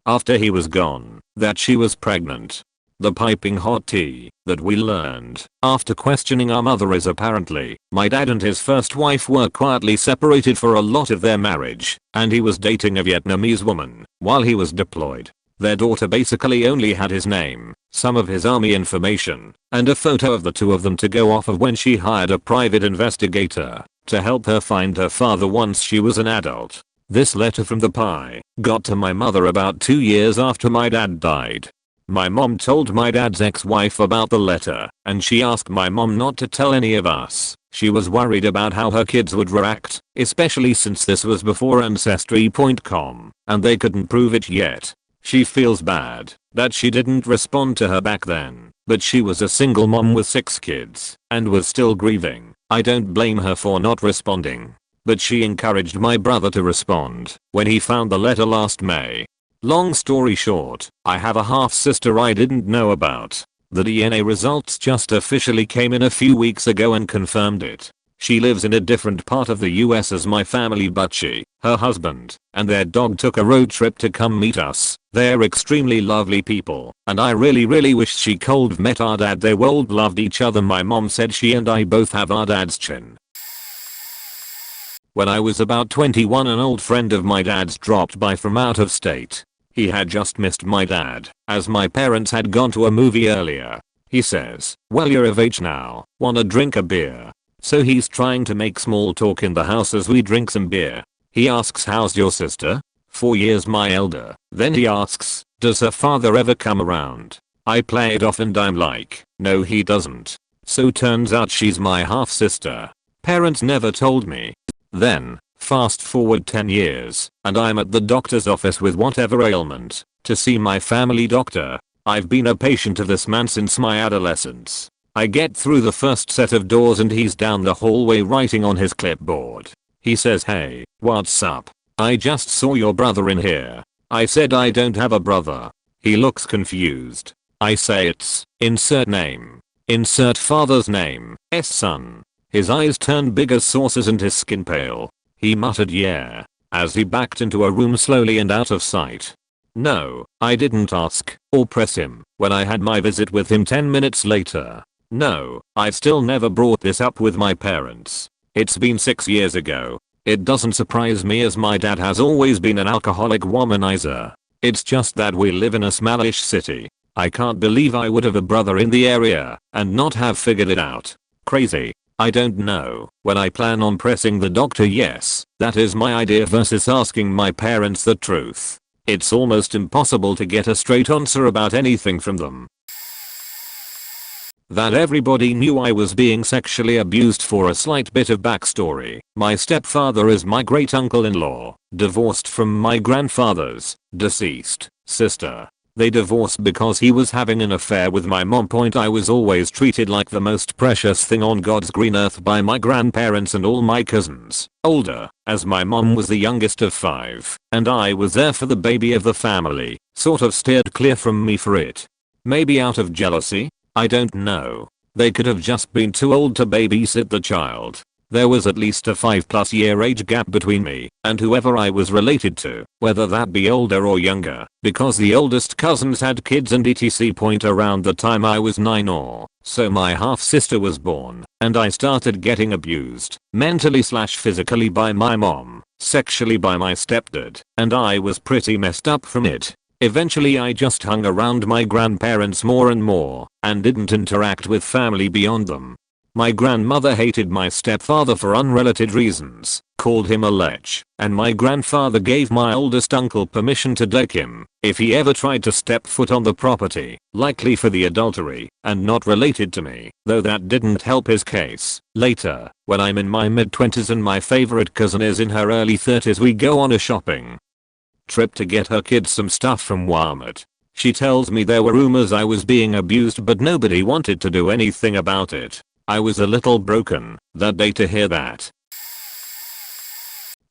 after he was gone that she was pregnant. The piping hot tea that we learned after questioning our mother is apparently my dad and his first wife were quietly separated for a lot of their marriage, and he was dating a Vietnamese woman while he was deployed. Their daughter basically only had his name, some of his army information, and a photo of the 2 of them to go off of when she hired a private investigator to help her find her father once she was an adult. This letter from the PI got to my mother about 2 years after my dad died. My mom told my dad's ex-wife about the letter, and she asked my mom not to tell any of us. She was worried about how her kids would react, especially since this was before Ancestry.com, and they couldn't prove it yet. She feels bad that she didn't respond to her back then, but she was a single mom with 6 kids and was still grieving. I don't blame her for not responding, but she encouraged my brother to respond when he found the letter last May. Long story short, I have a half sister I didn't know about. The DNA results just officially came in a few weeks ago and confirmed it. She lives in a different part of the US as my family, but she, her husband, and their dog took a road trip to come meet us. They're extremely lovely people, and I really wish she could've met our dad. They would loved each other. My mom said she and I both have our dad's chin. When I was about 21, an old friend of my dad's dropped by from out of state. He had just missed my dad, as my parents had gone to a movie earlier. He says, "Well, you're of age now, wanna drink a beer?" So he's trying to make small talk in the house as we drink some beer. He asks, "How's your sister?" 4 years my elder. Then he asks, "Does her father ever come around?" I play it off and I'm like, "No, he doesn't." So turns out she's my half sister. Parents never told me. Then, fast forward 10 years, and I'm at the doctor's office with whatever ailment, to see my family doctor. I've been a patient of this man since my adolescence. I get through the first set of doors and he's down the hallway writing on his clipboard. He says, "Hey, what's up? I just saw your brother in here." I said I don't have a brother. He looks confused. I say it's insert name. Insert father's name, son. His eyes turned big as saucers and his skin pale. He muttered yeah, as he backed into a room slowly and out of sight. No, I didn't ask or press him when I had my visit with him 10 minutes later. No, I've still never brought this up with my parents. It's been 6 years ago. It doesn't surprise me as my dad has always been an alcoholic womanizer. It's just that we live in a smallish city. I can't believe I would have a brother in the area and not have figured it out. Crazy. I don't know when I plan on pressing the doctor yes, that is my idea versus asking my parents the truth. It's almost impossible to get a straight answer about anything from them. That everybody knew I was being sexually abused. For a slight bit of backstory, my stepfather is my great uncle-in-law, divorced from my grandfather's deceased sister. They divorced because he was having an affair with my mom. I was always treated like the most precious thing on God's green earth by my grandparents and all my cousins, older, as my mom was the youngest of 5, and I was there for the baby of the family, sort of steered clear from me for it. Maybe out of jealousy? I don't know. They could have just been too old to babysit the child. There was at least a 5+ year age gap between me and whoever I was related to, whether that be older or younger, because the oldest cousins had kids and etc. Around the time I was 9 or so my half sister was born, and I started getting abused, mentally/physically by my mom, sexually by my stepdad, and I was pretty messed up from it. Eventually I just hung around my grandparents more and more, and didn't interact with family beyond them. My grandmother hated my stepfather for unrelated reasons, called him a lech, and my grandfather gave my oldest uncle permission to deck him if he ever tried to step foot on the property, likely for the adultery, and not related to me, though that didn't help his case. Later, when I'm in my mid-20s and my favorite cousin is in her early 30s, we go on a shopping trip to get her kids some stuff from Walmart. She tells me there were rumors I was being abused but nobody wanted to do anything about it. I was a little broken that day to hear that.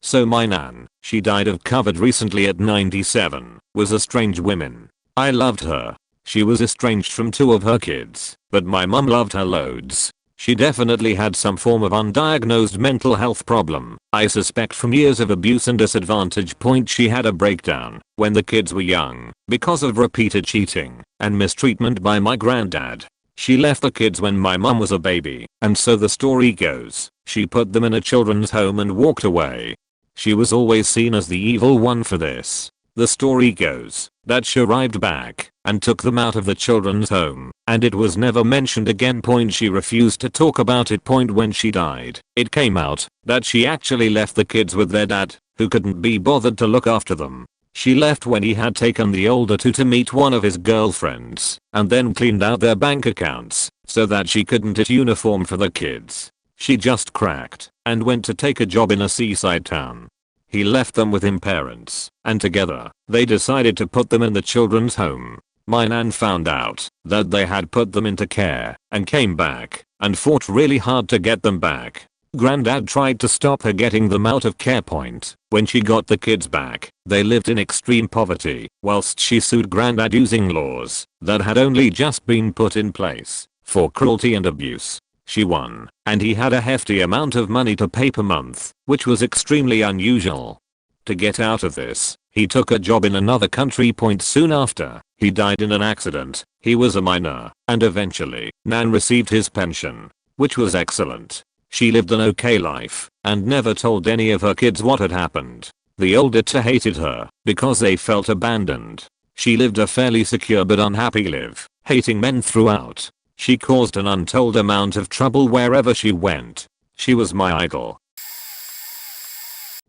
So my nan, she died of COVID recently at 97, was a strange woman. I loved her. She was estranged from 2 of her kids, but my mum loved her loads. She definitely had some form of undiagnosed mental health problem, I suspect from years of abuse and disadvantage. She had a breakdown when the kids were young because of repeated cheating and mistreatment by my granddad. She left the kids when my mum was a baby, and so the story goes, she put them in a children's home and walked away. She was always seen as the evil one for this. The story goes that she arrived back and took them out of the children's home, and it was never mentioned again. She refused to talk about it. When she died, it came out that she actually left the kids with their dad, who couldn't be bothered to look after them. She left when he had taken the older 2 to meet one of his girlfriends, and then cleaned out their bank accounts so that she couldn't get uniform for the kids. She just cracked and went to take a job in a seaside town. He left them with his parents, and together, they decided to put them in the children's home. My nan found out that they had put them into care and came back and fought really hard to get them back. Granddad tried to stop her getting them out of care. When she got the kids back, they lived in extreme poverty, whilst she sued Granddad using laws that had only just been put in place for cruelty and abuse. She won, and he had a hefty amount of money to pay per month, which was extremely unusual. To get out of this, he took a job in another country. Soon after, he died in an accident. He was a minor, and eventually, Nan received his pension, which was excellent. She lived an okay life, and never told any of her kids what had happened. The older 2 hated her, because they felt abandoned. She lived a fairly secure but unhappy life, hating men throughout. She caused an untold amount of trouble wherever she went. She was my idol.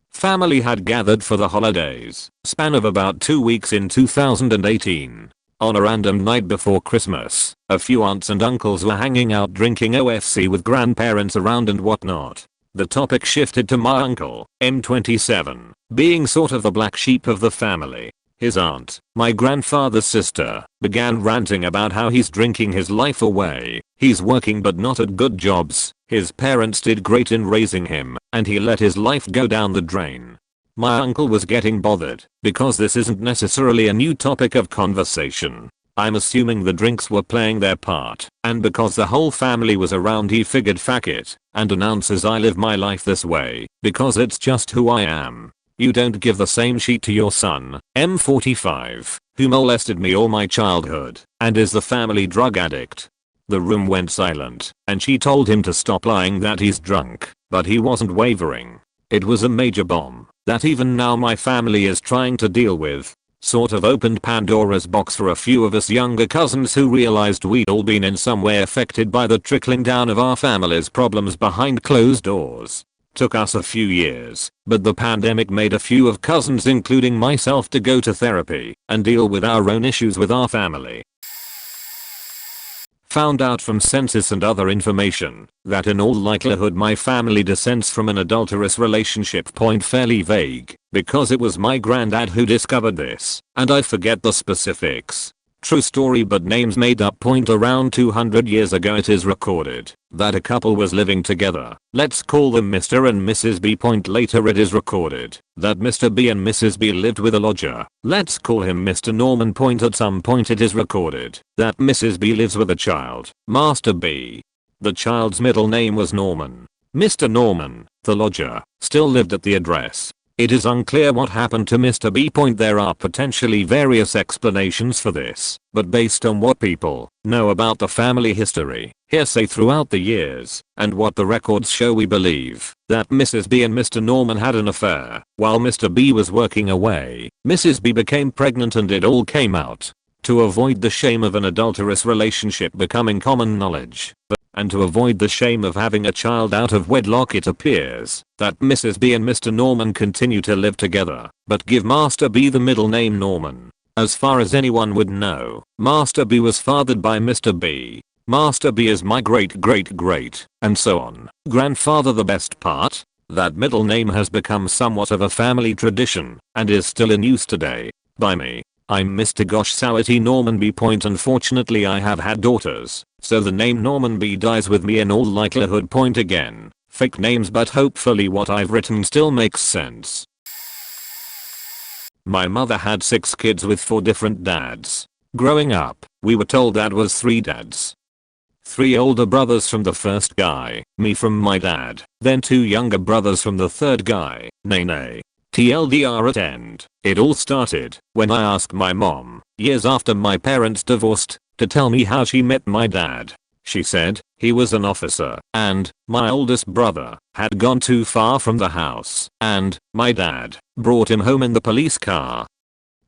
Family had gathered for the holidays, span of about 2 weeks in 2018. On a random night before Christmas, a few aunts and uncles were hanging out drinking OFC with grandparents around and whatnot. The topic shifted to my uncle, M27, being sort of the black sheep of the family. His aunt, my grandfather's sister, began ranting about how he's drinking his life away. He's working but not at good jobs. His parents did great in raising him, and he let his life go down the drain. My uncle was getting bothered because this isn't necessarily a new topic of conversation. I'm assuming the drinks were playing their part, and because the whole family was around he figured fuck it, and announces I live my life this way, because it's just who I am. You don't give the same shit to your son, M45, who molested me all my childhood, and is the family drug addict. The room went silent, and she told him to stop lying that he's drunk, but he wasn't wavering. It was a major bomb that even now my family is trying to deal with. Sort of opened Pandora's box for a few of us younger cousins who realized we'd all been in some way affected by the trickling down of our family's problems behind closed doors. Took us a few years, but the pandemic made a few of cousins including myself to go to therapy and deal with our own issues with our family. Found out from census and other information that in all likelihood my family descends from an adulterous relationship. Fairly vague, because it was my granddad who discovered this, and I forget the specifics. True story but names made up. Around 200 years ago it is recorded that a couple was living together. Let's call them Mr. and Mrs. B. Later it is recorded that Mr. B and Mrs. B lived with a lodger. Let's call him Mr. Norman. At some point it is recorded that Mrs. B lives with a child, Master B. The child's middle name was Norman. Mr. Norman, the lodger, still lived at the address. It is unclear what happened to Mr. B. There are potentially various explanations for this, but based on what people know about the family history, hearsay throughout the years, and what the records show, we believe that Mrs. B and Mr. Norman had an affair. While Mr. B was working away, Mrs. B became pregnant and it all came out. To avoid the shame of an adulterous relationship becoming common knowledge, and to avoid the shame of having a child out of wedlock, it appears that Mrs. B and Mr. Norman continue to live together, but give Master B the middle name Norman. As far as anyone would know, Master B was fathered by Mr. B. Master B is my great, and so on. Grandfather. The best part? That middle name has become somewhat of a family tradition, and is still in use today. By me, I'm Mr. Gosh Sawati Norman B. Unfortunately I have had daughters, so the name Norman B dies with me in all likelihood. Again, fake names, but hopefully what I've written still makes sense. My mother had 6 kids with 4 different dads. Growing up, we were told Dad was 3 dads. 3 older brothers from the first guy, me from my dad, then 2 younger brothers from the third guy, Nene. TLDR at end. It all started when I asked my mom, years after my parents divorced, to tell me how she met my dad. She said he was an officer and my oldest brother had gone too far from the house and my dad brought him home in the police car.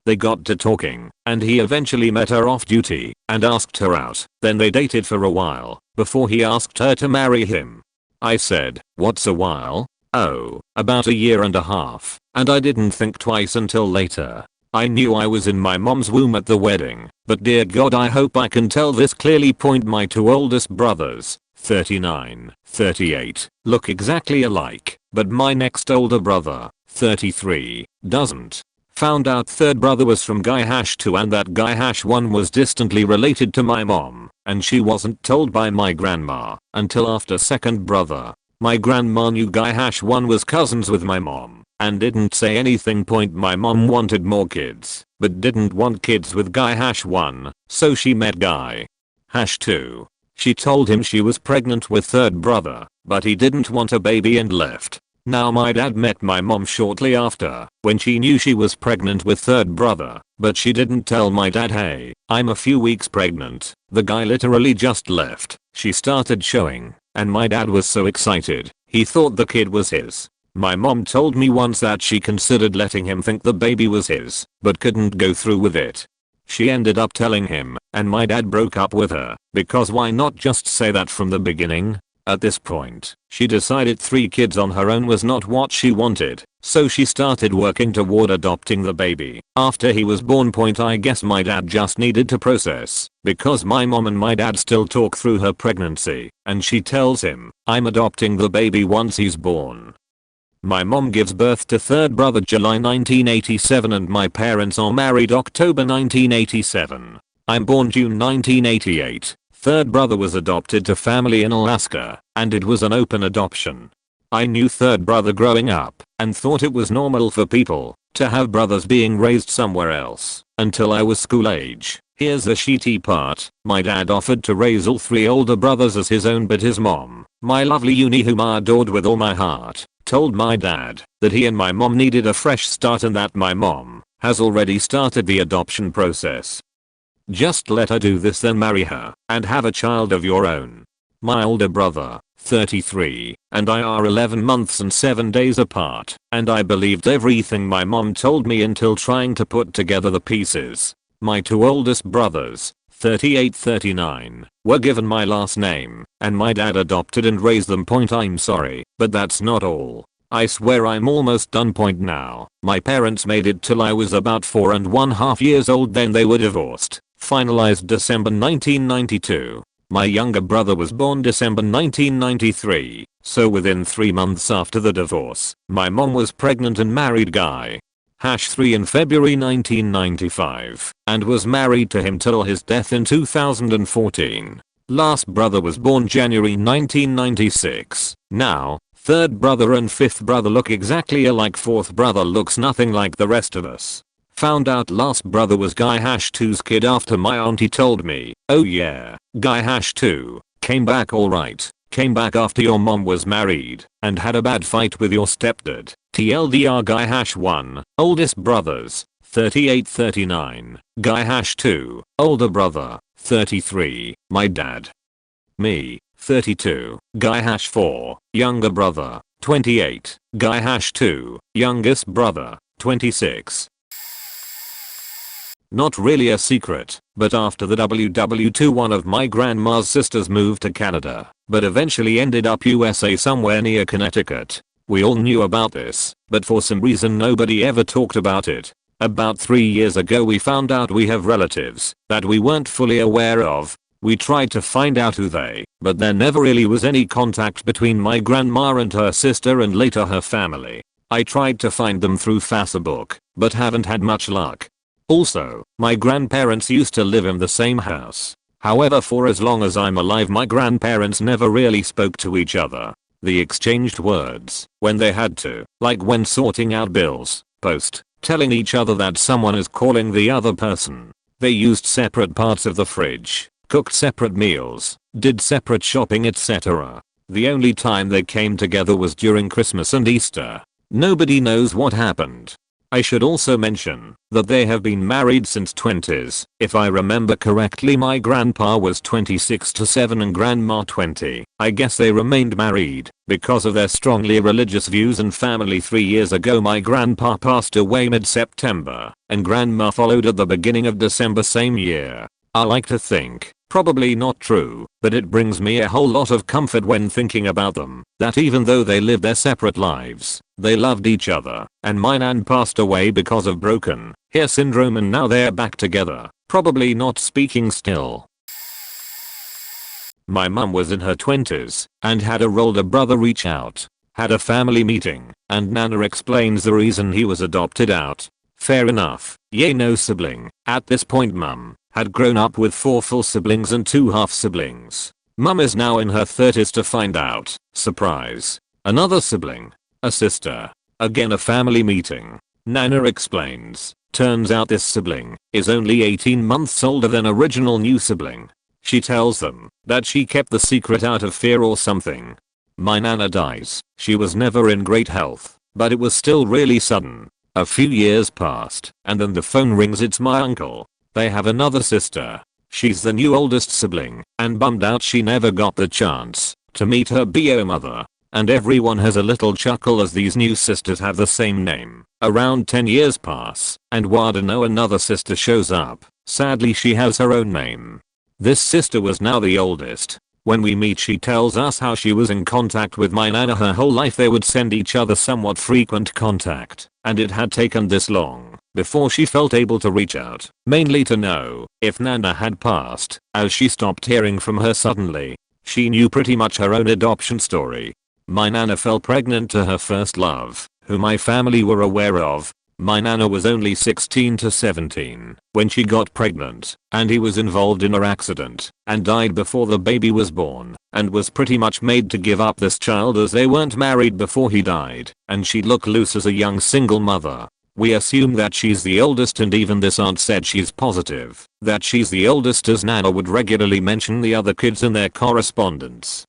They got to talking and he eventually met her off duty and asked her out. Then they dated for a while before he asked her to marry him. I said, "What's a while?" "Oh, about a year and a half," and I didn't think twice until later. I knew I was in my mom's womb at the wedding, but dear God, I hope I can tell this clearly. My 2 oldest brothers, 39, 38, look exactly alike, but my next older brother, 33, doesn't. Found out third brother was from guy #2 and that guy #1 was distantly related to my mom, and she wasn't told by my grandma until after second brother. My grandma knew guy #1 was cousins with my mom and didn't say anything. My mom wanted more kids but didn't want kids with guy #1, so she met guy #2. She told him she was pregnant with third brother, but he didn't want a baby and left. Now my dad met my mom shortly after when she knew she was pregnant with third brother, but she didn't tell my dad, "Hey, I'm a few weeks pregnant." The guy literally just left. She started showing and my dad was so excited, he thought the kid was his. My mom told me once that she considered letting him think the baby was his, but couldn't go through with it. She ended up telling him, and my dad broke up with her, because why not just say that from the beginning? At this point, she decided 3 kids on her own was not what she wanted, so she started working toward adopting the baby. After he was born, I guess my dad just needed to process, because my mom and my dad still talk through her pregnancy, and she tells him, "I'm adopting the baby once he's born." My mom gives birth to third brother July 1987 and my parents are married October 1987. I'm born June 1988. Third brother was adopted to family in Alaska, and it was an open adoption. I knew third brother growing up, and thought it was normal for people to have brothers being raised somewhere else, until I was school age. Here's the shitty part. My dad offered to raise all 3 older brothers as his own, but his mom, my lovely uni whom I adored with all my heart, told my dad that he and my mom needed a fresh start and that my mom has already started the adoption process. Just let her do this, then marry her and have a child of your own. My older brother, 33, and I are 11 months and 7 days apart, and I believed everything my mom told me until trying to put together the pieces. My 2 oldest brothers, 38-39, were given my last name, and my dad adopted and raised them. I'm sorry, but that's not all. I swear I'm almost done. Now, my parents made it till I was about 4.5 years old, then they were divorced. Finalized December 1992. My younger brother was born December 1993, so within 3 months after the divorce, my mom was pregnant and married Guy. 3 in February 1995, and was married to him till his death in 2014. Last brother was born January 1996. Now, 3rd brother and 5th brother look exactly alike. 4th brother looks nothing like the rest of us. Found out last brother was Guy 2's kid after my auntie told me. Oh yeah, Guy 2 came back alright. Came back after your mom was married and had a bad fight with your stepdad. TLDR Guy 1, oldest brothers, 38-39. Guy 2, older brother, 33, my dad. Me, 32. Guy 4, younger brother, 28. Guy 2, youngest brother, 26. Not really a secret, but after the WW2 one of my grandma's sisters moved to Canada, but eventually ended up USA somewhere near Connecticut. We all knew about this, but for some reason nobody ever talked about it. About 3 years ago we found out we have relatives that we weren't fully aware of. We tried to find out who they, but there never really was any contact between my grandma and her sister and later her family. I tried to find them through Facebook, but haven't had much luck. Also, my grandparents used to live in the same house. However, for as long as I'm alive my grandparents never really spoke to each other. They exchanged words when they had to, like when sorting out bills, post, telling each other that someone is calling the other person. They used separate parts of the fridge, cooked separate meals, did separate shopping, etc. The only time they came together was during Christmas and Easter. Nobody knows what happened. I should also mention that they have been married since 20s. If I remember correctly my grandpa was 26 to 7 and grandma 20. I guess they remained married because of their strongly religious views and family. 3 years ago my grandpa passed away mid-September and grandma followed at the beginning of December same year. I like to think, probably not true, but it brings me a whole lot of comfort when thinking about them, that even though they lived their separate lives, they loved each other, and my nan passed away because of broken hair syndrome and now they're back together, probably not speaking still. My mum was in her 20s and had her older brother reach out, had a family meeting, and Nana explains the reason he was adopted out. Fair enough, yay, no sibling. At this point mum had grown up with 4 full siblings and 2 half siblings. Mum is now in her 30s to find out, surprise, another sibling, a sister. Again a family meeting. Nana explains, turns out this sibling is only 18 months older than original new sibling. She tells them that she kept the secret out of fear or something. My nana dies. She was never in great health, but it was still really sudden. A few years passed, and then the phone rings. It's my uncle. They have another sister. She's the new oldest sibling, and bummed out she never got the chance to meet her bio mother. And everyone has a little chuckle as these new sisters have the same name. Around 10 years pass, and Wadano another sister shows up. Sadly she has her own name. This sister was now the oldest. When we meet she tells us how she was in contact with my nana her whole life. They would send each other somewhat frequent contact, and it had taken this long before she felt able to reach out, mainly to know if nana had passed, as she stopped hearing from her suddenly. She knew pretty much her own adoption story. My nana fell pregnant to her first love, who my family were aware of. My nana was only 16 to 17 when she got pregnant, and he was involved in an accident and died before the baby was born, and was pretty much made to give up this child as they weren't married before he died, and she'd look loose as a young single mother. We assume that she's the oldest, and even this aunt said she's positive that she's the oldest, as Nana would regularly mention the other kids in their correspondence.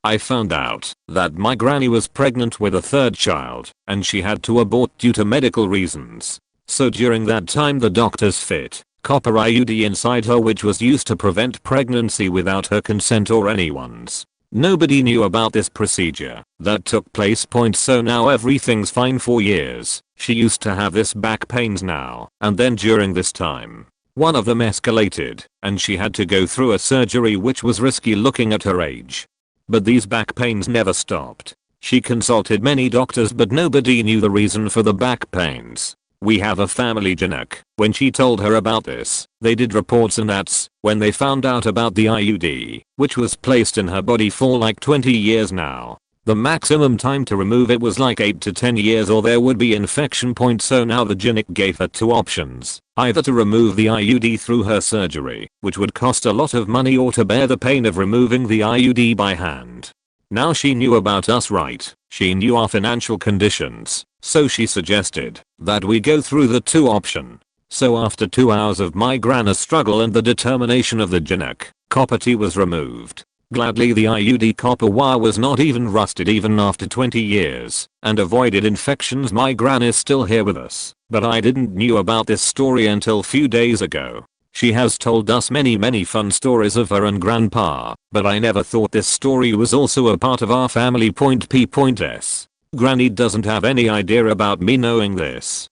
I found out that my granny was pregnant with a third child and she had to abort due to medical reasons. So during that time the doctors fit copper IUD inside her, which was used to prevent pregnancy without her consent or anyone's. Nobody knew about this procedure that took place. So now everything's fine for years. She used to have this back pains now and then during this time. One of them escalated and she had to go through a surgery, which was risky looking at her age. But these back pains never stopped. She consulted many doctors but nobody knew the reason for the back pains. We have a family genetic. When she told her about this, they did reports, and that's when they found out about the IUD, which was placed in her body for like 20 years now. The maximum time to remove it was like 8 to 10 years, or there would be infection. So now the genetic gave her two options, either to remove the IUD through her surgery, which would cost a lot of money, or to bear the pain of removing the IUD by hand. Now she knew about us, right? She knew our financial conditions, so she suggested that we go through the two option. So after 2 hours of my grana's struggle and the determination of the genetic, copper T was removed. Gladly, the IUD copper wire was not even rusted even after 20 years and avoided infections. My gran is still here with us, but I didn't knew about this story until few days ago. She has told us many fun stories of her and grandpa, but I never thought this story was also a part of our family. P.S. Granny doesn't have any idea about me knowing this.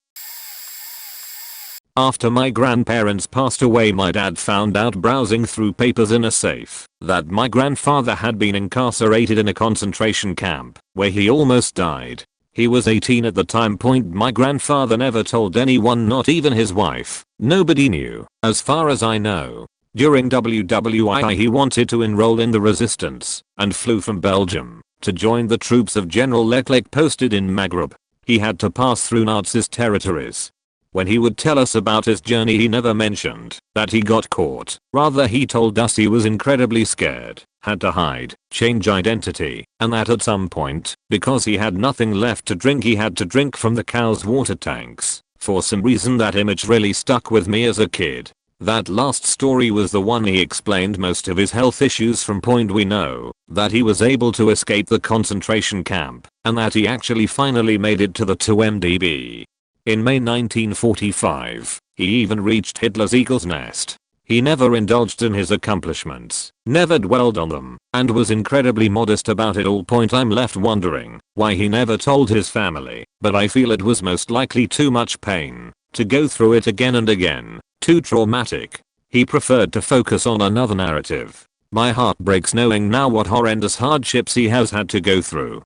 After my grandparents passed away, my dad found out browsing through papers in a safe that my grandfather had been incarcerated in a concentration camp where he almost died. He was 18 at the time. My grandfather never told anyone, not even his wife. Nobody knew, as far as I know. During WWII he wanted to enroll in the resistance and flew from Belgium to join the troops of General Leclerc posted in Maghreb. He had to pass through Nazis territories. When he would tell us about his journey, he never mentioned that he got caught. Rather, he told us he was incredibly scared, had to hide, change identity, and that at some point, because he had nothing left to drink, he had to drink from the cow's water tanks. For some reason that image really stuck with me as a kid. That last story was the one he explained most of his health issues from. We know that he was able to escape the concentration camp and that he actually finally made it to the 2MDB. In May 1945, he even reached Hitler's eagle's nest. He never indulged in his accomplishments, never dwelled on them, and was incredibly modest about it all. I'm left wondering why he never told his family, but I feel it was most likely too much pain to go through it again and again, too traumatic. He preferred to focus on another narrative. My heart breaks knowing now what horrendous hardships he has had to go through.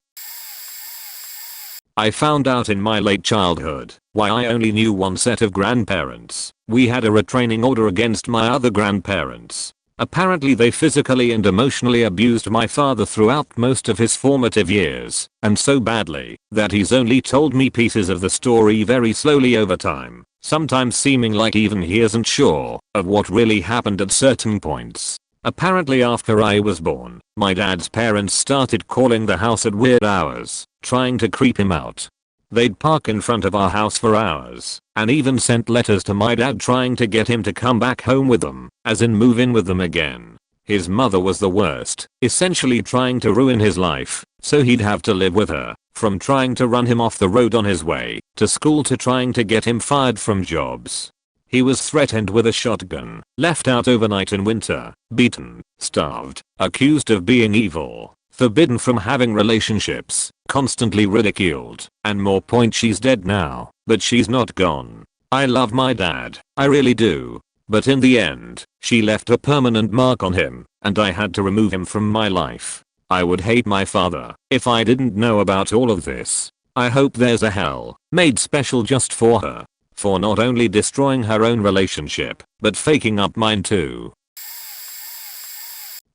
I found out in my late childhood why I only knew one set of grandparents. We had a retraining order against my other grandparents. Apparently they physically and emotionally abused my father throughout most of his formative years, and so badly that he's only told me pieces of the story very slowly over time, sometimes seeming like even he isn't sure of what really happened at certain points. Apparently after I was born, my dad's parents started calling the house at weird hours, trying to creep him out. They'd park in front of our house for hours, and even sent letters to my dad trying to get him to come back home with them, as in move in with them again. His mother was the worst, essentially trying to ruin his life, so he'd have to live with her, from trying to run him off the road on his way to school to trying to get him fired from jobs. He was threatened with a shotgun, left out overnight in winter, beaten, starved, accused of being evil, forbidden from having relationships, constantly ridiculed, and more. She's dead now, but she's not gone. I love my dad, I really do. But in the end, she left a permanent mark on him, and I had to remove him from my life. I would hate my father if I didn't know about all of this. I hope there's a hell made special just for her, for not only destroying her own relationship, but faking up mine too.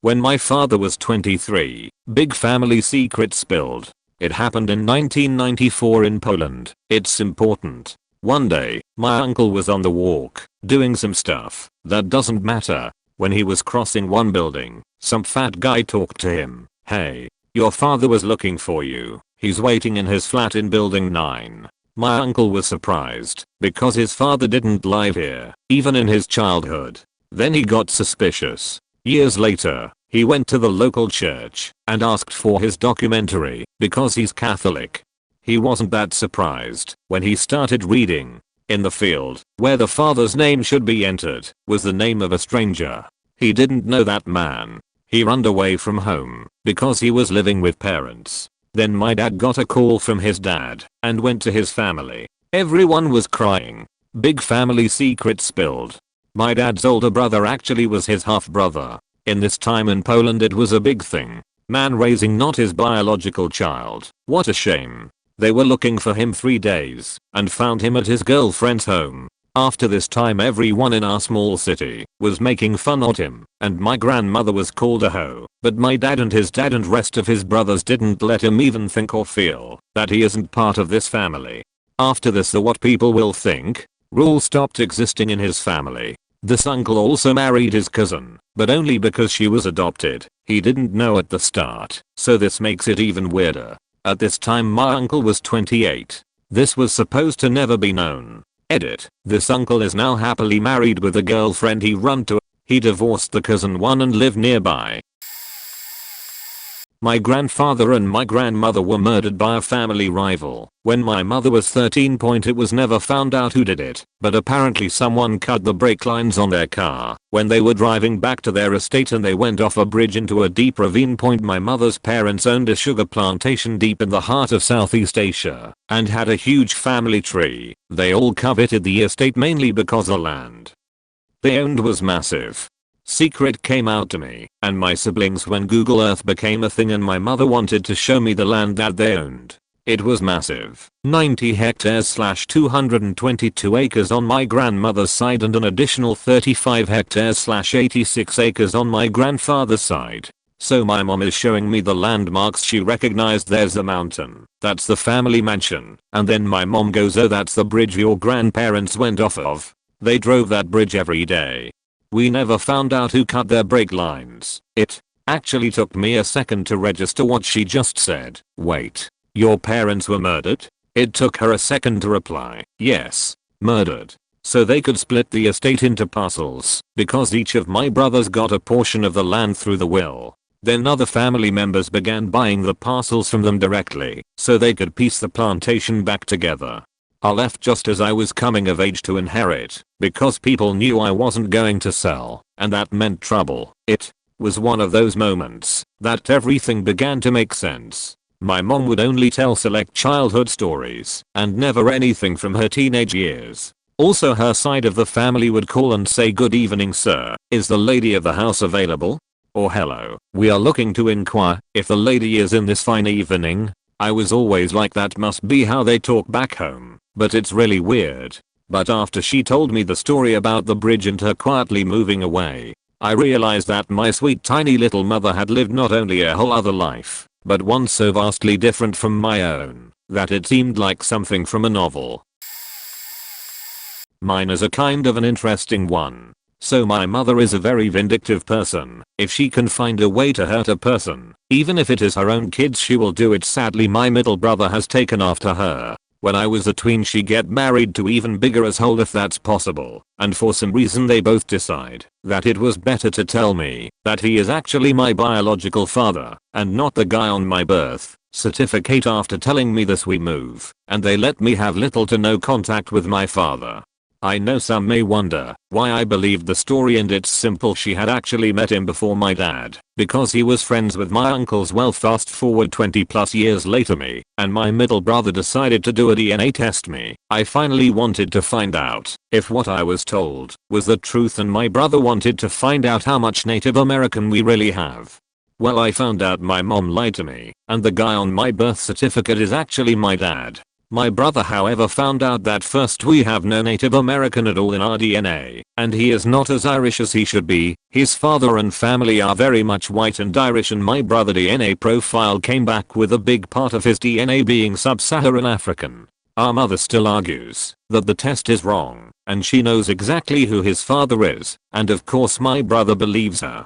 When my father was 23, big family secret spilled. It happened in 1994 in Poland. It's important. One day, my uncle was on the walk, doing some stuff that doesn't matter. When he was crossing one building, some fat guy talked to him. "Hey, your father was looking for you. He's waiting in his flat in building 9. My uncle was surprised because his father didn't live here, even in his childhood. Then he got suspicious. Years later, he went to the local church and asked for his documentary because he's Catholic. He wasn't that surprised when he started reading. In the field where the father's name should be entered was the name of a stranger. He didn't know that man. He ran away from home because he was living with parents. Then my dad got a call from his dad and went to his family. Everyone was crying. Big family secret spilled. My dad's older brother actually was his half brother. In this time in Poland it was a big thing. Man raising not his biological child. What a shame. They were looking for him 3 days and found him at his girlfriend's home. After this time everyone in our small city was making fun of him and my grandmother was called a hoe, but my dad and his dad and rest of his brothers didn't let him even think or feel that he isn't part of this family. After this the what people will think rule stopped existing in his family. This uncle also married his cousin, but only because she was adopted. He didn't know at the start, so this makes it even weirder. At this time my uncle was 28. This was supposed to never be known. Edit. This uncle is now happily married with a girlfriend he run to. He divorced the cousin one and lived nearby. My grandfather and my grandmother were murdered by a family rival. When my mother was 13. It was never found out who did it, but apparently someone cut the brake lines on their car when they were driving back to their estate and they went off a bridge into a deep ravine. My mother's parents owned a sugar plantation deep in the heart of Southeast Asia and had a huge family tree. They all coveted the estate mainly because the land they owned was massive. Secret came out to me and my siblings when Google Earth became a thing and my mother wanted to show me the land that they owned. It was massive. 90 hectares / 222 acres on my grandmother's side and an additional 35 hectares / 86 acres on my grandfather's side. So my mom is showing me the landmarks. She recognized there's the mountain. That's the family mansion. And then my mom goes, oh, that's the bridge your grandparents went off of. They drove that bridge every day. We never found out who cut their brake lines. It actually took me a second to register what she just said. Wait, your parents were murdered? It took her a second to reply. Yes, murdered. So they could split the estate into parcels because each of my brothers got a portion of the land through the will. Then other family members began buying the parcels from them directly so they could piece the plantation back together. I left just as I was coming of age to inherit because people knew I wasn't going to sell and that meant trouble. It was one of those moments that everything began to make sense. My mom would only tell select childhood stories and never anything from her teenage years. Also her side of the family would call and say, good evening sir, is the lady of the house available? Or hello, we are looking to inquire if the lady is in this fine evening. I was always like that must be how they talk back home. But it's really weird. But after she told me the story about the bridge and her quietly moving away, I realized that my sweet tiny little mother had lived not only a whole other life, but one so vastly different from my own, that it seemed like something from a novel. Mine is a kind of an interesting one. So my mother is a very vindictive person. If she can find a way to hurt a person, even if it is her own kids, she will do it. Sadly my middle brother has taken after her. When I was a tween she get married to even bigger asshole if that's possible, and for some reason they both decide that it was better to tell me that he is actually my biological father and not the guy on my birth certificate. After telling me this we move, and they let me have little to no contact with my father. I know some may wonder why I believed the story, and it's simple. She had actually met him before my dad because he was friends with my uncles. Well, fast forward 20 plus years later, me and my middle brother decided to do a DNA test. I finally wanted to find out if what I was told was the truth, and my brother wanted to find out how much Native American we really have. Well, I found out my mom lied to me and the guy on my birth certificate is actually my dad. My brother however found out that first we have no Native American at all in our DNA, and he is not as Irish as he should be. His father and family are very much white and Irish, and my brother DNA profile came back with a big part of his DNA being sub-Saharan African. Our mother still argues that the test is wrong, and she knows exactly who his father is, and of course my brother believes her.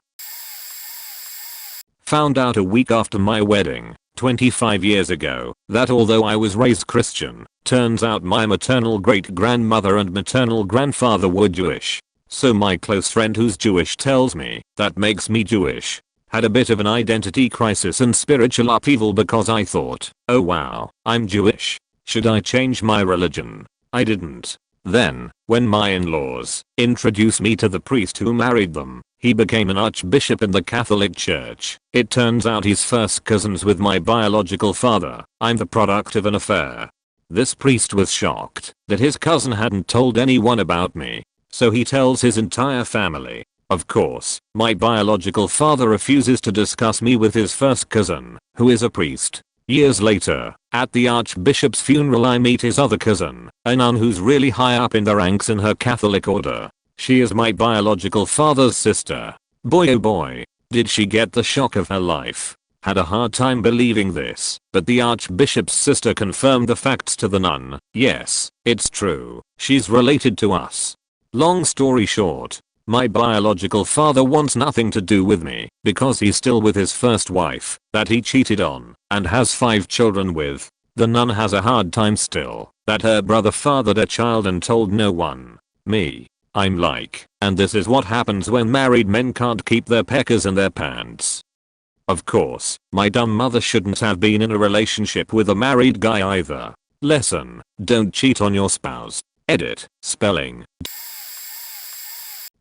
Found out a week after my wedding. 25 years ago that although I was raised Christian, turns out my maternal great-grandmother and maternal grandfather were Jewish. So my close friend who's Jewish tells me that makes me Jewish. Had a bit of an identity crisis and spiritual upheaval because I thought, oh wow, I'm Jewish. Should I change my religion? I didn't. Then, when my in-laws introduced me to the priest who married them, he became an archbishop in the Catholic Church. It turns out he's first cousins with my biological father. I'm the product of an affair. This priest was shocked that his cousin hadn't told anyone about me. So he tells his entire family. Of course, my biological father refuses to discuss me with his first cousin, who is a priest. Years later, at the archbishop's funeral I meet his other cousin, a nun who's really high up in the ranks in her Catholic order. She is my biological father's sister. Boy oh boy, did she get the shock of her life. Had a hard time believing this, but the archbishop's sister confirmed the facts to the nun. Yes, it's true, she's related to us. Long story short, my biological father wants nothing to do with me because he's still with his first wife that he cheated on and has 5 children with. The nun has a hard time still that her brother fathered a child and told no one. Me, I'm like, and this is what happens when married men can't keep their peckers in their pants. Of course, my dumb mother shouldn't have been in a relationship with a married guy either. Lesson, don't cheat on your spouse. Edit, spelling.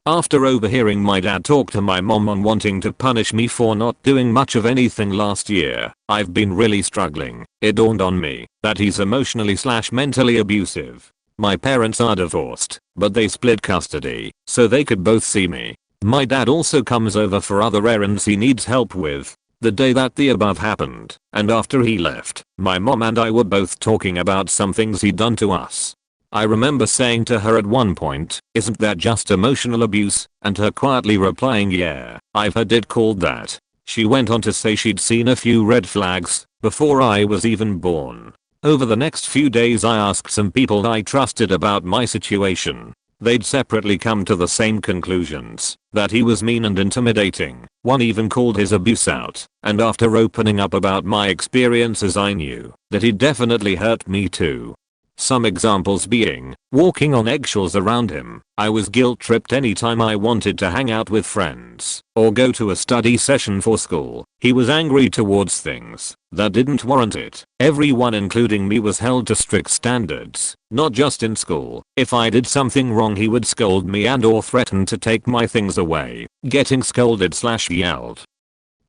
After overhearing my dad talk to my mom on wanting to punish me for not doing much of anything last year, I've been really struggling. It dawned on me that he's emotionally/mentally abusive. My parents are divorced, but they split custody, so they could both see me. My dad also comes over for other errands he needs help with. The day that the above happened, and after he left, my mom and I were both talking about some things he'd done to us. I remember saying to her at one point, isn't that just emotional abuse? And her quietly replying, yeah, I've heard it called that. She went on to say she'd seen a few red flags before I was even born. Over the next few days I asked some people I trusted about my situation. They'd separately come to the same conclusions, that he was mean and intimidating. One even called his abuse out, and after opening up about my experiences I knew that he'd definitely hurt me too. Some examples being, walking on eggshells around him, I was guilt-tripped anytime I wanted to hang out with friends, or go to a study session for school. He was angry towards things that didn't warrant it. Everyone including me was held to strict standards, not just in school. If I did something wrong he would scold me and or threaten to take my things away. Getting scolded/yelled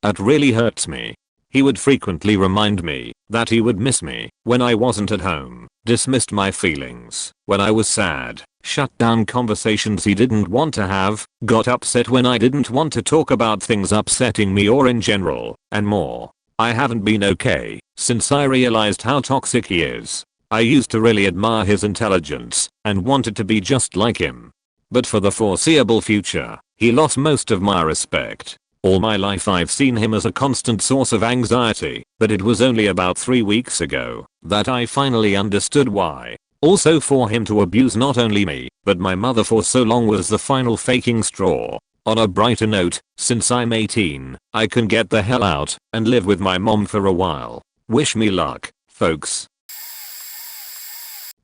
at really hurts me. He would frequently remind me that he would miss me when I wasn't at home, dismissed my feelings when I was sad, shut down conversations he didn't want to have, got upset when I didn't want to talk about things upsetting me or in general, and more. I haven't been okay since I realized how toxic he is. I used to really admire his intelligence and wanted to be just like him. But for the foreseeable future, he lost most of my respect. All my life I've seen him as a constant source of anxiety, but it was only about 3 weeks ago that I finally understood why. Also, for him to abuse not only me, but my mother for so long was the final faking straw. On a brighter note, since I'm 18, I can get the hell out and live with my mom for a while. Wish me luck, folks.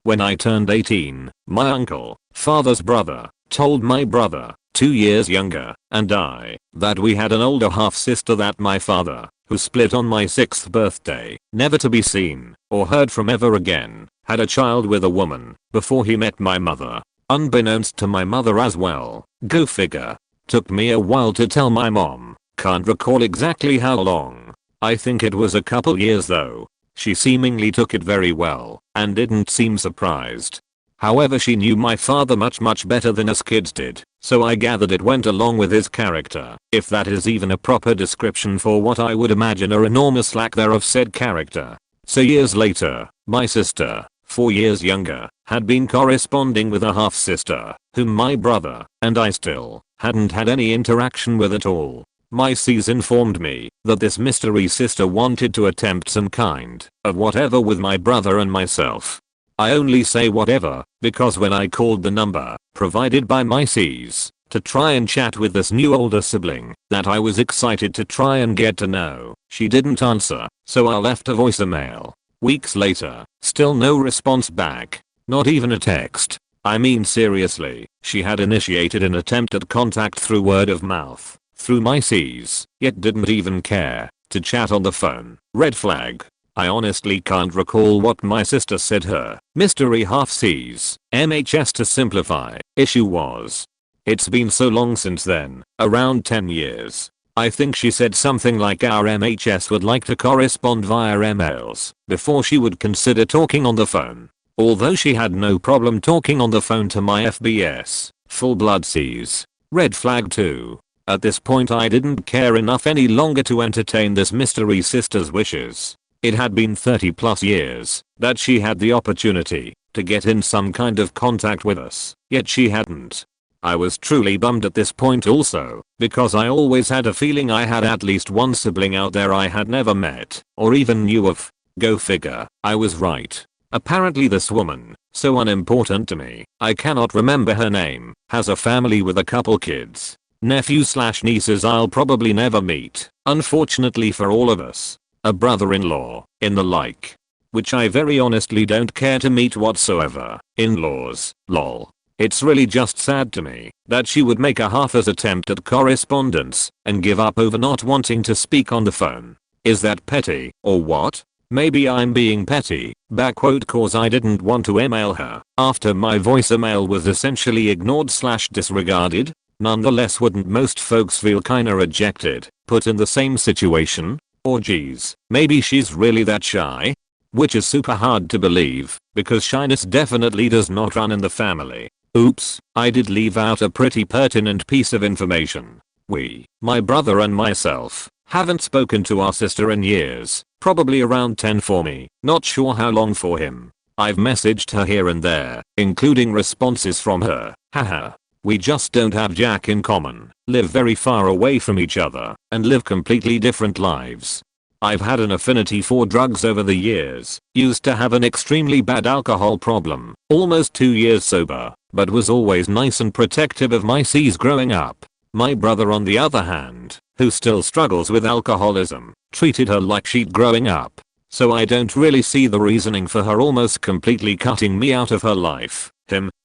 When I turned 18, my uncle, father's brother, told my brother, 2 years younger, and I, that we had an older half-sister that my father, who split on my 6th birthday, never to be seen or heard from ever again, had a child with a woman before he met my mother. Unbeknownst to my mother as well. Go figure. Took me a while to tell my mom. Can't recall exactly how long. I think it was a couple years though. She seemingly took it very well and didn't seem surprised. However, she knew my father much better than us kids did, so I gathered it went along with his character, if that is even a proper description for what I would imagine an enormous lack there of said character. So years later, my sister, 4 years younger, had been corresponding with a half-sister, whom my brother and I still hadn't had any interaction with at all. My Cs informed me that this mystery sister wanted to attempt some kind of whatever with my brother and myself. I only say whatever because when I called the number provided by my Cs, to try and chat with this new older sibling that I was excited to try and get to know. She didn't answer, so I left a voicemail. Weeks later, still no response back. Not even a text. I mean seriously, she had initiated an attempt at contact through word of mouth, through my C's, yet didn't even care to chat on the phone. Red flag. I honestly can't recall what my sister said her mystery half C's, MHS to simplify, issue was. It's been so long since then, around 10 years. I think she said something like our MHS would like to correspond via emails before she would consider talking on the phone. Although she had no problem talking on the phone to my FBS, full blood C's. Red flag 2. At this point I didn't care enough any longer to entertain this mystery sister's wishes. It had been 30 plus years that she had the opportunity to get in some kind of contact with us, yet she hadn't. I was truly bummed at this point also, because I always had a feeling I had at least one sibling out there I had never met, or even knew of. Go figure, I was right. Apparently this woman, so unimportant to me, I cannot remember her name, has a family with a couple kids. Nephews/nieces I'll probably never meet, unfortunately for all of us. A brother-in-law, in the like. Which I very honestly don't care to meet whatsoever. In-laws, lol. It's really just sad to me that she would make a half-assed attempt at correspondence and give up over not wanting to speak on the phone. Is that petty, or what? Maybe I'm being petty, backquote, cause I didn't want to email her after my voicemail was essentially ignored/disregarded. Nonetheless, wouldn't most folks feel kinda rejected, put in the same situation? Or geez, maybe she's really that shy? Which is super hard to believe, because shyness definitely does not run in the family. Oops, I did leave out a pretty pertinent piece of information. We, my brother and myself, haven't spoken to our sister in years, probably around 10 for me, not sure how long for him. I've messaged her here and there, including responses from her, haha. We just don't have jack in common, live very far away from each other, and live completely different lives. I've had an affinity for drugs over the years, used to have an extremely bad alcohol problem, almost 2 years sober, but was always nice and protective of my C's growing up. My brother on the other hand, who still struggles with alcoholism, treated her like she'd growing up. So I don't really see the reasoning for her almost completely cutting me out of her life.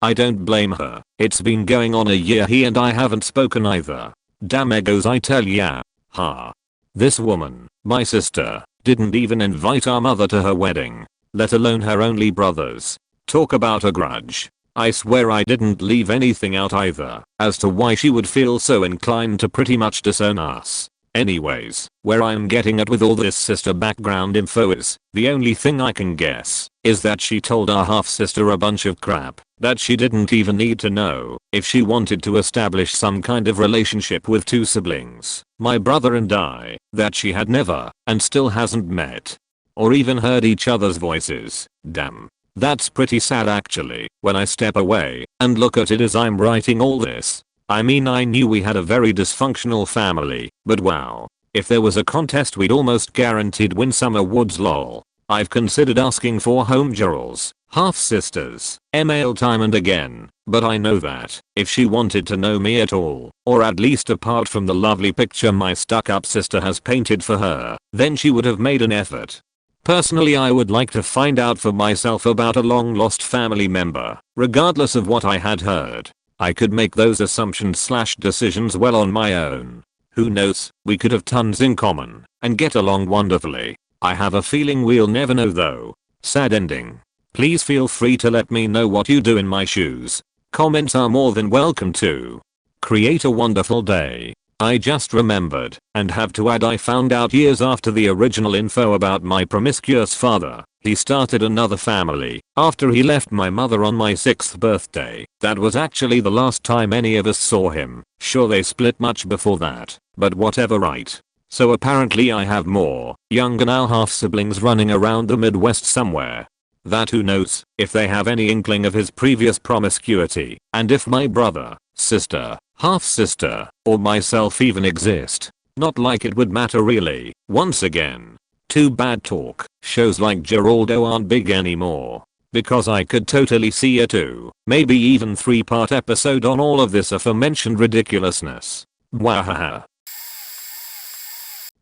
I don't blame her. It's been going on a year he and I haven't spoken either. Damn egos I tell ya. Ha. This woman, my sister, didn't even invite our mother to her wedding, let alone her only brothers. Talk about a grudge. I swear I didn't leave anything out either, as to why she would feel so inclined to pretty much disown us. Anyways, where I'm getting at with all this sister background info is, the only thing I can guess, is that she told our half-sister a bunch of crap that she didn't even need to know if she wanted to establish some kind of relationship with two siblings, my brother and I, that she had never, and still hasn't met, or even heard each other's voices. Damn. That's pretty sad actually, when I step away and look at it as I'm writing all this. I mean, I knew we had a very dysfunctional family, but wow. If there was a contest we'd almost guaranteed win some awards lol. I've considered asking for homegirls, half-sisters, email time and again, but I know that, if she wanted to know me at all, or at least apart from the lovely picture my stuck-up sister has painted for her, then she would have made an effort. Personally, I would like to find out for myself about a long-lost family member, regardless of what I had heard. I could make those assumptions/decisions well on my own. Who knows, we could have tons in common, and get along wonderfully. I have a feeling we'll never know though. Sad ending. Please feel free to let me know what you do in my shoes. Comments are more than welcome too. Create a wonderful day. I just remembered, and have to add, I found out years after the original info about my promiscuous father. He started another family after he left my mother on my 6th birthday. That was actually the last time any of us saw him. Sure, they split much before that, but whatever, right? So apparently I have more younger now half siblings running around the Midwest somewhere. That who knows if they have any inkling of his previous promiscuity, and if my brother, sister, half sister, or myself even exist. Not like it would matter really. Once again. Too bad talk shows like Geraldo aren't big anymore. because I could totally see a 2, maybe even 3-part episode on all of this aforementioned ridiculousness. Wahaha.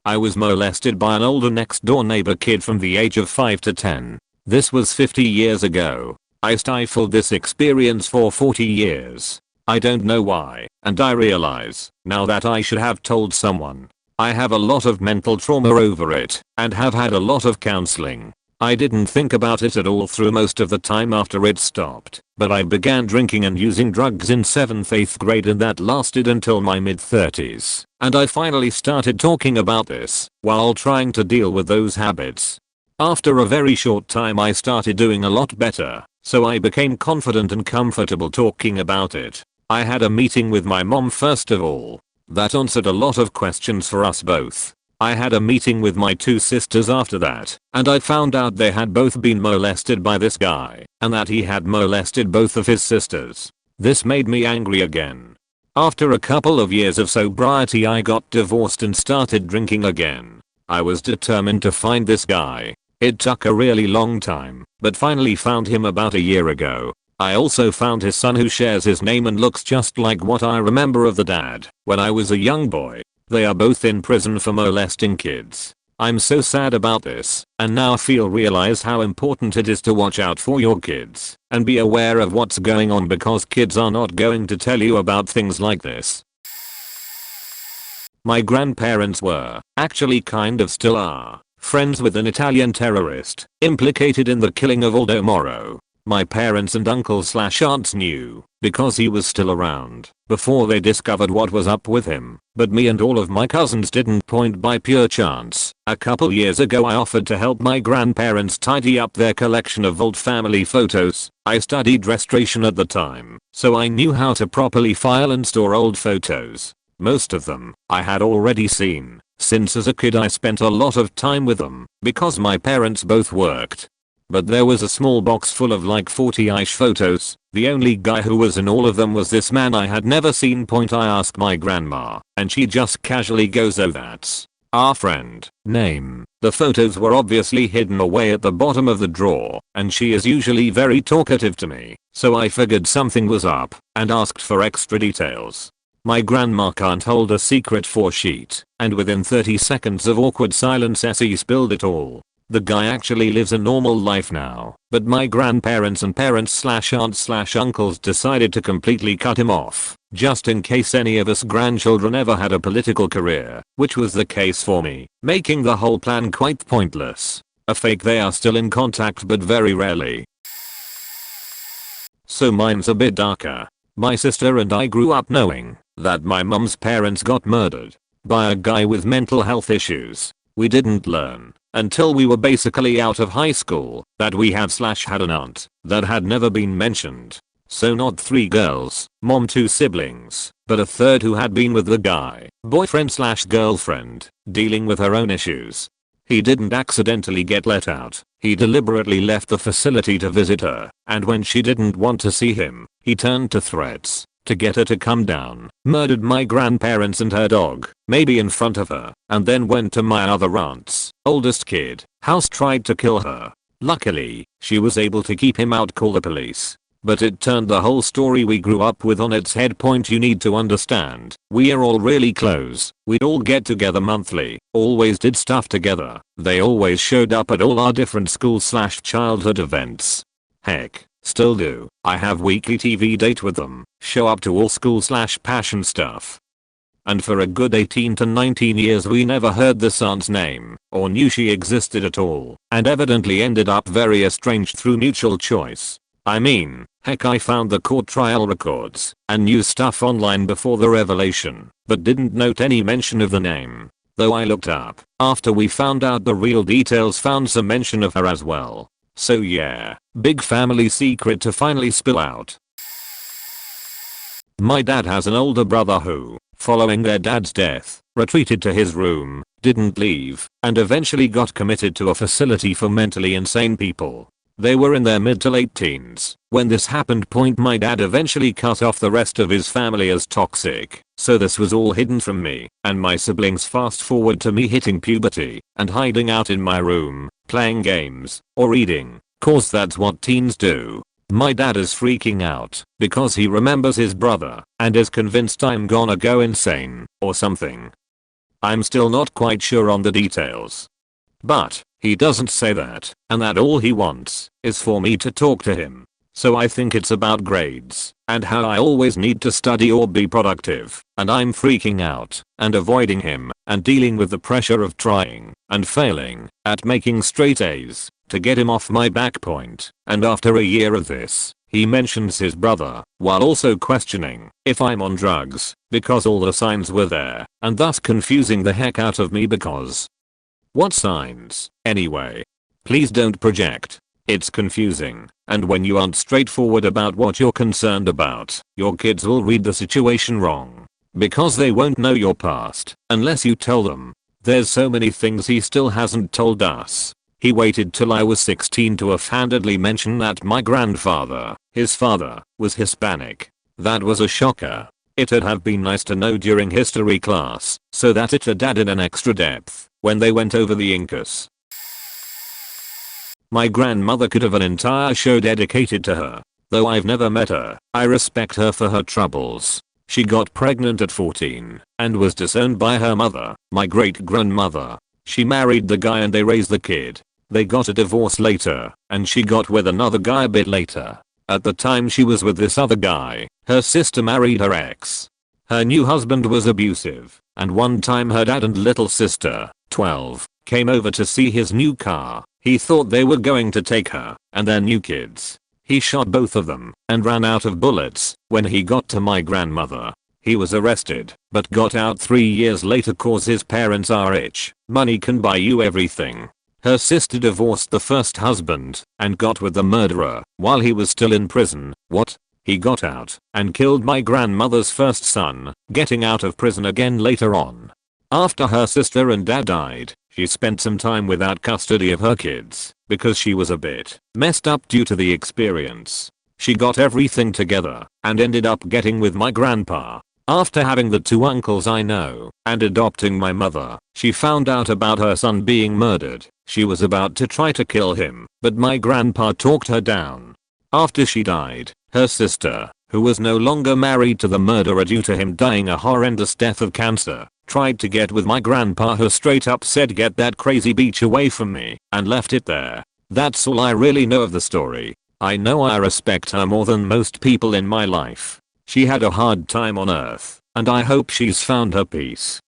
I was molested by an older next door neighbor kid from the age of 5 to 10. This was 50 years ago. I stifled this experience for 40 years. I don't know why, and I realize now that I should have told someone. I have a lot of mental trauma over it and have had a lot of counseling. I didn't think about it at all through most of the time after it stopped, but I began drinking and using drugs in 7th 8th grade and that lasted until my mid-30s, and I finally started talking about this while trying to deal with those habits. After a very short time I started doing a lot better, so I became confident and comfortable talking about it. I had a meeting with my mom first of all. That answered a lot of questions for us both. I had a meeting with my 2 sisters after that, and I found out they had both been molested by this guy, and that he had molested both of his sisters. This made me angry again. After a couple of years of sobriety I got divorced and started drinking again. I was determined to find this guy. It took a really long time, but finally found him about a year ago. I also found his son who shares his name and looks just like what I remember of the dad when I was a young boy. They are both in prison for molesting kids. I'm so sad about this, and now realize how important it is to watch out for your kids and be aware of what's going on because kids are not going to tell you about things like this. My grandparents were, actually kind of still are, friends with an Italian terrorist implicated in the killing of Aldo Moro. My parents and uncles/aunts knew because he was still around before they discovered what was up with him, but me and all of my cousins didn't. Point by pure chance, a couple years ago I offered to help my grandparents tidy up their collection of old family photos. I studied restoration at the time, so I knew how to properly file and store old photos. Most of them I had already seen, since as a kid I spent a lot of time with them because my parents both worked. But there was a small box full of like 40-ish photos. The only guy who was in all of them was this man I had never seen. I asked my grandma, and she just casually goes, "Oh, that's our friend." Name. The photos were obviously hidden away at the bottom of the drawer, and she is usually very talkative to me, so I figured something was up and asked for extra details. My grandma can't hold a secret for shit, and within 30 seconds of awkward silence she spilled it all. The guy actually lives a normal life now, but my grandparents and parents/aunts/uncles decided to completely cut him off, just in case any of us grandchildren ever had a political career, which was the case for me, making the whole plan quite pointless. A fake. They are still in contact but very rarely. So mine's a bit darker. My sister and I grew up knowing that my mom's parents got murdered by a guy with mental health issues. We didn't learn until we were basically out of high school that we had an aunt that had never been mentioned. So not 3 girls, mom 2 siblings, but a third who had been with the guy, boyfriend/girlfriend, dealing with her own issues. He didn't accidentally get let out. He deliberately left the facility to visit her, and when she didn't want to see him, he turned to threats to get her to come down, murdered my grandparents and her dog, maybe in front of her, and then went to my other aunt's oldest kid house, tried to kill her. Luckily, she was able to keep him out, call the police. But it turned the whole story we grew up with on its head. You need to understand, we are all really close. We'd all get together monthly, always did stuff together. They always showed up at all our different school/childhood events. Heck, still do. I have weekly TV date with them, show up to all school/passion stuff. And for a good 18 to 19 years we never heard this aunt's name, or knew she existed at all, and evidently ended up very estranged through mutual choice. I mean, heck, I found the court trial records and knew stuff online before the revelation, but didn't note any mention of the name. Though I looked up, after we found out the real details, found some mention of her as well. So yeah, big family secret to finally spill out. My dad has an older brother who, following their dad's death, retreated to his room, didn't leave, and eventually got committed to a facility for mentally insane people. They were in their mid to late teens when this happened. My dad eventually cut off the rest of his family as toxic, so this was all hidden from me and my siblings. Fast forward to me hitting puberty and hiding out in my room, playing games or reading. Cause that's what teens do. My dad is freaking out because he remembers his brother and is convinced I'm gonna go insane or something. I'm still not quite sure on the details. But he doesn't say that, and that all he wants is for me to talk to him. So I think it's about grades and how I always need to study or be productive, and I'm freaking out and avoiding him and dealing with the pressure of trying and failing at making straight A's to get him off my back point. And after a year of this, he mentions his brother while also questioning if I'm on drugs because all the signs were there, and thus confusing the heck out of me because what signs, anyway? Please don't project. It's confusing, and when you aren't straightforward about what you're concerned about, your kids will read the situation wrong. Because they won't know your past unless you tell them. There's so many things he still hasn't told us. He waited till I was 16 to offhandedly mention that my grandfather, his father, was Hispanic. That was a shocker. It'd have been nice to know during history class, so that it'd added an extra depth when they went over the Incas. My grandmother could have an entire show dedicated to her. Though I've never met her, I respect her for her troubles. She got pregnant at 14 and was disowned by her mother, my great-grandmother. She married the guy and they raised the kid. They got a divorce later, and she got with another guy a bit later. At the time she was with this other guy, her sister married her ex. Her new husband was abusive, and one time her dad and little sister, 12, came over to see his new car. He thought they were going to take her and their new kids. He shot both of them and ran out of bullets. When he got to my grandmother, he was arrested but got out 3 years later cause his parents are rich. Money can buy you everything. Her sister divorced the first husband and got with the murderer while he was still in prison. What? He got out and killed my grandmother's first son, getting out of prison again later on. After her sister and dad died, she spent some time without custody of her kids because she was a bit messed up due to the experience. She got everything together and ended up getting with my grandpa. After having the 2 uncles I know and adopting my mother, she found out about her son being murdered. She was about to try to kill him, but my grandpa talked her down. After she died, her sister, who was no longer married to the murderer due to him dying a horrendous death of cancer, tried to get with my grandpa who straight up said get that crazy bitch away from me and left it there. That's all I really know of the story. I know I respect her more than most people in my life. She had a hard time on earth, and I hope she's found her peace.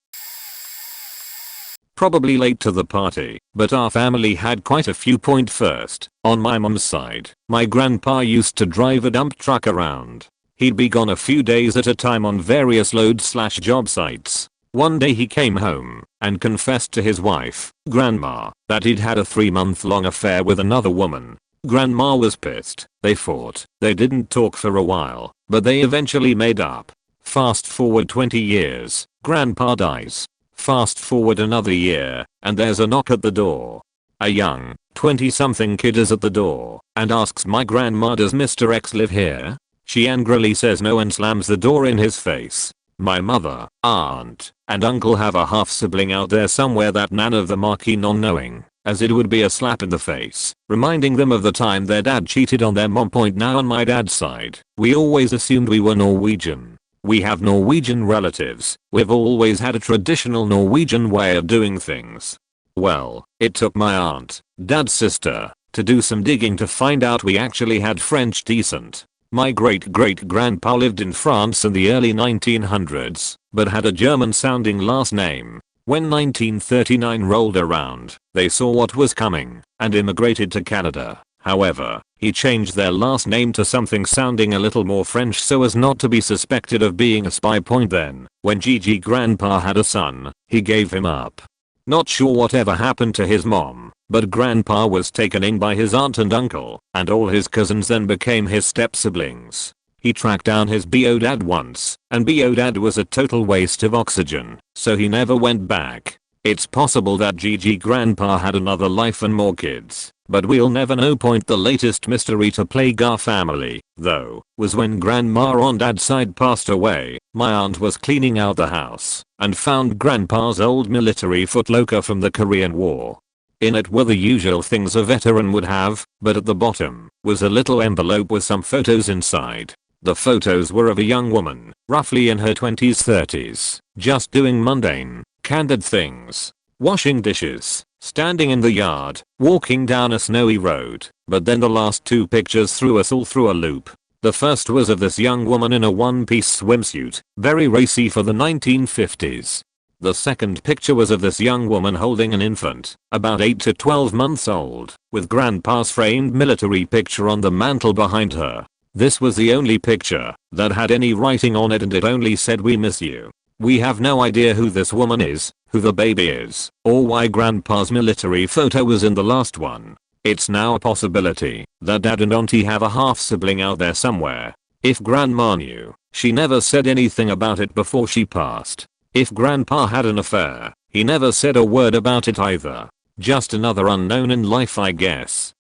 Probably late to the party, but our family had quite a few. First, on my mom's side, my grandpa used to drive a dump truck around. He'd be gone a few days at a time on various load/job sites. One day he came home and confessed to his wife, Grandma, that he'd had a 3-month-long affair with another woman. Grandma was pissed. They fought. They didn't talk for a while, but they eventually made up. Fast forward 20 years, Grandpa dies. Fast forward another year, and there's a knock at the door. A young, 20-something kid is at the door and asks my grandma, does Mr. X live here? She angrily says no and slams the door in his face. My mother, aunt, and uncle have a half-sibling out there somewhere that none of them are keen on knowing, as it would be a slap in the face, reminding them of the time their dad cheated on their mom. Now on my dad's side, we always assumed we were Norwegian. We have Norwegian relatives. We've always had a traditional Norwegian way of doing things. Well, it took my aunt, dad's sister, to do some digging to find out we actually had French descent. My great-great-grandpa lived in France in the early 1900s, but had a German-sounding last name. When 1939 rolled around, they saw what was coming and immigrated to Canada. However, he changed their last name to something sounding a little more French so as not to be suspected of being a spy. Then, when Gigi grandpa had a son, he gave him up. Not sure whatever happened to his mom, but grandpa was taken in by his aunt and uncle, and all his cousins then became his step-siblings. He tracked down his bio dad once, and bio dad was a total waste of oxygen, so he never went back. It's possible that Gigi grandpa had another life and more kids, but we'll never know. The latest mystery to plague our family, though, was when grandma on dad's side passed away. My aunt was cleaning out the house and found grandpa's old military footlocker from the Korean War. In it were the usual things a veteran would have, but at the bottom was a little envelope with some photos inside. The photos were of a young woman, roughly in her 20s-30s, just doing mundane, candid things. Washing dishes, standing in the yard, walking down a snowy road, but then the last two pictures threw us all through a loop. The first was of this young woman in a one-piece swimsuit, very racy for the 1950s. The second picture was of this young woman holding an infant, about 8 to 12 months old, with grandpa's framed military picture on the mantle behind her. This was the only picture that had any writing on it, and it only said "We miss you." We have no idea who this woman is, who the baby is, or why grandpa's military photo was in the last one. It's now a possibility that dad and auntie have a half sibling out there somewhere. If grandma knew, she never said anything about it before she passed. If grandpa had an affair, he never said a word about it either. Just another unknown in life, I guess.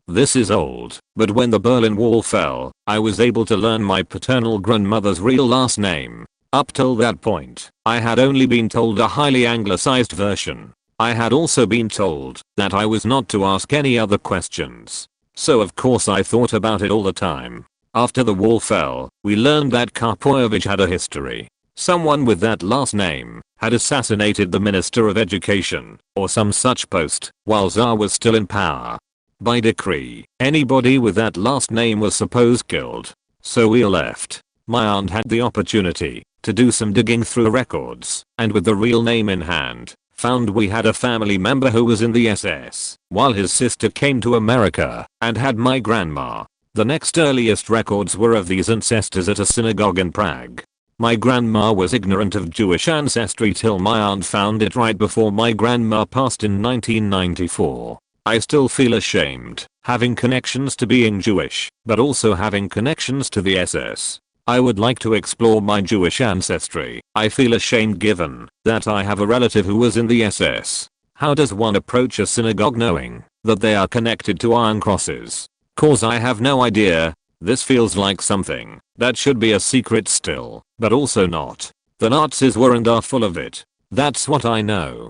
This is old, but when the Berlin Wall fell, I was able to learn my paternal grandmother's real last name. Up till that point, I had only been told a highly anglicized version. I had also been told that I was not to ask any other questions. So of course I thought about it all the time. After the wall fell, we learned that Karpoyevich had a history. Someone with that last name had assassinated the Minister of Education, or some such post, while Tsar was still in power. By decree, anybody with that last name was supposed killed. So we left. My aunt had the opportunity to do some digging through records, and with the real name in hand, found we had a family member who was in the SS, while his sister came to America and had my grandma. The next earliest records were of these ancestors at a synagogue in Prague. My grandma was ignorant of Jewish ancestry till my aunt found it right before my grandma passed in 1994. I still feel ashamed, having connections to being Jewish, but also having connections to the SS. I would like to explore my Jewish ancestry. I feel ashamed given that I have a relative who was in the SS. How does one approach a synagogue knowing that they are connected to iron crosses? Cause I have no idea. This feels like something that should be a secret still, but also not. The Nazis were and are full of it. That's what I know.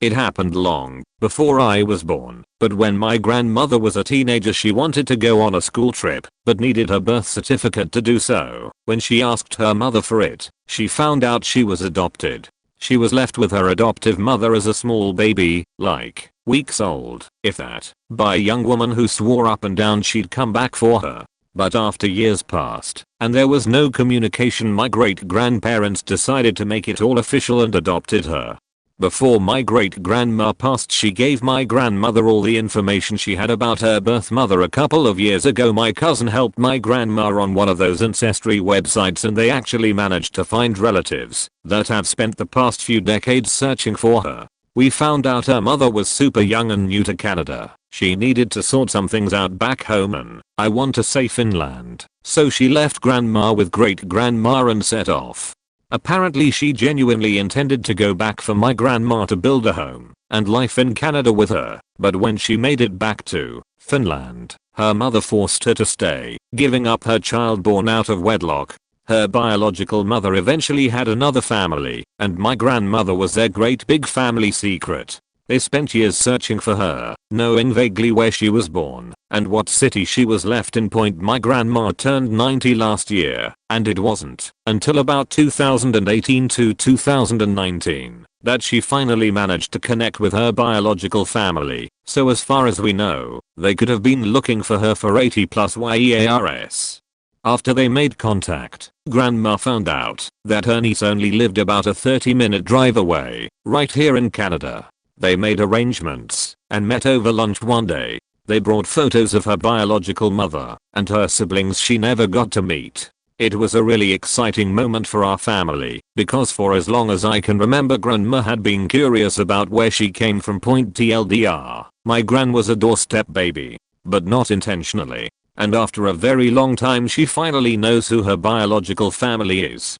It happened long before I was born, but when my grandmother was a teenager she wanted to go on a school trip, but needed her birth certificate to do so. When she asked her mother for it, she found out she was adopted. She was left with her adoptive mother as a small baby, like weeks old, if that, by a young woman who swore up and down she'd come back for her. But after years passed, and there was no communication, my great-grandparents decided to make it all official and adopted her. Before my great-grandma passed she gave my grandmother all the information she had about her birth mother. A couple of years ago my cousin helped my grandma on one of those ancestry websites and they actually managed to find relatives that have spent the past few decades searching for her. We found out her mother was super young and new to Canada. She needed to sort some things out back home and I want to say Finland. So she left grandma with great-grandma and set off. Apparently she genuinely intended to go back for my grandma to build a home and life in Canada with her, but when she made it back to Finland, her mother forced her to stay, giving up her child born out of wedlock. Her biological mother eventually had another family, and my grandmother was their great big family secret. They spent years searching for her, knowing vaguely where she was born and what city she was left in. My grandma turned 90 last year, and it wasn't until about 2018 to 2019 that she finally managed to connect with her biological family. So as far as we know, they could have been looking for her for 80 plus years. After they made contact, grandma found out that her niece only lived about a 30-minute drive away, right here in Canada. They made arrangements and met over lunch one day. They brought photos of her biological mother and her siblings she never got to meet. It was a really exciting moment for our family because for as long as I can remember grandma had been curious about where she came from. TLDR, my gran was a doorstep baby, but not intentionally. And after a very long time she finally knows who her biological family is.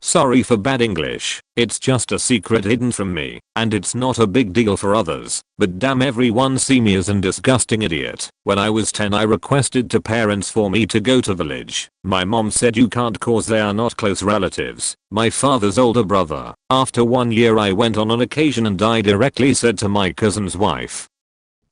Sorry for bad English, it's just a secret hidden from me, and it's not a big deal for others, but damn everyone see me as an disgusting idiot. When I was 10 I requested to parents for me to go to village. My mom said you can't cause they are not close relatives, my father's older brother. After 1 year I went on an occasion and I directly said to my cousin's wife,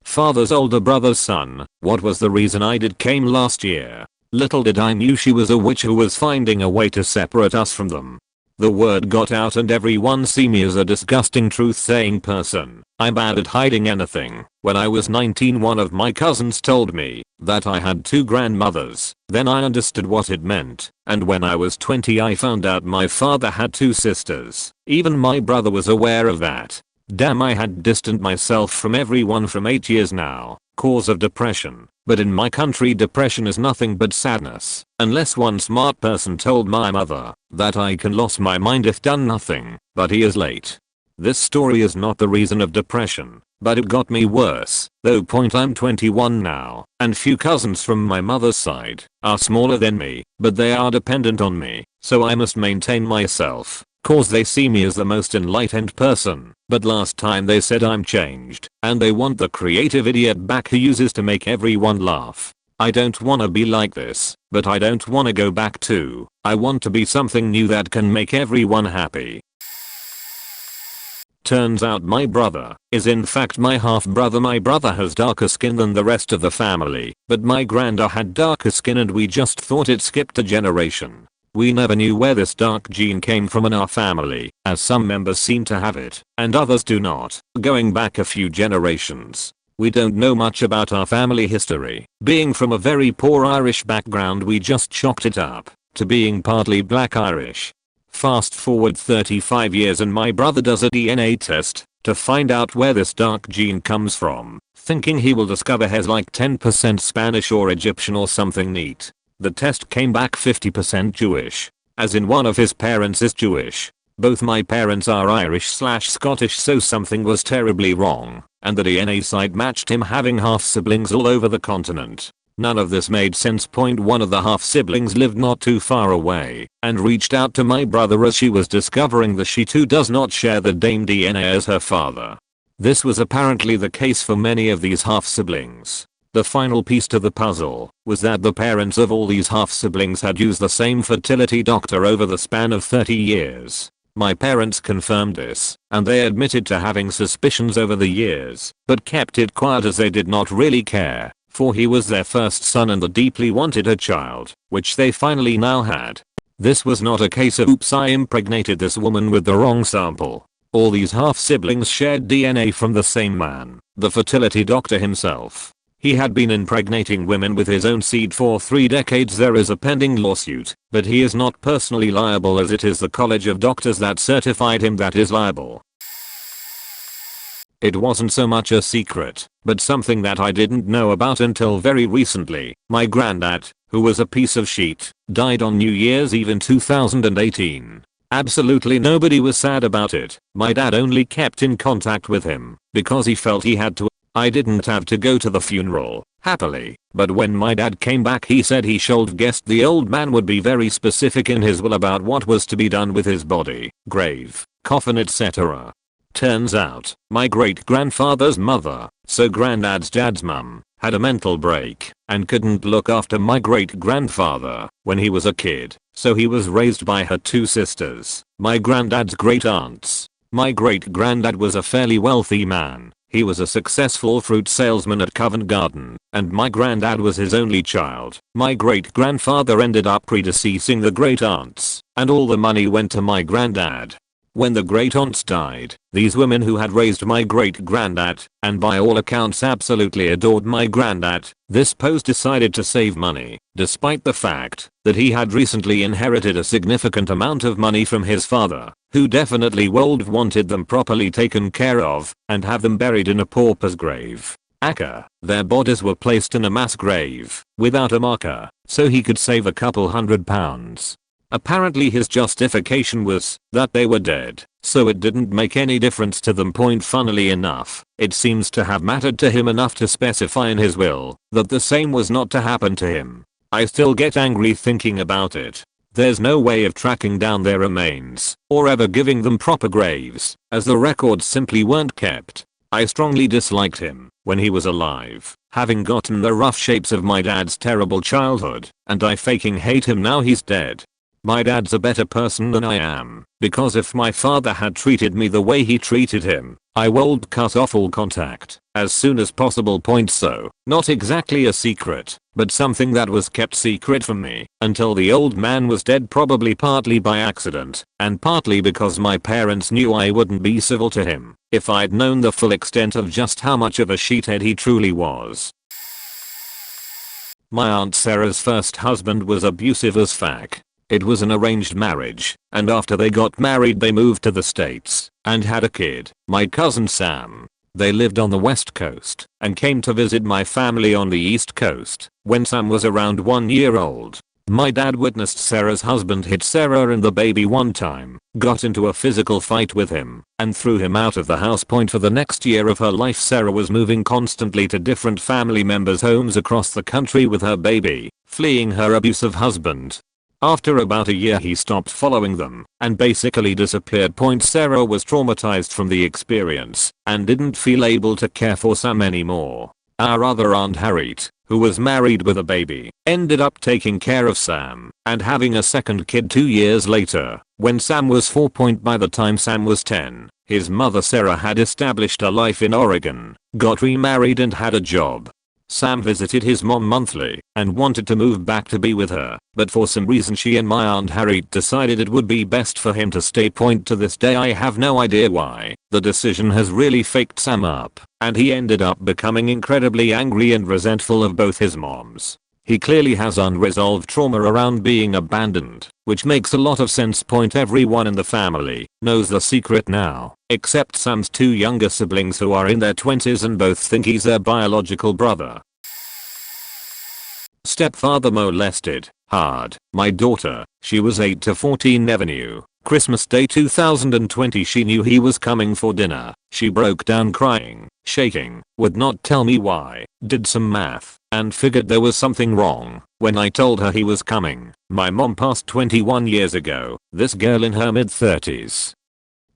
father's older brother's son, what was the reason I came last year? Little did I knew she was a witch who was finding a way to separate us from them. The word got out and everyone see me as a disgusting truth-saying person. I'm bad at hiding anything. When I was 19 one of my cousins told me that I had 2 grandmothers. Then I understood what it meant. And when I was 20 I found out my father had 2 sisters. Even my brother was aware of that. Damn, I had distanced myself from everyone from 8 years now. Cause of depression. But in my country depression is nothing but sadness. Unless one smart person told my mother that I can lose my mind if done nothing. But he is late. This story is not the reason of depression, but it got me worse. Though point I'm 21 now, and few cousins from my mother's side are smaller than me, but they are dependent on me, so I must maintain myself. Cause they see me as the most enlightened person, but last time they said I'm changed, and they want the creative idiot back who uses to make everyone laugh. I don't wanna be like this, but I don't wanna go back too. I want to be something new that can make everyone happy. Turns out my brother is in fact my half brother. My brother has darker skin than the rest of the family, but my granda had darker skin and we just thought it skipped a generation. We never knew where this dark gene came from in our family, as some members seem to have it, and others do not. Going back a few generations, we don't know much about our family history. Being from a very poor Irish background we just chalked it up to being partly black Irish. Fast forward 35 years and my brother does a DNA test to find out where this dark gene comes from, thinking he will discover he's like 10% Spanish or Egyptian or something neat. The test came back 50% Jewish, as in one of his parents is Jewish. Both my parents are Irish/Scottish, so something was terribly wrong, and the DNA site matched him having half siblings all over the continent. None of this made sense. One of the half siblings lived not too far away and reached out to my brother as she was discovering that she too does not share the same DNA as her father. This was apparently the case for many of these half siblings. The final piece to the puzzle was that the parents of all these half siblings had used the same fertility doctor over the span of 30 years. My parents confirmed this, and they admitted to having suspicions over the years, but kept it quiet as they did not really care, for he was their first son and they deeply wanted a child, which they finally now had. This was not a case of oops, I impregnated this woman with the wrong sample. All these half siblings shared DNA from the same man, the fertility doctor himself. He had been impregnating women with his own seed for 3 decades. There is a pending lawsuit, but he is not personally liable as it is the College of Doctors that certified him that is liable. It wasn't so much a secret, but something that I didn't know about until very recently. My granddad, who was a piece of shit, died on New Year's Eve in 2018. Absolutely nobody was sad about it. My dad only kept in contact with him because he felt he had to. I didn't have to go to the funeral, happily, but when my dad came back he said he should guessed the old man would be very specific in his will about what was to be done with his body, grave, coffin, etc. Turns out, my great-grandfather's mother, so granddad's dad's mum, had a mental break and couldn't look after my great-grandfather when he was a kid, so he was raised by her 2 sisters, my granddad's great aunts. My great-granddad was a fairly wealthy man. He was a successful fruit salesman at Covent Garden, and my granddad was his only child. My great-grandfather ended up predeceasing the great-aunts, and all the money went to my granddad. When the great-aunts died, these women who had raised my great-granddad, and by all accounts absolutely adored my granddad, this post decided to save money, despite the fact that he had recently inherited a significant amount of money from his father, who definitely wanted them properly taken care of, and have them buried in a pauper's grave. Aka, their bodies were placed in a mass grave, without a marker, so he could save a couple £100. Apparently his justification was that they were dead, so it didn't make any difference to them. Funnily enough, it seems to have mattered to him enough to specify in his will that the same was not to happen to him. I still get angry thinking about it. There's no way of tracking down their remains or ever giving them proper graves, as the records simply weren't kept. I strongly disliked him when he was alive, having gotten the rough shapes of my dad's terrible childhood, and I fucking hate him now he's dead. My dad's a better person than I am, because if my father had treated me the way he treated him, I would cut off all contact as soon as possible. So, not exactly a secret, but something that was kept secret from me until the old man was dead, probably partly by accident, and partly because my parents knew I wouldn't be civil to him if I'd known the full extent of just how much of a sheethead he truly was. My Aunt Sarah's first husband was abusive as fuck. It was an arranged marriage, and after they got married they moved to the States and had a kid, my cousin Sam. They lived on the West Coast and came to visit my family on the East Coast when Sam was around 1 year old. My dad witnessed Sarah's husband hit Sarah and the baby one time, got into a physical fight with him, and threw him out of the house. For the next year of her life Sarah was moving constantly to different family members' homes across the country with her baby, fleeing her abusive husband. After about a year he stopped following them and basically disappeared. Sarah was traumatized from the experience and didn't feel able to care for Sam anymore. Our other Aunt Harriet, who was married with a baby, ended up taking care of Sam and having a second kid 2 years later when Sam was 4. By the time Sam was 10, his mother Sarah had established a life in Oregon, got remarried and had a job. Sam visited his mom monthly and wanted to move back to be with her, but for some reason she and my Aunt Harriet decided it would be best for him to stay. To this day I have no idea why. The decision has really faked Sam up, and he ended up becoming incredibly angry and resentful of both his moms. He clearly has unresolved trauma around being abandoned, which makes a lot of sense. Everyone in the family knows the secret now, except Sam's 2 younger siblings who are in their 20s and both think he's their biological brother. Stepfather molested hard my daughter. She was 8 to 14, never knew. Christmas Day 2020 she knew he was coming for dinner. She broke down crying, shaking, would not tell me why, did some math, and figured there was something wrong. When I told her he was coming, my mom passed 21 years ago. This girl in her mid-30s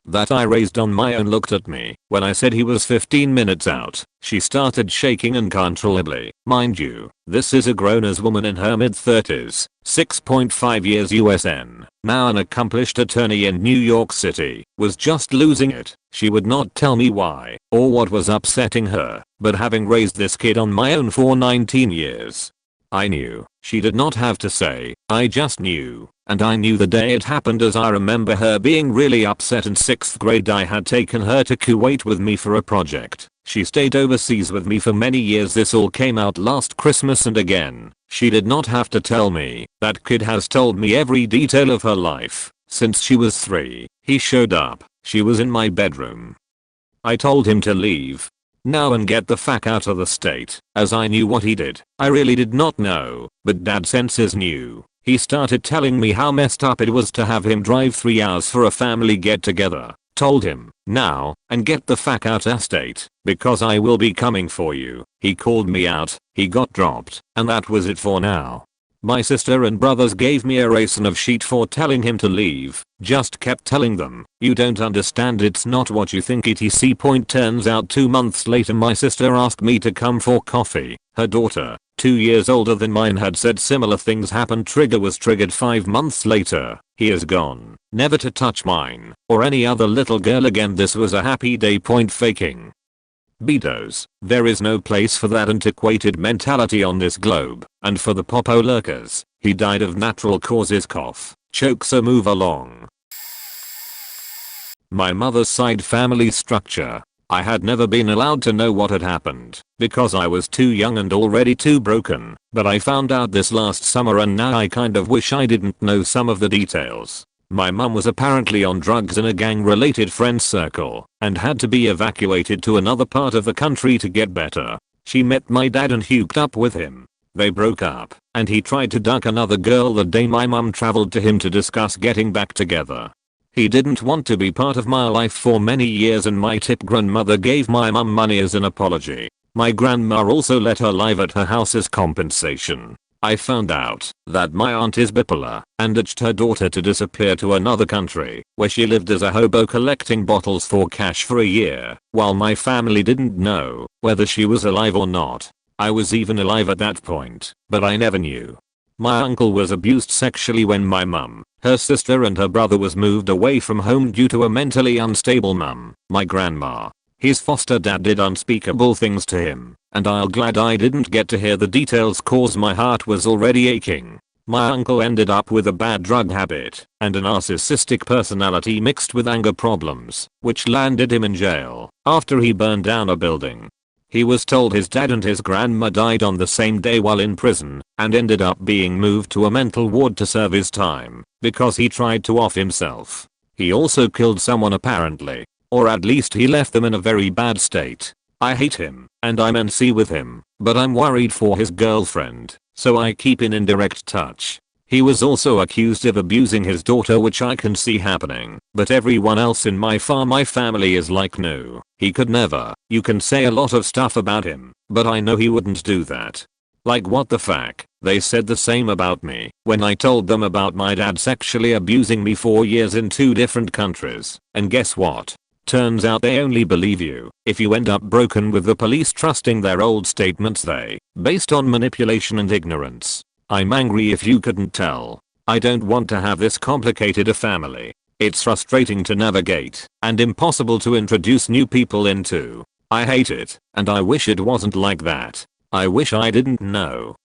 that I raised on my own looked at me when I said he was 15 minutes out. She started shaking uncontrollably. Mind you, this is a grown-ass woman in her mid-30s, 6.5 years USN, now an accomplished attorney in New York City, was just losing it. She would not tell me why or what was upsetting her, but having raised this kid on my own for 19 years, I knew. She did not have to say, I just knew. And I knew the day it happened, as I remember her being really upset. In 6th grade I had taken her to Kuwait with me for a project. She stayed overseas with me for many years. This all came out last Christmas, and again, she did not have to tell me. That kid has told me every detail of her life since she was 3. He showed up. She was in my bedroom. I told him to leave now and get the fuck out of the state, as I knew what he did. I really did not know, but dad senses knew. He started telling me how messed up it was to have him drive 3 hours for a family get together. Told him, now, and get the fuck out of state, because I will be coming for you. He called me out, he got dropped, and that was it for now. My sister and brothers gave me a ration of shit for telling him to leave. Just kept telling them, you don't understand, it's not what you think etc. Turns out 2 months later my sister asked me to come for coffee. Her daughter, 2 years older than mine, had said similar things happened. Trigger was triggered. 5 months later, he is gone, never to touch mine or any other little girl again. This was a happy day. Faking. Betos, there is no place for that antiquated mentality on this globe. And for the popo lurkers, he died of natural causes, cough, choke. So move along. My mother's side family structure. I had never been allowed to know what had happened because I was too young and already too broken, but I found out this last summer and now I kind of wish I didn't know some of the details. My mum was apparently on drugs in a gang-related friend circle and had to be evacuated to another part of the country to get better. She met my dad and hooked up with him. They broke up, and he tried to duck another girl the day my mum traveled to him to discuss getting back together. He didn't want to be part of my life for many years, and my tip grandmother gave my mum money as an apology. My grandma also let her live at her house as compensation. I found out that my aunt is bipolar and urged her daughter to disappear to another country where she lived as a hobo collecting bottles for cash for a year while my family didn't know whether she was alive or not. I was even alive at that point, but I never knew. My uncle was abused sexually when my mum, her sister and her brother was moved away from home due to a mentally unstable mum, my grandma. His foster dad did unspeakable things to him, and I'm glad I didn't get to hear the details cause my heart was already aching. My uncle ended up with a bad drug habit and a narcissistic personality mixed with anger problems, which landed him in jail after he burned down a building. He was told his dad and his grandma died on the same day while in prison and ended up being moved to a mental ward to serve his time because he tried to off himself. He also killed someone apparently, or at least he left them in a very bad state. I hate him and I'm NC with him, but I'm worried for his girlfriend, so I keep in indirect touch. He was also accused of abusing his daughter, which I can see happening, but everyone else in my family is like, no, he could never. You can say a lot of stuff about him, but I know he wouldn't do that. Like what the fuck? They said the same about me when I told them about my dad sexually abusing me for years in 2 different countries, and guess what? Turns out they only believe you if you end up broken with the police trusting their old statements based on manipulation and ignorance. I'm angry if you couldn't tell. I don't want to have this complicated a family. It's frustrating to navigate and impossible to introduce new people into. I hate it, and I wish it wasn't like that. I wish I didn't know.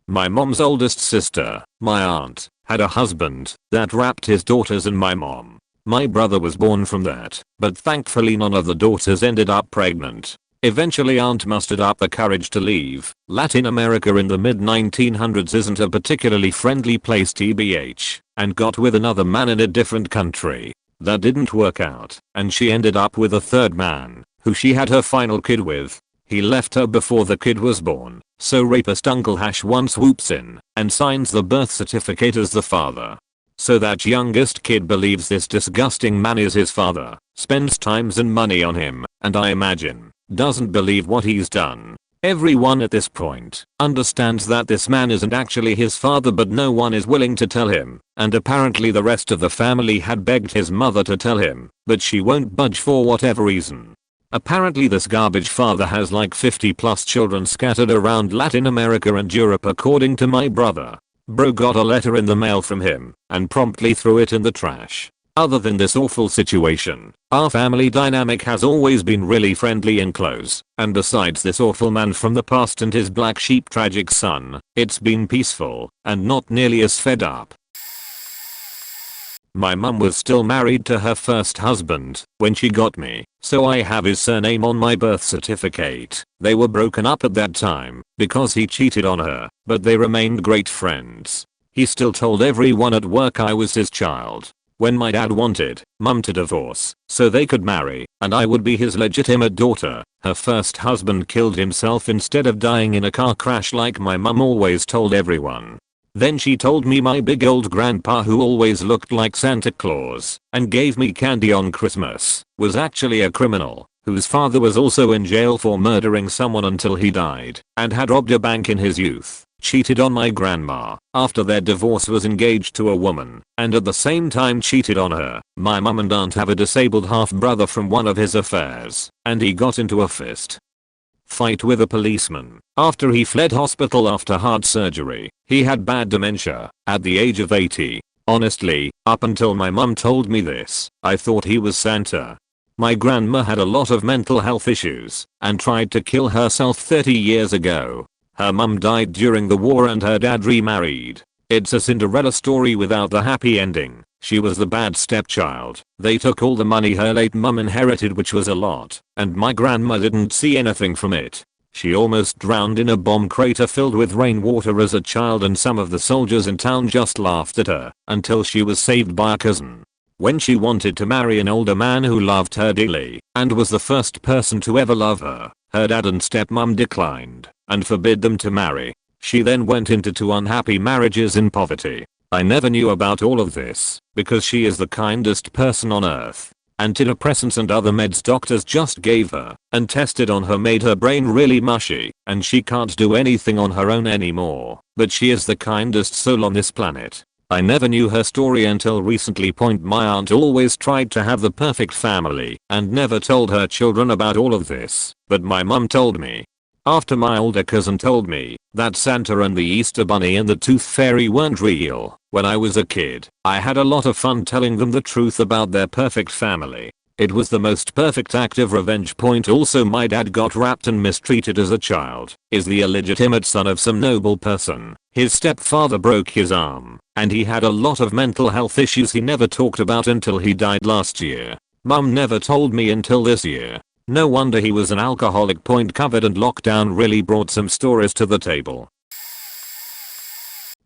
My mom's oldest sister, my aunt, had a husband that raped his daughters and my mom. My brother was born from that, but thankfully none of the daughters ended up pregnant. Eventually aunt mustered up the courage to leave. Latin America in the mid 1900s isn't a particularly friendly place tbh, and got with another man in a different country. That didn't work out, and she ended up with a third man, who she had her final kid with. He left her before the kid was born, so rapist Uncle Hash1 swoops in and signs the birth certificate as the father. So that youngest kid believes this disgusting man is his father, spends times and money on him, and I imagine doesn't believe what he's done. Everyone at this point understands that this man isn't actually his father, but no one is willing to tell him, and apparently the rest of the family had begged his mother to tell him, but she won't budge for whatever reason. Apparently this garbage father has like 50 plus children scattered around Latin America and Europe according to my brother. Bro got a letter in the mail from him and promptly threw it in the trash. Other than this awful situation, our family dynamic has always been really friendly and close, and besides this awful man from the past and his black sheep tragic son, it's been peaceful and not nearly as fed up. My mum was still married to her first husband when she got me, so I have his surname on my birth certificate. They were broken up at that time because he cheated on her, but they remained great friends. He still told everyone at work I was his child. When my dad wanted mum to divorce so they could marry and I would be his legitimate daughter, her first husband killed himself instead of dying in a car crash like my mum always told everyone. Then she told me my big old grandpa, who always looked like Santa Claus and gave me candy on Christmas, was actually a criminal whose father was also in jail for murdering someone until he died, and had robbed a bank in his youth, cheated on my grandma after their divorce, was engaged to a woman, and at the same time cheated on her. My mum and aunt have a disabled half brother from one of his affairs, and he got into a fist fight with a policeman after he fled hospital after heart surgery. He had bad dementia at the age of 80. Honestly, up until my mum told me this, I thought he was Santa. My grandma had a lot of mental health issues and tried to kill herself 30 years ago. Her mum died during the war and her dad remarried. It's a Cinderella story without the happy ending. She was the bad stepchild. They took all the money her late mum inherited, which was a lot, and my grandma didn't see anything from it. She almost drowned in a bomb crater filled with rainwater as a child, and some of the soldiers in town just laughed at her until she was saved by a cousin. When she wanted to marry an older man who loved her dearly and was the first person to ever love her, her dad and stepmom declined and forbid them to marry. She then went into 2 unhappy marriages in poverty. I never knew about all of this because she is the kindest person on earth. Antidepressants and other meds doctors just gave her and tested on her made her brain really mushy and she can't do anything on her own anymore. But she is the kindest soul on this planet. I never knew her story until recently. My aunt always tried to have the perfect family and never told her children about all of this, but my mum told me. After my older cousin told me that Santa and the Easter Bunny and the Tooth Fairy weren't real when I was a kid, I had a lot of fun telling them the truth about their perfect family. It was the most perfect act of revenge. Also, my dad got raped and mistreated as a child, is the illegitimate son of some noble person. His stepfather broke his arm, and he had a lot of mental health issues he never talked about until he died last year. Mum never told me until this year. No wonder he was an alcoholic. COVID and lockdown really brought some stories to the table.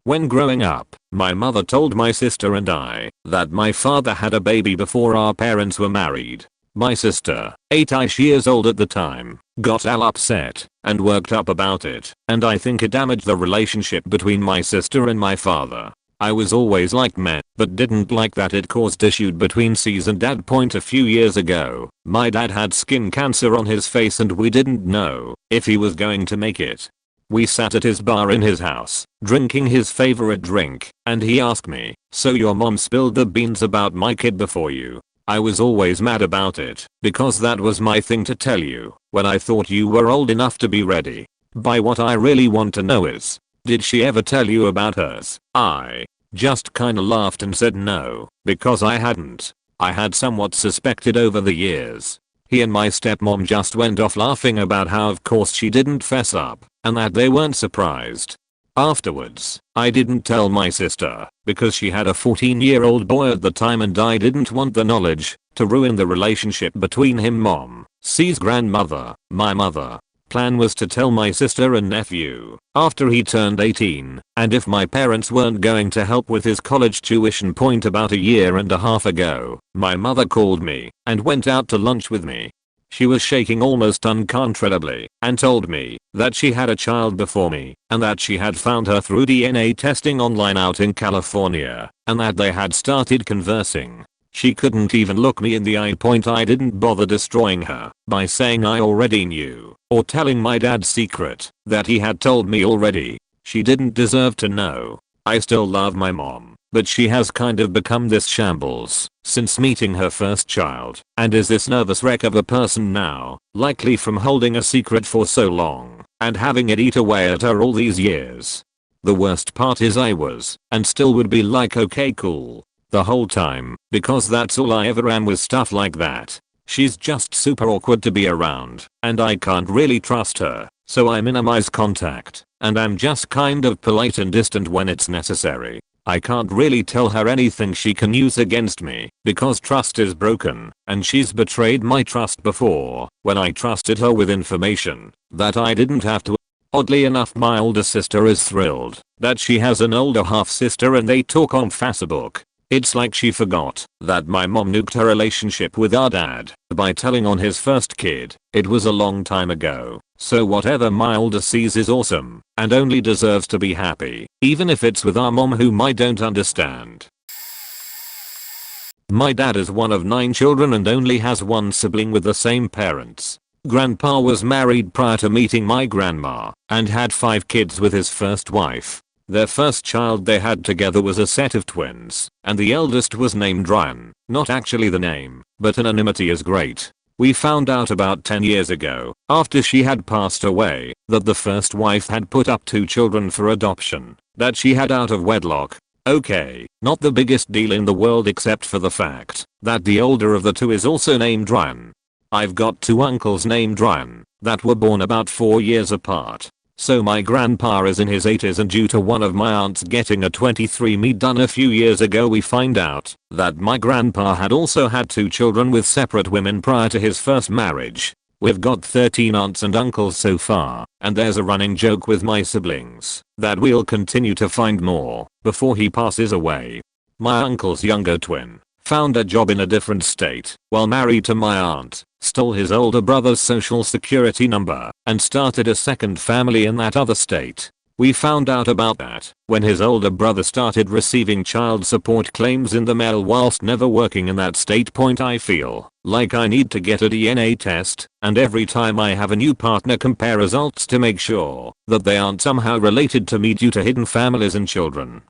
When growing up, my mother told my sister and I that my father had a baby before our parents were married. My sister, 8ish years old at the time, got all upset and worked up about it, and I think it damaged the relationship between my sister and my father. I was always like meh, but didn't like that it caused issue between C's and dad. A few years ago, my dad had skin cancer on his face and we didn't know if he was going to make it. We sat at his bar in his house, drinking his favorite drink, and he asked me, "So your mom spilled the beans about my kid before you?" I was always mad about it, because that was my thing to tell you, when I thought you were old enough to be ready. But what I really want to know is, did she ever tell you about hers? I just kinda laughed and said no, because I hadn't. I had somewhat suspected over the years. He and my stepmom just went off laughing about how of course she didn't fess up, and that they weren't surprised. Afterwards, I didn't tell my sister, because she had a 14-year-old boy at the time and I didn't want the knowledge to ruin the relationship between him. Mom, C's grandmother, my mother. Plan was to tell my sister and nephew after he turned 18, and if my parents weren't going to help with his college tuition. About a year and a half ago, my mother called me and went out to lunch with me. She was shaking almost uncontrollably and told me that she had a child before me and that she had found her through DNA testing online out in California and that they had started conversing. She couldn't even look me in the eye. I didn't bother destroying her by saying I already knew or telling my dad's secret that he had told me already. She didn't deserve to know. I still love my mom, but she has kind of become this shambles since meeting her first child and is this nervous wreck of a person now, likely from holding a secret for so long and having it eat away at her all these years. The worst part is I was and still would be like okay cool the whole time, because that's all I ever am with stuff like that. She's just super awkward to be around, and I can't really trust her, so I minimize contact, and I'm just kind of polite and distant when it's necessary. I can't really tell her anything she can use against me, because trust is broken, and she's betrayed my trust before, when I trusted her with information that I didn't have to. Oddly enough, my older sister is thrilled that she has an older half sister and they talk on Facebook. It's like she forgot that my mom nuked her relationship with our dad by telling on his first kid. It was a long time ago, so whatever my older sees is awesome and only deserves to be happy, even if it's with our mom whom I don't understand. My dad is one of 9 children and only has one sibling with the same parents. Grandpa was married prior to meeting my grandma and had 5 kids with his first wife. Their first child they had together was a set of twins, and the eldest was named Ryan. Not actually the name, but anonymity is great. We found out about 10 years ago, after she had passed away, that the first wife had put up 2 children for adoption that she had out of wedlock. Okay, not the biggest deal in the world except for the fact that the older of the 2 is also named Ryan. I've got 2 uncles named Ryan that were born about 4 years apart. So my grandpa is in his 80s and due to one of my aunts getting a 23andMe done a few years ago we find out that my grandpa had also had 2 children with separate women prior to his first marriage. We've got 13 aunts and uncles so far, and there's a running joke with my siblings that we'll continue to find more before he passes away. My uncle's younger twin found a job in a different state while married to my aunt, stole his older brother's social security number, and started a second family in that other state. We found out about that when his older brother started receiving child support claims in the mail whilst never working in that state. I feel like I need to get a DNA test, and every time I have a new partner compare results to make sure that they aren't somehow related to me due to hidden families and children.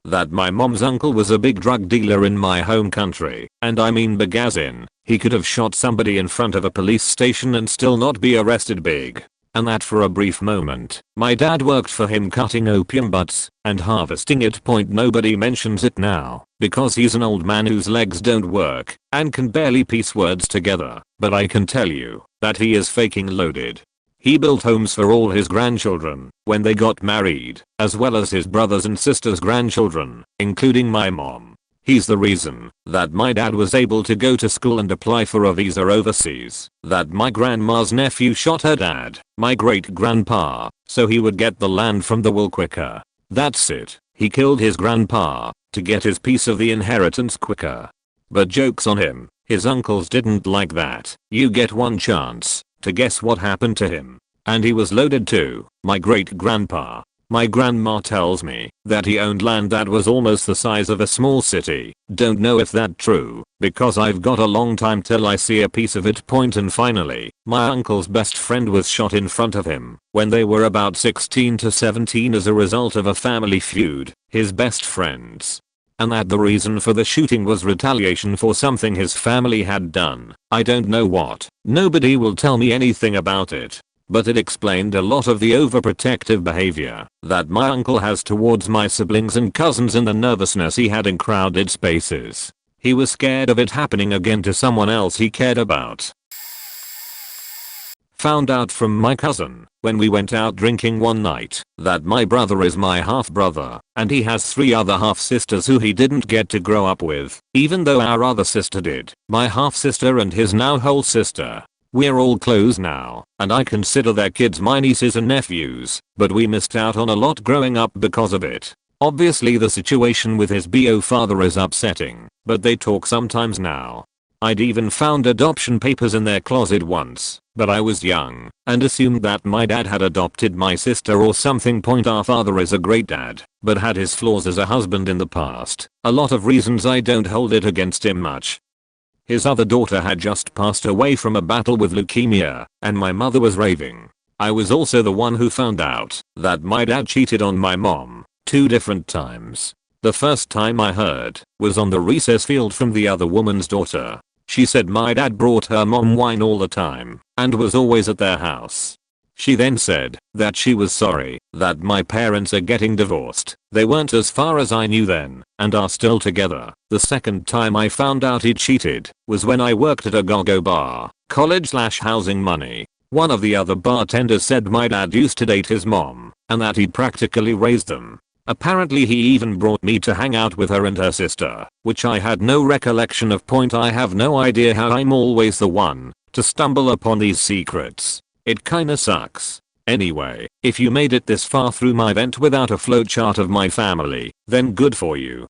That my mom's uncle was a big drug dealer in my home country, and I mean big as in, he could have shot somebody in front of a police station and still not be arrested big. And that for a brief moment, my dad worked for him cutting opium butts and harvesting it. Nobody mentions it now because he's an old man whose legs don't work and can barely piece words together, but I can tell you that he is faking loaded. He built homes for all his grandchildren when they got married, as well as his brothers and sisters' grandchildren, including my mom. He's the reason that my dad was able to go to school and apply for a visa overseas, that my grandma's nephew shot her dad, my great-grandpa, so he would get the land from the will quicker. That's it, he killed his grandpa to get his piece of the inheritance quicker. But joke's on him, his uncles didn't like that. You get one chance to guess what happened to him. And he was loaded too, my great-grandpa. My grandma tells me that he owned land that was almost the size of a small city. Don't know if that's true, because I've got a long time till I see a piece of it. And finally, my uncle's best friend was shot in front of him when they were about 16 to 17 as a result of a family feud, his best friends. And that the reason for the shooting was retaliation for something his family had done. I don't know what. Nobody will tell me anything about it. But it explained a lot of the overprotective behavior that my uncle has towards my siblings and cousins and the nervousness he had in crowded spaces. He was scared of it happening again to someone else he cared about. Found out from my cousin when we went out drinking one night that my brother is my half brother and he has 3 other half sisters who he didn't get to grow up with, even though our other sister did. My half sister and his now whole sister. We're all close now, and I consider their kids my nieces and nephews, but we missed out on a lot growing up because of it. Obviously the situation with his bio father is upsetting, but they talk sometimes now. I'd even found adoption papers in their closet once, but I was young and assumed that my dad had adopted my sister or something. Our father is a great dad, but had his flaws as a husband in the past. A lot of reasons I don't hold it against him much. His other daughter had just passed away from a battle with leukemia, and my mother was raving. I was also the one who found out that my dad cheated on my mom 2 different times. The first time I heard was on the recess field from the other woman's daughter. She said my dad brought her mom wine all the time and was always at their house. She then said that she was sorry that my parents are getting divorced. They weren't as far as I knew then and are still together. The second time I found out he cheated was when I worked at a go-go bar, college/housing money. One of the other bartenders said my dad used to date his mom and that he practically raised them. Apparently he even brought me to hang out with her and her sister, which I had no recollection of. I have no idea how I'm always the one to stumble upon these secrets. It kinda sucks. Anyway, if you made it this far through my vent without a flowchart of my family, then good for you.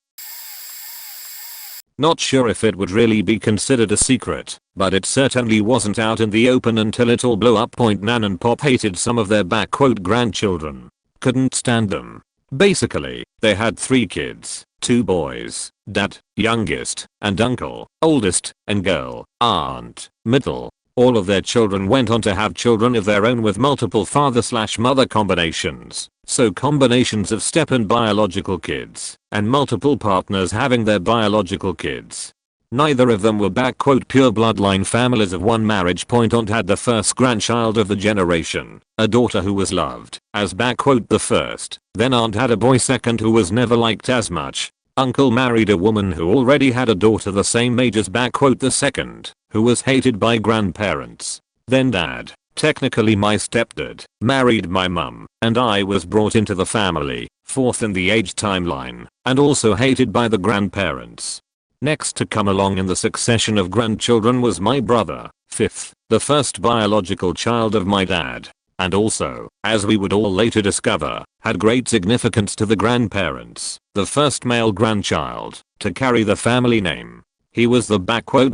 Not sure if it would really be considered a secret, but it certainly wasn't out in the open until it all blew up. Nan and Pop hated some of their grandchildren. Couldn't stand them. Basically, they had 3 kids, 2 boys, dad, youngest, and uncle, oldest, and girl, aunt, middle. All of their children went on to have children of their own with multiple father/mother combinations, so combinations of step and biological kids, and multiple partners having their biological kids. Neither of them were pure bloodline families of one marriage. Aunt had the first grandchild of the generation, a daughter who was loved as the first, then aunt had a boy second who was never liked as much. Uncle married a woman who already had a daughter the same age as the second, who was hated by grandparents. Then dad, technically my stepdad, married my mum, and I was brought into the family, 4th in the age timeline, and also hated by the grandparents. Next to come along in the succession of grandchildren was my brother, 5th, the first biological child of my dad, and also, as we would all later discover, had great significance to the grandparents, the first male grandchild to carry the family name. He was the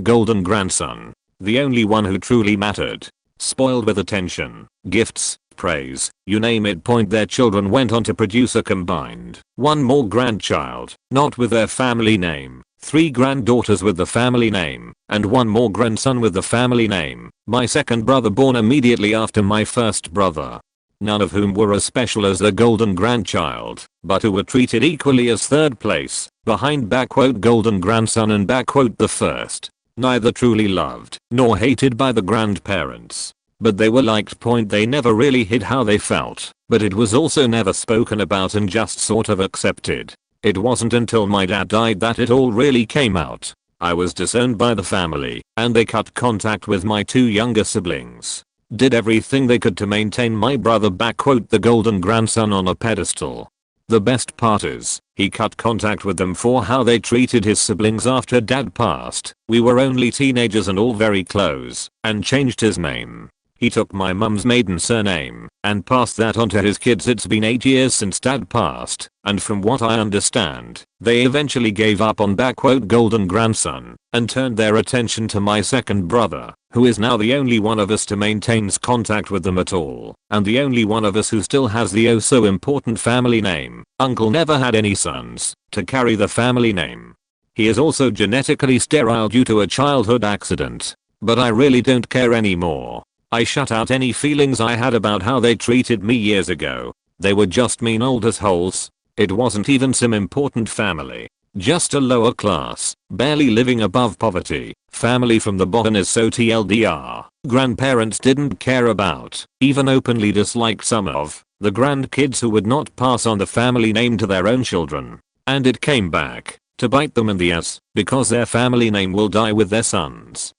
golden grandson, the only one who truly mattered. Spoiled with attention, gifts, praise, you name it. Their children went on to produce a combined one more grandchild, not with their family name, 3 granddaughters with the family name, and 1 more grandson with the family name, my second brother born immediately after my first brother. None of whom were as special as the golden grandchild, but who were treated equally as third place, behind golden grandson and the first. Neither truly loved nor hated by the grandparents. But they were liked. They never really hid how they felt, but it was also never spoken about and just sort of accepted. It wasn't until my dad died that it all really came out. I was disowned by the family, and they cut contact with my 2 younger siblings. Did everything they could to maintain my brother the golden grandson on a pedestal. The best part is, he cut contact with them for how they treated his siblings after dad passed. We were only teenagers and all very close, and changed his name. He took my mum's maiden surname and passed that on to his kids. It's been 8 years since dad passed, and from what I understand, they eventually gave up on golden grandson and turned their attention to my second brother, who is now the only one of us to maintains contact with them at all, and the only one of us who still has the oh so important family name. Uncle never had any sons to carry the family name. He is also genetically sterile due to a childhood accident, but I really don't care anymore. I shut out any feelings I had about how they treated me years ago. They were just mean old assholes. It wasn't even some important family. Just a lower class, barely living above poverty, family from the bottom is so TLDR. Grandparents didn't care about, even openly disliked some of, the grandkids who would not pass on the family name to their own children. And it came back to bite them in the ass, because their family name will die with their sons.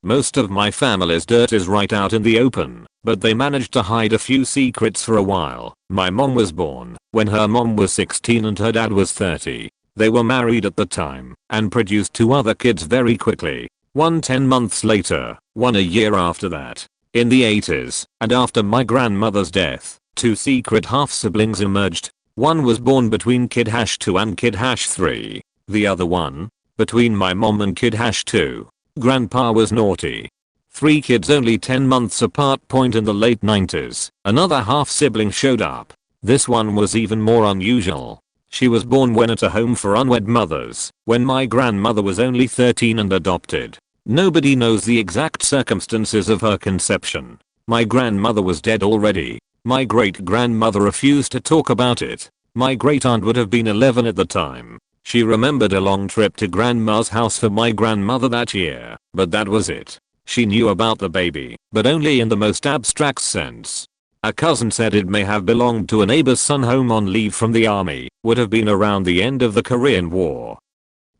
Most of my family's dirt is right out in the open, but they managed to hide a few secrets for a while. My mom was born when her mom was 16 and her dad was 30. They were married at the time and produced 2 other kids very quickly. One 10 months later, one a year after that. In the 80s, and after my grandmother's death, 2 secret half-siblings emerged. One was born between kid-2 and kid-3. The other one, between my mom and kid-2. Grandpa was naughty. 3 kids only 10 months apart. In the late 90s, another half-sibling showed up. This one was even more unusual. She was born when at a home for unwed mothers, when my grandmother was only 13 and adopted. Nobody knows the exact circumstances of her conception. My grandmother was dead already. My great-grandmother refused to talk about it. My great-aunt would have been 11 at the time. She remembered a long trip to grandma's house for my grandmother that year, but that was it. She knew about the baby, but only in the most abstract sense. A cousin said it may have belonged to a neighbor's son home on leave from the army, would have been around the end of the Korean War.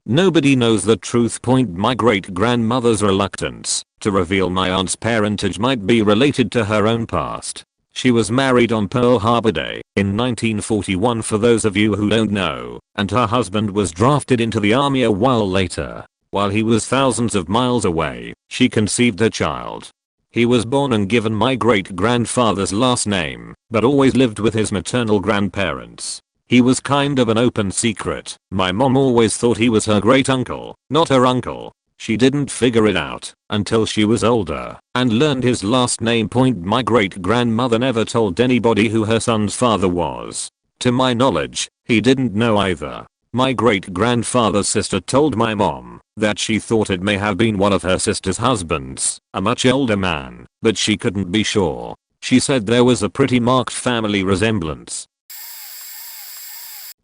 Nobody knows the truth. My great-grandmother's reluctance to reveal my aunt's parentage might be related to her own past. She was married on Pearl Harbor Day in 1941 for those of you who don't know, and her husband was drafted into the army a while later. While he was thousands of miles away, she conceived a child. He was born and given my great-grandfather's last name, but always lived with his maternal grandparents. He was kind of an open secret. My mom always thought he was her great-uncle, not her uncle. She didn't figure it out until she was older and learned his last name. My great-grandmother never told anybody who her son's father was. To my knowledge, he didn't know either. My great-grandfather's sister told my mom that she thought it may have been one of her sister's husbands, a much older man, but she couldn't be sure. She said there was a pretty marked family resemblance.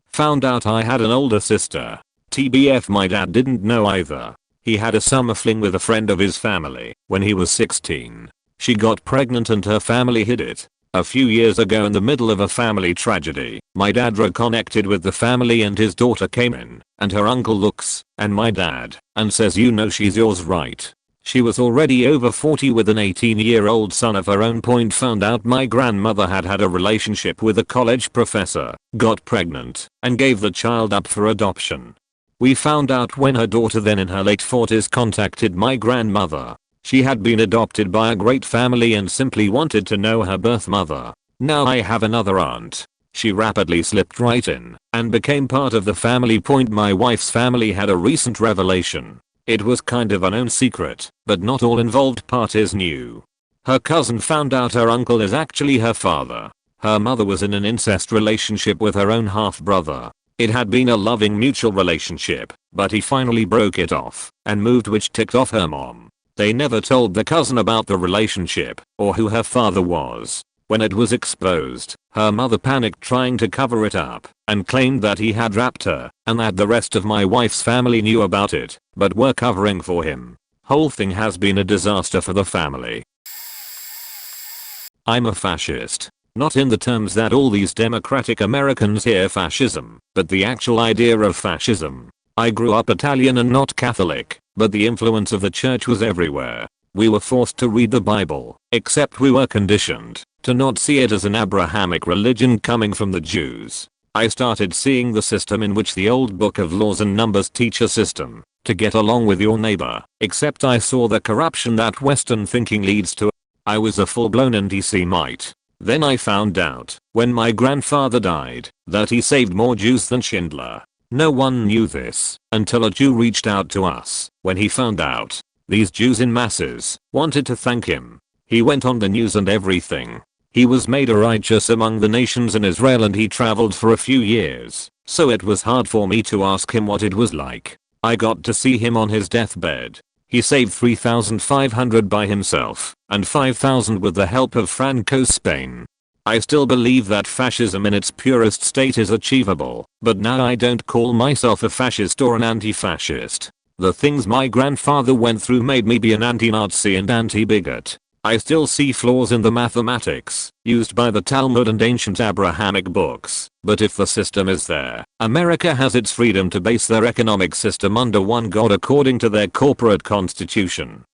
Found out I had an older sister. TBF, my dad didn't know either. He had a summer fling with a friend of his family when he was 16. She got pregnant and her family hid it. A few years ago, in the middle of a family tragedy, my dad reconnected with the family and his daughter came in, and her uncle looks and my dad and says, "You know she's yours, right?" She was already over 40 with an 18-year-old son of her own. Found out my grandmother had had a relationship with a college professor, got pregnant, and gave the child up for adoption. We found out when her daughter, then in her late 40s, contacted my grandmother. She had been adopted by a great family and simply wanted to know her birth mother. Now I have another aunt. She rapidly slipped right in and became part of the family. My wife's family had a recent revelation. It was kind of a known secret, but not all involved parties knew. Her cousin found out her uncle is actually her father. Her mother was in an incest relationship with her own half-brother. It had been a loving mutual relationship, but he finally broke it off and moved, which ticked off her mom. They never told the cousin about the relationship or who her father was. When it was exposed, her mother panicked trying to cover it up and claimed that he had raped her and that the rest of my wife's family knew about it but were covering for him. Whole thing has been a disaster for the family. I'm a fascist. Not in the terms that all these democratic Americans hear fascism, but the actual idea of fascism. I grew up Italian and not Catholic, but the influence of the church was everywhere. We were forced to read the Bible, except we were conditioned to not see it as an Abrahamic religion coming from the Jews. I started seeing the system in which the old book of laws and numbers teach a system to get along with your neighbor, except I saw the corruption that Western thinking leads to. I was a full-blown anti-Semite. Then I found out, when my grandfather died, that he saved more Jews than Schindler. No one knew this until a Jew reached out to us. When he found out, these Jews in masses wanted to thank him. He went on the news and everything. He was made a righteous among the nations in Israel, and he traveled for a few years, so it was hard for me to ask him what it was like. I got to see him on his deathbed. He saved 3,500 by himself and 5,000 with the help of Franco's Spain. I still believe that fascism in its purest state is achievable, but now I don't call myself a fascist or an anti-fascist. The things my grandfather went through made me be an anti-Nazi and anti-bigot. I still see flaws in the mathematics used by the Talmud and ancient Abrahamic books, but if the system is there, America has its freedom to base their economic system under one God according to their corporate constitution.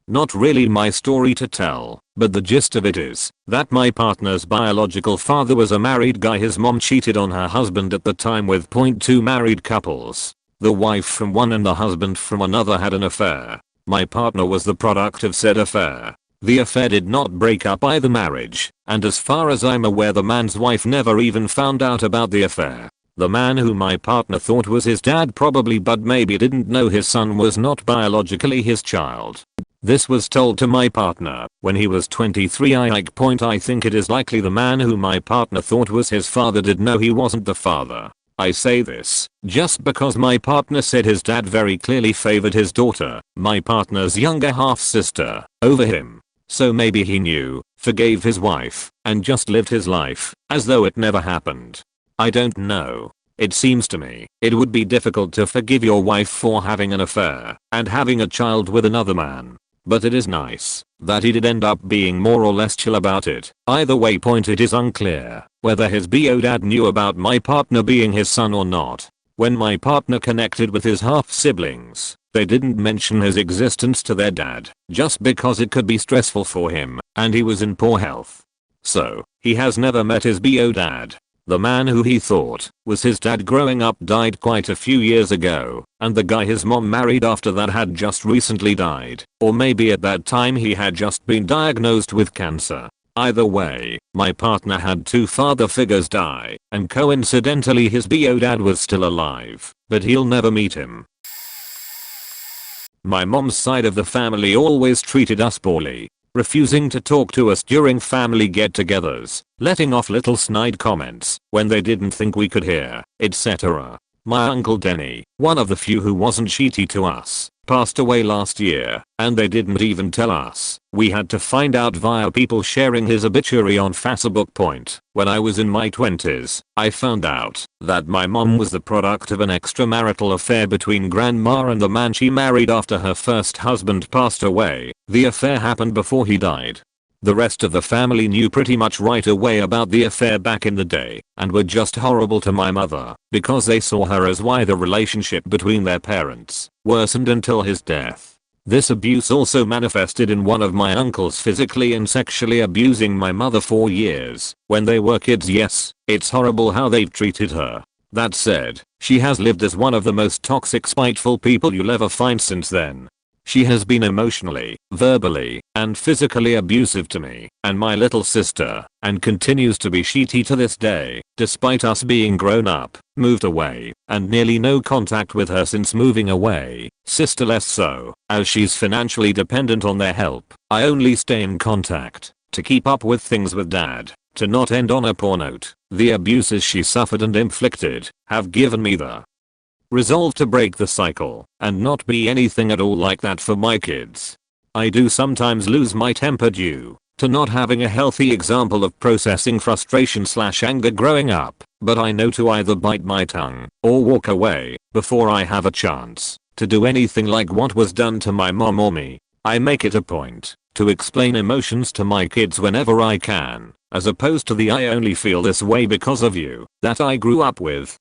Not really my story to tell, but the gist of it is that my partner's biological father was a married guy. His mom cheated on her husband at the time with .2 married couples. The wife from one and the husband from another had an affair. My partner was the product of said affair. The affair did not break up either marriage, and as far as I'm aware the man's wife never even found out about the affair. The man who my partner thought was his dad probably, but maybe didn't know his son was not biologically his child. This was told to my partner when he was 23. I think it is likely the man who my partner thought was his father did know he wasn't the father. I say this just because my partner said his dad very clearly favored his daughter, my partner's younger half-sister, over him. So maybe he knew, forgave his wife, and just lived his life as though it never happened. I don't know. It seems to me it would be difficult to forgive your wife for having an affair and having a child with another man. But it is nice that he did end up being more or less chill about it. Either way, it is unclear whether his BO dad knew about my partner being his son or not. When my partner connected with his half-siblings, they didn't mention his existence to their dad, just because it could be stressful for him and he was in poor health. So, he has never met his BO dad. The man who he thought was his dad growing up died quite a few years ago, and the guy his mom married after that had just recently died, or maybe at that time he had just been diagnosed with cancer. Either way, my partner had two father figures die, and coincidentally his BO dad was still alive, but he'll never meet him. My mom's side of the family always treated us poorly, refusing to talk to us during family get-togethers, letting off little snide comments when they didn't think we could hear, etc. My uncle Denny, one of the few who wasn't shitty to us, passed away last year, and they didn't even tell us. We had to find out via people sharing his obituary on Facebook. When I was in my 20s, I found out that my mom was the product of an extramarital affair between grandma and the man she married after her first husband passed away. The affair happened before he died. The rest of the family knew pretty much right away about the affair back in the day and were just horrible to my mother because they saw her as why the relationship between their parents worsened until his death. This abuse also manifested in one of my uncles physically and sexually abusing my mother for years when they were kids. Yes, it's horrible how they've treated her. That said, she has lived as one of the most toxic, spiteful people you'll ever find since then. She has been emotionally, verbally, and physically abusive to me and my little sister, and continues to be shitty to this day, despite us being grown up, moved away, and nearly no contact with her since moving away, sister less so, as she's financially dependent on their help. I only stay in contact to keep up with things with dad, to not end on a poor note. The abuses she suffered and inflicted have given me the resolve to break the cycle and not be anything at all like that for my kids. I do sometimes lose my temper due to not having a healthy example of processing frustration/anger growing up, but I know to either bite my tongue or walk away before I have a chance to do anything like what was done to my mom or me. I make it a point to explain emotions to my kids whenever I can, as opposed to the "I only feel this way because of you" that I grew up with.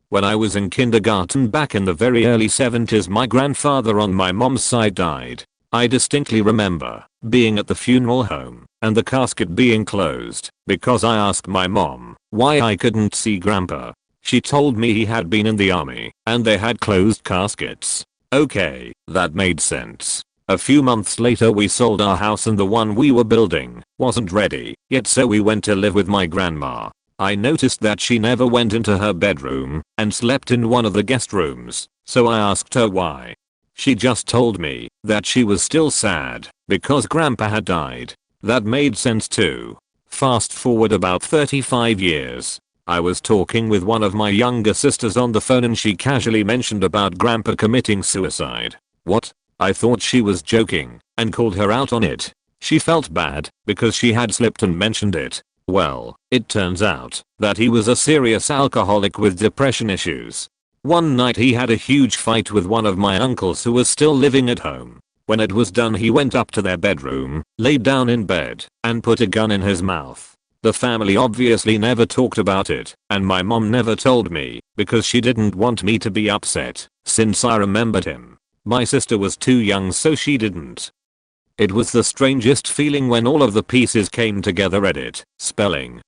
When I was in kindergarten back in the very early 70s, my grandfather on my mom's side died. I distinctly remember being at the funeral home and the casket being closed because I asked my mom why I couldn't see grandpa. She told me he had been in the army and they had closed caskets. Okay, that made sense. A few months later we sold our house and the one we were building wasn't ready yet, so we went to live with my grandma. I noticed that she never went into her bedroom and slept in one of the guest rooms, so I asked her why. She just told me that she was still sad because grandpa had died. That made sense too. Fast forward about 35 years. I was talking with one of my younger sisters on the phone and she casually mentioned about grandpa committing suicide. What? I thought she was joking and called her out on it. She felt bad because she had slipped and mentioned it. Well, it turns out that he was a serious alcoholic with depression issues. One night he had a huge fight with one of my uncles who was still living at home. When it was done, he went up to their bedroom, laid down in bed, and put a gun in his mouth. The family obviously never talked about it, and my mom never told me because she didn't want me to be upset since I remembered him. My sister was too young, so she didn't. It was the strangest feeling when all of the pieces came together. Edit. Spelling.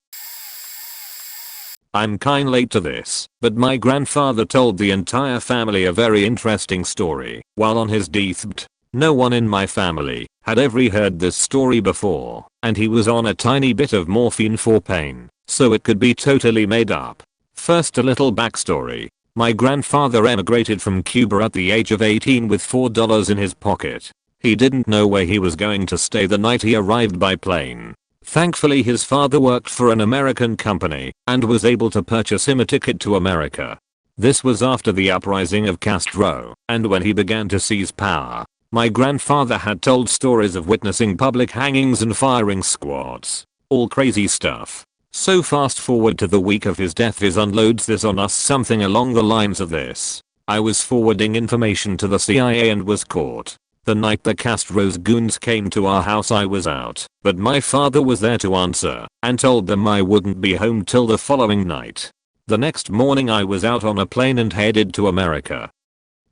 I'm kinda late to this, but my grandfather told the entire family a very interesting story while on his deathbed. No one in my family had ever heard this story before, and he was on a tiny bit of morphine for pain, so it could be totally made up. First, a little backstory. My grandfather emigrated from Cuba at the age of 18 with $4 in his pocket. He didn't know where he was going to stay the night he arrived by plane. Thankfully his father worked for an American company and was able to purchase him a ticket to America. This was after the uprising of Castro and when he began to seize power. My grandfather had told stories of witnessing public hangings and firing squads. All crazy stuff. So fast forward to the week of his death, he unloads this on us, something along the lines of this: I was forwarding information to the CIA and was caught. The night the Castro's goons came to our house I was out, but my father was there to answer and told them I wouldn't be home till the following night. The next morning I was out on a plane and headed to America.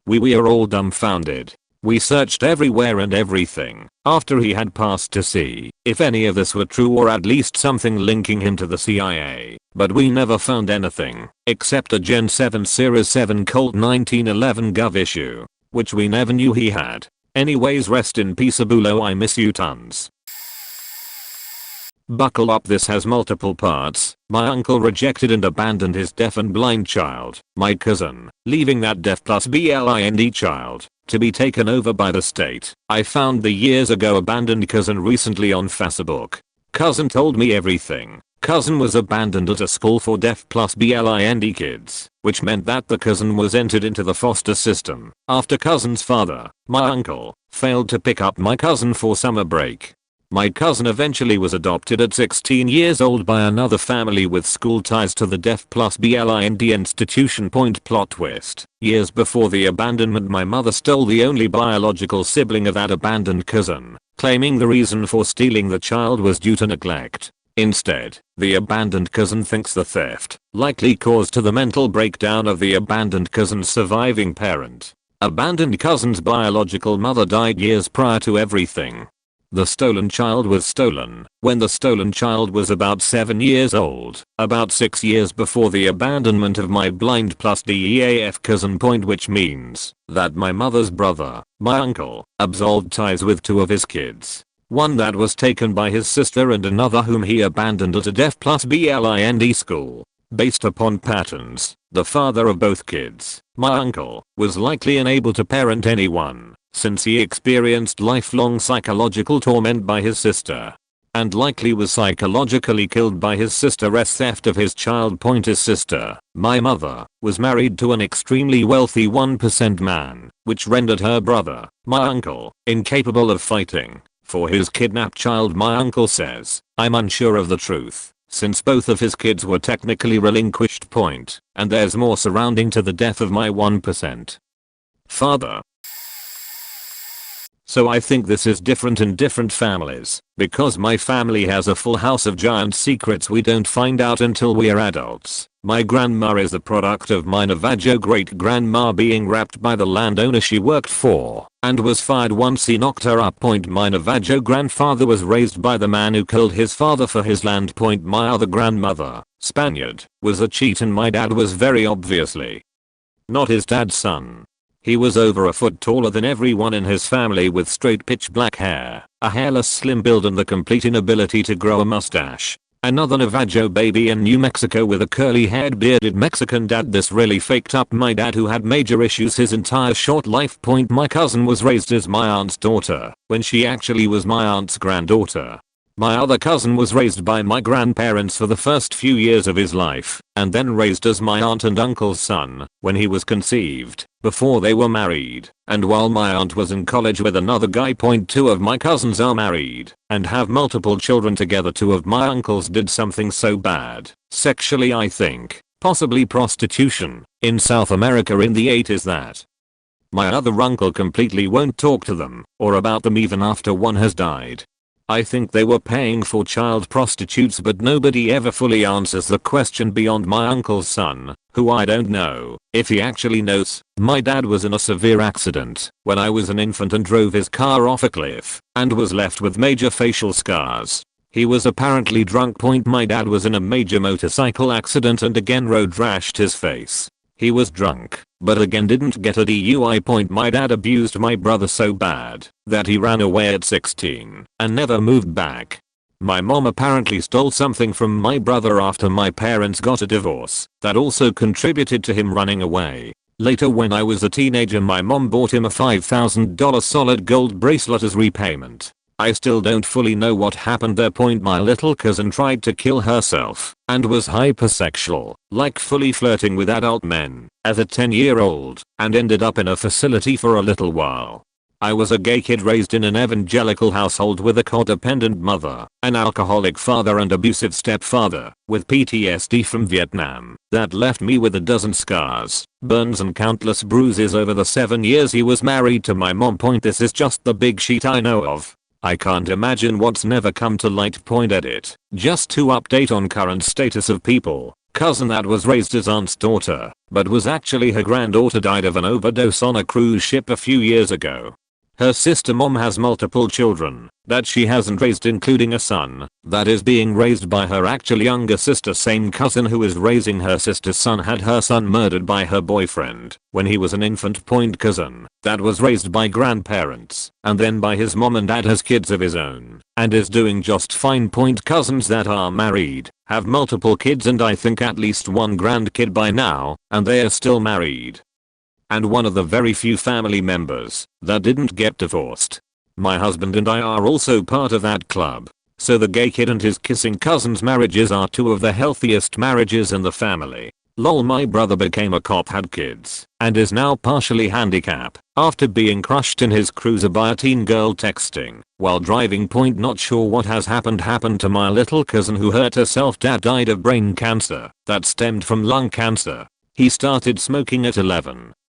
We were all dumbfounded. We searched everywhere and everything after he had passed to see if any of this were true or at least something linking him to the CIA, but we never found anything except a Gen 7 Series 7 Colt 1911 Gov issue, which we never knew he had. Anyways, rest in peace Abulo, I miss you tons. Buckle up, this has multiple parts. My uncle rejected and abandoned his deaf and blind child, my cousin, leaving that deaf plus blind child to be taken over by the state. I found the years ago abandoned cousin recently on Facebook. Cousin told me everything. Cousin was abandoned at a school for deaf plus blind kids, which meant that the cousin was entered into the foster system after cousin's father, my uncle, failed to pick up my cousin for summer break. My cousin eventually was adopted at 16 years old by another family with school ties to the deaf plus blind institution. Plot twist. Years before the abandonment, my mother stole the only biological sibling of that abandoned cousin, claiming the reason for stealing the child was due to neglect. Instead, the abandoned cousin thinks the theft likely caused to the mental breakdown of the abandoned cousin's surviving parent. Abandoned cousin's biological mother died years prior to everything. The stolen child was stolen when the stolen child was about 7 years old, about 6 years before the abandonment of my blind plus DEAF cousin. Which means that my mother's brother, my uncle, absolved ties with 2 of his kids. One that was taken by his sister and another whom he abandoned at a deaf plus blind school. Based upon patterns, the father of both kids, my uncle, was likely unable to parent anyone, since he experienced lifelong psychological torment by his sister. And likely was psychologically killed by his sister's theft of his child. His sister, my mother, was married to an extremely wealthy 1% man, which rendered her brother, my uncle, incapable of fighting for his kidnapped child. My uncle says, I'm unsure of the truth, since both of his kids were technically relinquished. And there's more surrounding to the death of my 1% father. So I think this is different in different families, because my family has a full house of giant secrets we don't find out until we're adults. My grandma is the product of my Navajo great grandma being raped by the landowner she worked for, and was fired once he knocked her up. My Navajo grandfather was raised by the man who killed his father for his land. My other grandmother, Spaniard, was a cheat, and my dad was very obviously not his dad's son. He was over a foot taller than everyone in his family, with straight pitch black hair, a hairless slim build and the complete inability to grow a mustache. Another Navajo baby in New Mexico with a curly haired bearded Mexican dad. This really faked up my dad, who had major issues his entire short life. My cousin was raised as my aunt's daughter, when she actually was my aunt's granddaughter. My other cousin was raised by my grandparents for the first few years of his life, and then raised as my aunt and uncle's son, when he was conceived, before they were married, and while my aunt was in college with another guy. 2 of my cousins are married, and have multiple children together. 2 of my uncles did something so bad, sexually I think, possibly prostitution, in South America in the 80s that my other uncle completely won't talk to them, or about them even after one has died. I think they were paying for child prostitutes, but nobody ever fully answers the question beyond my uncle's son, who I don't know if he actually knows. My dad was in a severe accident when I was an infant and drove his car off a cliff and was left with major facial scars. He was apparently drunk. My dad was in a major motorcycle accident and again road rashed his face. He was drunk, but again didn't get a DUI. My dad abused my brother so bad that he ran away at 16 and never moved back. My mom apparently stole something from my brother after my parents got a divorce that also contributed to him running away. Later, when I was a teenager, my mom bought him a $5,000 solid gold bracelet as repayment. I still don't fully know what happened there. My little cousin tried to kill herself and was hypersexual, like fully flirting with adult men, as a 10-year-old, and ended up in a facility for a little while. I was a gay kid raised in an evangelical household with a codependent mother, an alcoholic father and abusive stepfather, with PTSD from Vietnam that left me with a dozen scars, burns and countless bruises over the 7 years he was married to my mom. This is just the big sheet I know of. I can't imagine what's never come to light. Edit. Just to update on current status of people. Cousin that was raised as aunt's daughter, but was actually her granddaughter, died of an overdose on a cruise ship a few years ago. Her sister mom has multiple children that she hasn't raised, including a son that is being raised by her actual younger sister. Same cousin who is raising her sister's son had her son murdered by her boyfriend when he was an infant. Cousin that was raised by grandparents and then by his mom and dad has kids of his own and is doing just fine. Cousins that are married have multiple kids and I think at least one grandkid by now, and they are still married. And one of the very few family members that didn't get divorced. My husband and I are also part of that club. So the gay kid and his kissing cousin's marriages are 2 of the healthiest marriages in the family. Lol, my brother became a cop, had kids, and is now partially handicapped after being crushed in his cruiser by a teen girl texting while driving. Not sure what has happened to my little cousin who hurt herself. Dad died of brain cancer that stemmed from lung cancer. He started smoking at 11.